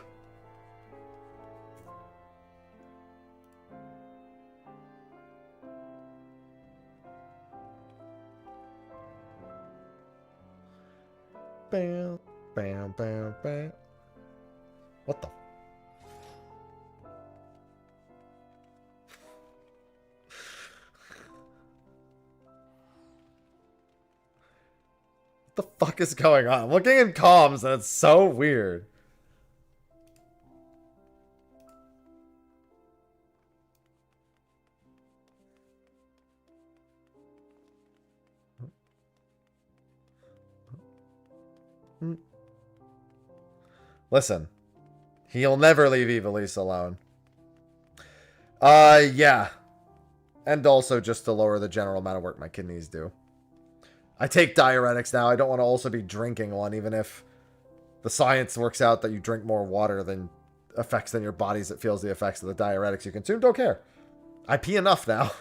Bam, bam, bam, bam. What the? What the fuck is going on? I'm looking in comms and it's so weird. Listen, he'll never leave Evilise alone. Yeah. And also just to lower the general amount of work my kidneys do. I take diuretics now. I don't want to also be drinking one, even if the science works out that you drink more water than effects than your body's that feels the effects of the diuretics you consume. Don't care. I pee enough now.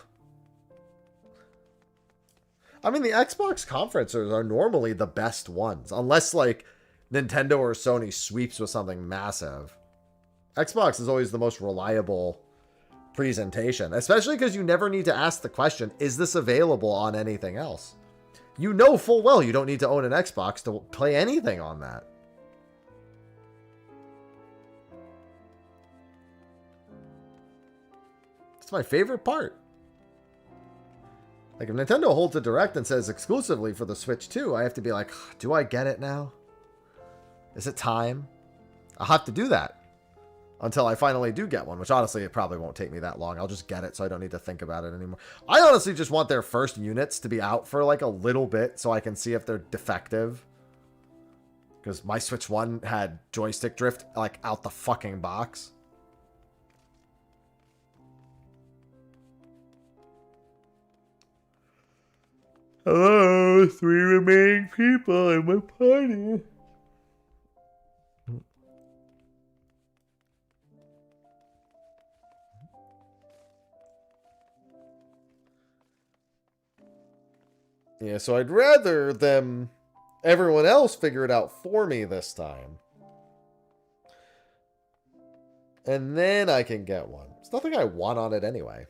I mean, the Xbox conferences are normally the best ones, unless like Nintendo or Sony sweeps with something massive. Xbox is always the most reliable presentation, especially because you never need to ask the question, is this available on anything else? You know full well you don't need to own an Xbox to play anything on that. It's my favorite part. Like, if Nintendo holds a direct and says exclusively for the Switch 2, I have to be like, do I get it now? Is it time? I'll have to do that until I finally do get one, which honestly, it probably won't take me that long. I'll just get it so I don't need to think about it anymore. I honestly just want their first units to be out for like a little bit so I can see if they're defective. Because my Switch 1 had joystick drift like out the fucking box. Hello, 3 remaining people in my party. Yeah, so I'd rather everyone else figure it out for me this time. And then I can get one. There's nothing I want on it anyway.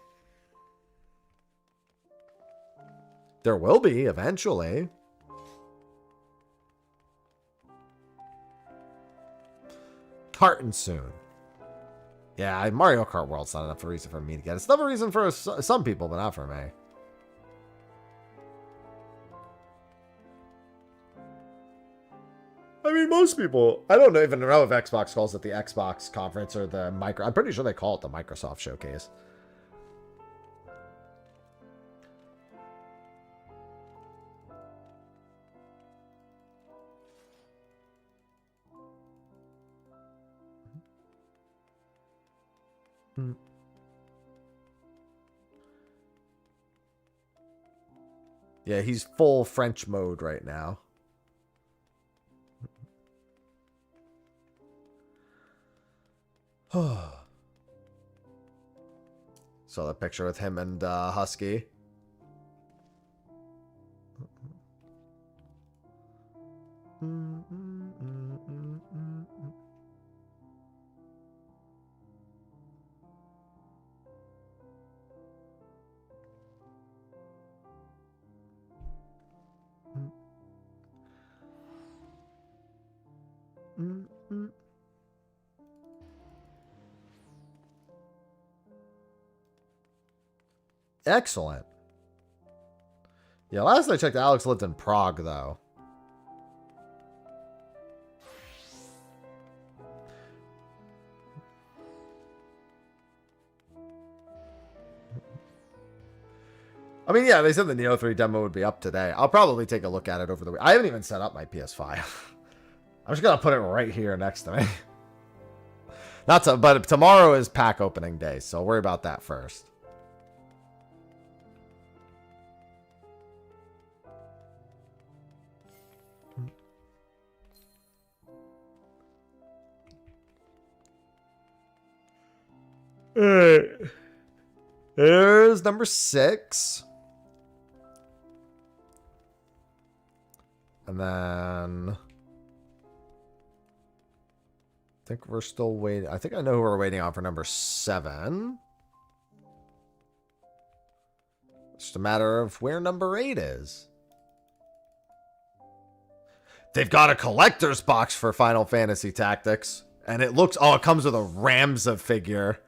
There will be eventually. Tartan soon. Yeah, Mario Kart World's not enough of a reason for me to get it. It's enough of a reason for some people, but not for me. I mean, most people, I don't even know if Xbox calls it the Xbox conference or the I'm pretty sure they call it the Microsoft Showcase. Yeah, he's full French mode right now. Saw that picture with him and Husky. Excellent. Yeah, last I checked, Alex lived in Prague, though. I mean, yeah, they said the Neo 3 demo would be up today. I'll probably take a look at it over the week. I haven't even set up my PS5. I'm just going to put it right here next to me. But tomorrow is pack opening day, so I'll worry about that first. Alright. There's number 6. And then I think we're still waiting. I think I know who we're waiting on for number 7. It's just a matter of where number 8 is. They've got a collector's box for Final Fantasy Tactics. And it looks... Oh, it comes with a Ramza figure.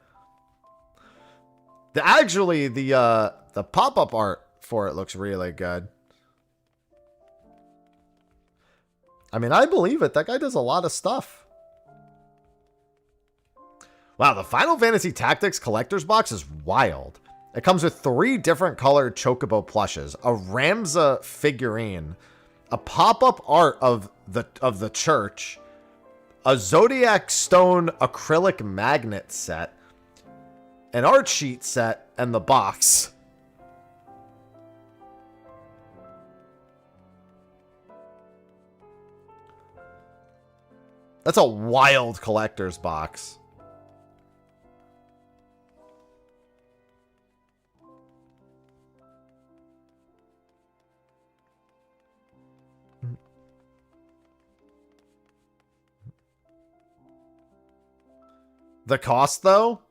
Actually, the pop-up art for it looks really good. I mean, I believe it. That guy does a lot of stuff. Wow, the Final Fantasy Tactics collector's box is wild. It comes with 3 different colored Chocobo plushes, a Ramza figurine, a pop-up art of the church, a Zodiac Stone acrylic magnet set, an art sheet set, and the box. That's a wild collector's box. The cost, though?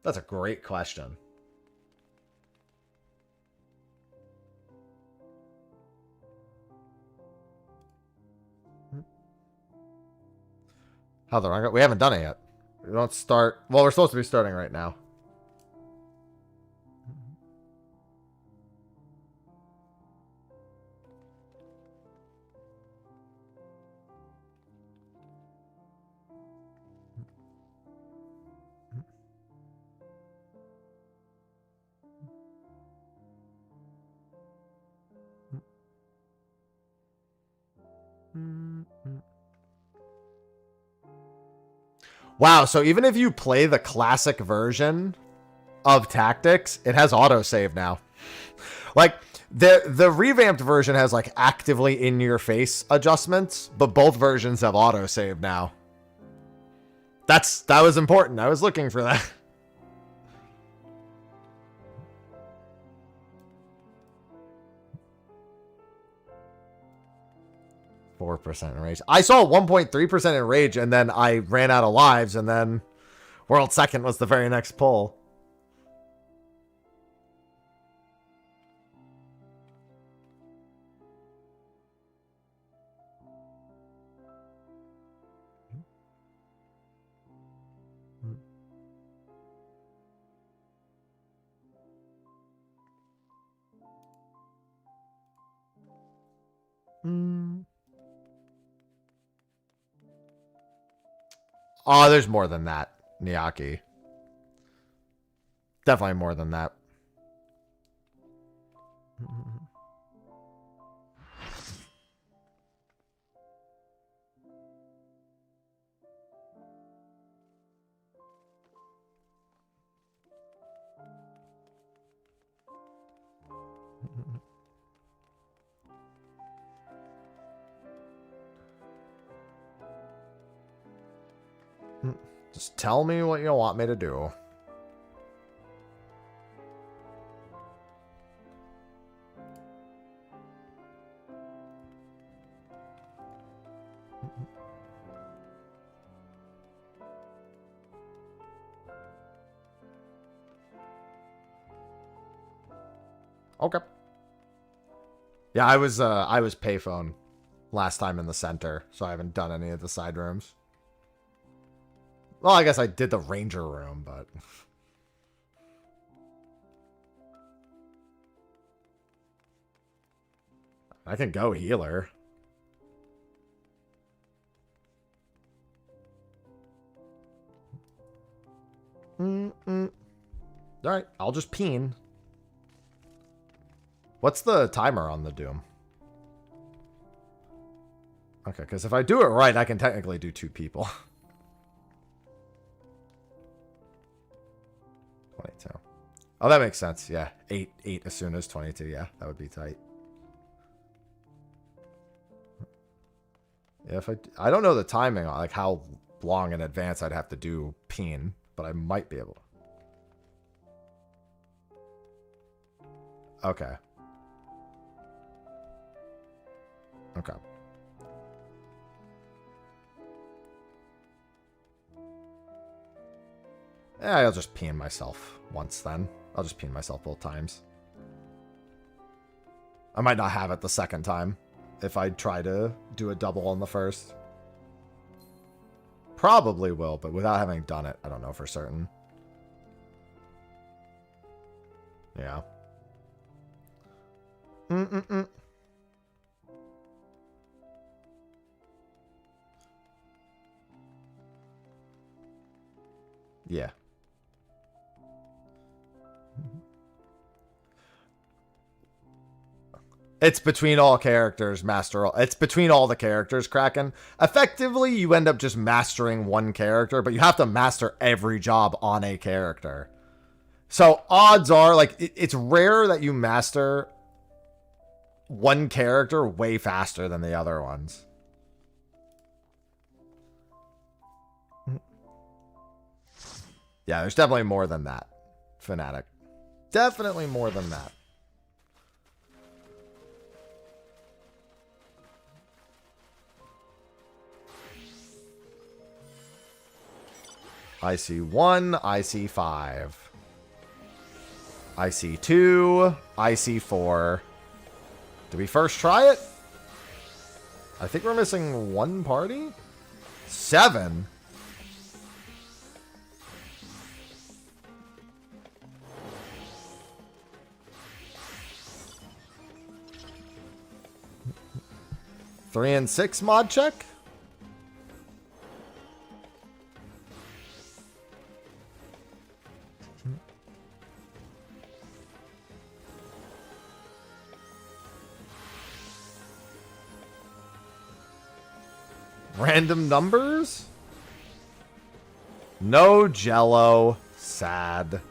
That's a great question. How the wrong? We haven't done it yet. We don't start. Well, we're supposed to be starting right now. Wow, so even if you play the classic version of Tactics, it has autosave now. Like, the revamped version has, like, actively in-your-face adjustments, but both versions have autosave now. That was important. I was looking for that. .4% in rage. I saw 1.3% in rage, and then I ran out of lives, and then World Second was the very next pull. Oh, there's more than that, Niyaki. Definitely more than that. Just tell me what you want me to do. Okay. Yeah, I was payphone last time in the center, so I haven't done any of the side rooms. Well, I guess I did the ranger room, but I can go healer. Alright, I'll just peen. What's the timer on the Doom? Okay, because if I do it right, I can technically do 2 people. 22. Oh, that makes sense. Yeah, 8 as soon as 22. Yeah, that would be tight. Yeah, if I don't know the timing, like how long in advance I'd have to do peen, but I might be able to. Okay. Okay. Yeah, I'll just peen myself once then. I'll just peen myself both times. I might not have it the second time if I try to do a double on the first. Probably will, but without having done it, I don't know for certain. Yeah. Yeah. It's between all characters, master all. It's between all the characters, Kraken. Effectively, you end up just mastering one character, but you have to master every job on a character. So odds are, like, it's rare that you master one character way faster than the other ones. Yeah, there's definitely more than that, Fnatic. Definitely more than that. IC1, IC5. IC2, IC4. Did we first try it? I think we're missing 1 party? 7? Three and 6 mod check? Random numbers? No Jello. Sad.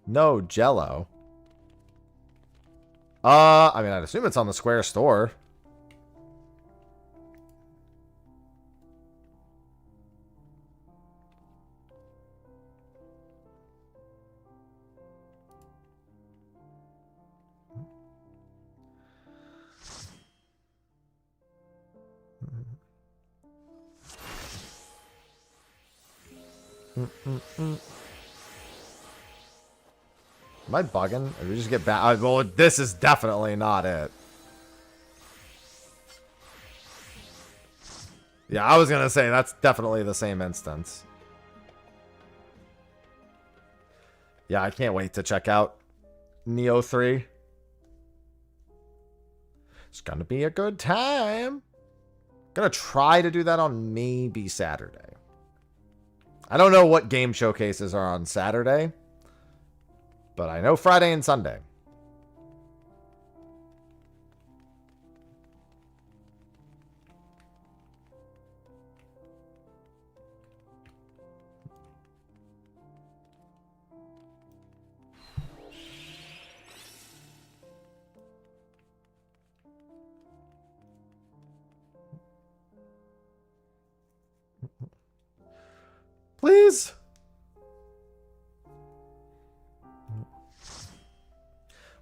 No Jello. I mean, I'd assume it's on the Square store. Am I bugging? Or do we just get back? Well, this is definitely not it. Yeah, I was going to say that's definitely the same instance. Yeah, I can't wait to check out Neo 3. It's going to be a good time. Gonna try to do that on maybe Saturday. I don't know what game showcases are on Saturday. But I know Friday and Sunday. Please.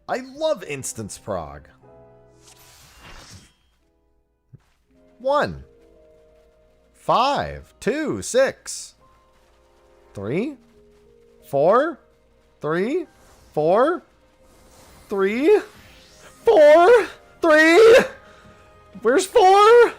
I love instance prog. 1, 5, 2, 6, 3, 4, 3, 4, 3, 4, 3. Where's 4?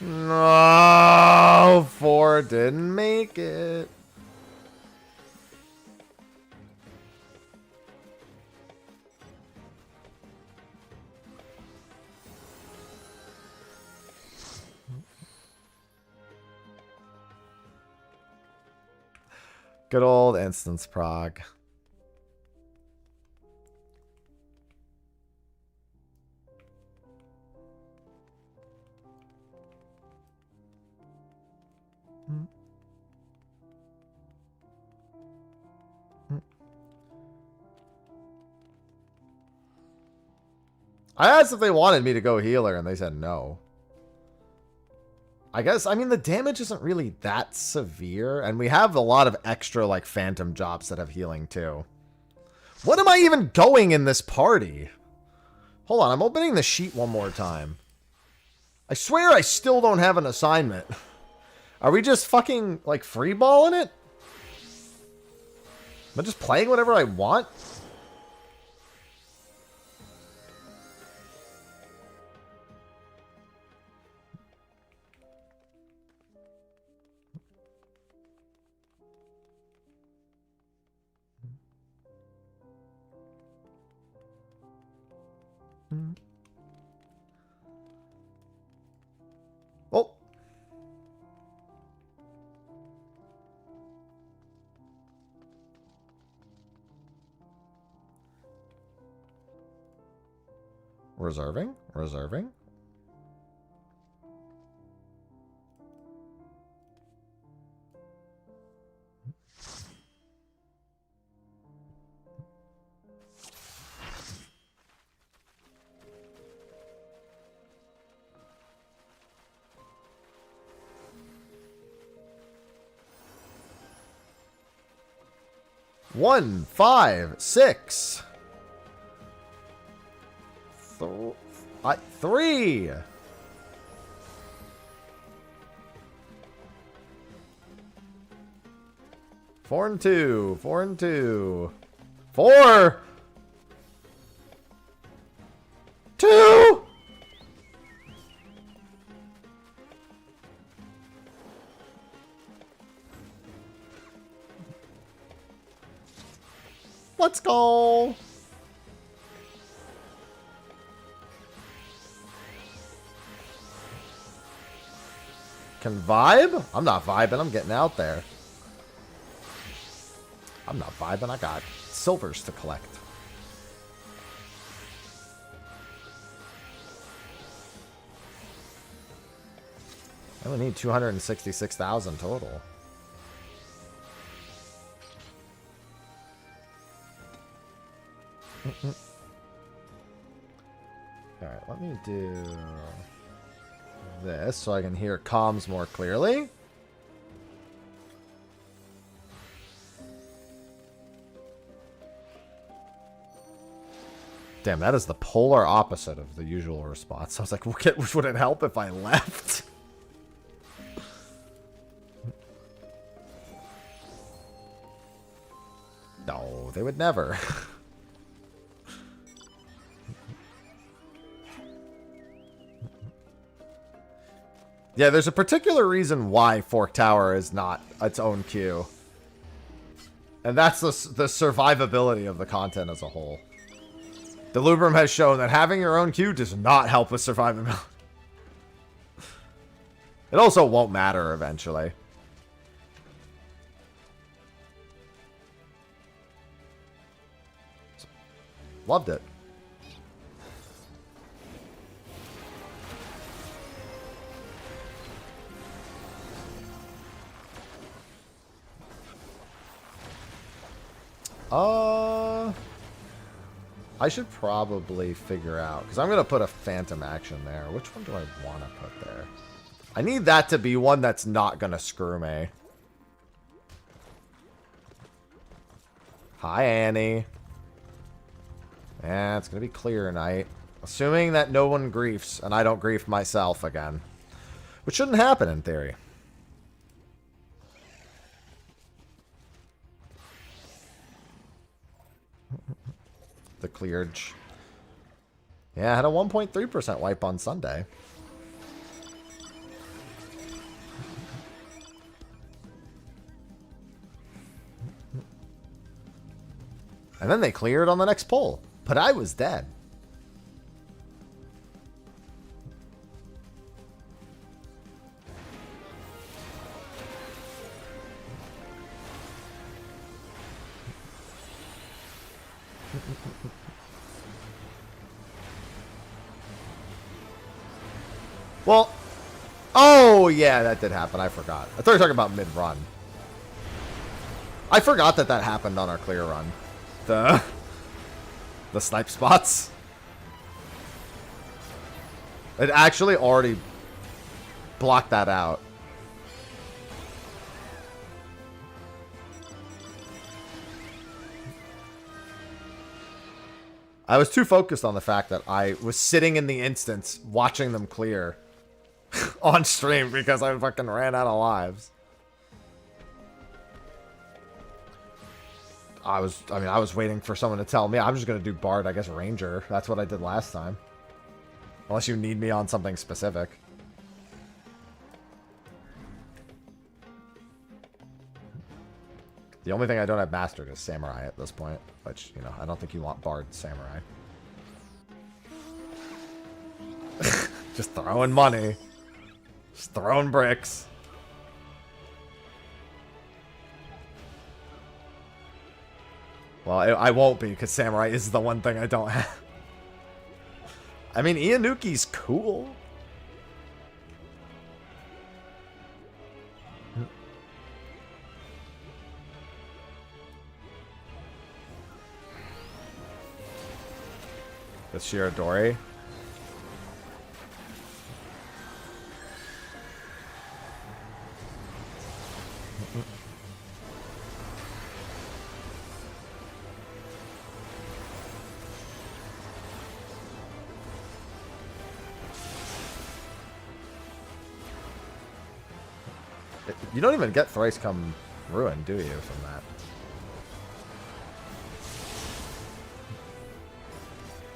No, 4 didn't make it. Good old instance prog. I asked if they wanted me to go healer, and they said no. I guess, I mean, the damage isn't really that severe, and we have a lot of extra, like, phantom jobs that have healing, too. What am I even going in this party? Hold on, I'm opening the sheet one more time. I swear I still don't have an assignment. Are we just fucking, like, freeballing it? Am I just playing whatever I want? Oh. Reserving? Reserving? One, 5, 6. 3. 4 and 2. 4 and 2. 4. 2. Let's go. Can vibe? I'm not vibing. I'm getting out there. I'm not vibing. I got silvers to collect. I only need 266,000 total. Alright, let me do this so I can hear comms more clearly. Damn, that is the polar opposite of the usual response. I was like, would it help if I left? No, they would never. Yeah, there's a particular reason why Fork Tower is not its own queue. And that's the survivability of the content as a whole. The Lubrum has shown that having your own queue does not help with survivability. It also won't matter eventually. Loved it. I should probably figure out, because I'm going to put a phantom action there. Which one do I want to put there? I need that to be one that's not going to screw me. Hi, Annie. Yeah, it's going to be clear night. Assuming that no one griefs, and I don't grief myself again. Which shouldn't happen in theory. The cleared. Yeah, I had a 1.3% wipe on Sunday. And then they cleared on the next pull. But I was dead. Well, oh yeah, that did happen. I forgot. I thought you were talking about mid-run. I forgot that that happened on our clear run. The snipe spots. It actually already blocked that out. I was too focused on the fact that I was sitting in the instance watching them clear on stream because I fucking ran out of lives. I was waiting for someone to tell me. I'm just going to do Bard, I guess Ranger. That's what I did last time. Unless you need me on something specific. The only thing I don't have mastered is Samurai at this point. Which, you know, I don't think you want Bard Samurai. Just throwing money. Just throwing bricks. Well, I won't be, because Samurai is the one thing I don't have. I mean, Ianuki's cool. The Shirodori. You don't even get Thrice Come Ruin, do you, from that?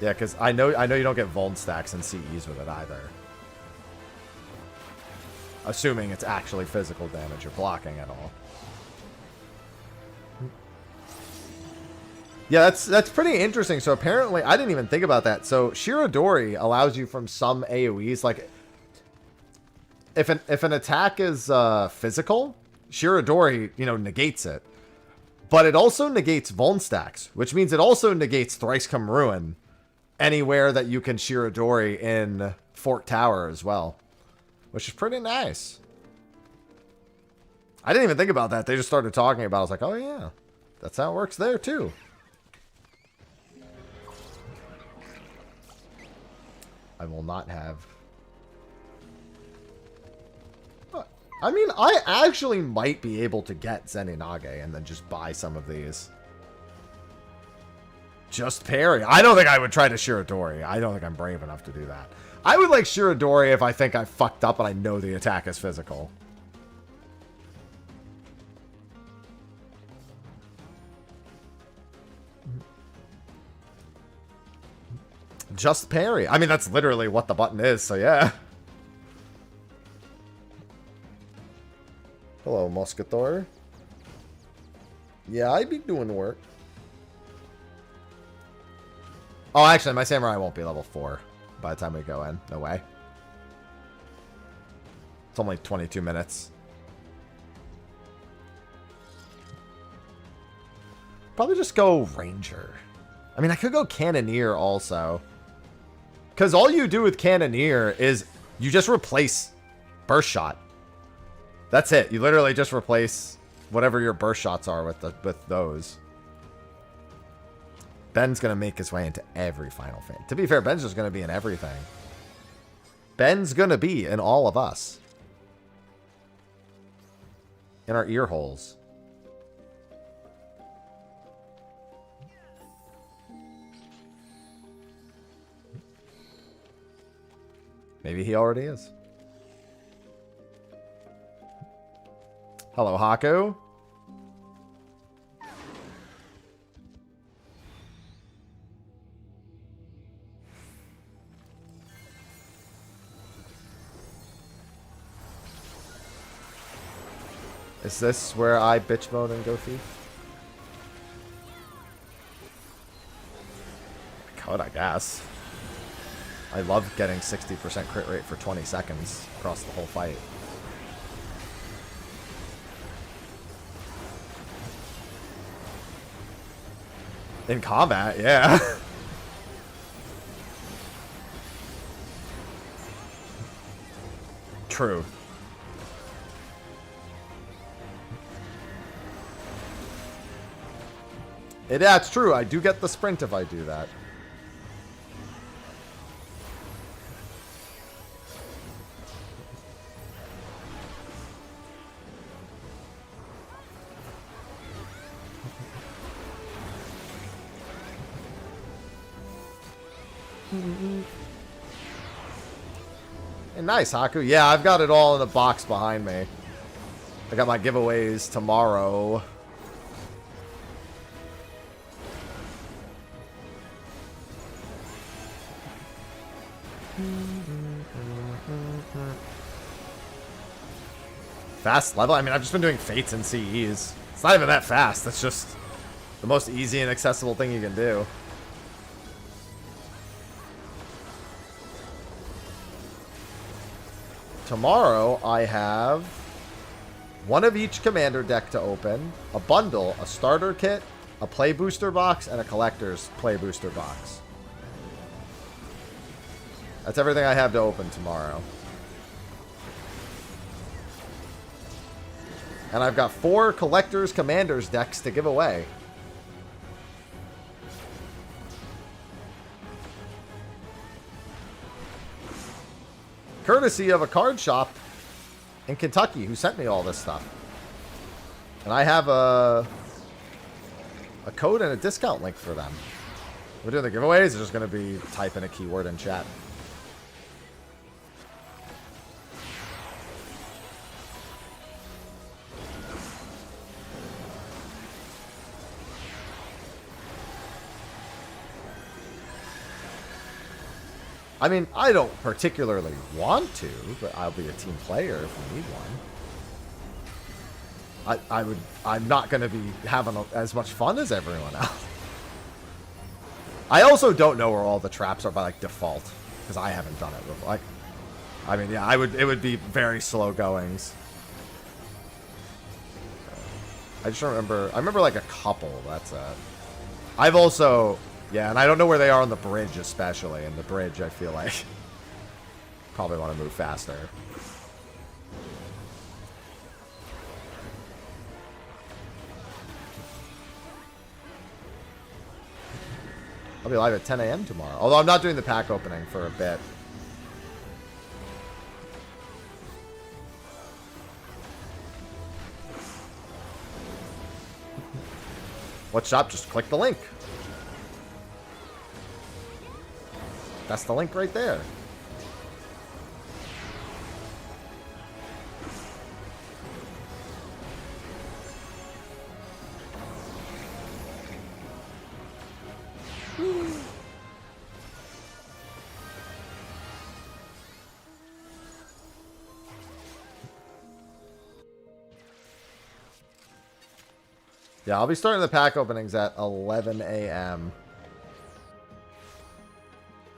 Yeah, because I know you don't get Vuln stacks and CEs with it either. Assuming it's actually physical damage you're blocking at all. Yeah, that's pretty interesting. So apparently, I didn't even think about that. So Shirodori allows you from some AoEs, like if an attack is physical, Shirodori, you know, negates it. But it also negates Vuln stacks, which means it also negates Thrice Come Ruin anywhere that you can Shirodori in Fort Tower as well, which is pretty nice. I didn't even think about that. They just started talking about it. I was like, oh yeah, that's how it works there too. I will not have... I mean, I actually might be able to get Zeninage and then just buy some of these. Just parry. I don't think I would try to Shirodori. I don't think I'm brave enough to do that. I would like Shirodori if I think I fucked up and I know the attack is physical. Just parry. I mean, that's literally what the button is, so yeah. Hello, Muscator. Yeah, I'd be doing work. Oh, actually, my Samurai won't be level 4 by the time we go in. No way. It's only 22 minutes. Probably just go Ranger. I mean, I could go Cannoneer also. Because all you do with Cannoneer is you just replace Burst Shot. That's it. You literally just replace whatever your burst shots are with those. Ben's going to make his way into every Final Fantasy. To be fair, Ben's just going to be in everything. Ben's going to be in all of us. In our ear holes. Maybe he already is. Hello, Haku. Is this where I bitch mode and go thief? I could, I guess. I love getting 60% crit rate for 20 seconds across the whole fight. In combat, yeah. True. Yeah, it's true. I do get the sprint if I do that. Hey, nice, Haku. Yeah, I've got it all in a box behind me. I got my giveaways tomorrow. Fast level? I mean, I've just been doing Fates and CEs. It's not even that fast. That's just the most easy and accessible thing you can do. Tomorrow, I have one of each commander deck to open, a bundle, a starter kit, a play booster box, and a collector's play booster box. That's everything I have to open tomorrow. And I've got 4 collector's commanders decks to give away. Courtesy of a card shop in Kentucky who sent me all this stuff. And I have a code and a discount link for them. We're doing the giveaways. It's just going to be typing a keyword in chat. I mean, I don't particularly want to, but I'll be a team player if we need one. I'm not going to be having as much fun as everyone else. I also don't know where all the traps are by like default, because I haven't done it before. Like, I mean, yeah, it would be very slow goings. I just remember, I remember like a couple, that's it. I've also, yeah, and I don't know where they are on the bridge especially. In the bridge, I feel like probably want to move faster. I'll be live at 10 a.m. tomorrow. Although I'm not doing the pack opening for a bit. What shop? Just click the link. That's the link right there. Yeah, I'll be starting the pack openings at 11 a.m.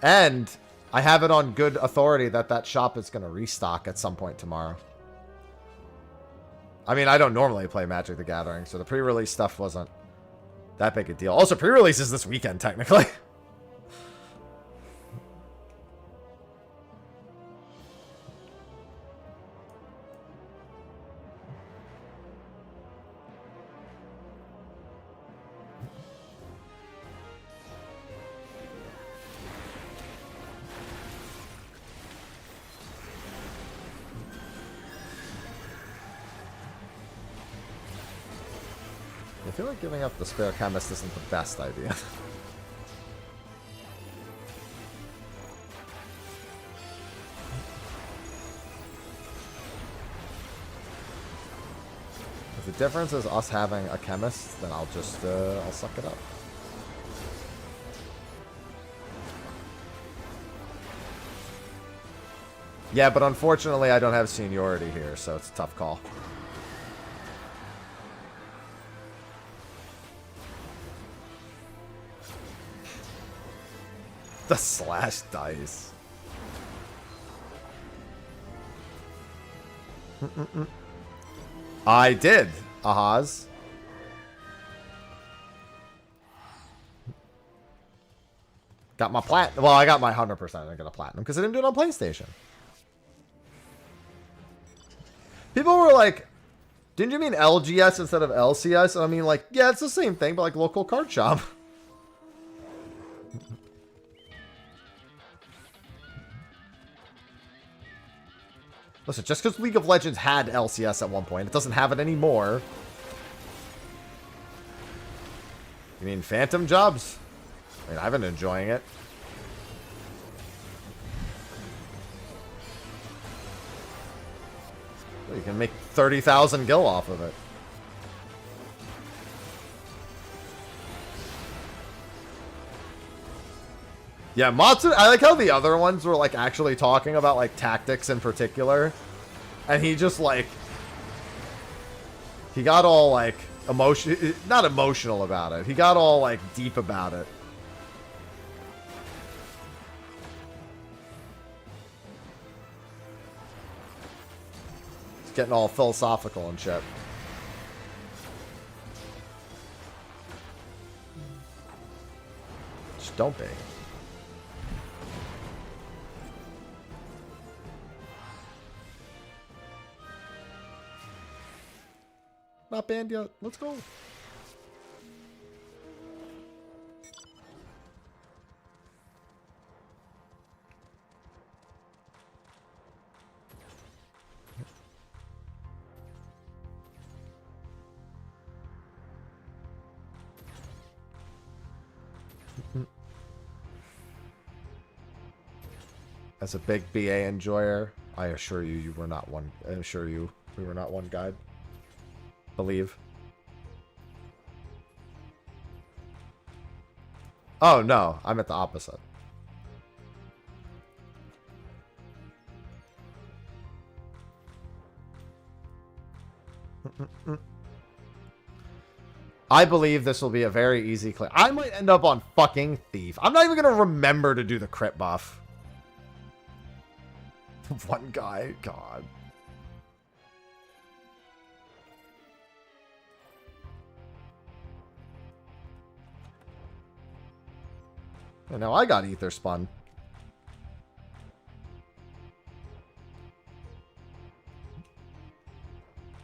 And I have it on good authority that that shop is going to restock at some point tomorrow. I mean, I don't normally play Magic the Gathering, so the pre-release stuff wasn't that big a deal. Also, pre-release is this weekend, technically. I feel like giving up the spare chemist isn't the best idea. If the difference is us having a chemist, then I'll just, I'll suck it up. Yeah, but unfortunately I don't have seniority here, so it's a tough call. The slash dice. I did, Ahaz. Got my platinum. Well, I got my 100%. I got a platinum because I didn't do it on PlayStation. People were like, didn't you mean LGS instead of LCS? And I mean, like, yeah, it's the same thing, but like local card shop. Listen, just because League of Legends had LCS at one point, it doesn't have it anymore. You mean Phantom Jobs? I mean, I've been enjoying it. Well, you can make 30,000 gil off of it. Yeah, Matsu, I like how the other ones were like actually talking about like tactics in particular. And he just like, he got all like not emotional about it. He got all like deep about it. He's getting all philosophical and shit. Just don't be. Not banned yet. Let's go. As a big BA enjoyer, I assure you, you were not one. I assure you, we were not one guide. Believe. Oh no, I'm at the opposite. I believe this will be a very easy clear. I might end up on fucking Thief. I'm not even gonna remember to do the crit buff. One guy, God. And now I got Ether Spun.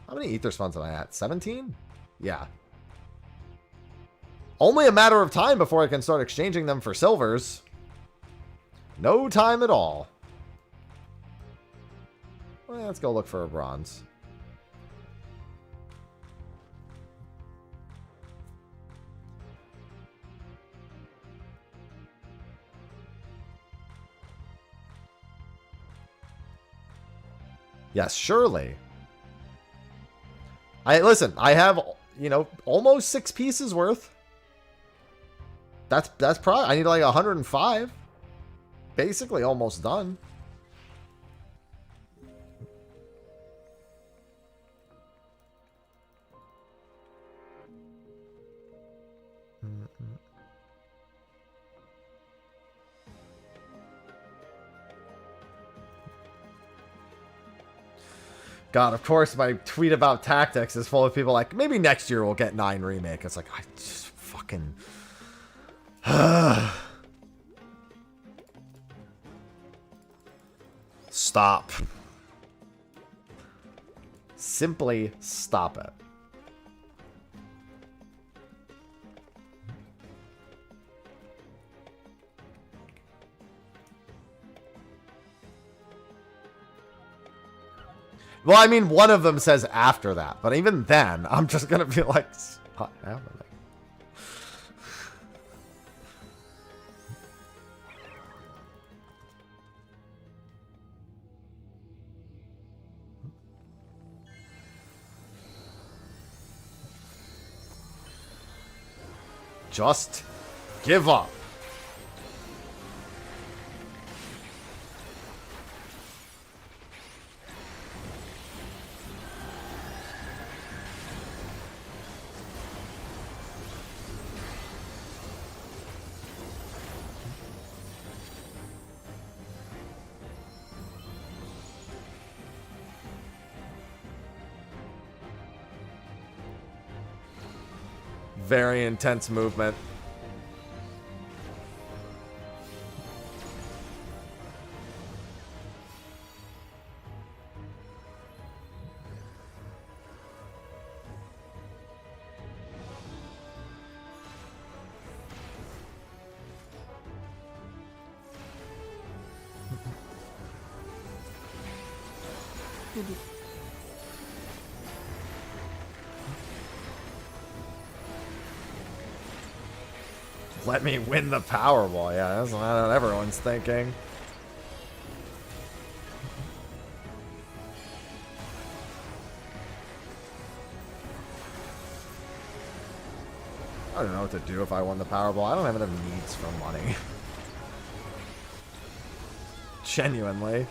How many Ether Spuns am I at? 17? Yeah. Only a matter of time before I can start exchanging them for silvers. No time at all. Well, let's go look for a bronze. Yes, surely. Listen, I have, you know, almost 6 pieces worth. That's probably, I need like 105. Basically almost done. God, of course, my tweet about tactics is full of people like, maybe next year we'll get 9 remake. It's like, I just fucking... Stop. Simply stop it. Well, I mean, one of them says after that, but even then, I'm just gonna be like, not happening? Just give up. Very intense movement. Let me win the Powerball. Yeah, that's what everyone's thinking. I don't know what to do if I won the Powerball. I don't have enough needs for money. Genuinely.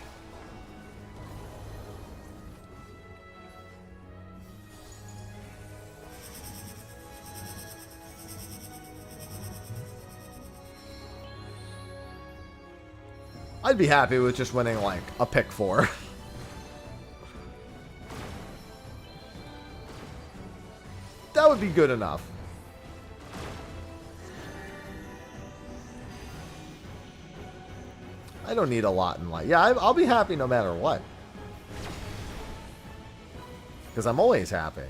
I'd be happy with just winning, like, a pick 4. That would be good enough. I don't need a lot in life. Yeah, I'll be happy no matter what. Because I'm always happy.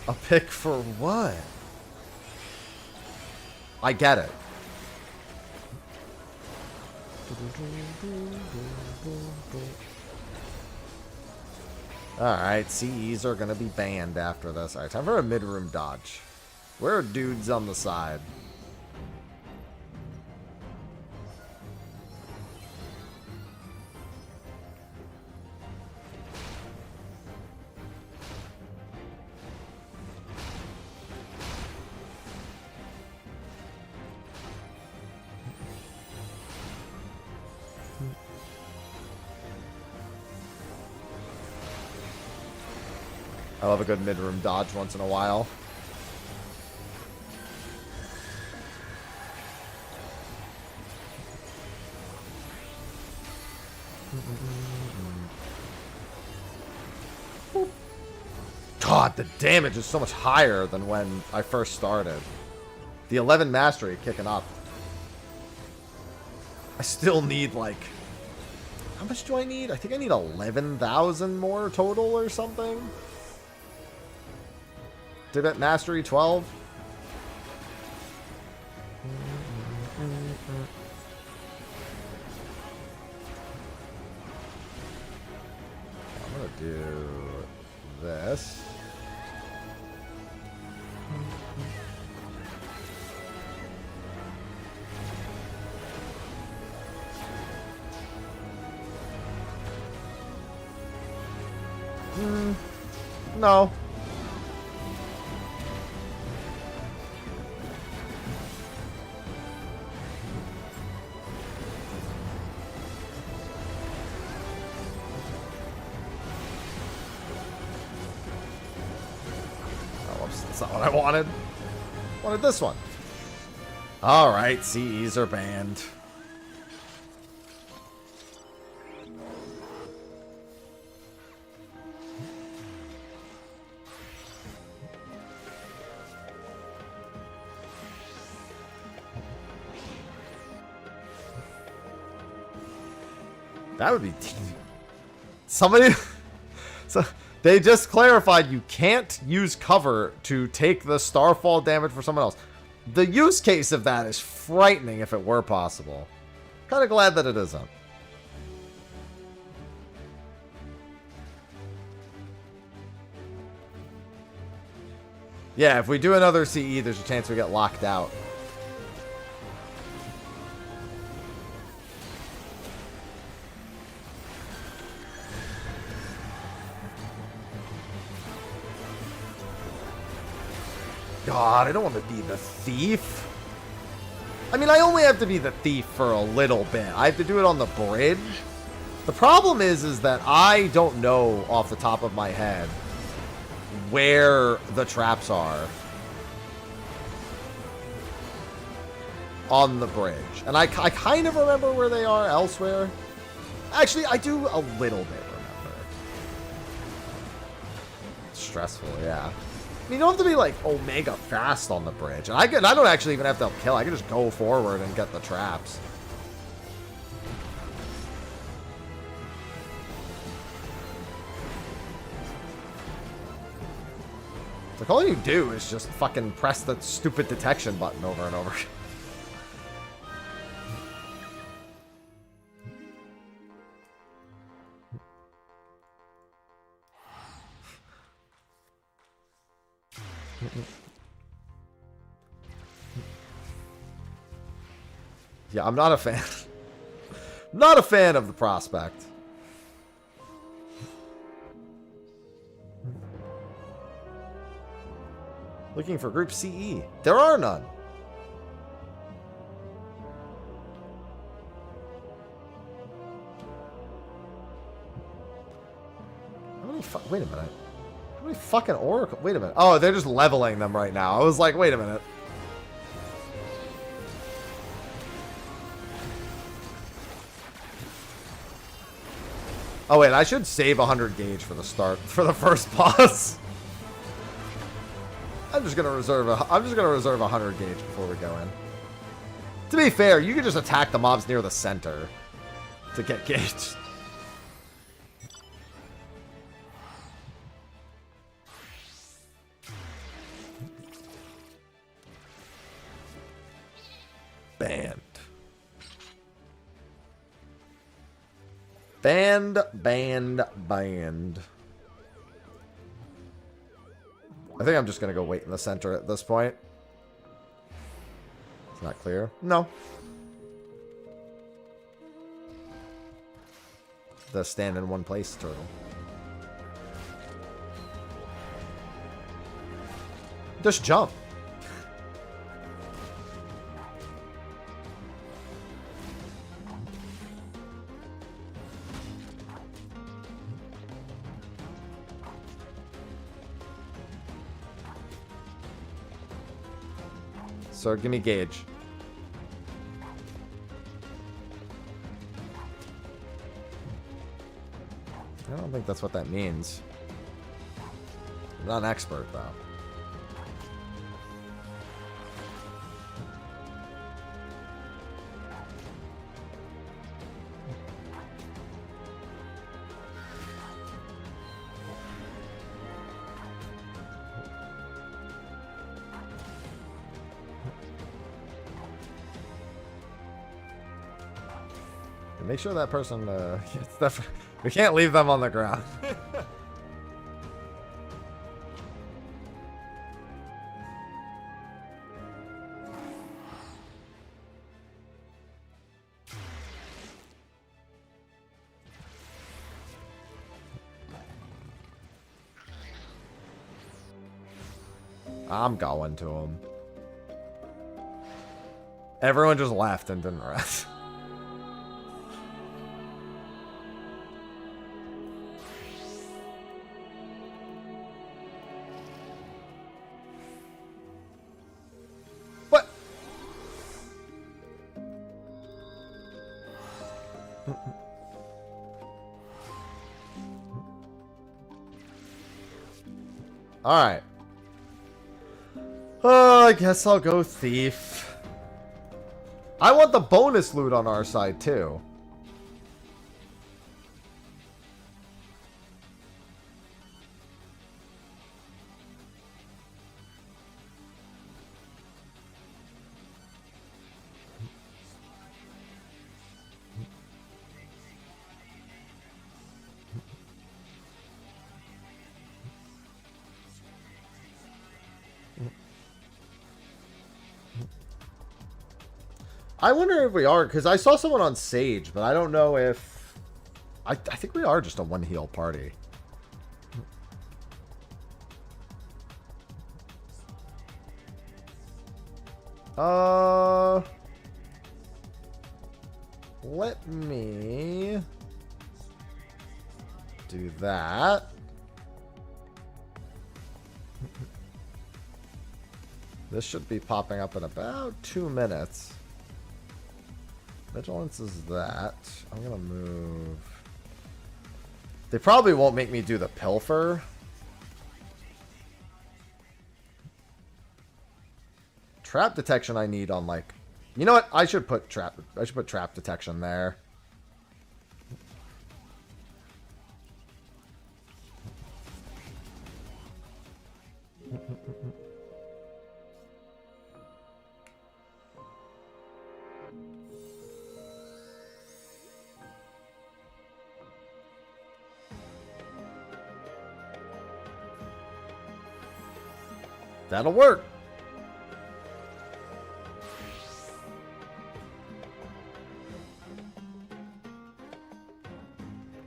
A pick for what? I get it. Alright, CEs are gonna be banned after this. Alright, time for a mid-room dodge. Where are dudes on the side? I love a good mid-room dodge once in a while. God, the damage is so much higher than when I first started. The 11 mastery kicking up. I still need, like... How much do I need? I think I need 11,000 more total or something. Did it mastery 12? I'm gonna do this. No. That's not what I wanted. I wanted this one. Alright, CEs are banned. That would be... Somebody... So they just clarified you can't use cover to take the starfall damage for someone else. The use case of that is frightening if it were possible. Kind of glad that it isn't. Yeah, if we do another CE, there's a chance we get locked out. God, I don't want to be the thief. I mean, I only have to be the thief for a little bit. I have to do it on the bridge. The problem is that I don't know off the top of my head where the traps are on the bridge. And I kind of remember where they are elsewhere. Actually, I do a little bit remember. It's stressful, yeah. I mean, you don't have to be like Omega fast on the bridge. And I don't actually even have to kill. I can just go forward and get the traps. Like, all you do is just fucking press that stupid detection button over and over. Yeah, I'm not a fan. Not a fan of the prospect. Looking for Group CE. There are none. How many wait a minute. How many fucking Oracle? Wait a minute. Oh, they're just leveling them right now. I was like, wait a minute. Oh wait, I should save 100 gauge for the start, for the first boss. I'm just gonna reserve 100 gauge before we go in. To be fair, you can just attack the mobs near the center to get gauge. Banned. Banned, banned, banned. I think I'm just going to go wait in the center at this point. It's not clear. No. The stand in one place turtle. Just jump. Sir, give me gauge. I don't think that's what that means. I'm not an expert, though. Make sure that person, we can't leave them on the ground. I'm going to him. Everyone just left and didn't rest. Alright. Oh, I guess I'll go thief. I want the bonus loot on our side, too. I wonder if we are, because I saw someone on Sage, but I don't know if... I think we are just a one heal party. Let me do that. This should be popping up in about 2 minutes. Vigilance is that. I'm gonna move. They probably won't make me do the pilfer. Trap detection I need on like, you know what? I should put trap detection there. That'll work.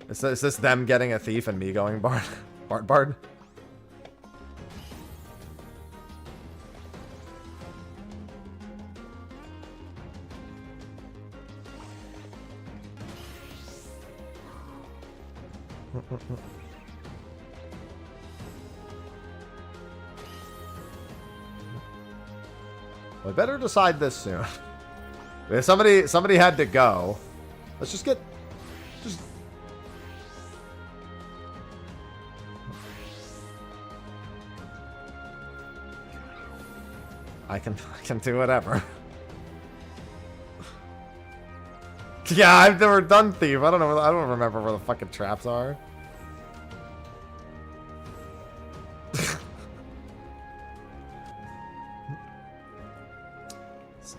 Is this them getting a thief and me going Bard? We better decide this soon. If somebody had to go. Let's just get I can do whatever. Yeah, I've never done thief. I don't know. I don't remember where the fucking traps are.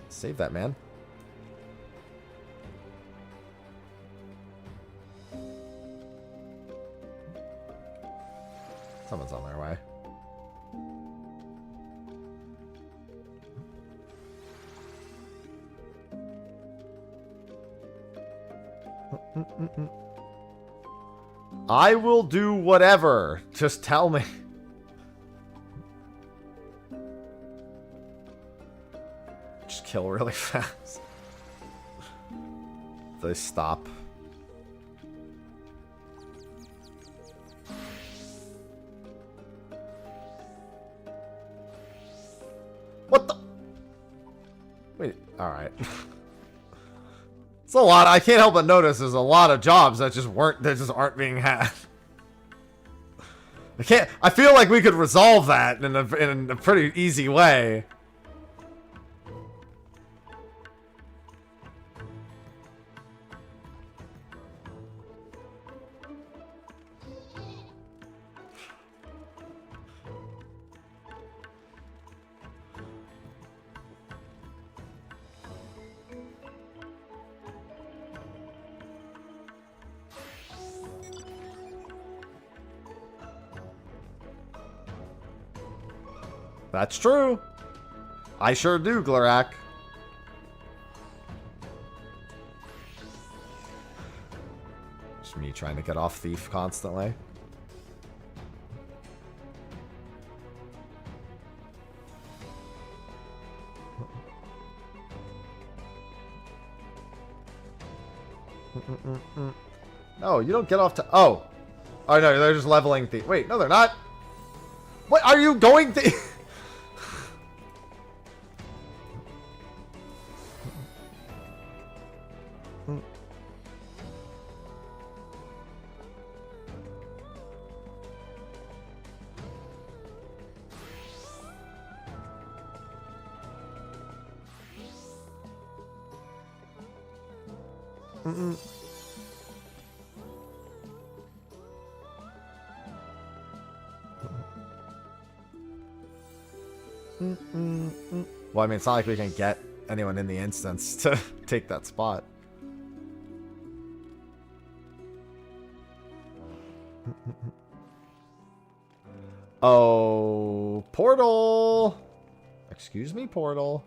Save that, man. Someone's on their way. I will do whatever. Just tell me. Just kill really fast. They stop. What the? Wait, alright. It's a lot. I can't help but notice there's a lot of jobs that just aren't being had. I feel like we could resolve that in a pretty easy way. That's true. I sure do, Glarak. Just me trying to get off thief constantly. No, you don't get off to... Oh. Oh, no, they're just leveling thief. Wait, no, they're not. What are you going to... Well, I mean, it's not like we can get anyone in the instance to take that spot. Oh, Portal! Excuse me, Portal.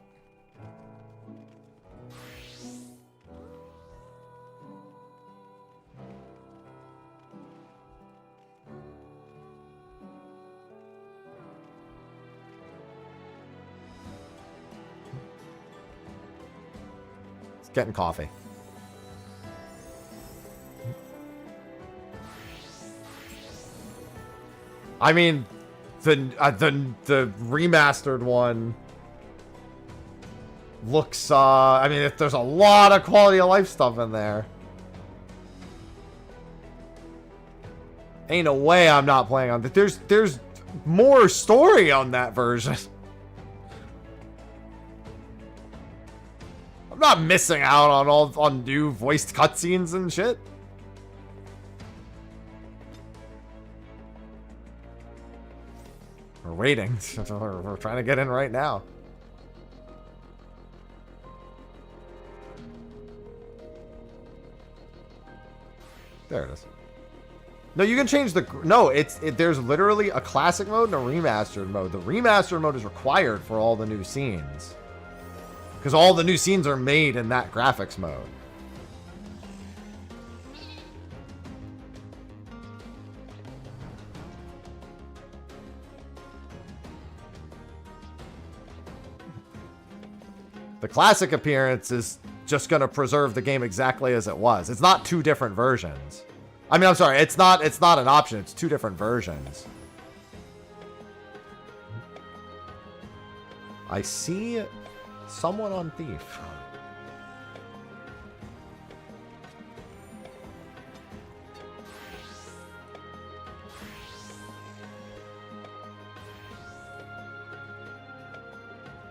It's getting coffee. I mean, the remastered one looks, I mean, there's a lot of quality of life stuff in there. Ain't no way I'm not playing on that. There's more story on that version. I'm not missing out on new voiced cutscenes and shit. We're waiting. We're trying to get in right now. There it is. No, you can change the... No, there's literally a classic mode and a remastered mode. The remastered mode is required for all the new scenes. Because all the new scenes are made in that graphics mode. The classic appearance is just going to preserve the game exactly as it was. It's not two different versions. I mean, I'm sorry, it's not an option, it's two different versions. I see someone on Thief.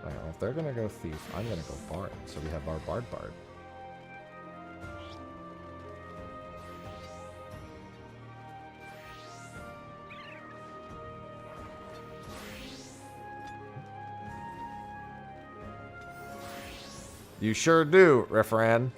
Alright, well, if they're gonna go Thief, I'm gonna go Bard. So we have our Bard. You sure do, Riffran.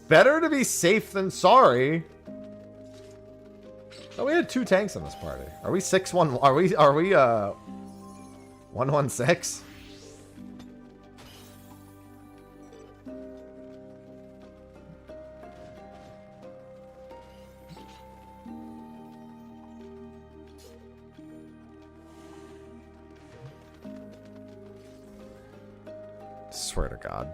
Better to be safe than sorry. Oh, we had 2 tanks in this party. Are we 6-1? Are we 1-1-6? Swear to God.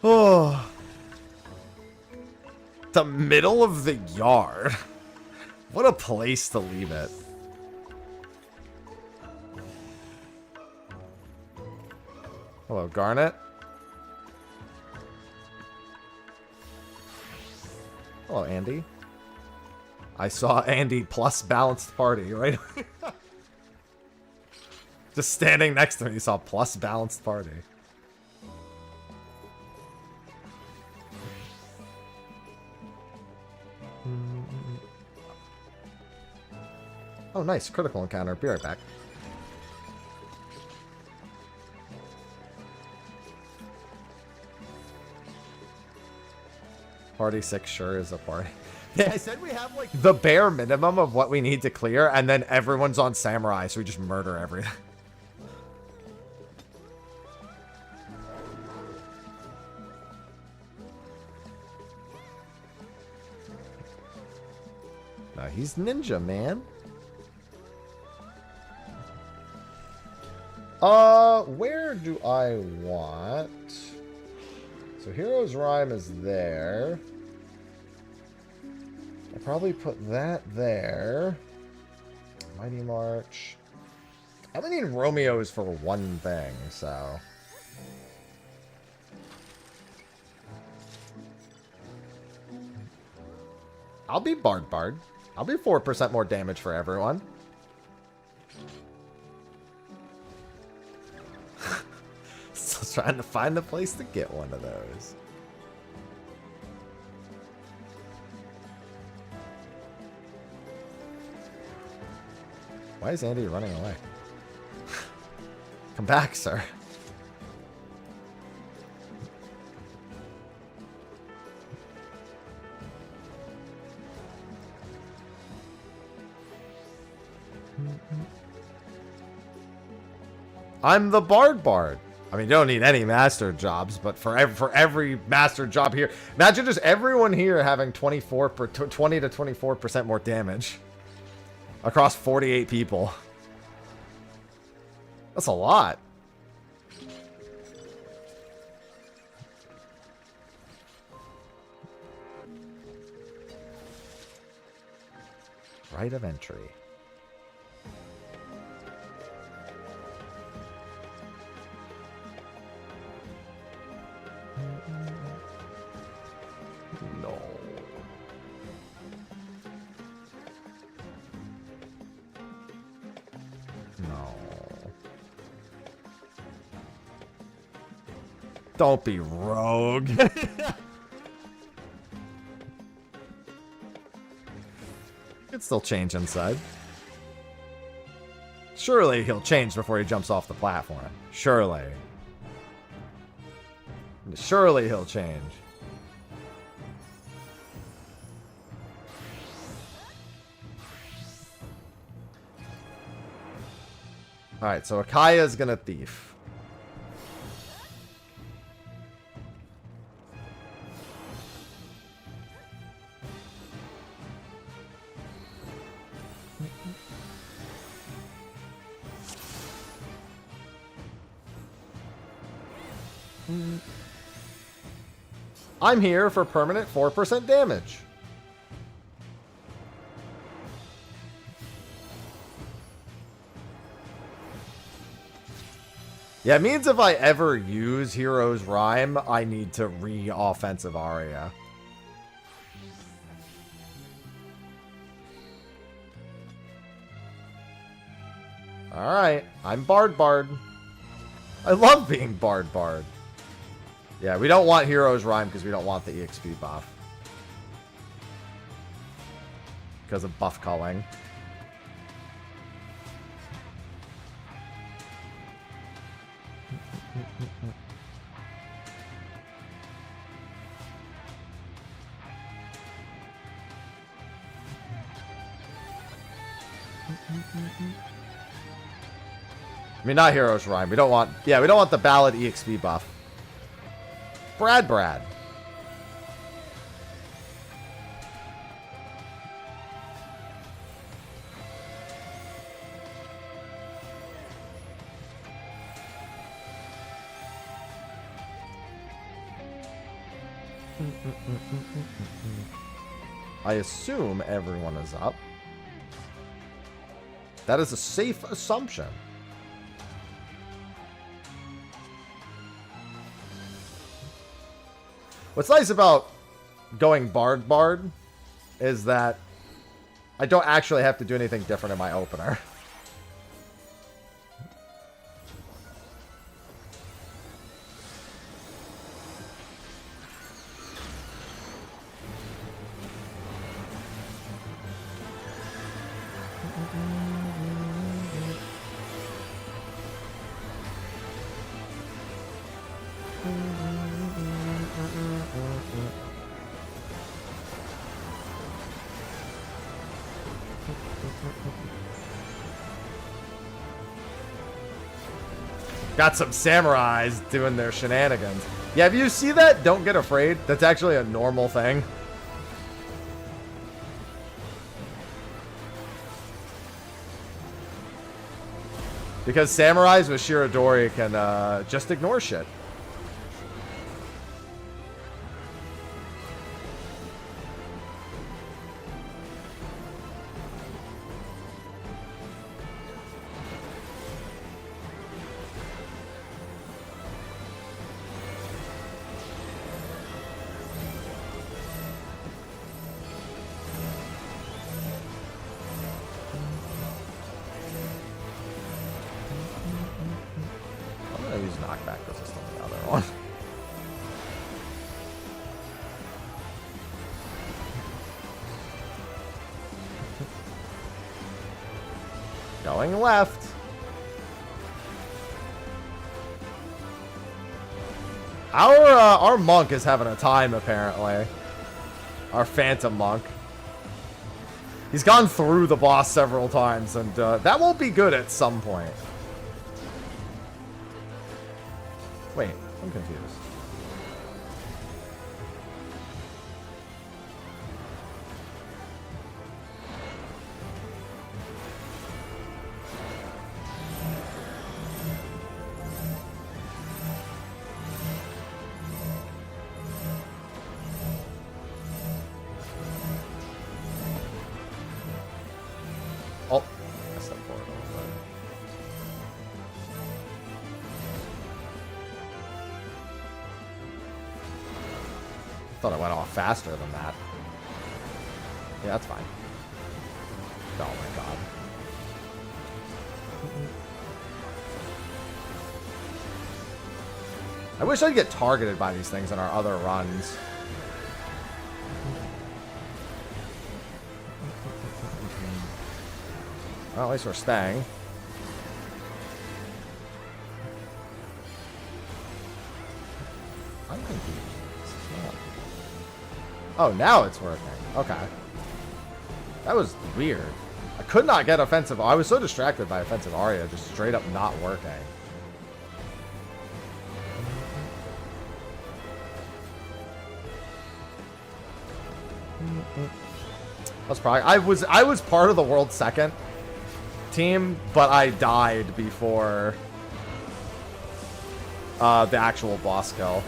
Oh, the middle of the yard. What a place to leave it. Hello, Garnet. Hello, Andy. I saw Andy plus balanced party, right? Just standing next to me, you saw plus balanced party. Oh, nice. Critical encounter. Be right back. Party 6 sure is a party. Yeah, I said we have, like, the bare minimum of what we need to clear, and then everyone's on Samurai, so we just murder everything. No, he's ninja, man. Where do I want? So Hero's Rhyme is there. I'll probably put that there. Mighty March. I only need Romeos for one thing, so. I'll be Bard. I'll be 4% more damage for everyone. Still trying to find the place to get one of those. Why is Andy running away? Come back, sir. I'm the Bard. I mean, you don't need any master jobs, but for every master job here, imagine just everyone here having 20 to 24% more damage across 48 people. That's a lot. Right of entry. No. No. Don't be rogue. Could still change inside. Surely he'll change before he jumps off the platform. Surely. Surely he'll change. Alright, so Akaya's gonna thief. I'm here for permanent 4% damage. Yeah, it means if I ever use Hero's Rhyme, I need to re-offensive Aria. Alright, I'm Bard. I love being Bard. Yeah, we don't want Hero's Rhyme because we don't want the EXP buff. Because of buff culling. I mean, not Hero's Rhyme. We don't want... Yeah, we don't want the Ballad EXP buff. Brad. I assume everyone is up. That is a safe assumption. What's nice about going Bard is that I don't actually have to do anything different in my opener. Got some samurais doing their shenanigans. Yeah, if you see that, don't get afraid. That's actually a normal thing. Because samurais with Shirodori can just ignore shit. Knockback resistance. Going left. Our monk is having a time, apparently. Our phantom monk. He's gone through the boss several times, and that won't be good at some point. Wait, I'm confused. Oh, I stepped forward a little bit. Thought I went off faster than that. Yeah, that's fine. Oh my god. I wish I'd get targeted by these things in our other runs. Well, at least we're staying. I'm confused. Oh, now it's working. Okay. That was weird. I could not get offensive. I was so distracted by offensive Arya, just straight up not working. That's probably I was part of the world second team, but I died before the actual boss kill.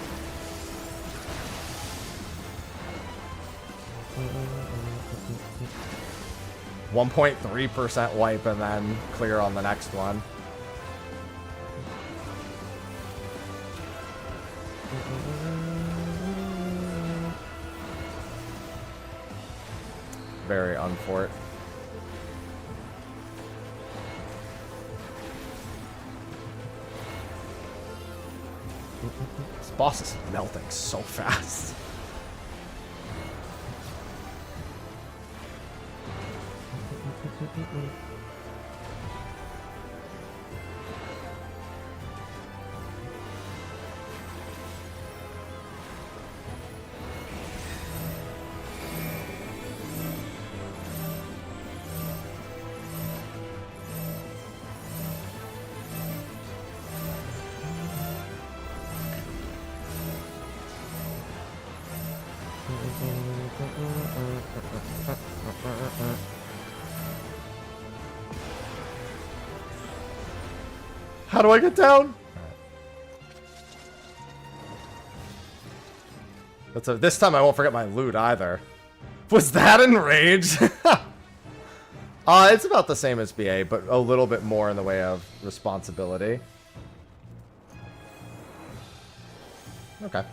.3% wipe and then clear on the next one. Very unfort. This boss is melting so fast. How do I get down? This time I won't forget my loot either. Was that enrage? It's about the same as BA, but a little bit more in the way of responsibility. Okay.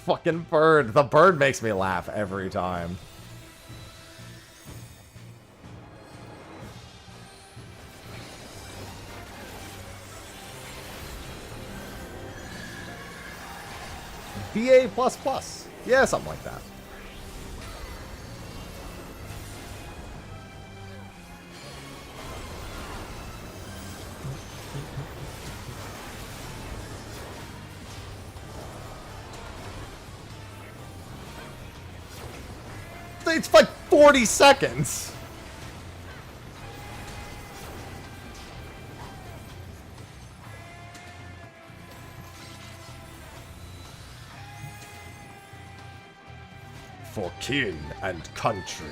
Fucking bird. The bird makes me laugh every time. BA++. Yeah, something like that. It's like 40 seconds. For kin and country.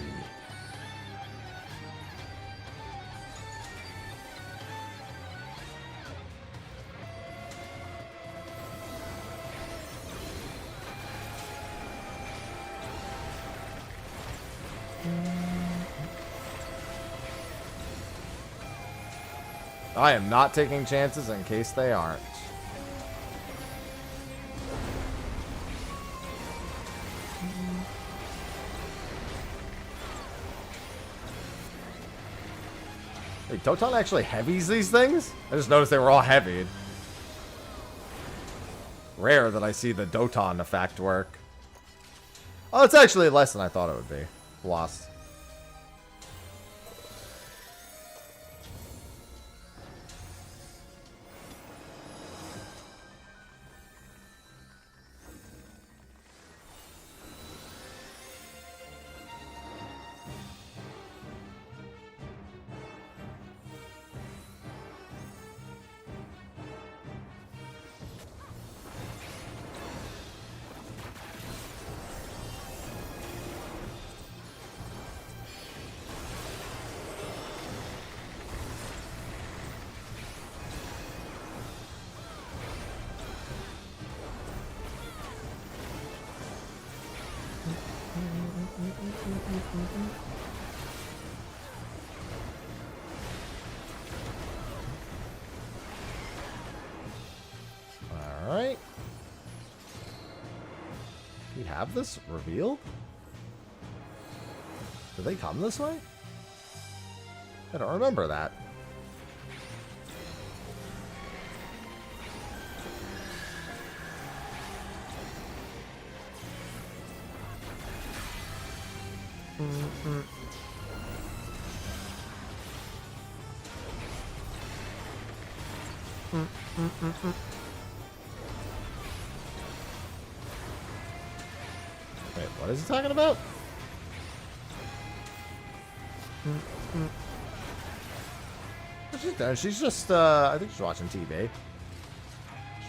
I am not taking chances in case they aren't. Wait, Doton actually heavies these things? I just noticed they were all heavied. Rare that I see the Doton effect work. Oh, it's actually less than I thought it would be. Lost. Alright. We have this revealed? Do they come this way? I don't remember that. Wait, what is he talking about? What's she doing? She's just, I think she's watching TV.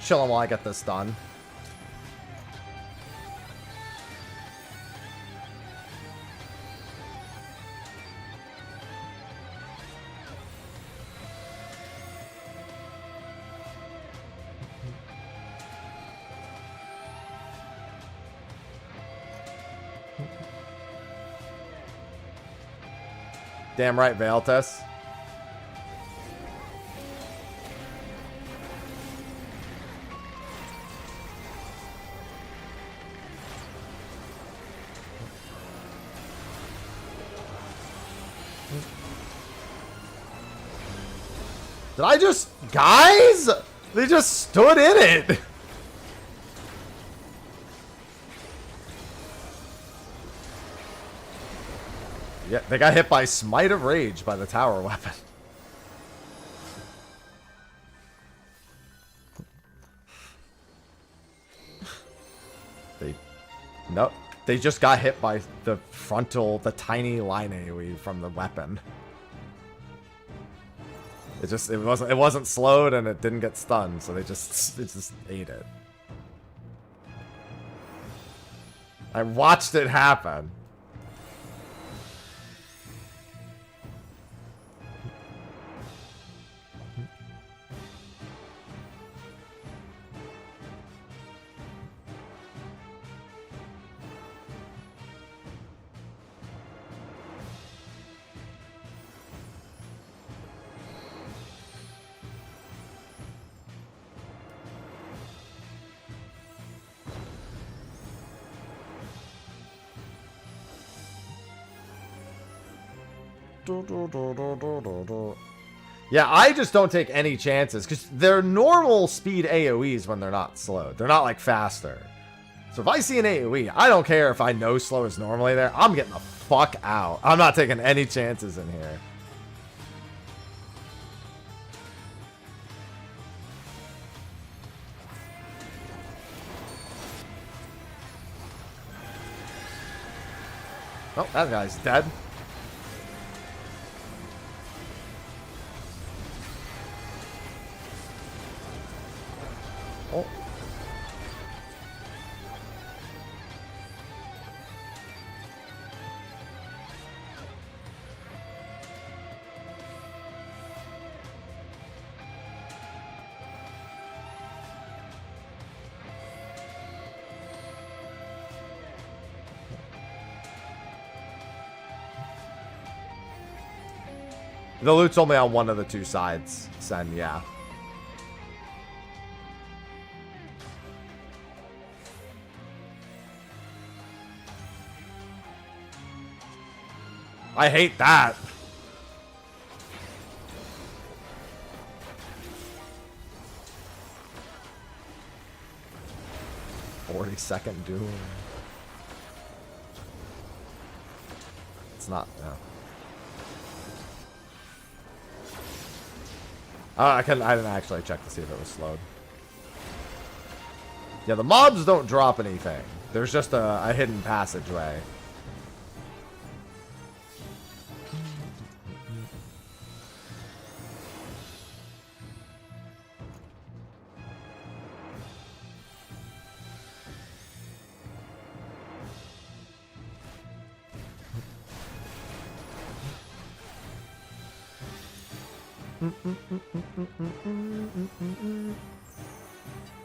Chilling while I get this done. Damn right, Valtus. Did I just... Guys? They just stood in it. Yeah, they got hit by Smite of Rage by the tower weapon. They just got hit by the frontal, the tiny line AoE from the weapon. It wasn't slowed and it didn't get stunned, so they just ate it. I watched it happen. Yeah, I just don't take any chances because they're normal speed AoEs when they're not slowed. They're not like faster. So if I see an AoE, I don't care if I know slow is normally there. I'm getting the fuck out. I'm not taking any chances in here. Oh, that guy's dead. Oh. The loot's only on one of the two sides, Sen, yeah. I hate that. 40-second Doom. It's not, no. I didn't actually check to see if it was slowed. Yeah, the mobs don't drop anything. There's just a hidden passageway.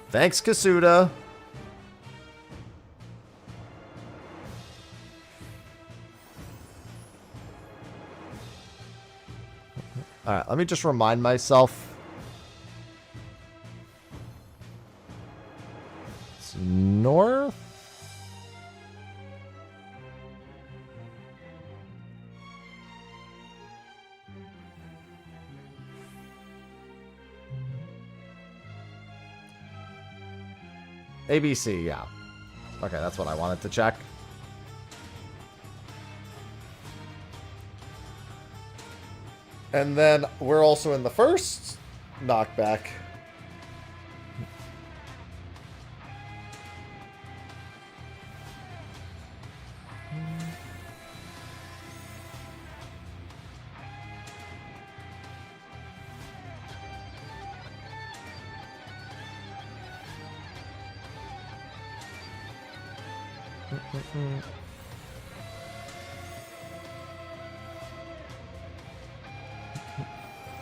Thanks, Kasuda. Alright, let me just remind myself. It's north? ABC, yeah. Okay, that's what I wanted to check. And then we're also in the first knockback.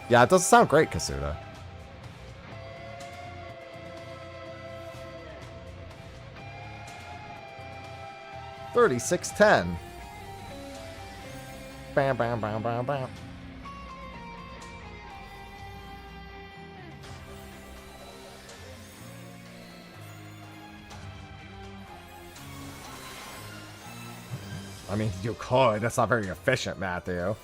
Yeah, it doesn't sound great, Kasuda. $36.10. Bam, bam, bam, bam, bam. I mean, you could. That's not very efficient, Matthew.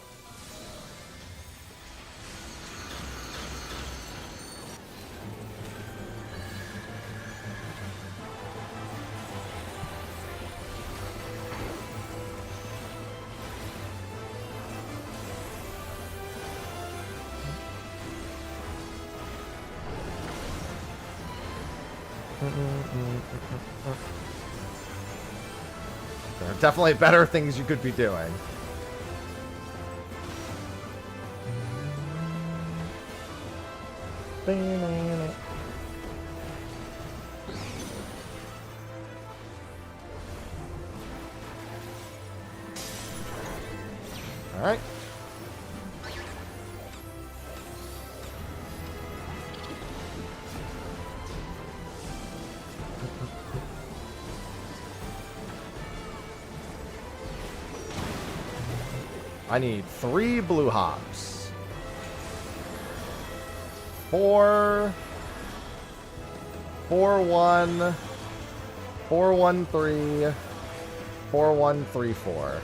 There are definitely better things you could be doing. All right. I need 3 blue hops. 4 1 4 1 3 4 1 3 4.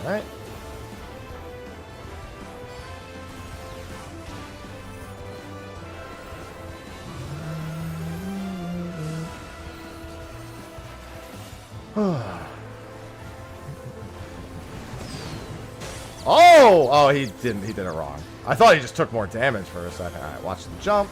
All right. Oh, he didn't. He did it wrong. I thought he just took more damage for a second. All right, watch the jump.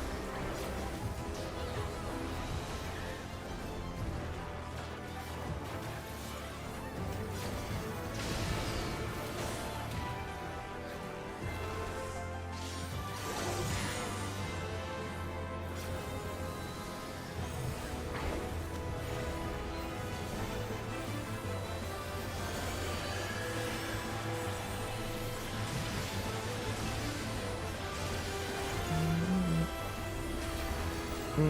I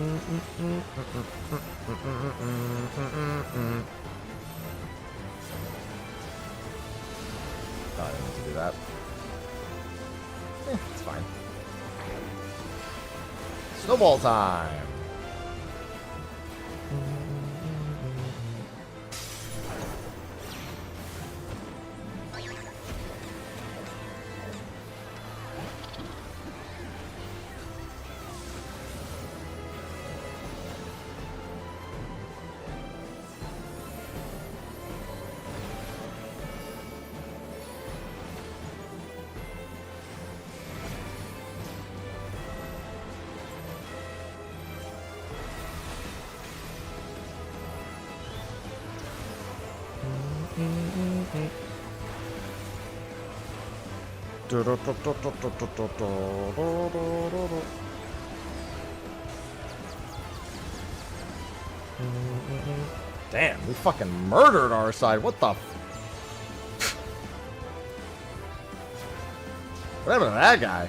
didn't need to do that. It's fine. Snowball time. Damn, we fucking murdered our side. What the? What happened to that guy?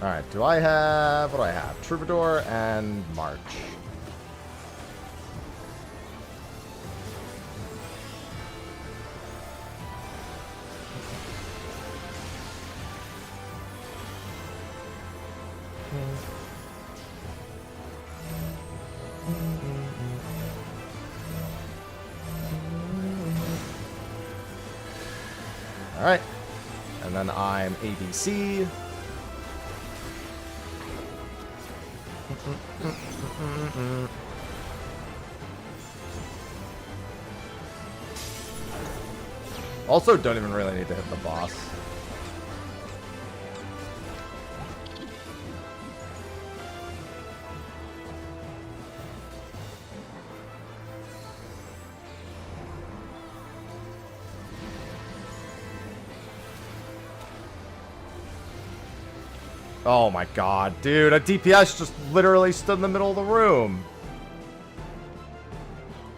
Alright, what do I have? Troubadour and March. Alright. And then I'm ABC. Also, don't even really need to hit the boss. Oh my god, dude, a DPS just literally stood in the middle of the room.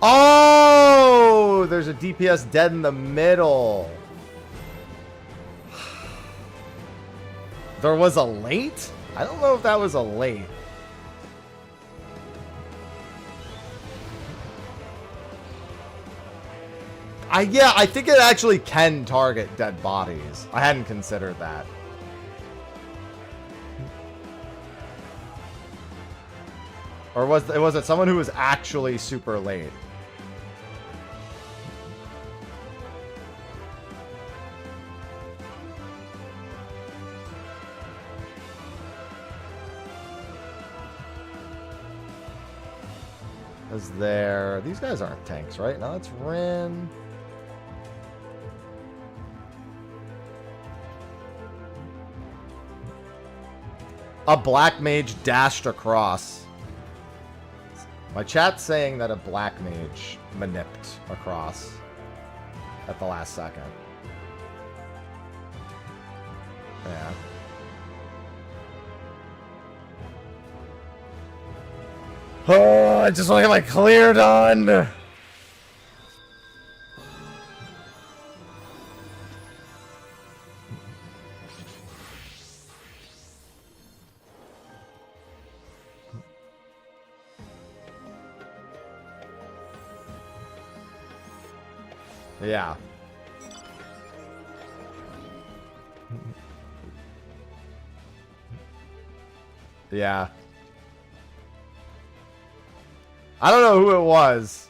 Oh, there's a DPS dead in the middle. There was a late? I don't know if that was a late. Yeah, I think it actually can target dead bodies. I hadn't considered that. Or was it someone who was actually super late? Is there... These guys aren't tanks, right? No, it's Rin. A black mage dashed across. My chat's saying that a black mage manipped across at the last second. Yeah. Oh, I just want to get my clear done. Yeah. Yeah. I don't know who it was.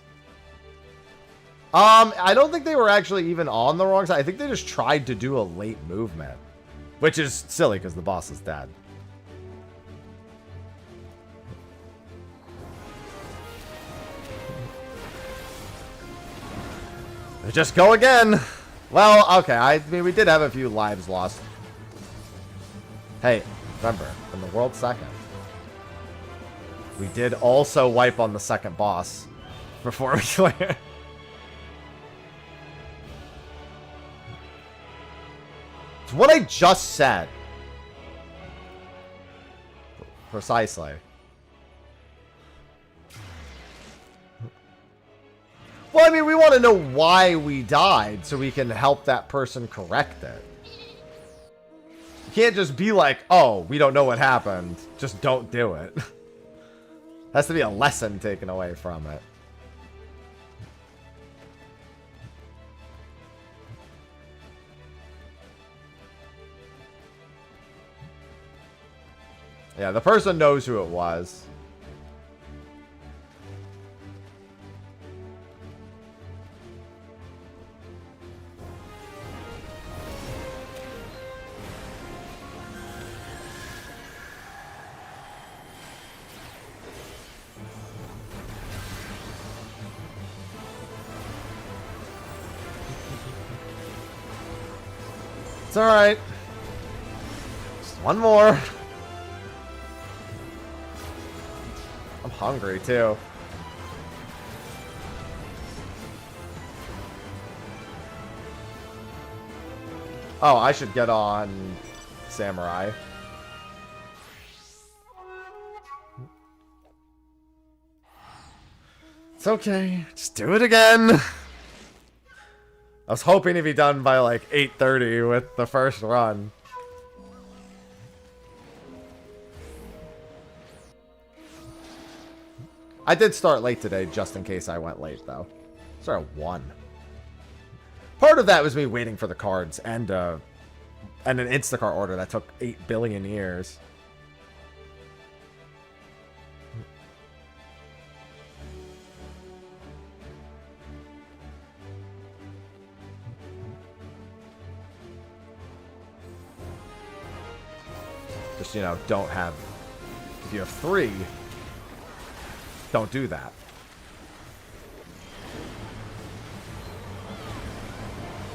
I don't think they were actually even on the wrong side. I think they just tried to do a late movement, which is silly because the boss is dead. Just go again. Well, okay. I mean, we did have a few lives lost. Hey, remember, in the world second, we did also wipe on the second boss before we clear. It's what I just said. Precisely. Well, I mean, we want to know why we died so we can help that person correct it. You can't just be like, oh, we don't know what happened. Just don't do it. Has to be a lesson taken away from it. Yeah, the person knows who it was. It's alright. Just one more. I'm hungry, too. Oh, I should get on Samurai. It's okay. Just do it again. I was hoping to be done by like 8:30 with the first run. I did start late today, just in case I went late, though. Started at 1. Part of that was me waiting for the cards and an Instacart order that took 8 billion years. Just, you know, don't have... If you have 3, don't do that.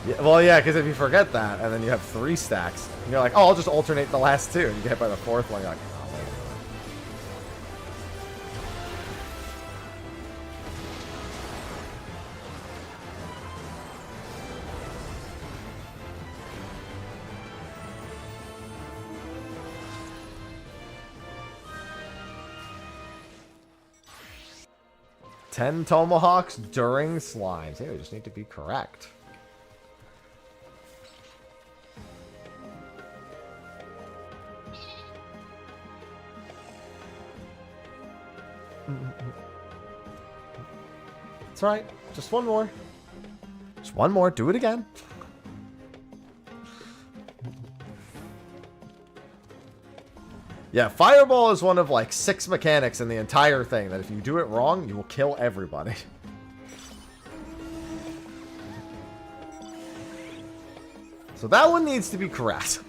Yeah, well, yeah, because if you forget that, and then you have 3 stacks, and you're like, oh, I'll just alternate the last 2, and you get hit by the 4th one, you're like, oh, wait a minute. Ten tomahawks during slimes. Hey, we just need to be correct. It's alright. Just one more. Just one more. Do it again. Yeah, Fireball is one of like 6 mechanics in the entire thing that if you do it wrong, you will kill everybody. So that one needs to be correct.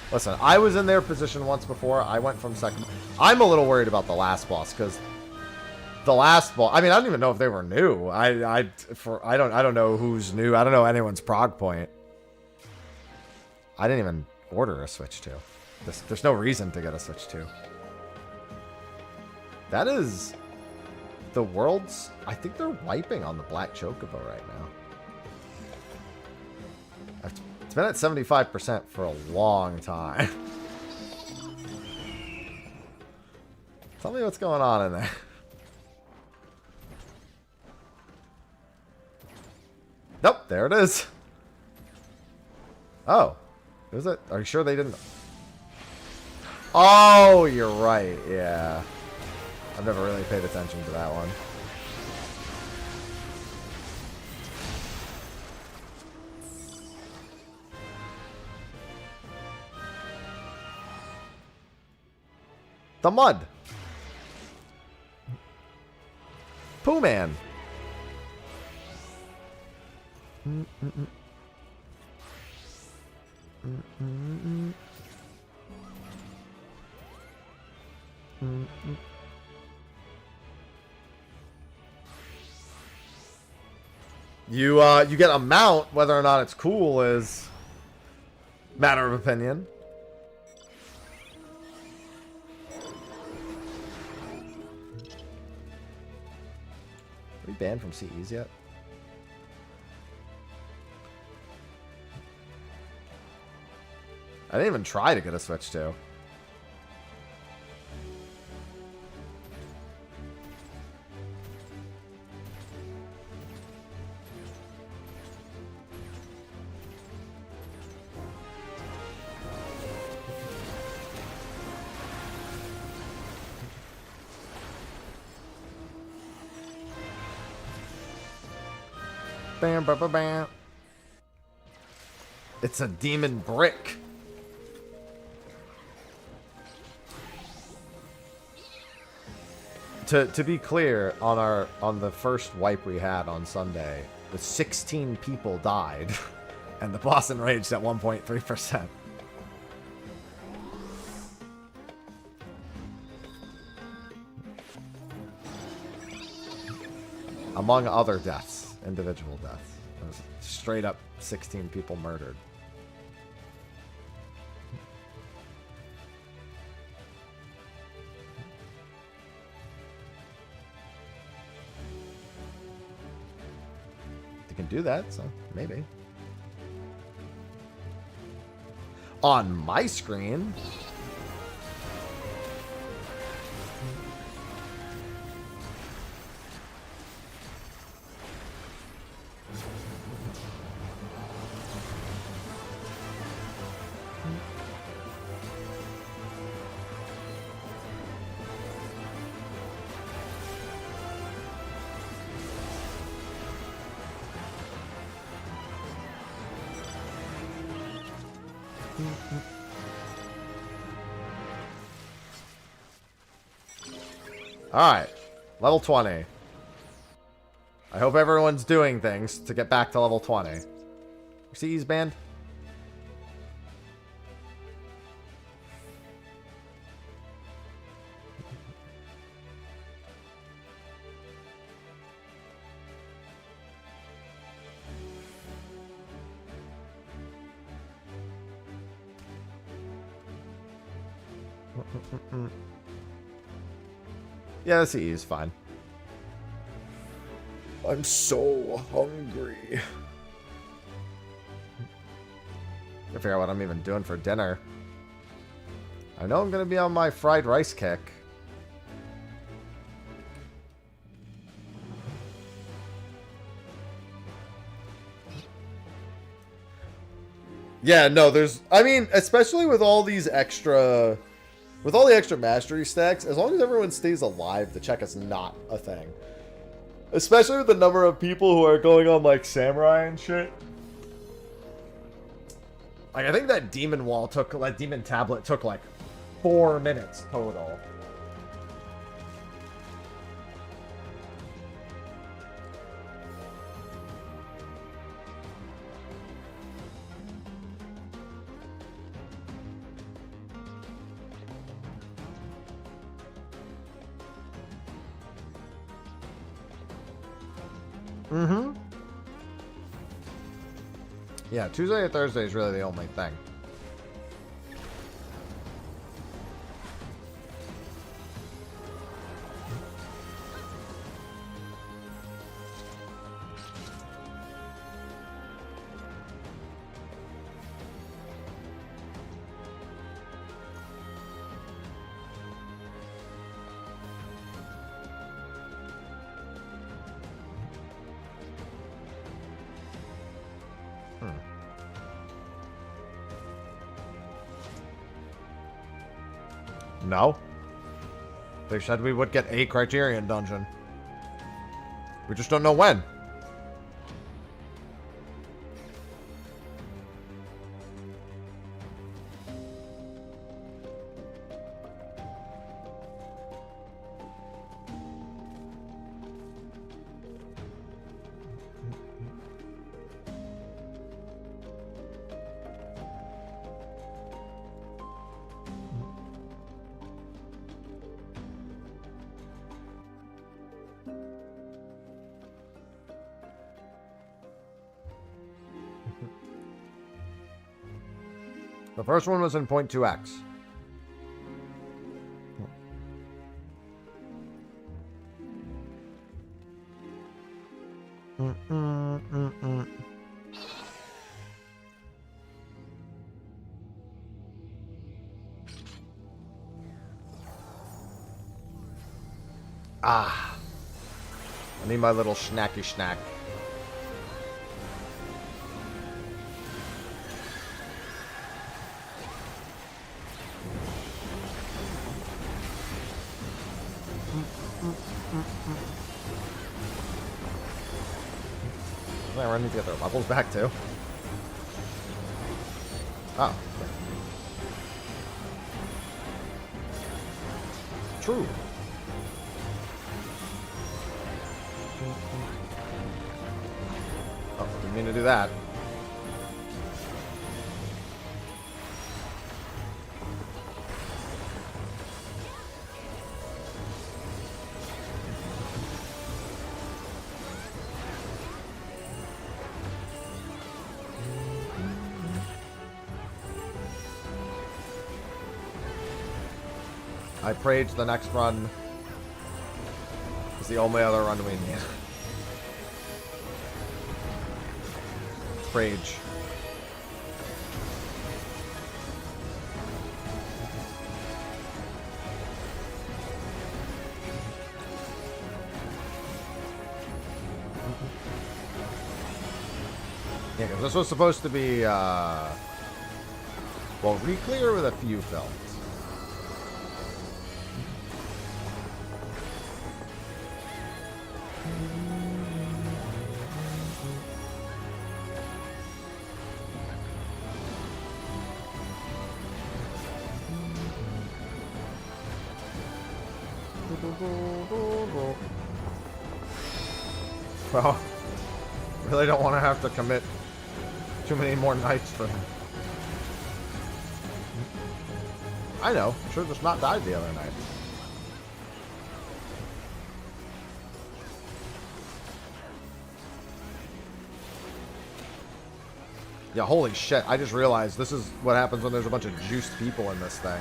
Listen, I was in their position once before. I went from second. I'm a little worried about the last boss because the last boss. I mean, I don't even know if they were new. I don't know who's new. I don't know anyone's prog point. I didn't even order a Switch 2. There's no reason to get a Switch 2. That is the world's. I think they're wiping on the Black Chocobo right now. It's been at 75% for a long time. Tell me what's going on in there. Nope, there it is. Oh, is it? Are you sure they didn't? Oh, you're right. Yeah. I've never really paid attention to that one. The mud. Pooh Man. You get a mount, whether or not it's cool is matter of opinion. Are we banned from CEs yet? I didn't even try to get a Switch 2. Bam, bam, bam, bam. It's a demon brick. To be clear, on the first wipe we had on Sunday, the 16 people died, and the boss enraged at 1.3%. Among other deaths, individual deaths. It was straight up 16 people murdered. You can do that, so maybe. On my screen... Alright, level 20. I hope everyone's doing things to get back to level 20. You see Ease Band? Yeah, the CE is fine. I'm so hungry. I figure out what I'm even doing for dinner. I know I'm gonna be on my fried rice kick. Yeah, no, there's... I mean, especially with all these extra... With all the extra mastery stacks, as long as everyone stays alive, the check is not a thing. Especially with the number of people who are going on, like, samurai and shit. Like, I think that demon wall took... That demon tablet took, like, 4 minutes total. Mm-hmm. Yeah, Tuesday or Thursday is really the only thing. No. They said we would get a Criterion dungeon. We just don't know when. The first one was in 0.2x. Ah. I need my little snacky snack. I need to get their levels back too. Oh. True. Oh, didn't mean to do that. I prayed the next run is the only other run we need. Rage. Yeah, because this was supposed to be, well, re-clear with a few films. Well, really don't want to have to commit too many more nights for them. I know. Should have just not died the other night. Yeah, holy shit. I just realized this is what happens when there's a bunch of juiced people in this thing.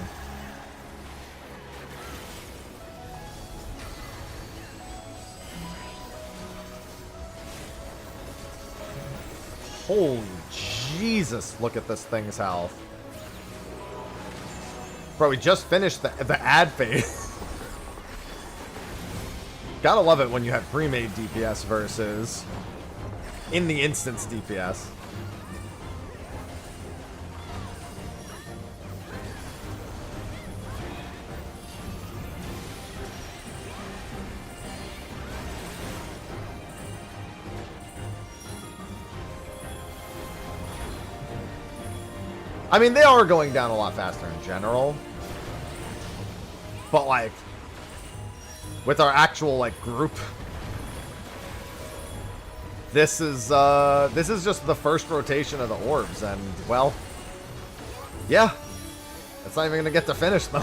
Holy Jesus, look at this thing's health. Bro, we just finished the ad phase. Gotta love it when you have pre-made DPS versus in the instance DPS. I mean, they are going down a lot faster in general. But, like, with our actual, like, group, this is just the first rotation of the orbs, and, well, yeah. It's not even gonna get to finish, though.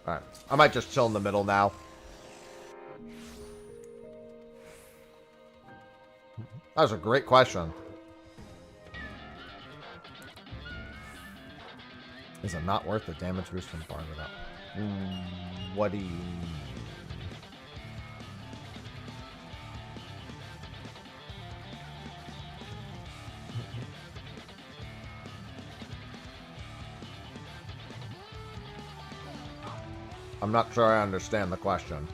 Alright, I might just chill in the middle now. That was a great question. Is it not worth the damage boost from Bard without? What do you mean? I'm not sure I understand the question.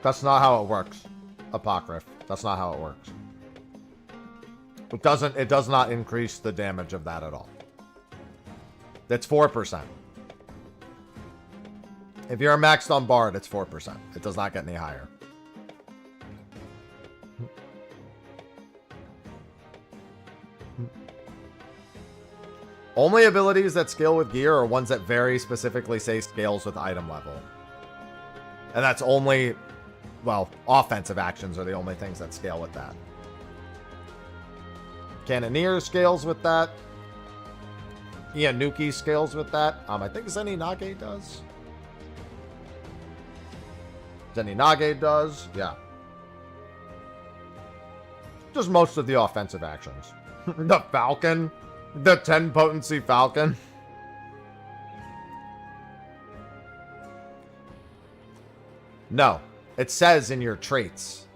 That's not how it works, Apocryph. That's not how it works. It does not increase the damage of that at all. It's 4%. If you're maxed on Bard, it's 4%. It does not get any higher. Only abilities that scale with gear are ones that very specifically say scales with item level. And that's only, well, offensive actions are the only things that scale with that. Cannoneer scales with that. Ianuki scales with that. I think Zeninage does. Zeninage does, yeah. Just most of the offensive actions. The Falcon. The 10 potency Falcon. No. It says in your traits.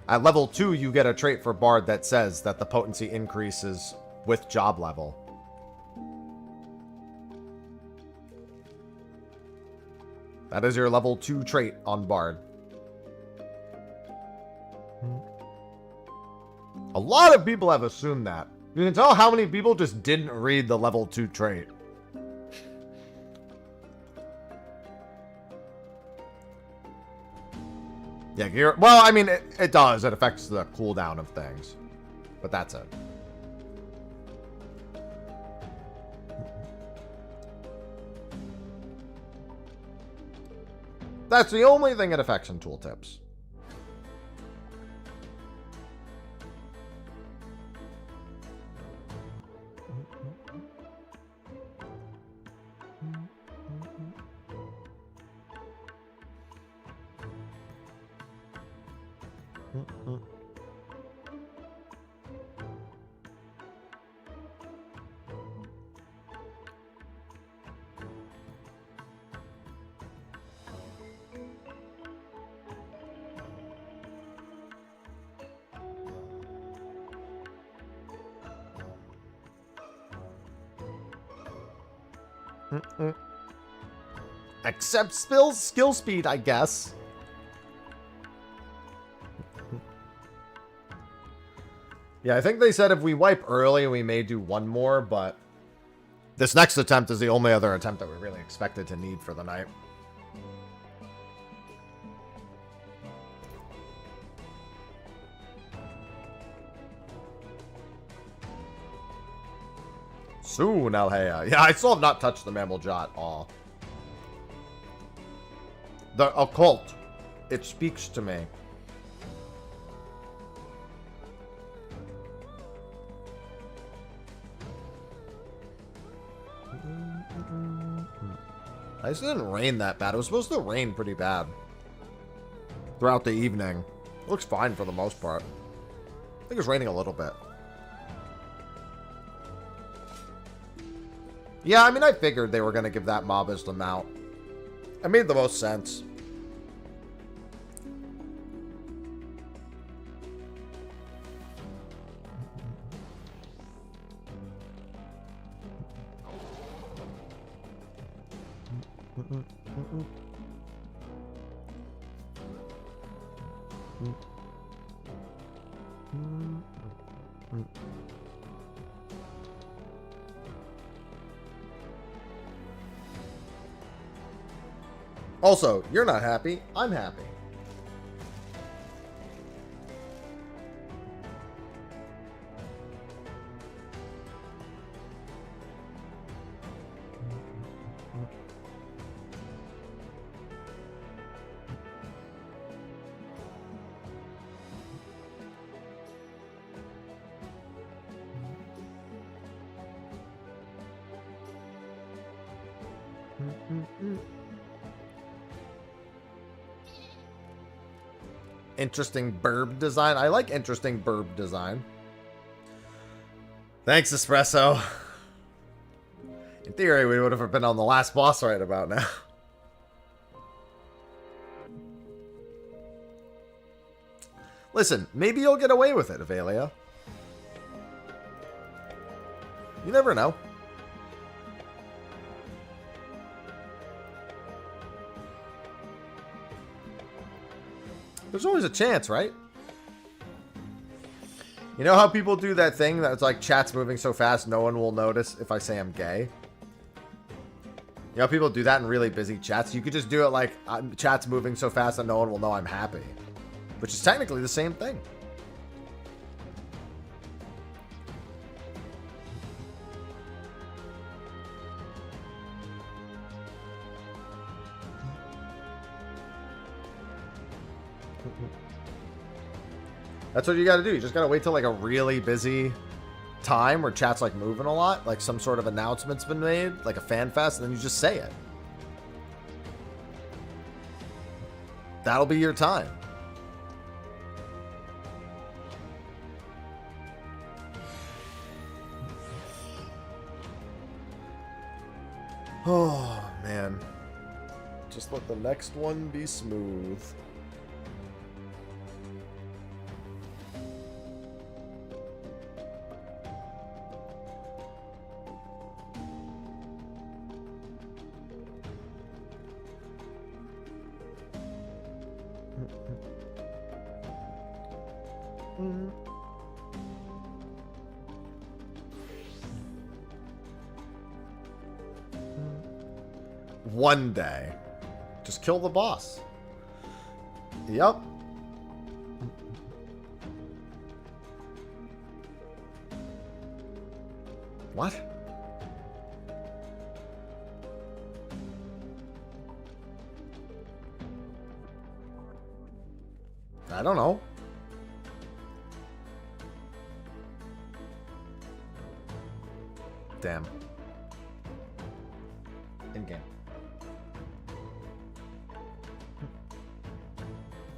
At level 2, you get a trait for Bard that says that the potency increases with job level. That is your level 2 trait on Bard. A lot of people have assumed that. You can tell how many people just didn't read the level 2 trait. Yeah, well, I mean, it does. It affects the cooldown of things. But that's it. That's the only thing it affects in tooltips. Except skill speed, I guess. Yeah, I think they said if we wipe early, we may do one more, but this next attempt is the only other attempt that we really expected to need for the night. Soon, Alhea. Yeah, I still have not touched the Mammal Jot. Aw. The occult. It speaks to me. I just didn't rain that bad. It was supposed to rain pretty bad throughout the evening. It looks fine for the most part. I think it's raining a little bit. Yeah, I mean, I figured they were going to give that mob as the mount. It made the most sense. Also, you're not happy. I'm happy. Interesting burb design. I like interesting burb design. Thanks, Espresso. In theory, we would have been on the last boss right about now. Listen, maybe you'll get away with it, Avelia. You never know. There's always a chance, right? You know how people do that thing that's like chat's moving so fast no one will notice if I say I'm gay? You know how people do that in really busy chats? You could just do it like chat's moving so fast that no one will know I'm happy. Which is technically the same thing. That's what you gotta do. You just gotta wait till like a really busy time where chat's like moving a lot, like some sort of announcement's been made, like a fan fest, and then you just say it. That'll be your time. Oh man. Just let the next one be smooth. One day. Just kill the boss. Yup. What? I don't know. Damn. In game.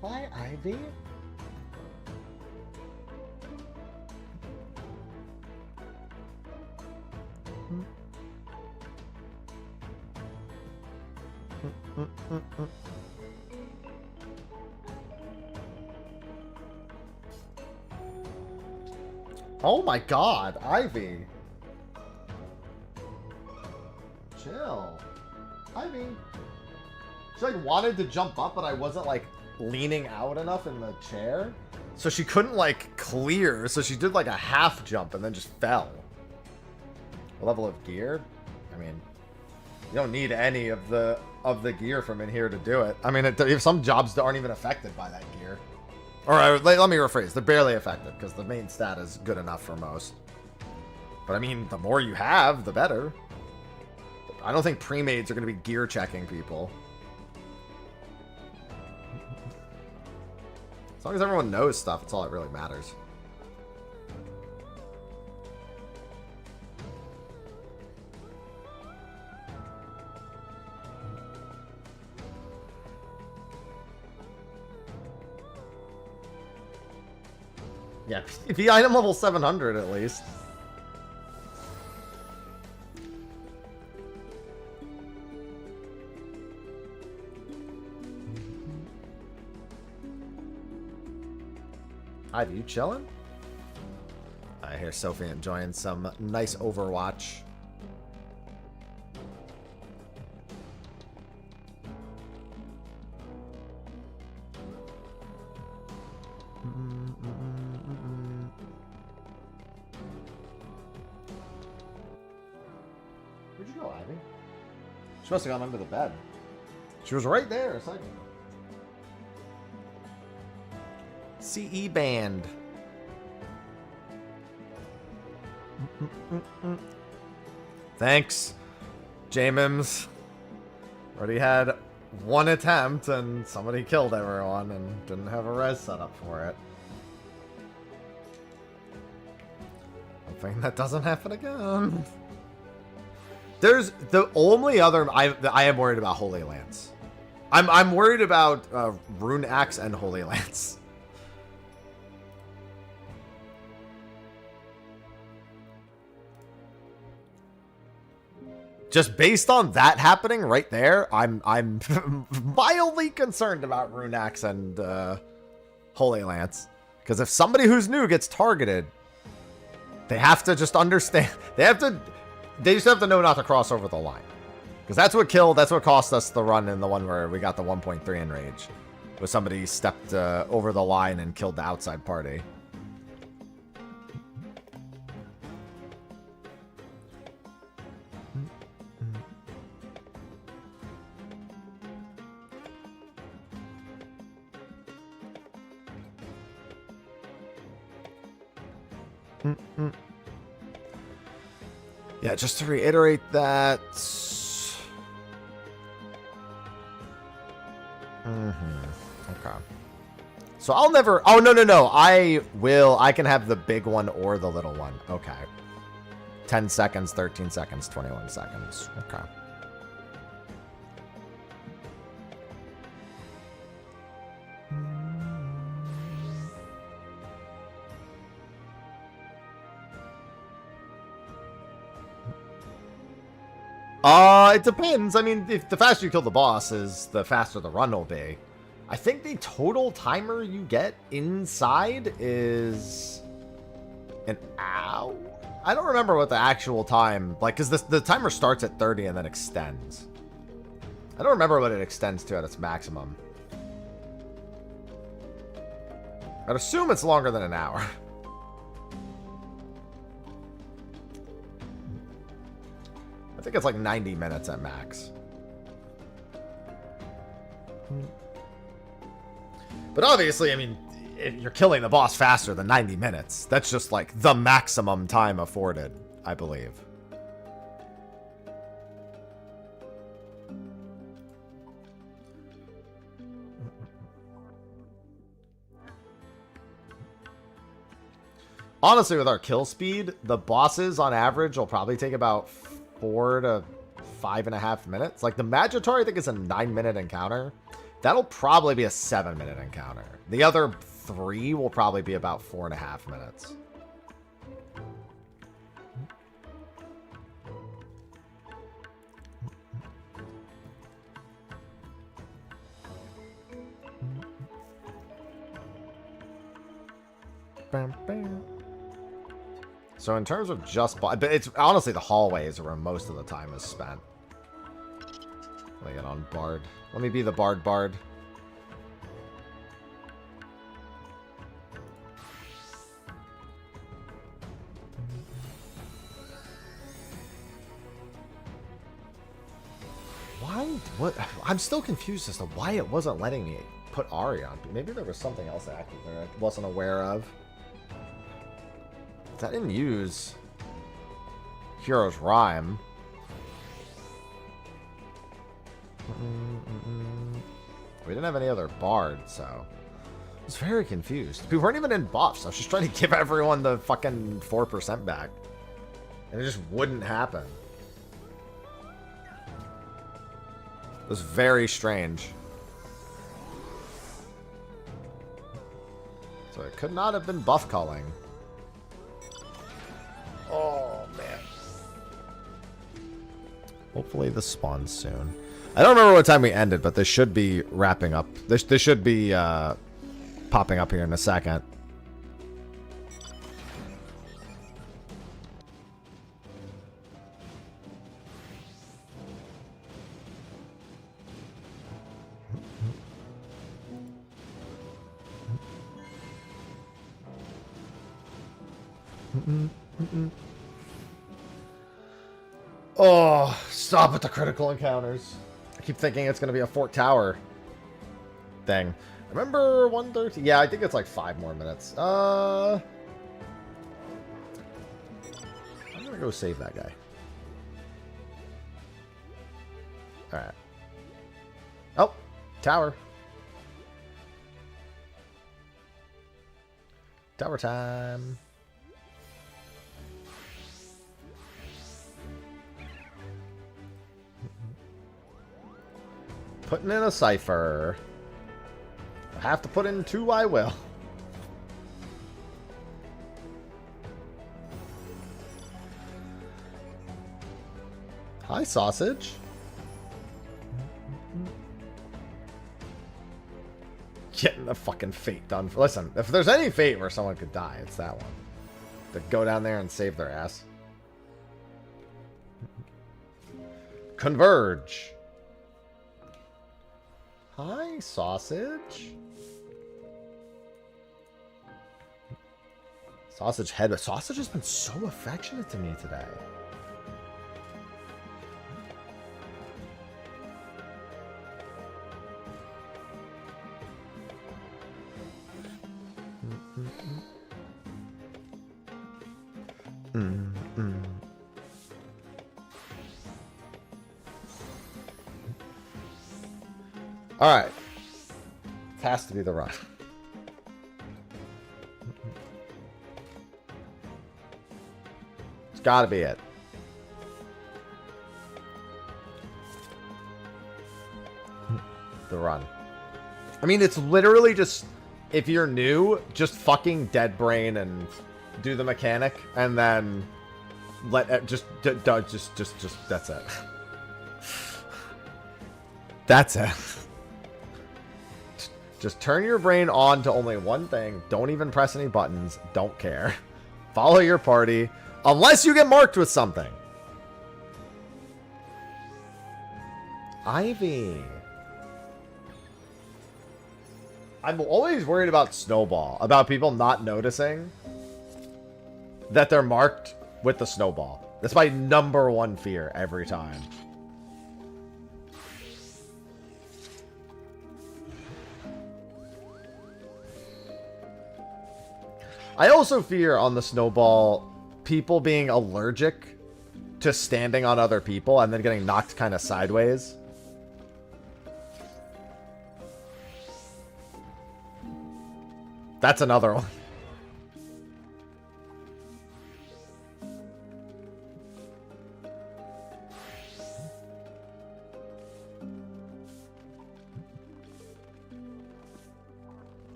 Why, Ivy? Oh my god, Ivy. Chill. Ivy. She like wanted to jump up, but I wasn't like leaning out enough in the chair. So she couldn't like clear, so she did like a half jump and then just fell. Level of gear? I mean, you don't need any of the gear from in here to do it. I mean, if some jobs aren't even affected by that gear. Or let me rephrase, they're barely affected because the main stat is good enough for most. But I mean, the more you have, the better. I don't think pre-mades are going to be gear checking people. As long as everyone knows stuff, it's all that really matters. Yeah, be item level 700 at least. Ivy, you chilling? I hear Sophie enjoying some nice Overwatch. Where'd you go, Ivy? She must have gone under the bed. She was right there a second ago. CE band. Thanks, J-Mims. Already had one attempt and somebody killed everyone and didn't have a res set up for it. Hoping that doesn't happen again. There's the only other I am worried about Holy Lance. I'm worried about Rune Axe and Holy Lance. Just based on that happening right there, I'm mildly concerned about Rune Axe and Holy Lance. Because if somebody who's new gets targeted, they have to just understand. They just have to know not to cross over the line. Because that's what cost us the run in the one where we got the 1.3 in rage. Was somebody stepped over the line and killed the outside party. Yeah, just to reiterate that. Okay. So I'll never. Oh, no. I can have the big one or the little one. Okay. 10 seconds, 13 seconds, 21 seconds. Okay. It depends. I mean, if the faster you kill the boss is, the faster the run will be. I think the total timer you get inside is an hour. I don't remember what the actual time, like, because the timer starts at 30 and then extends. I don't remember what it extends to at its maximum. I'd assume it's longer than an hour. I think it's like 90 minutes at max. But obviously, I mean, you're killing the boss faster than 90 minutes. That's just like the maximum time afforded, I believe. Honestly, with our kill speed, the bosses on average will probably take about 4 to 5.5 minutes. Like the Magitor, I think is a 9-minute encounter. That'll probably be a 7-minute encounter. The other 3 will probably be about 4.5 minutes. Bam, bam. So in terms of just... But it's honestly the hallways are where most of the time is spent. Let me get on Bard. Let me be the Bard. Why? What? I'm still confused as to why it wasn't letting me put Ari on. Maybe there was something else active there I wasn't aware of. I didn't use Hero's Rhyme. We didn't have any other Bard, so I was very confused. We weren't even in buffs. I was just trying to give everyone the fucking 4% back, and it just wouldn't happen. It was very strange. So it could not have been buff culling. Oh, man. Hopefully this spawns soon. I don't remember what time we ended, but this should be wrapping up. This should be popping up here in a second. Oh, stop with the critical encounters. I keep thinking it's going to be a Fort Tower thing. Remember 130? Yeah, I think it's like 5 more minutes. I'm going to go save that guy. Alright. Oh, tower. Tower time. Putting in a cipher. I have to put in 2, I will. Hi, sausage. Getting the fucking fate done. Listen, if there's any fate where someone could die, it's that one. To go down there and save their ass. Converge. Hi, sausage. Sausage head. Sausage has been so affectionate to me today. All right. It has to be the run. It's got to be it. The run. I mean, it's literally just, if you're new, just fucking dead brain and do the mechanic, and then just that's it. That's it. Just turn your brain on to only one thing. Don't even press any buttons. Don't care. Follow your party. Unless you get marked with something. Ivy. I'm always worried about snowball, about people not noticing that they're marked with the snowball. That's my #1 fear every time. I also fear on the snowball people being allergic to standing on other people and then getting knocked kind of sideways. That's another one.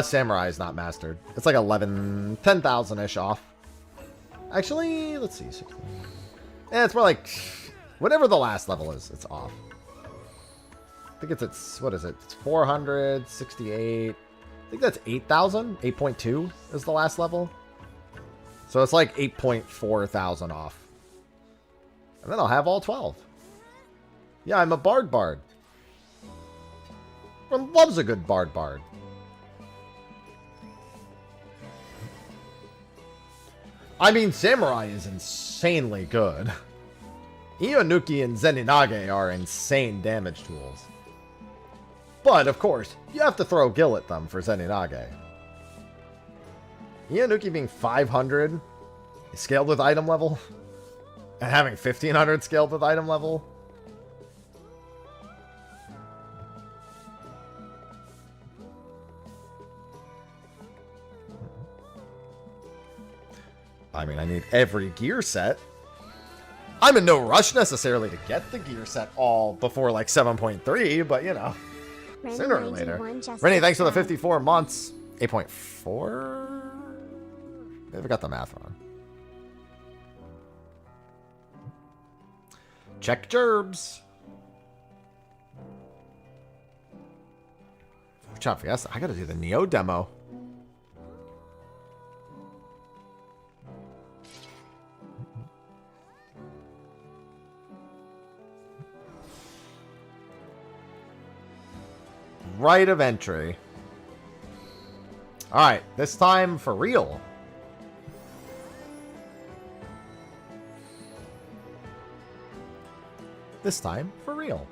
Samurai is not mastered. It's like 10,000-ish off. Actually, let's see. It's more like whatever the last level is, it's off. I think it's what is it? It's 468. I think that's 8,000. 8.2 is the last level. So it's like 8,400 off. And then I'll have all 12. Yeah, I'm a bard. Everyone loves a good bard. I mean, Samurai is insanely good. Ionuki and Zeninage are insane damage tools. But, of course, you have to throw Gil at them for Zeninage. Ionuki being 500 scaled with item level, and having 1,500 scaled with item level. I mean, I need every gear set. I'm in no rush necessarily to get the gear set all before like 7.3, but you know, sooner or later. Rennie, thanks for the 54 months. 8.4? Maybe I got the math wrong. Check gerbs. Watch out, Fiesta. I gotta do the Neo demo. Right of entry. Alright, this time for real. This time for real.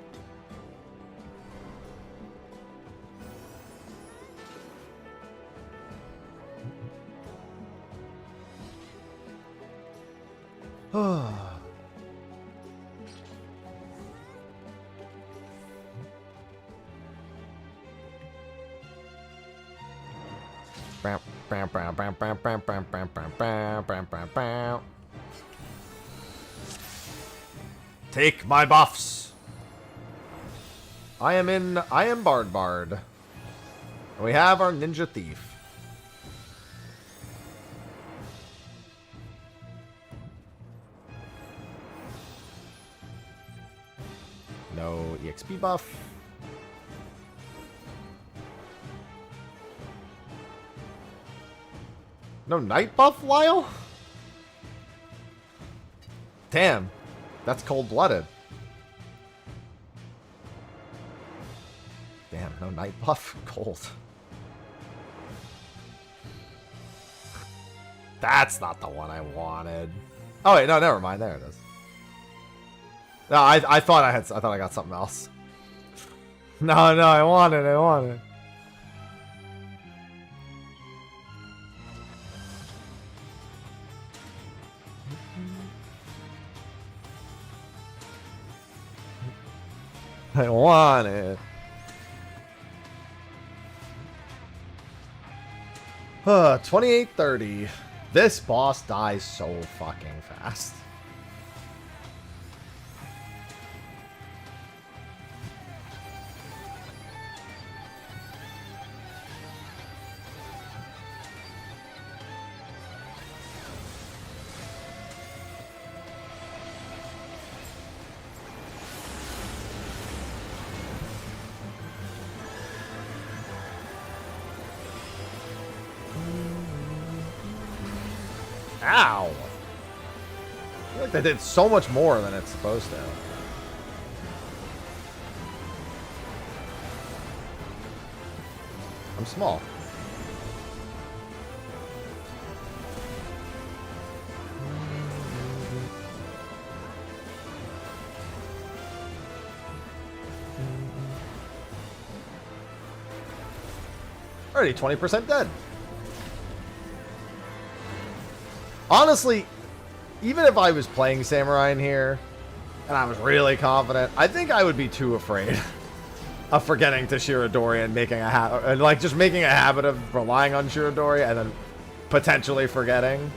Take my buffs. I am Bard. We have our Ninja Thief. No EXP buff. No night buff, Lyle? Damn. That's cold-blooded. Damn, no night buff? Cold. That's not the one I wanted. Oh wait, no, never mind. There it is. No, I thought I got something else. No, I want it. I want it. 2830. This boss dies so fucking fast. Ow! I feel like they did so much more than it's supposed to. I'm small. Already 20% dead. Honestly, even if I was playing Samurai in here, and I was really confident, I think I would be too afraid of forgetting to Shirodori and making a habit, like just making a habit of relying on Shirodori and then potentially forgetting.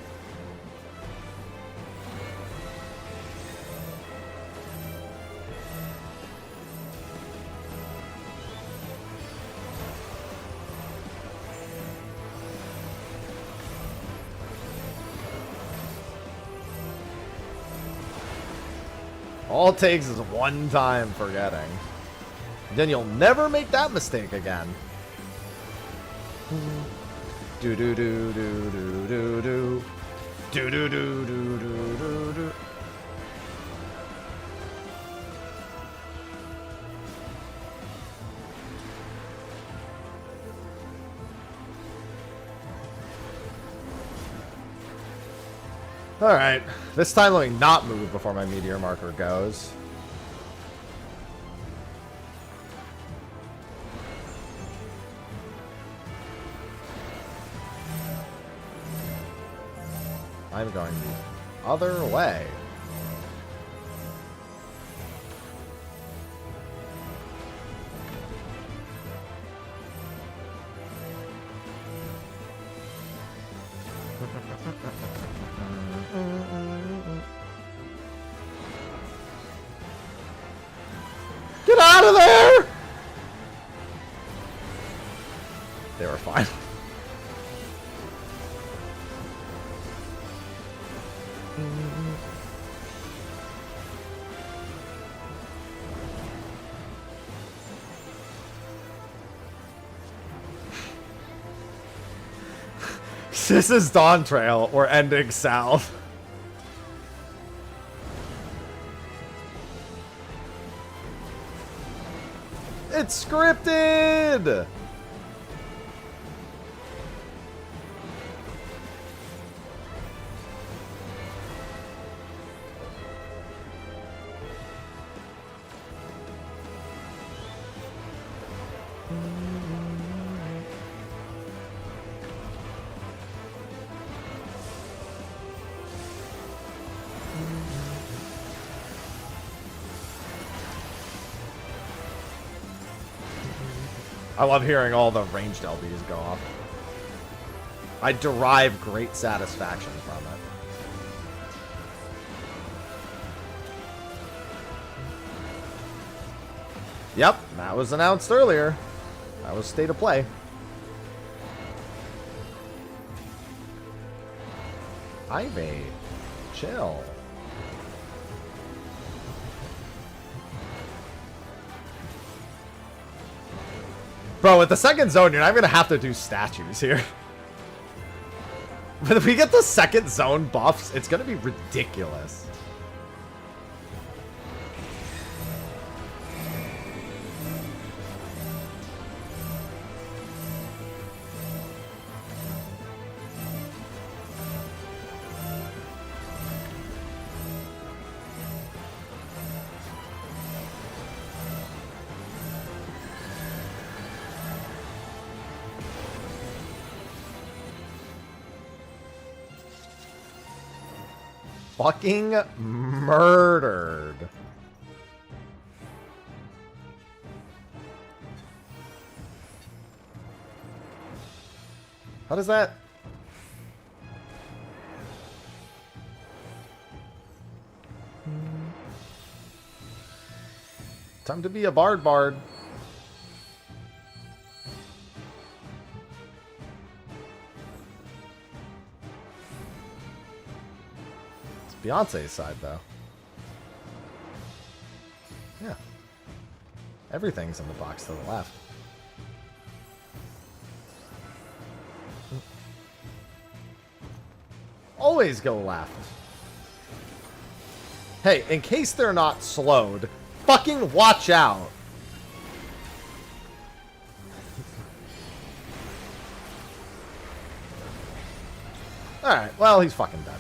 All it takes is one time forgetting. Then you'll never make that mistake again. Do do do do do do do. Do do do do do do do. Alright, this time let me not move before my meteor marker goes. I'm going the other way. Get out of there! They were fine. This is Dawn Trail or ending south. It's scripted! I love hearing all the ranged LBs go off. I derive great satisfaction from it. Yep, that was announced earlier. That was State of Play. Ivy, chill. Bro, with the second zone, you're not even gonna have to do statues here. But if we get the second zone buffs, it's gonna be ridiculous. Fucking murdered. How does that? Time to be a bard. Beyonce's side, though. Yeah. Everything's in the box to the left. Always go left. Hey, in case they're not slowed, fucking watch out. Alright, well, he's fucking dead.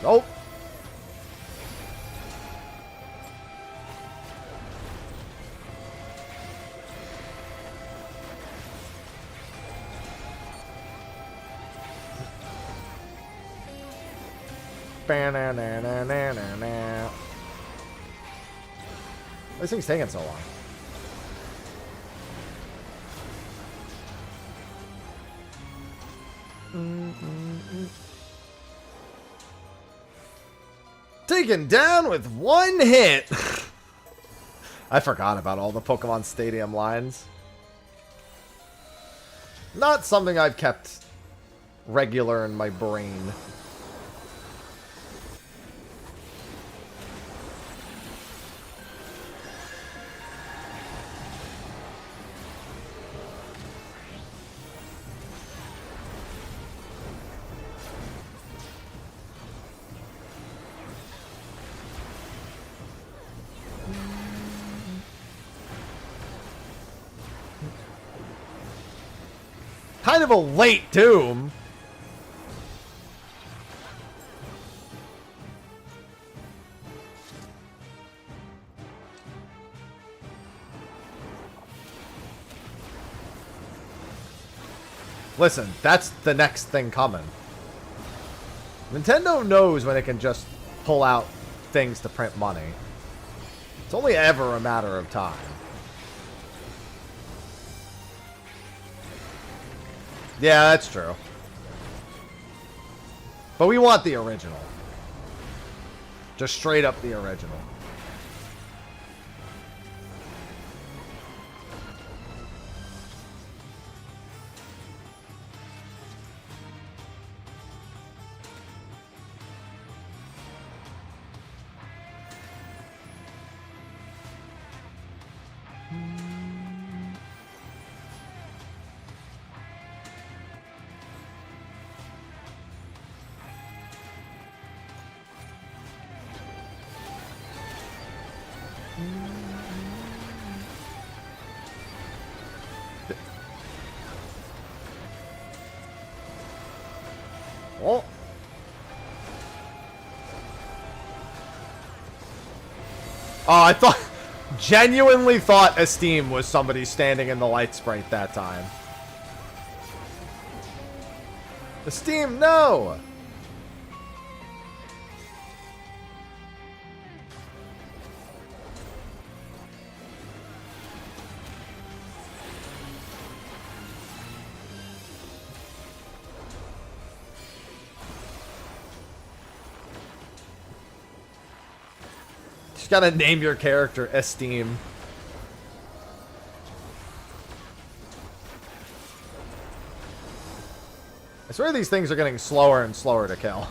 Nope. Ba-na-na-na-na-na-na. This thing's taking so long. Taken down with one hit. I forgot about all the Pokemon Stadium lines. Not something I've kept regular in my brain. Kind of a late doom. Listen, that's the next thing coming. Nintendo knows when it can just pull out things to print money. It's only ever a matter of time. Yeah, that's true. But we want the original. Just straight up the original. Oh. I genuinely thought Esteem was somebody standing in the light sprite that time. Esteem, no! Just gotta name your character Esteem. I swear these things are getting slower and slower to kill.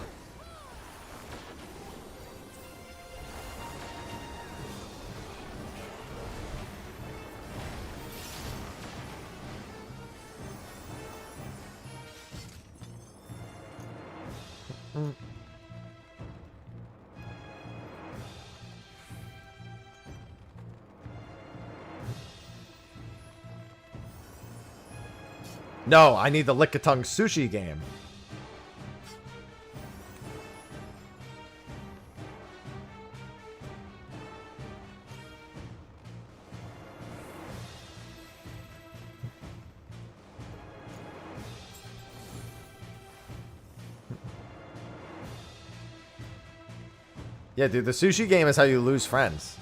No, I need the Lickitung Sushi game. Yeah, dude, the sushi game is how you lose friends.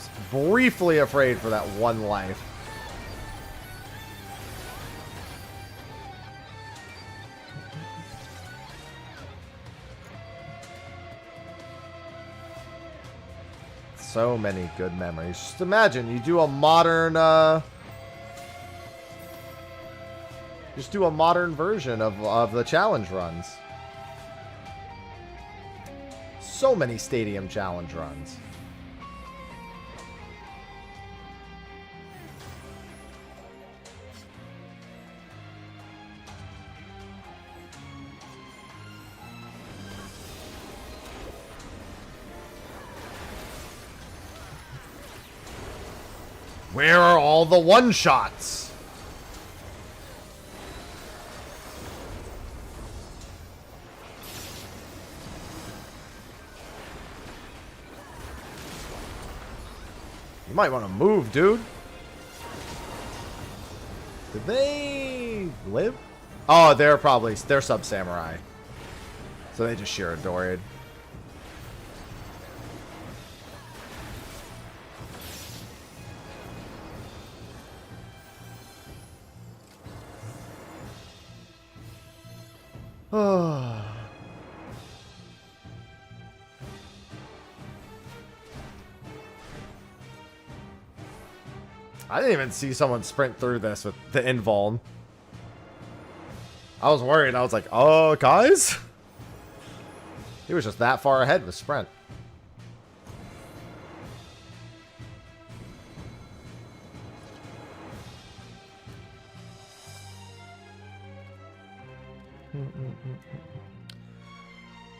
was briefly afraid for that one life. So many good memories. Just imagine you do a modern just do a modern version of the challenge runs. So many stadium challenge runs. Where are all the one-shots? You might want to move, dude. Did they live? Oh, they're sub-samurai. So they just sheer Dorian. I didn't even see someone sprint through this with the invuln. I was worried. I was like, oh, guys? He was just that far ahead with sprint.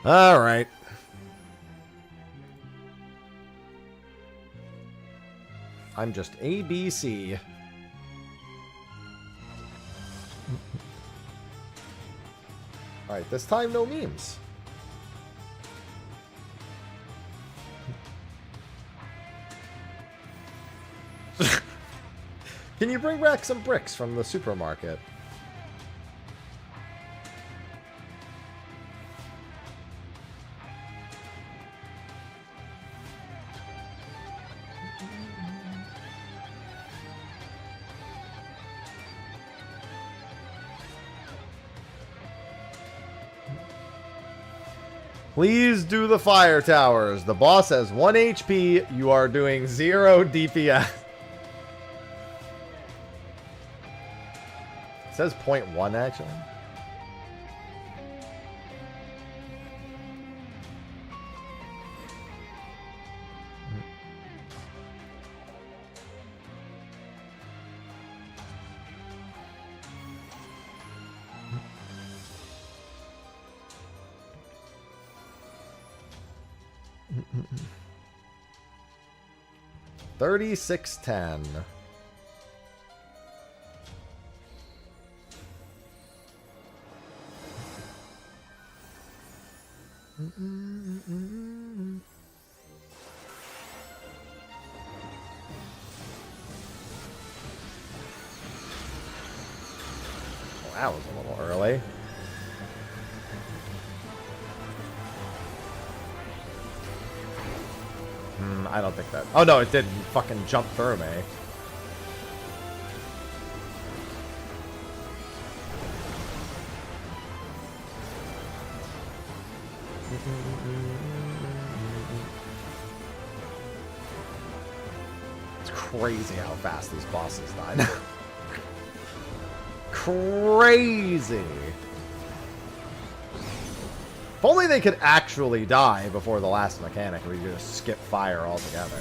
All right. I'm just ABC. All right, this time no memes. Can you bring back some bricks from the supermarket? Please do the fire towers. The boss has 1 HP. You are doing 0 DPS. It says 0.1 actually. $36.10. Well, that was a little early. I don't think that... Oh, no, it didn't fucking jump through me. It's crazy how fast these bosses die. Crazy. If only they could actually die before the last mechanic, we could just skip fire altogether.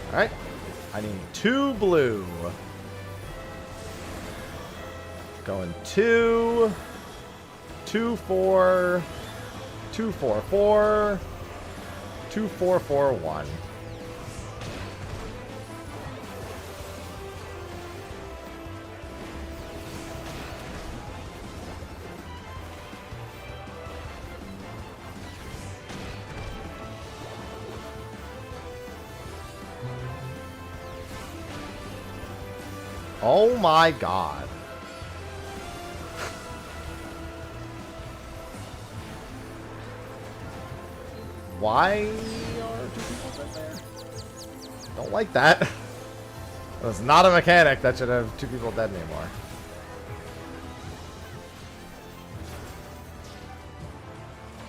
Alright. I need 2 blue. Going 2, 2, 4... 2, 4, 4, 2, 4, 4, 1. Oh my god. Why are 2 people dead there? Don't like that. That's not a mechanic that should have 2 people dead anymore.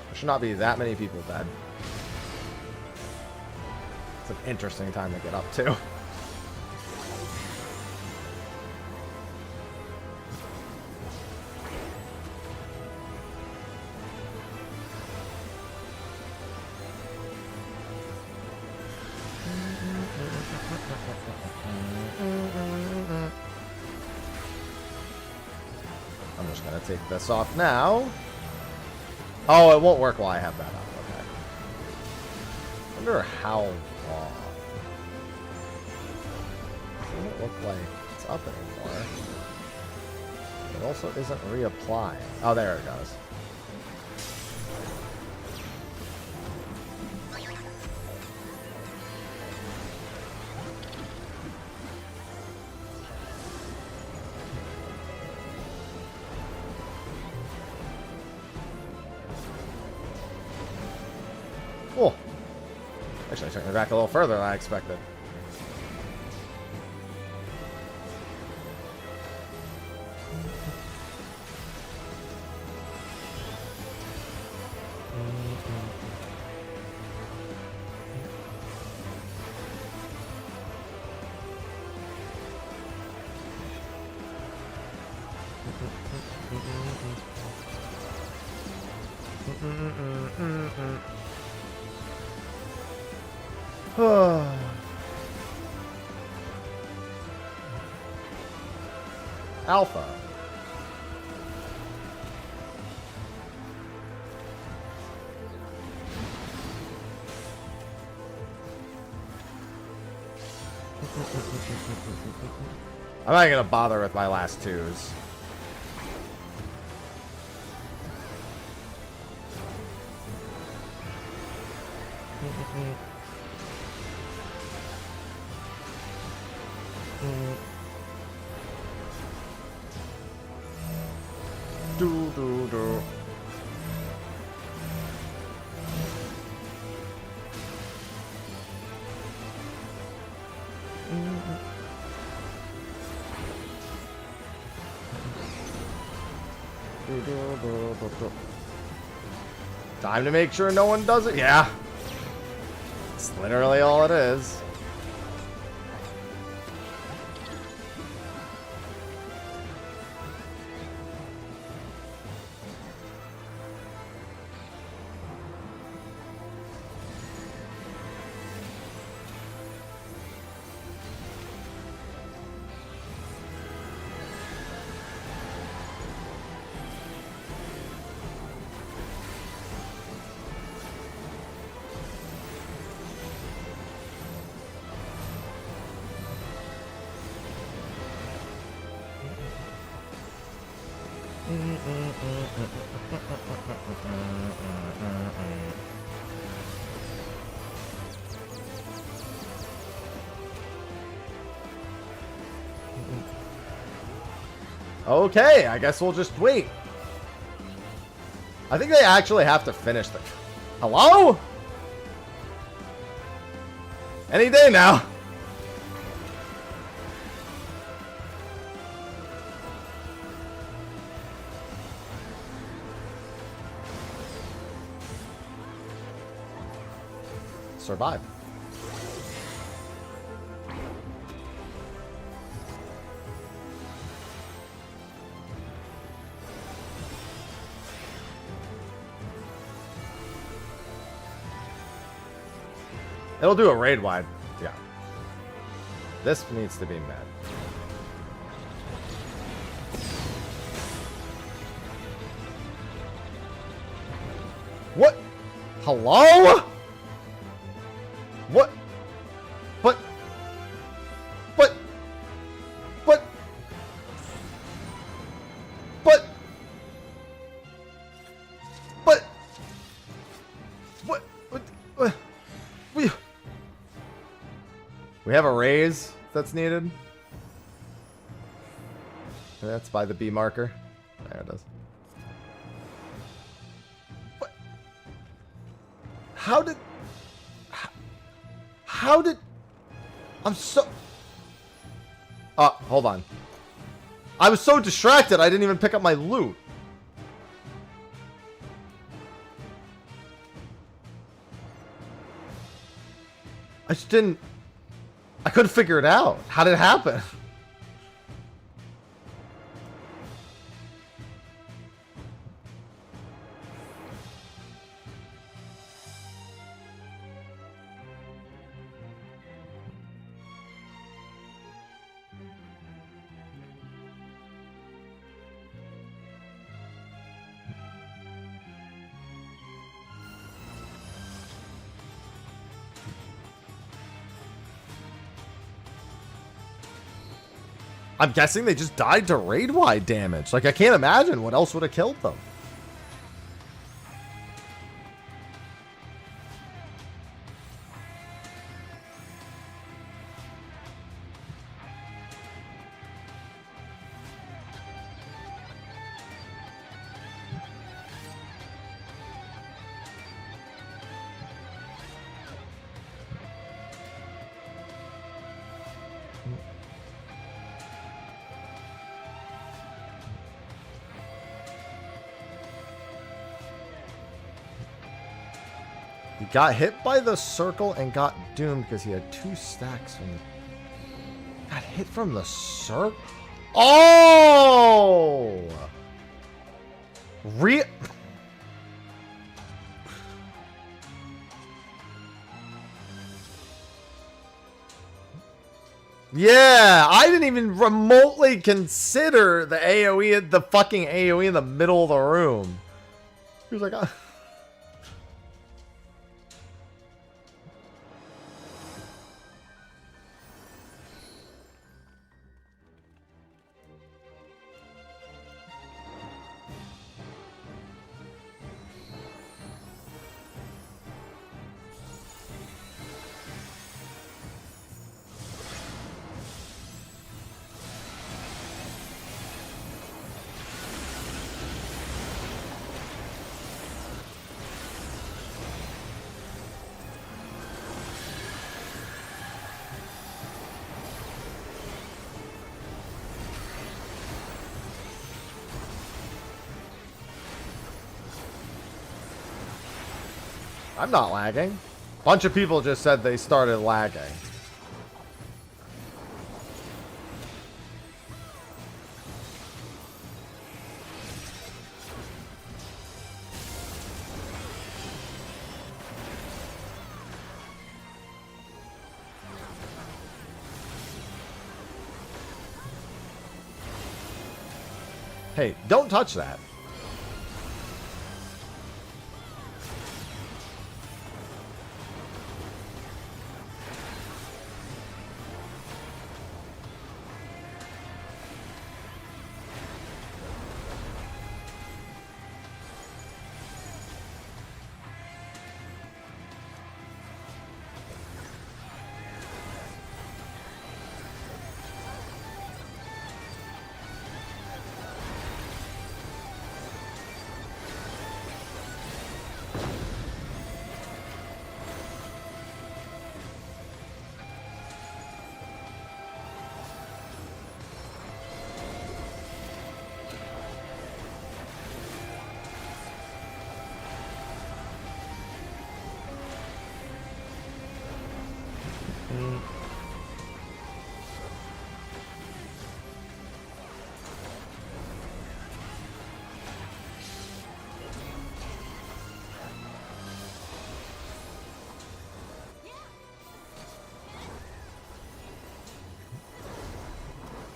There should not be that many people dead. It's an interesting time to get up to. I'm just gonna take this off now. Oh, it won't work while I have that up. Okay. I wonder how long. Doesn't look like it's up anymore. It also isn't reapplying. Oh, there it goes. Cool. Actually, I took me back a little further than I expected. Alpha. I'm not gonna bother with my last 2s. Do. Time to make sure no one does it. Yeah. It's literally all it is. Okay, I guess we'll just wait. I think they actually have to finish the... Hello? Any day now. Survive. It'll do a raid wide. Yeah. This needs to be met. What? Hello? What? But. We have a raise that's needed. That's by the B marker. There it is. What? How did... I'm so... hold on. I was so distracted, I didn't even pick up my loot. I just didn't... I couldn't figure it out. How did it happen? I'm guessing they just died to raid-wide damage. Like, I can't imagine what else would have killed them. He got hit by the circle and got doomed because he had 2 stacks from the... Got hit from the circle? Oh! Yeah, I didn't even remotely consider the AoE, the fucking AoE in the middle of the room. He was like... I'm not lagging. Bunch of people just said they started lagging. Hey, don't touch that.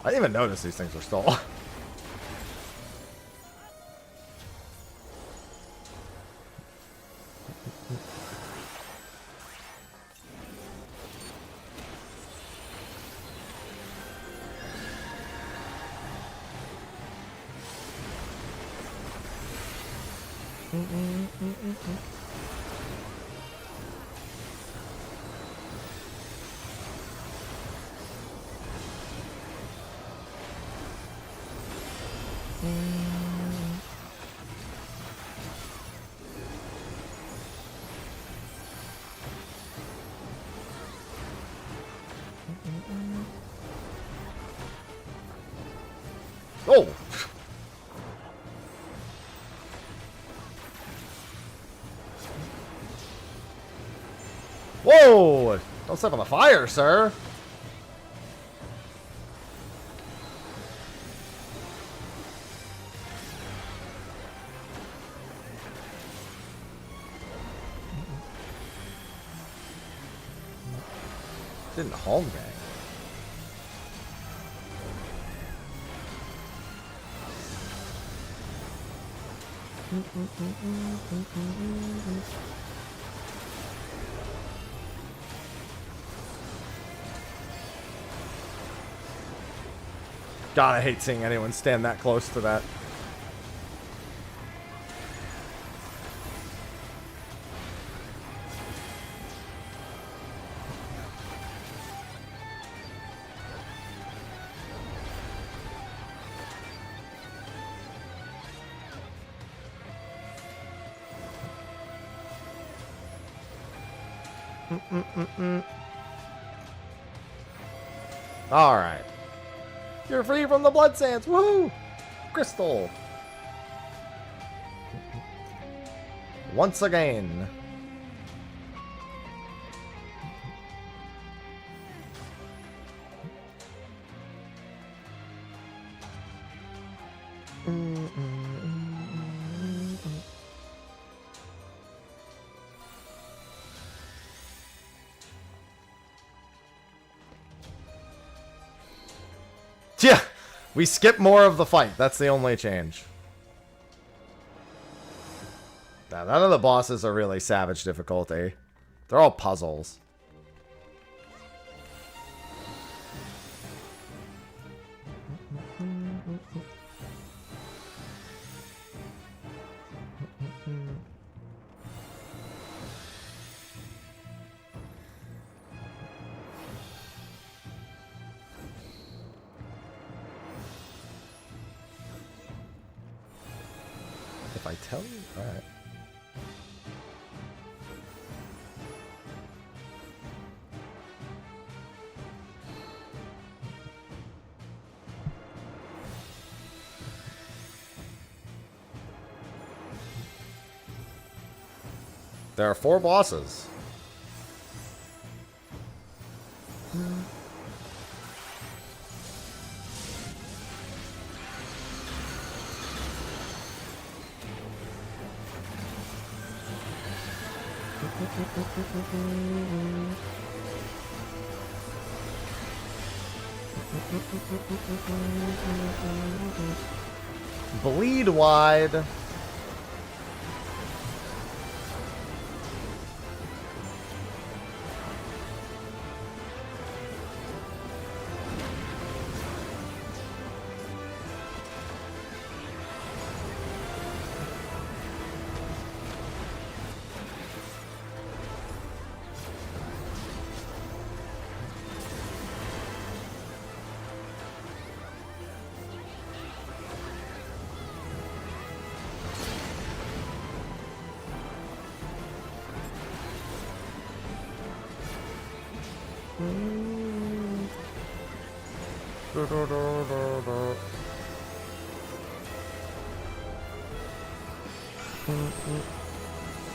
I didn't even notice these things were still. Oh! Whoa! Don't step on the fire, sir! Didn't home gang. God, I hate seeing anyone stand that close to that. All right. You're free from the blood sands. Woohoo! Crystal. Once again. Yeah, we skip more of the fight. That's the only change. Now, none of the bosses are really savage difficulty. They're all puzzles. If I tell you, all right. There are 4 bosses. Bleed wide.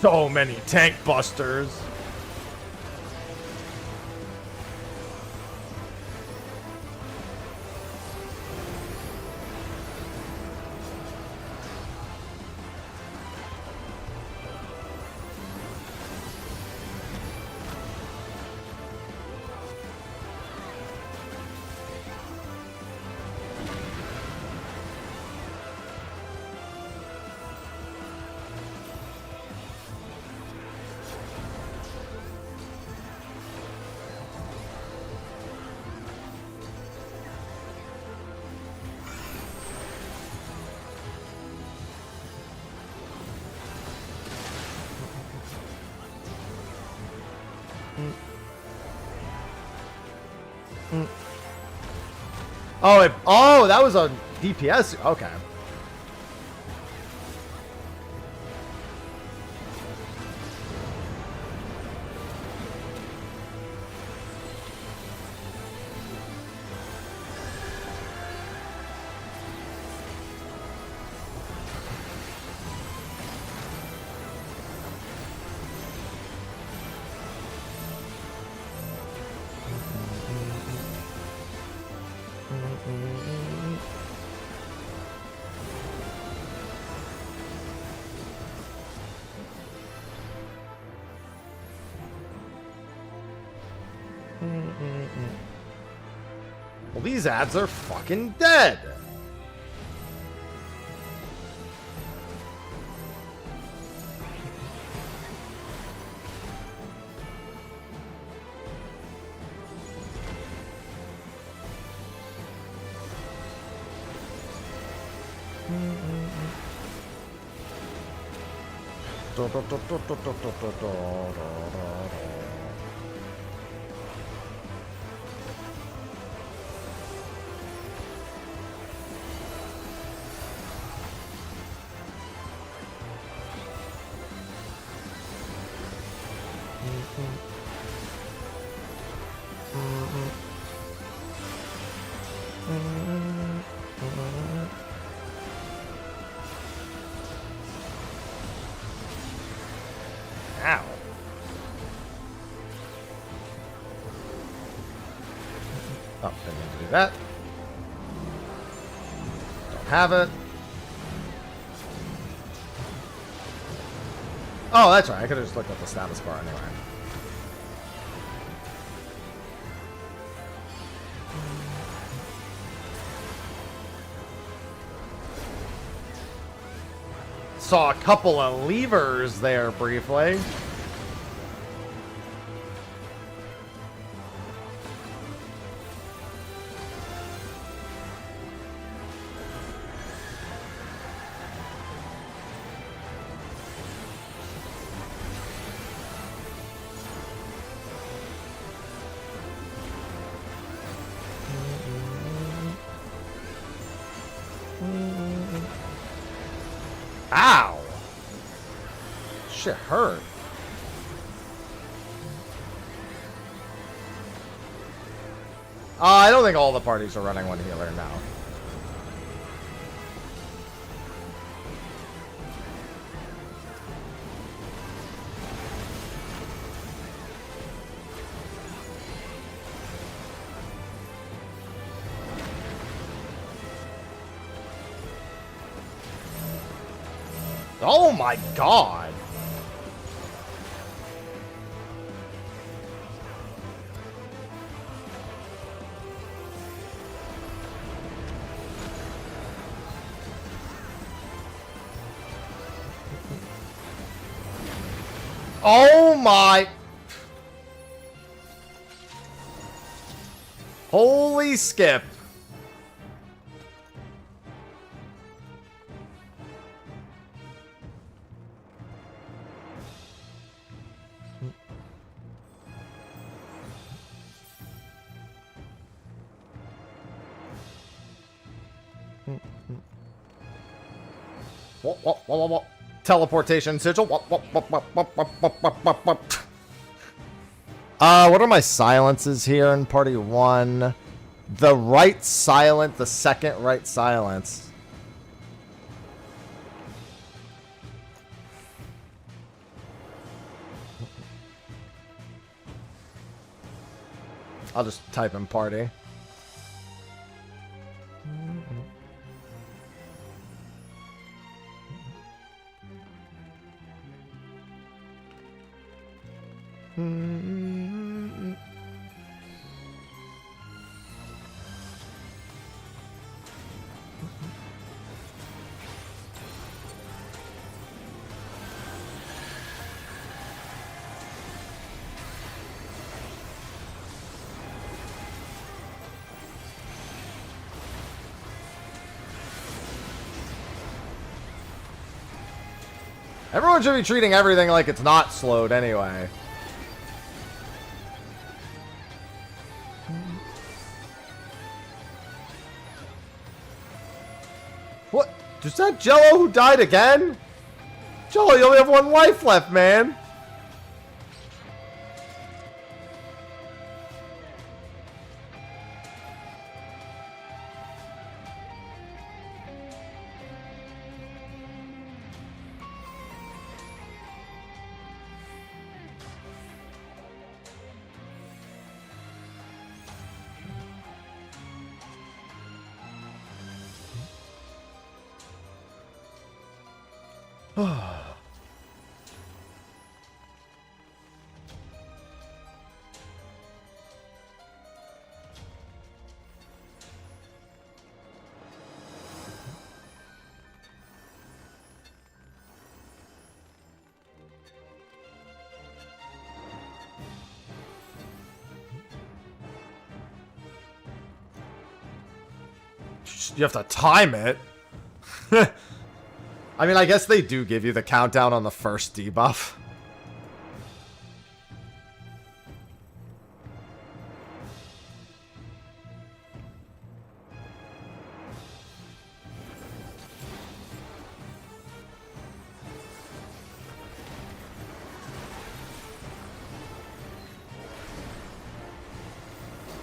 So many tank busters. Oh, that was a DPS. Okay. Well, these ads are fucking dead. Ow. Oh, didn't mean to do that. Don't have it. Oh, that's right. I could have just looked at the status bar anyway. Saw a couple of levers there briefly. Ow! Shit hurt. I don't think all the parties are running one healer now. Oh my god! Oh my... Holy skip. What? Teleportation sigil. What are my silences here in party 1? The right silent, the second right silence. I'll just type in party. Everyone should be treating everything like it's not slowed anyway. What? Is that Jello who died again? Jello, you only have one life left, man. You have to time it. I mean, I guess they do give you the countdown on the first debuff.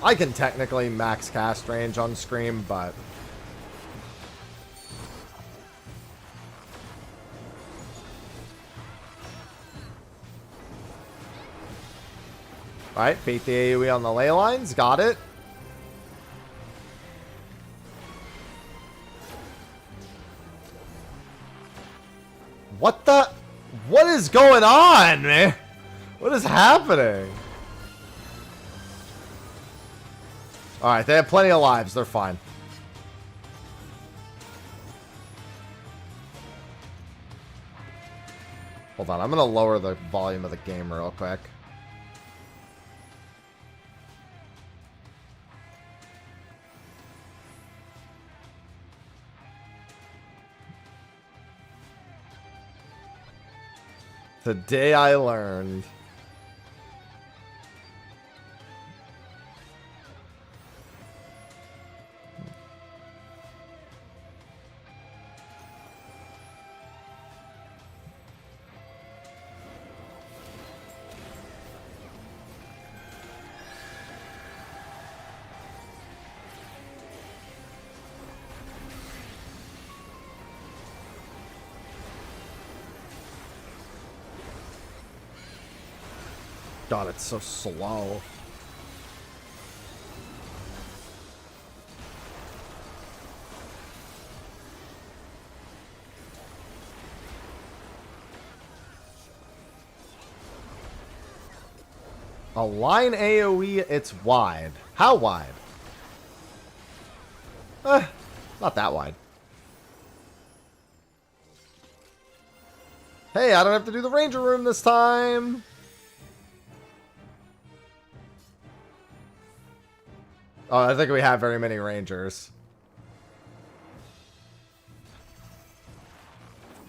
I can technically max cast range on Scream, but... Alright, beat the AoE on the ley lines. Got it. What the... What is going on, man? What is happening? Alright, they have plenty of lives. They're fine. Hold on, I'm going to lower the volume of the game real quick. The day I learned. God, it's so slow. A line AoE, it's wide. How wide? Not that wide. Hey, I don't have to do the Ranger Room this time. Oh, I think we have very many Rangers.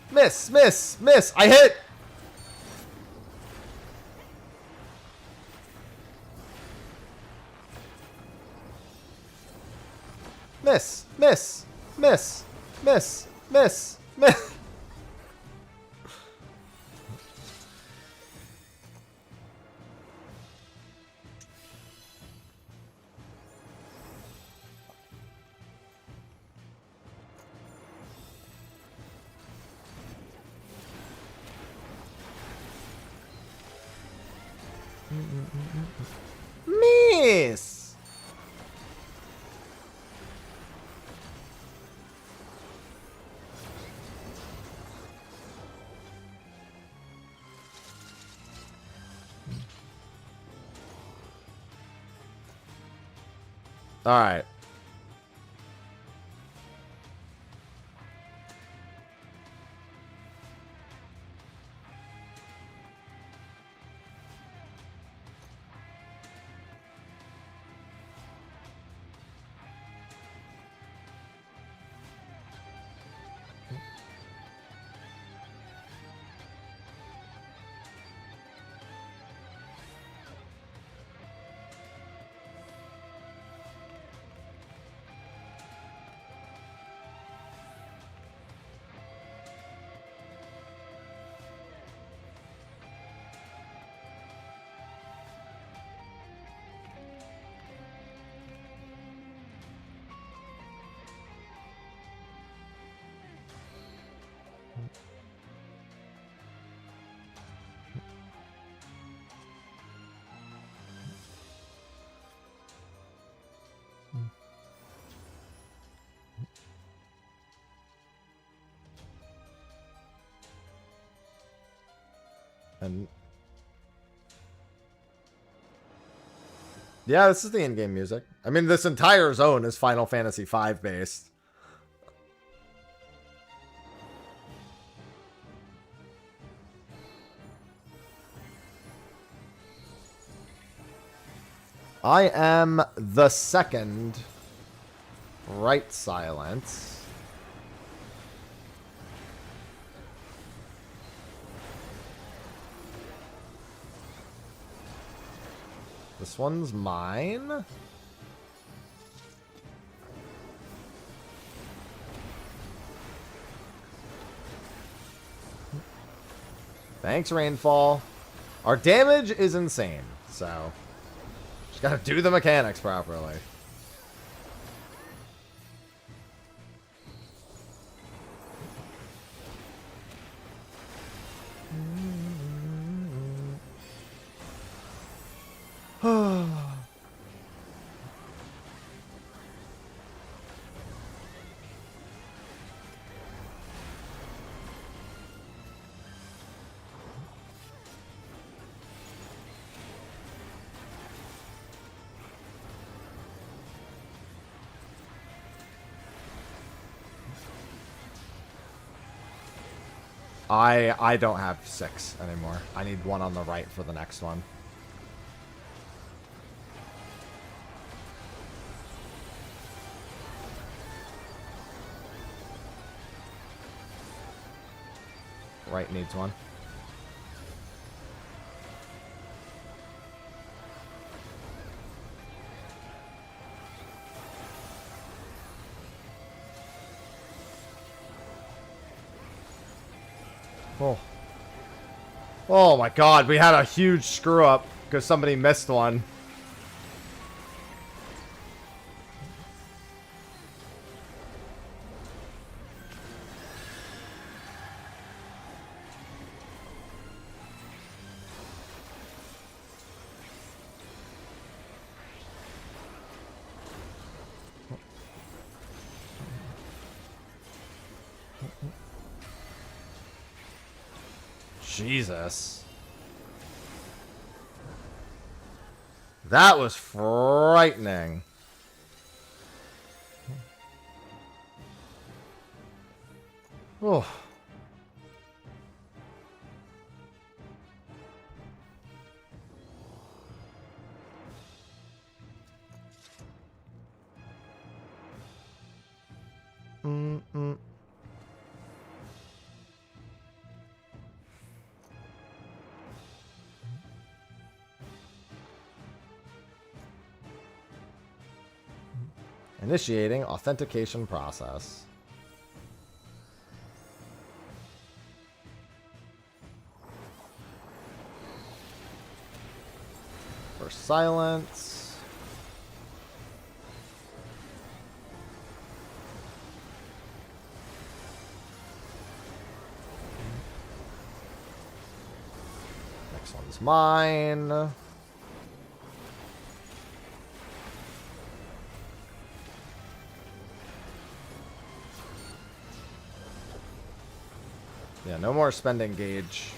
Miss, miss, miss. I hit. Miss, miss, miss, miss, miss, miss. Miss. All right. And yeah, this is the in-game music. I mean, this entire zone is Final Fantasy V based. I am the second right silence. This one's mine. Thanks, Rainfall. Our damage is insane, so just gotta do the mechanics properly. I don't have 6 anymore. I need one on the right for the next one. Right needs one. Oh. Oh my god, we had a huge screw up because somebody missed one. Jesus. That was frightening. Oh. Initiating authentication process. For silence. Next one's mine. Yeah, no more spending gauge.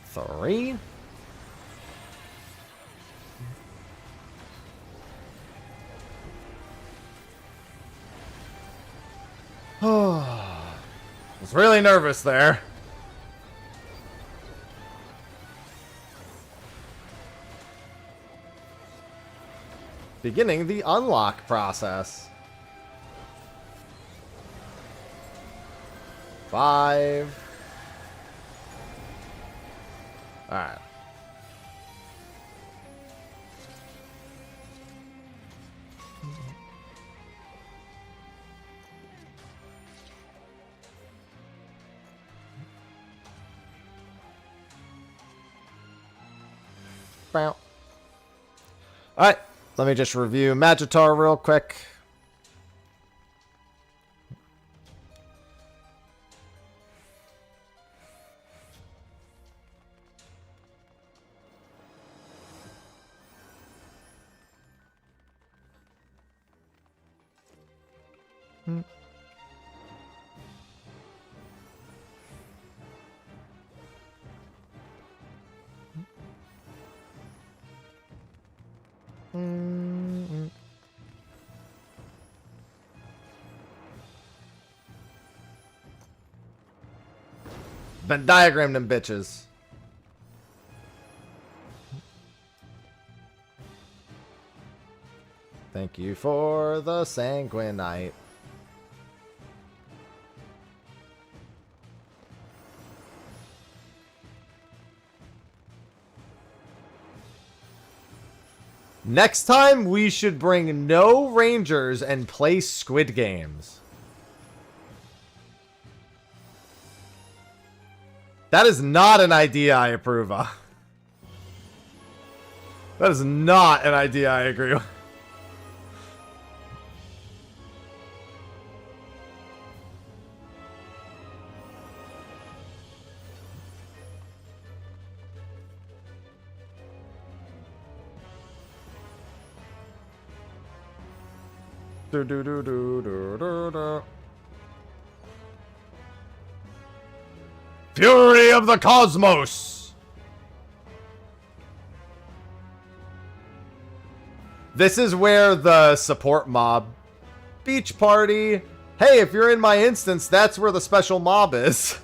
Three. Oh, was really nervous there. Beginning the unlock process. 5. Alright. Alright. Let me just review Magitar real quick. Venn diagram them bitches. Thank you for the sanguinite. Next time, we should bring no rangers and play Squid Games. That is not an idea I approve of. That is not an idea I agree with. Fury of the Cosmos. This is where the support mob beach party. Hey, if you're in my instance, that's where the special mob is.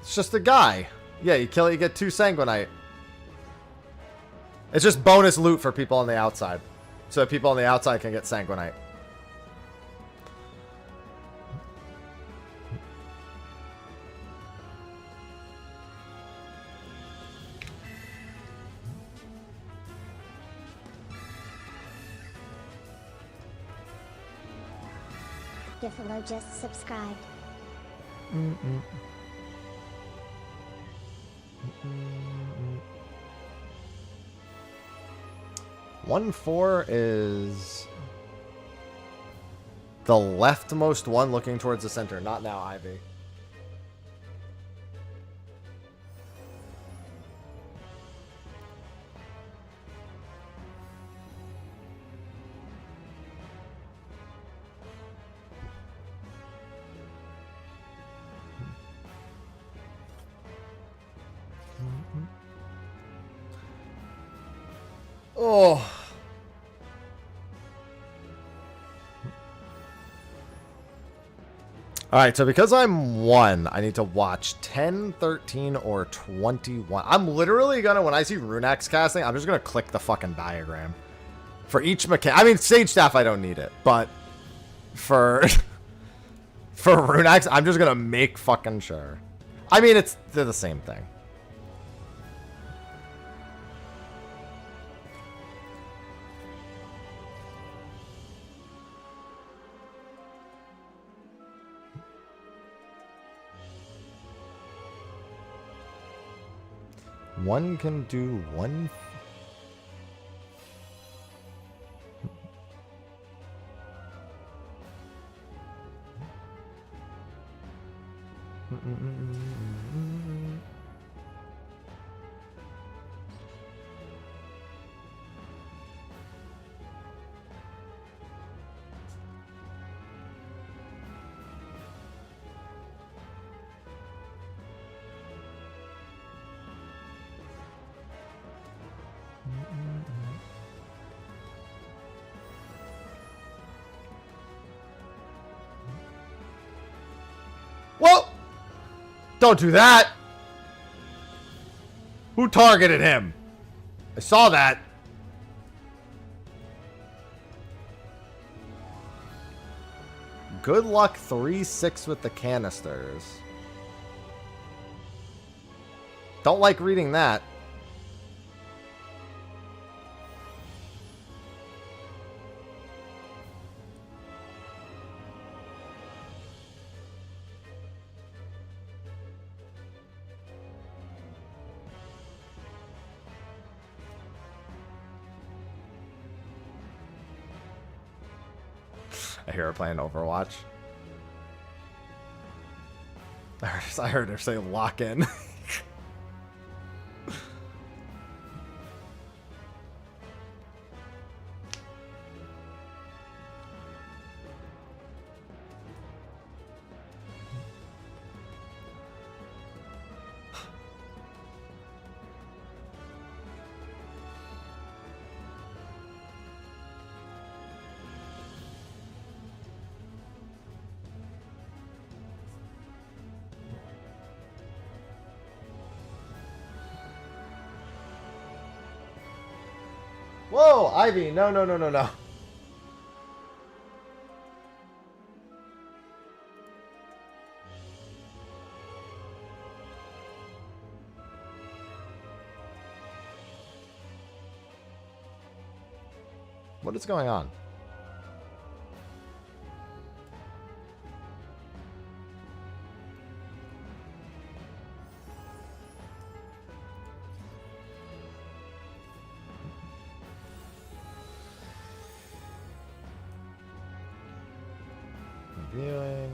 It's just a guy. Yeah, you kill it, you get 2 sanguinite. It's just bonus loot for people on the outside. So that people on the outside can get sanguinite. Diffalo just subscribed. 1-4 is the leftmost one looking towards the center. Not now, Ivy. Oh. Alright, so because I'm 1, I need to watch 10, 13, or 21. I'm literally gonna, when I see Runax casting, I'm just gonna click the fucking diagram. For each mechanic. I mean, Sage Staff, I don't need it. But for for Runax, I'm just gonna make fucking sure. I mean, they're the same thing. One can do one. Well, don't do that. Who targeted him? I saw that. Good luck 3-6 with the canisters. Don't like reading that. I hear her playing Overwatch. I heard her say lock in. Whoa, Ivy, no. What is going on? Reviewing.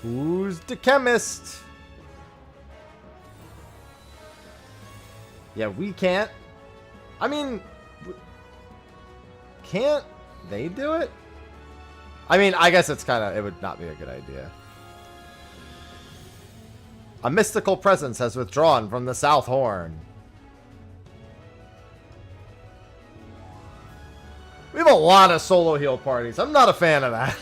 Who's the chemist? Yeah, we can't. I mean, can't they do it? I mean, I guess it would not be a good idea. A mystical presence has withdrawn from the South Horn. We have a lot of solo heal parties. I'm not a fan of that.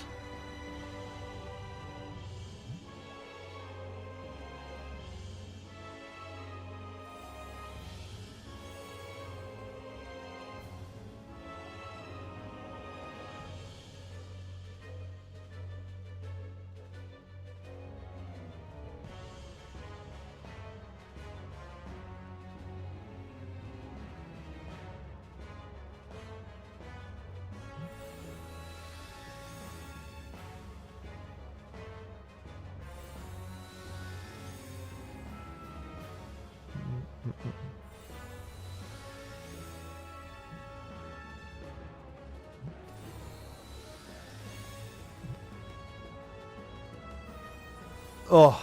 Oh.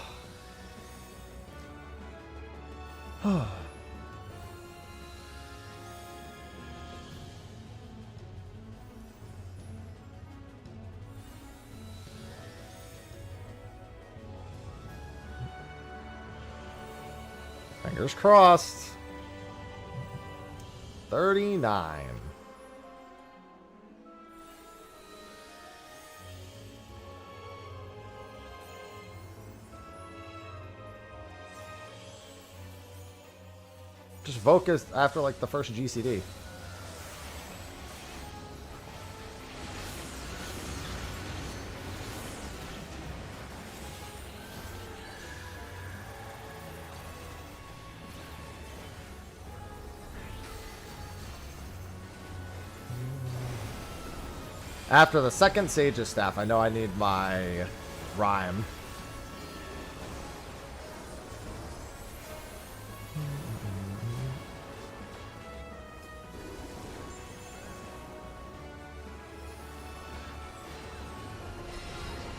Fingers crossed. 39. Just focus after like the first GCD. After the second Sage's Staff, I know I need my rhyme.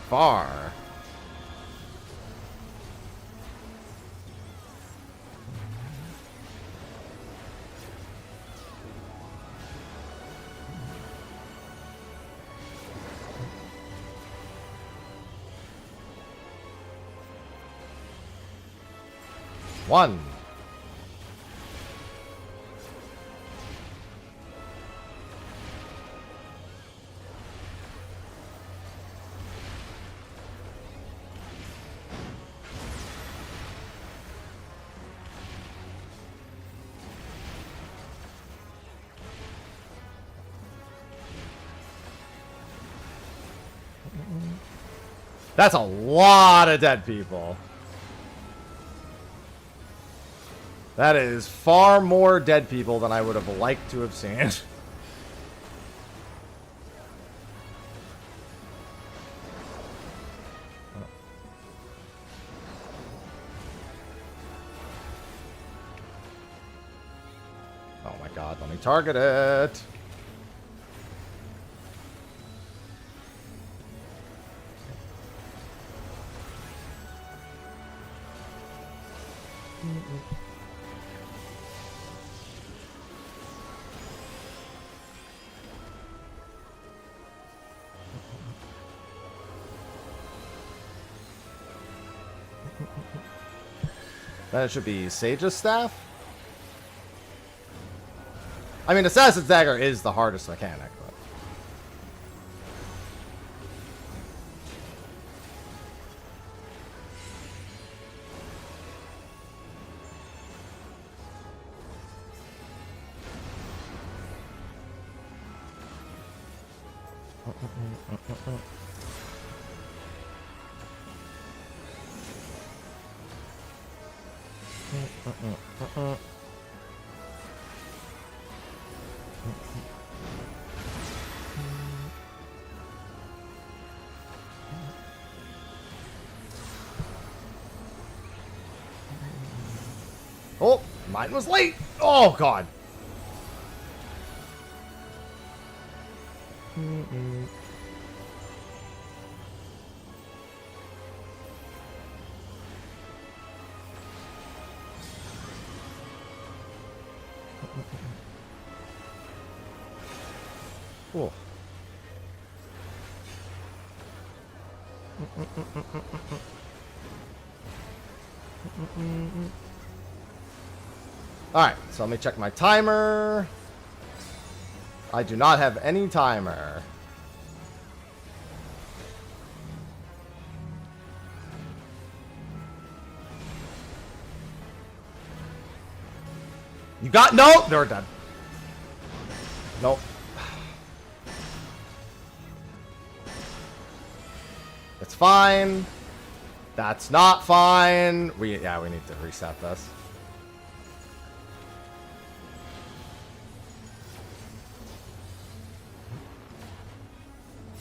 Far. One. That's a lot of dead people. That is far more dead people than I would have liked to have seen. Oh my god, let me target it. Then it should be Sage's Staff. I mean, Assassin's Dagger is the hardest mechanic, but... Oh, mine was late. Oh, God. Cool. Alright, so let me check my timer. I do not have any timer. You got... No! They're done. Nope. It's fine. That's not fine. We need to reset this.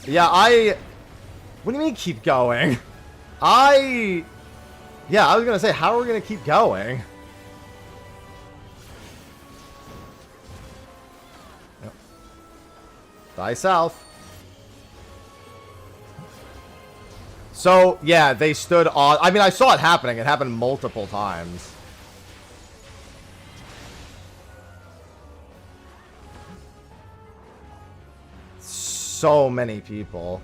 Yeah, what do you mean keep going? Yeah, I was gonna say, how are we gonna keep going? Yep. Die south. So, yeah, they stood on... I mean, I saw it happening. It happened multiple times. So many people.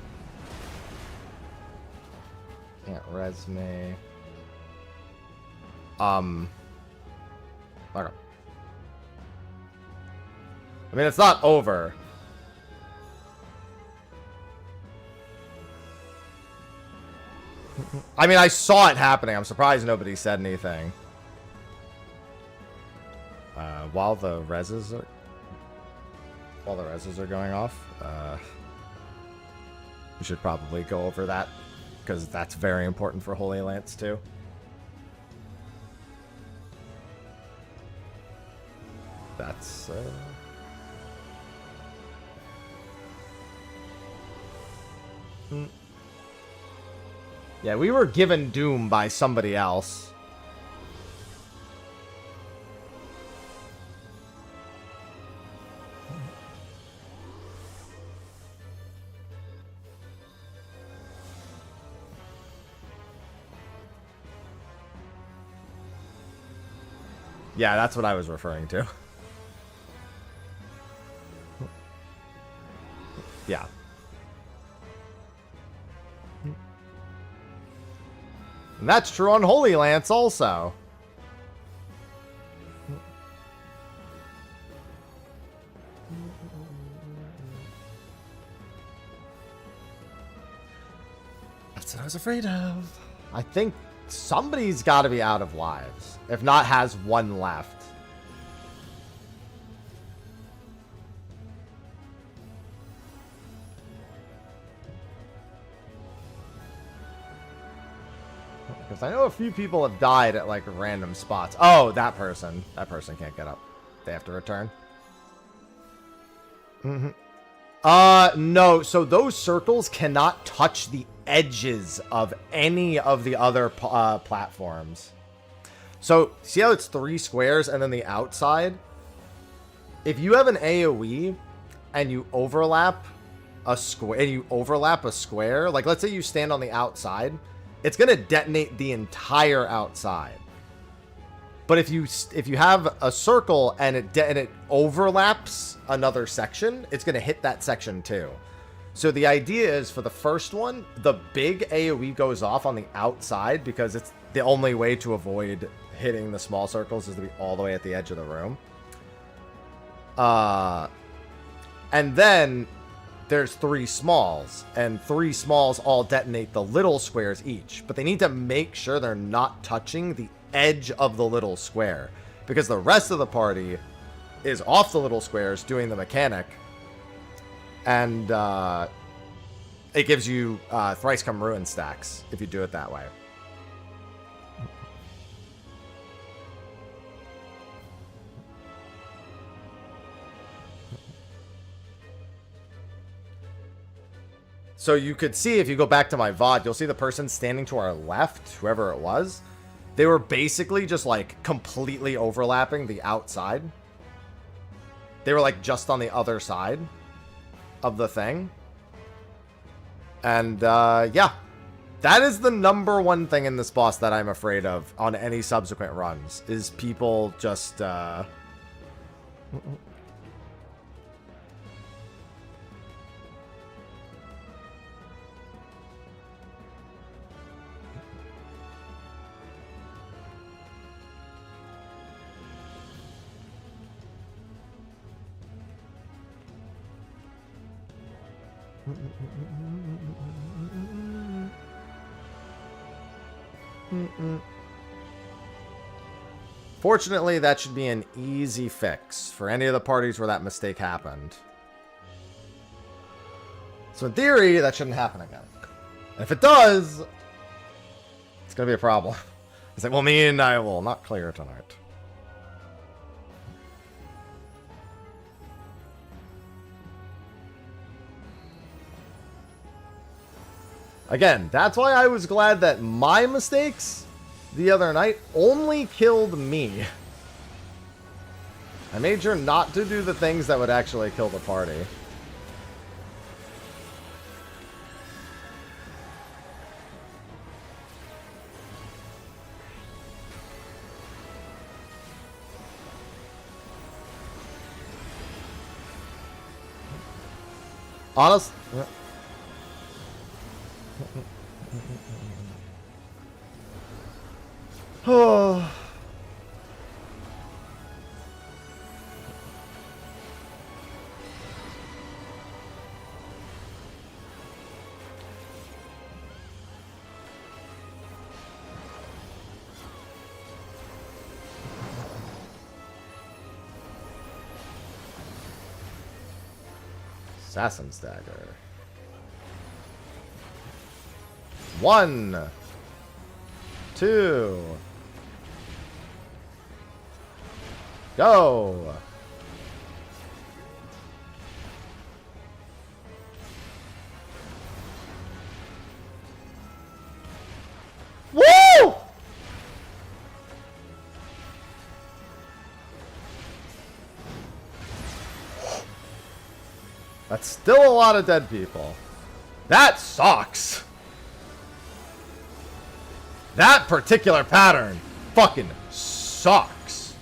Can't res me. Okay. I mean, it's not over. I mean, I saw it happening. I'm surprised nobody said anything. While the reses are going off, we should probably go over that because that's very important for Holy Lance too. That's yeah, we were given Doom by somebody else. Yeah, that's what I was referring to. Yeah. And that's true on Holy Lance also. That's what I was afraid of. I think somebody's got to be out of lives. If not, has one left. Because I know a few people have died at, like, random spots. Oh, that person. That person can't get up. They have to return. No. So those circles cannot touch the edges of any of the other platforms. So, see how it's 3 squares and then the outside? If you have an AoE and you overlap a square, like let's say you stand on the outside, it's going to detonate the entire outside. But if you have a circle and it overlaps another section, it's going to hit that section too. So the idea is for the first one, the big AoE goes off on the outside because it's the only way to avoid hitting the small circles is to be all the way at the edge of the room. And then there's 3 smalls, and 3 smalls all detonate the little squares each. But they need to make sure they're not touching the edge of the little square, because the rest of the party is off the little squares doing the mechanic, and it gives you thrice come ruin stacks if you do it that way. So you could see, if you go back to my VOD, you'll see the person standing to our left, whoever it was. They were basically just, like, completely overlapping the outside. They were, like, just on the other side of the thing. And, yeah. That is the #1 thing in this boss that I'm afraid of on any subsequent runs, is people just, Fortunately, that should be an easy fix for any of the parties where that mistake happened. So in theory, that shouldn't happen again. And if it does, it's going to be a problem. It's like, well, me and I will not clear tonight. Again, that's why I was glad that my mistakes the other night only killed me. I made sure not to do the things that would actually kill the party. Honest. Oh. Assassin's Dagger. 1, 2, go. Woo! That's still a lot of dead people. That sucks. That particular pattern fucking sucks.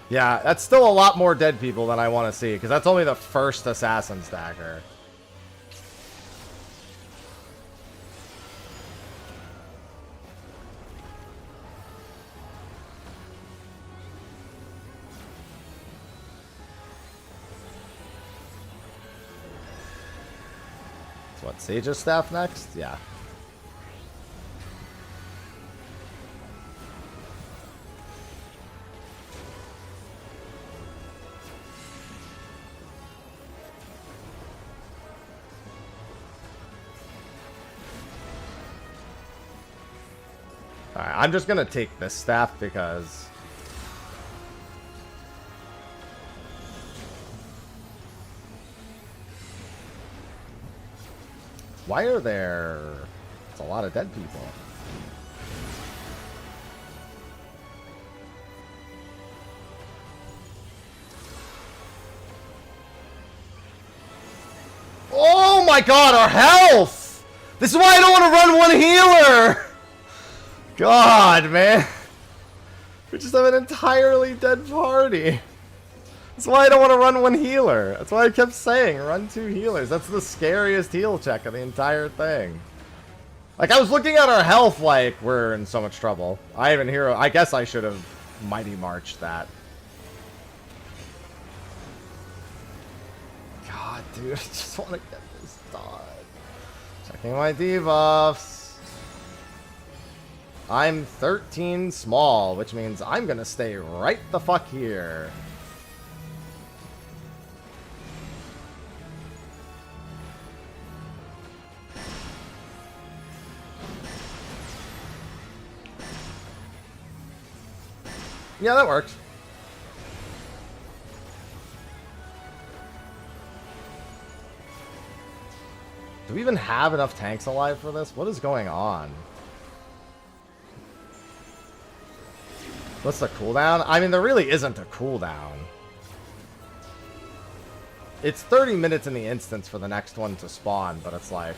Yeah, that's still a lot more dead people than I want to see, because that's only the first Assassin's Dagger. what, Sage's staff next? Yeah. Alright, I'm just gonna take this staff because... Why are there... It's a lot of dead people. Oh my god, our health! This is why I don't want to run one healer! God, man. We just have an entirely dead party. That's why I don't want to run one healer. That's why I kept saying run 2 healers. That's the scariest heal check of the entire thing. Like, I was looking at our health like we're in so much trouble. I have a hero. I guess I should have Mighty Marched that. God, dude. I just want to get this done. Checking my debuffs. I'm 13 small, which means I'm gonna stay right the fuck here. Yeah, that worked. Do we even have enough tanks alive for this? What is going on? What's the cooldown? I mean, there really isn't a cooldown. It's 30 minutes in the instance for the next one to spawn, but it's like...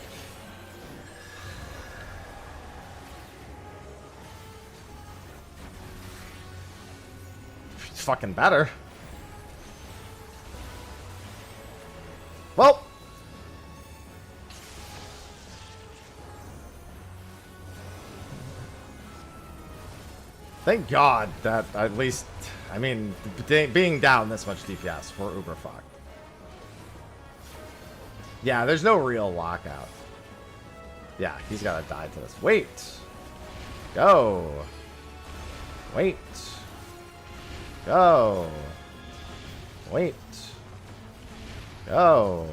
It's fucking better. Well... Thank God that at least, I mean, being down this much DPS, we're uber fucked. Yeah, there's no real lockout. Yeah, he's gotta die to this. Wait. Go. Wait. Go. Wait. Go.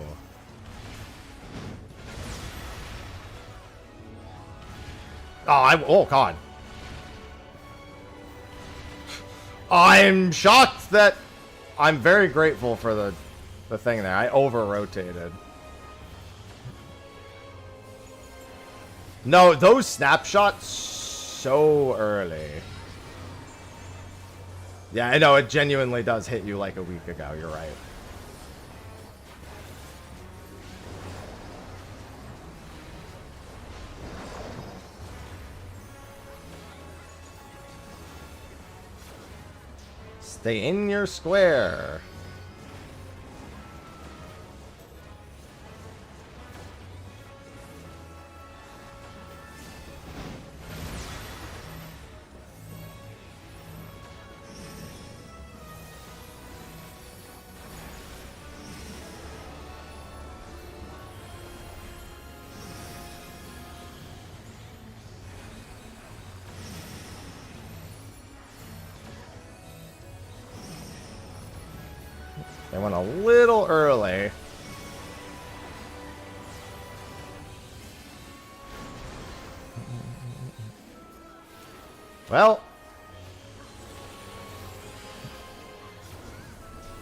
Oh God. I'm shocked that I'm very grateful for the thing there. I over-rotated. No, those snapshots so early. Yeah, I know, it genuinely does hit you like a week ago. You're right. Stay in your square. They went a little early. Well,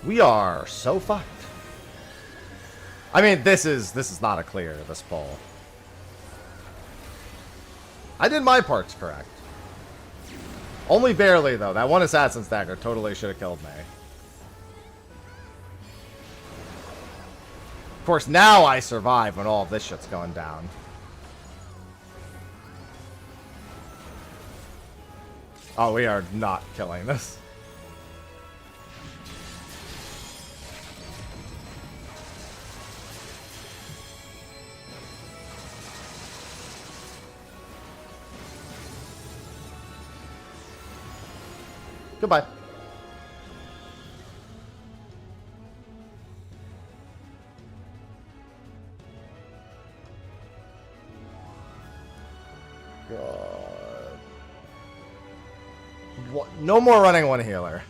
we are so fucked. I mean, this is not a clear, this poll. I did my parts correct. Only barely, though. That one Assassin's Dagger totally should have killed me. Of course, now I survive when all of this shit's going down. Oh, we are not killing this. Goodbye. No more running one healer.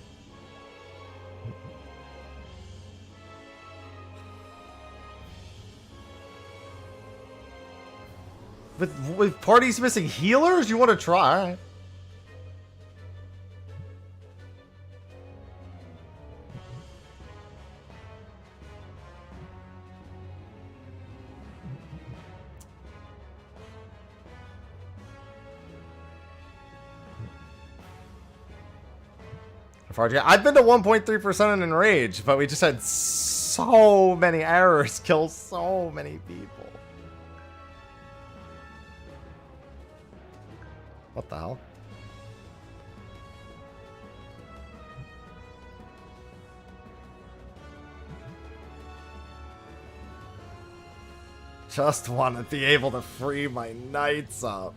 With parties missing healers, you want to try? All right. I've been to 1.3% in Enrage, but we just had so many errors kill so many people. What the hell? Just want to be able to free my knights up.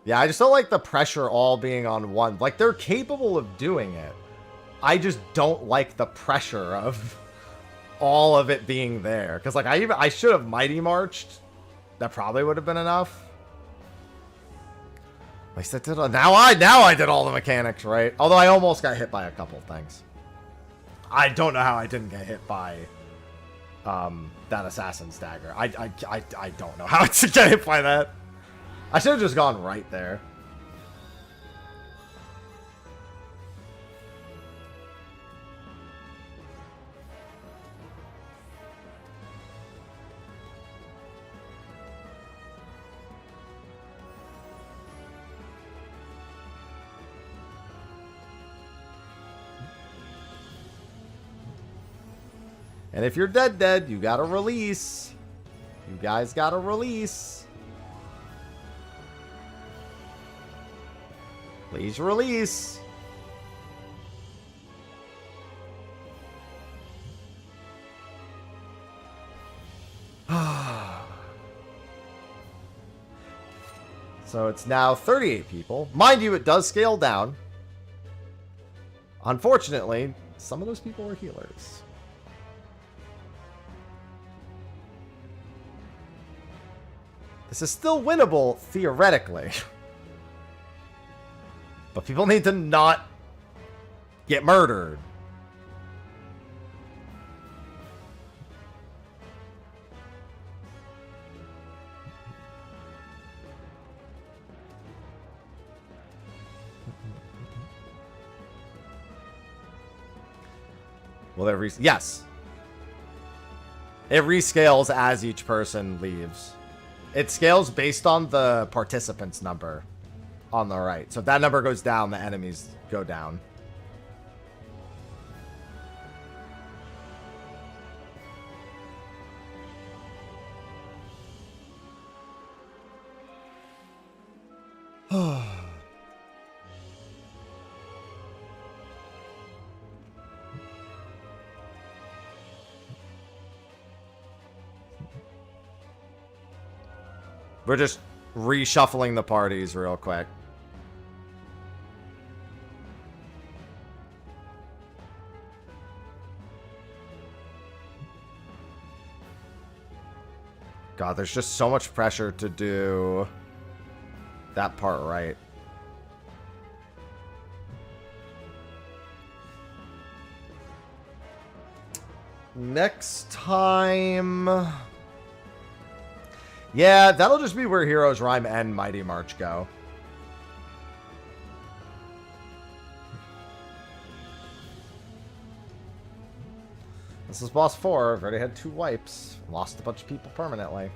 Yeah, I just don't like the pressure all being on one. Like, they're capable of doing it. I just don't like the pressure of all of it being there. Because, like, I should have Mighty Marched. That probably would have been enough. At least I did. Now I did all the mechanics right. Although I almost got hit by a couple things. I don't know how I didn't get hit by that Assassin's Dagger. I don't know how to get hit by that. I should have just gone right there. And if you're dead, you gotta release. You guys gotta release. Please release. So it's now 38 people. Mind you, it does scale down. Unfortunately, some of those people are healers. This is still winnable, theoretically. But people need to not get murdered. Will it yes. It rescales as each person leaves. It scales based on the participants' number on the right. So if that number goes down, the enemies go down. We're just reshuffling the parties real quick. God, there's just so much pressure to do that part right. Next time... Yeah, that'll just be where Heroes Rhyme and Mighty March go. This is boss 4. I've already had 2 wipes. Lost a bunch of people permanently.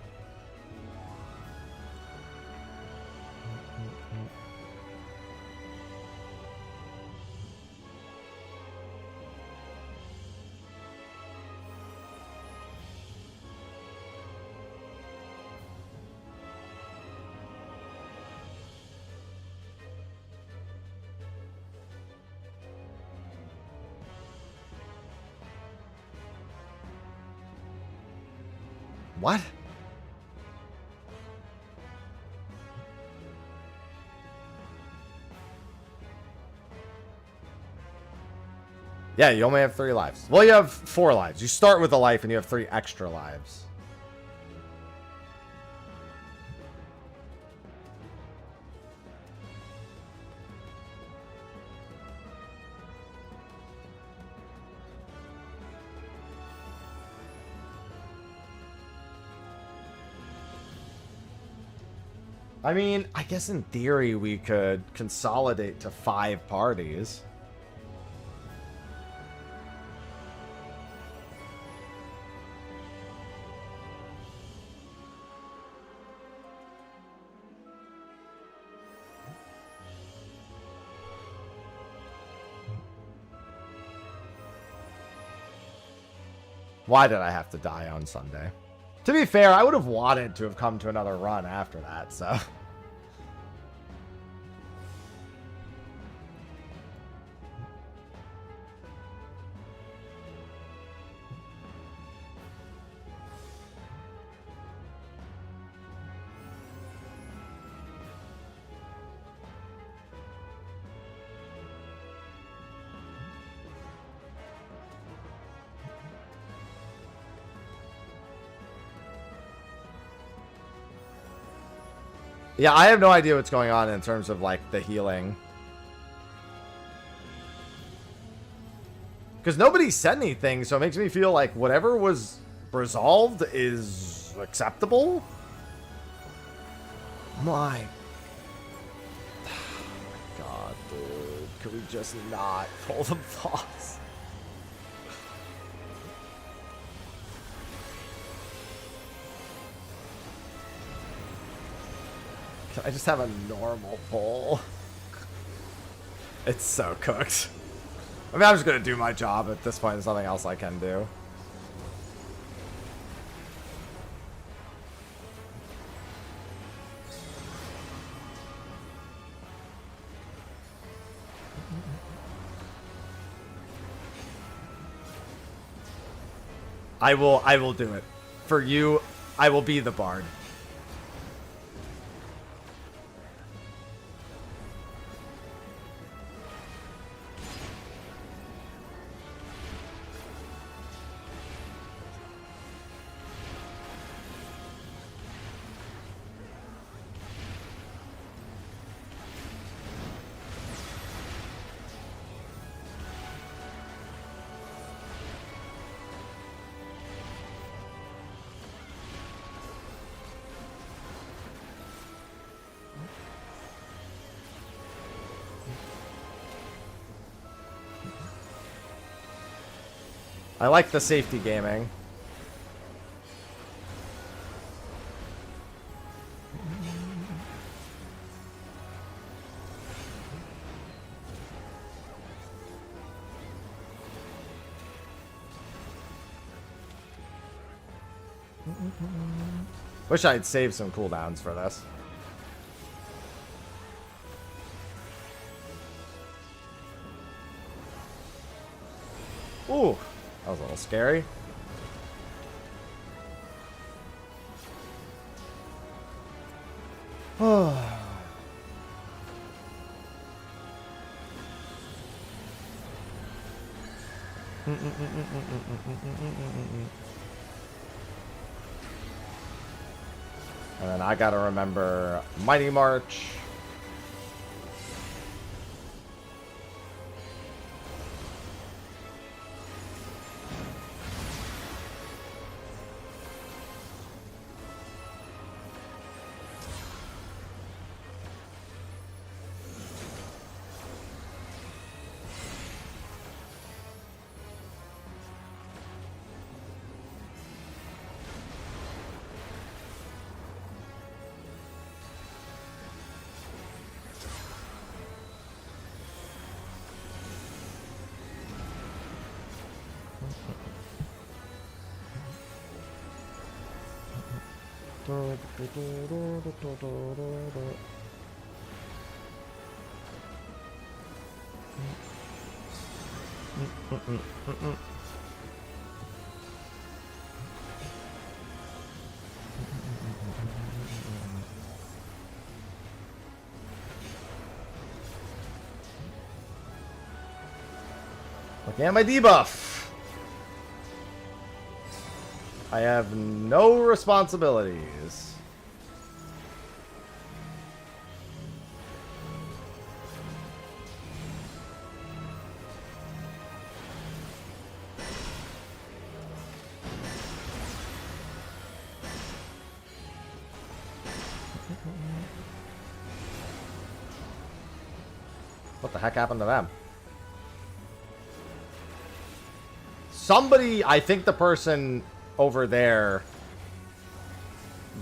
What? Yeah, you only have 3 lives. Well, you have 4 lives. You start with a life and you have 3 extra lives. I mean, I guess in theory we could consolidate to 5 parties. Why did I have to die on Sunday? To be fair, I would have wanted to have come to another run after that, so... Yeah, I have no idea what's going on in terms of, like, the healing. Because nobody said anything, so it makes me feel like whatever was resolved is acceptable. My God, dude. Could we just not pull the boss? Can I just have a normal pull? It's so cooked. I mean, I'm just gonna do my job at this point. There's nothing else I can do. I will do it. For you, I will be the bard. I like the safety gaming. Wish I'd saved some cooldowns for this. Ooh, that was a little scary. Oh. And then I gotta remember Mighty March. Looking at my debuff. I have no responsibilities. What the heck happened to them? Somebody, I think the person over there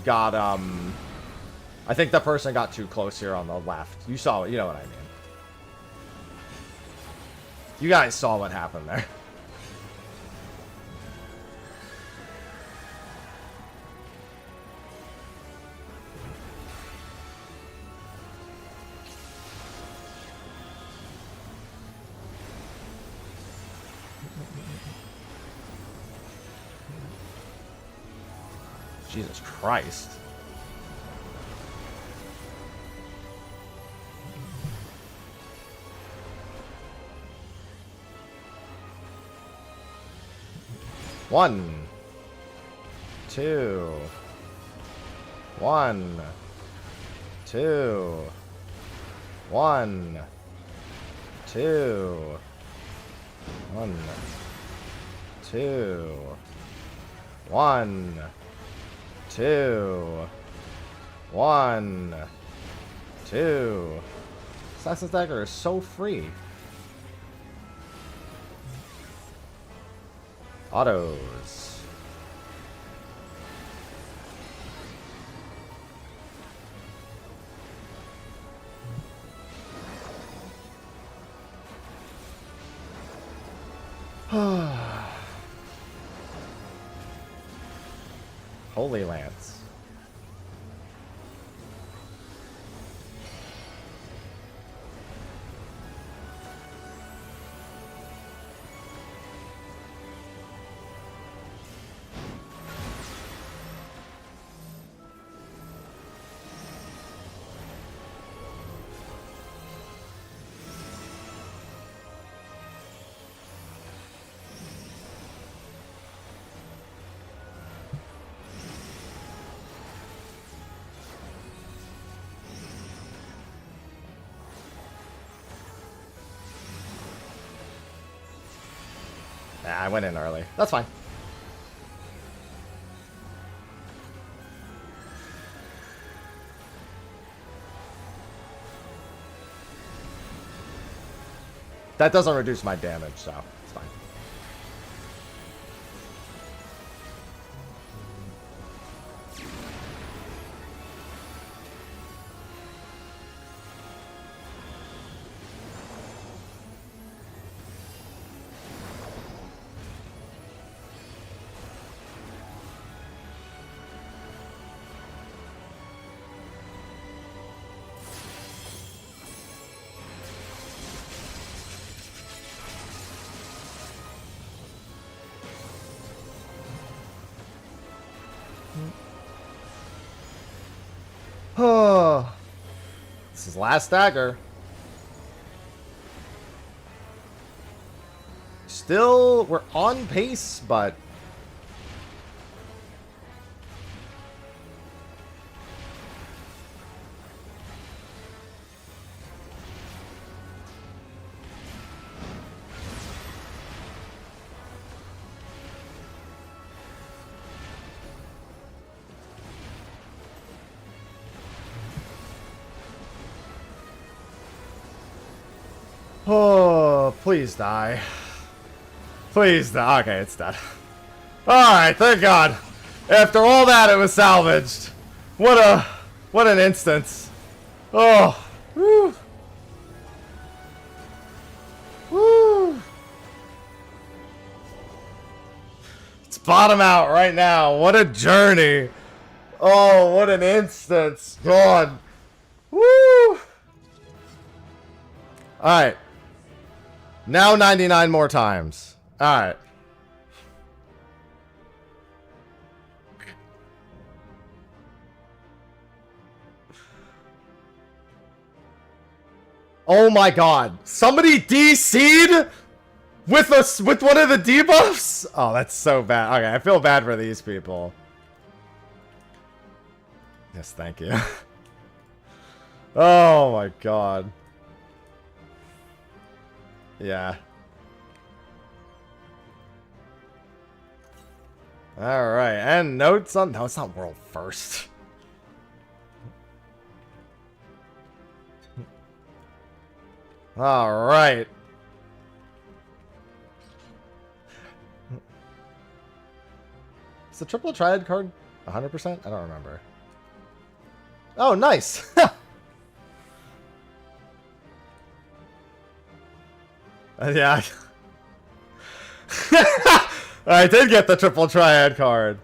got, I think the person got too close here on the left. You saw it, you know what I mean. You guys saw what happened there. Jesus Christ. One, two, one, two, one, two, one, two, one, two, one, two. Assassin's Dagger is so free. Autos. Holy Lance. I went in early. That's fine. That doesn't reduce my damage, so it's fine. Oh, this is last dagger. Still, we're on pace, but oh, please die. Please die. Okay, it's dead. Alright, thank God. After all that, it was salvaged. What an instance. Oh. Woo. Woo. Let's bottom out right now. What a journey. Oh, what an instance. God. Woo. Alright. Now 99 more times. Alright. Oh my God. Somebody DC'd? With one of the debuffs? Oh, that's so bad. Okay, I feel bad for these people. Yes, thank you. Oh my god. Yeah. Alright, and notes on... No, it's not world first. Alright. Is the triple triad card 100%? I don't remember. Oh, nice! Yeah. I did get the triple triad card.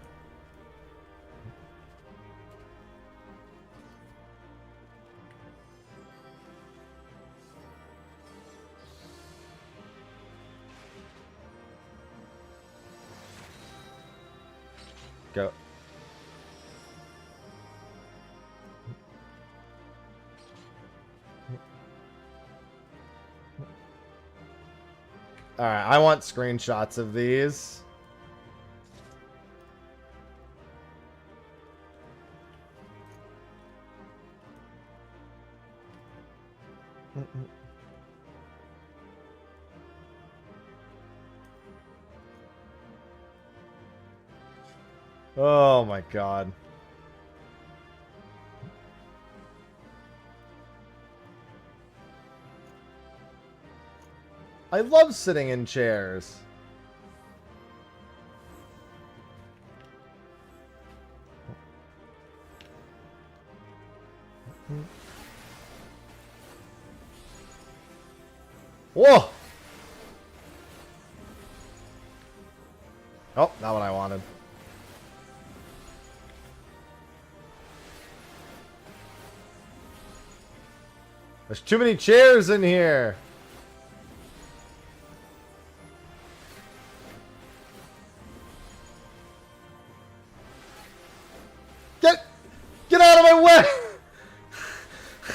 Go. Alright, I want screenshots of these. Oh my god. I love sitting in chairs. Whoa! Oh, not what I wanted. There's too many chairs in here. Get out of my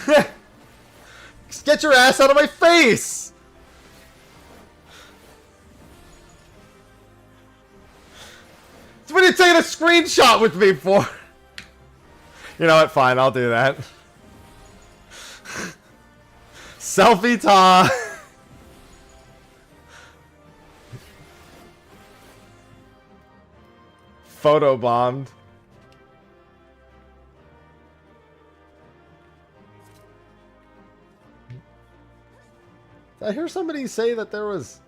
way! Get your ass out of my face! What are you taking a screenshot with me for? You know what? Fine, I'll do that. Selfie time. Photobombed. Did I hear somebody say that there was...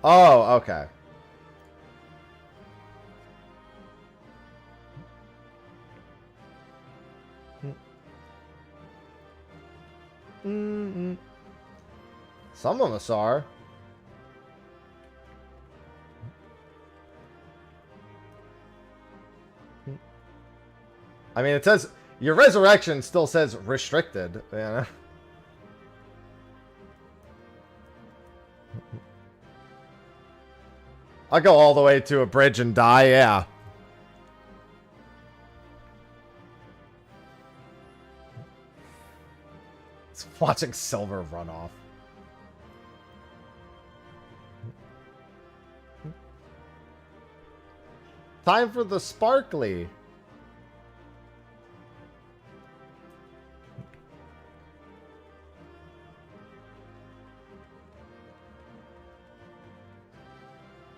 Oh, okay. Some of us are. I mean, it says your resurrection still says restricted. You know? I'll go all the way to a bridge and die. Yeah. It's watching Silver run off. Time for the sparkly.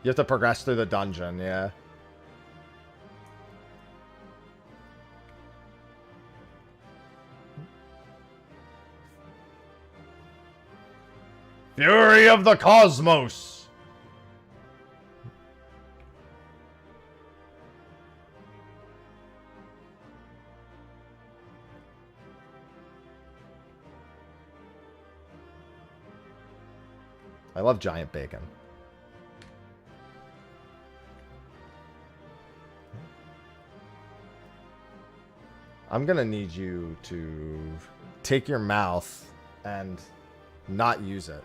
You have to progress through the dungeon, yeah. Fury of the Cosmos! I love giant bacon. I'm gonna need you to take your mouth and not use it.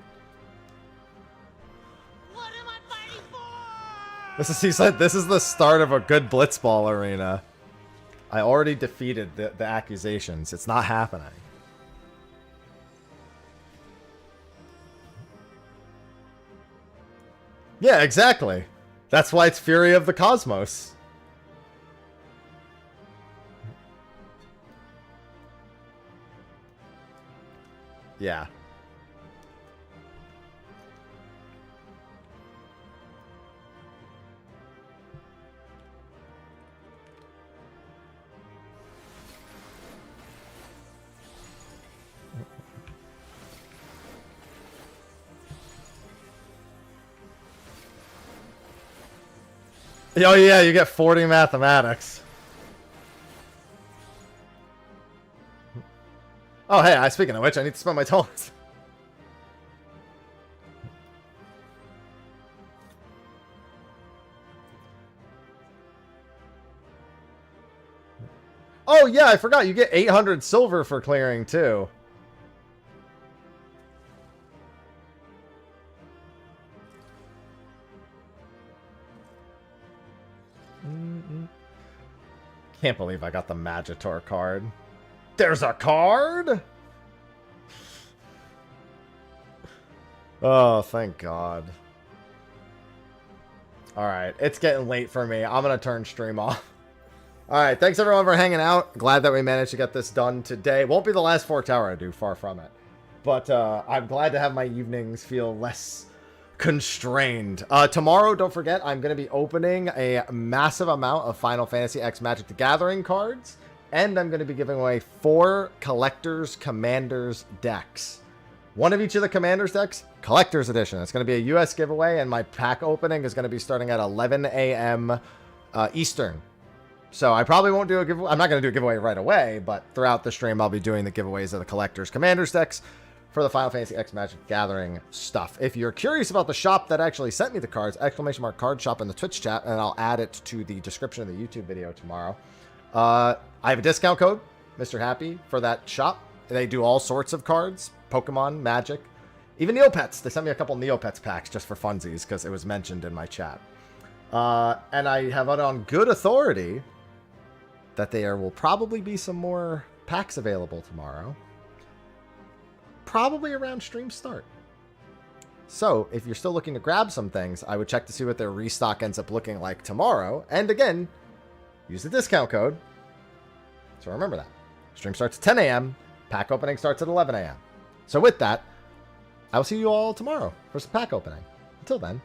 What am I fighting for? He said this is the start of a good blitzball arena. I already defeated the accusations. It's not happening. Yeah, exactly. That's why it's Fury of the Cosmos. Yeah. Oh yeah, you get 40 mathematics. Oh hey, speaking of which, I need to spend my tokens. Oh yeah, I forgot, you get 800 silver for clearing too. Can't believe I got the Magitor card. There's a card? Oh, thank God. Alright, it's getting late for me. I'm going to turn stream off. Alright, thanks everyone for hanging out. Glad that we managed to get this done today. Won't be the last Fork Tower I do, far from it. But I'm glad to have my evenings feel less constrained. Tomorrow, don't forget, I'm going to be opening a massive amount of Final Fantasy X Magic the Gathering cards, and I'm going to be giving away 4 Collector's Commanders decks. One of each of the Commanders decks, Collector's Edition. It's going to be a US giveaway, and my pack opening is going to be starting at 11 a.m. Eastern. So I probably won't do a giveaway. I'm not going to do a giveaway right away, but throughout the stream, I'll be doing the giveaways of the Collector's Commanders decks for the Final Fantasy X Magic Gathering stuff. If you're curious about the shop that actually sent me the cards, !card shop in the Twitch chat, and I'll add it to the description of the YouTube video tomorrow. I have a discount code, Mr. Happy, for that shop. They do all sorts of cards, Pokemon, Magic, even Neopets. They sent me a couple Neopets packs just for funsies because it was mentioned in my chat. And I have it on good authority that there will probably be some more packs available tomorrow. Probably around stream start. So, if you're still looking to grab some things, I would check to see what their restock ends up looking like tomorrow. And again, use the discount code. So remember that. Stream starts at 10 a.m. Pack opening starts at 11 a.m. So with that, I will see you all tomorrow for some pack opening. Until then,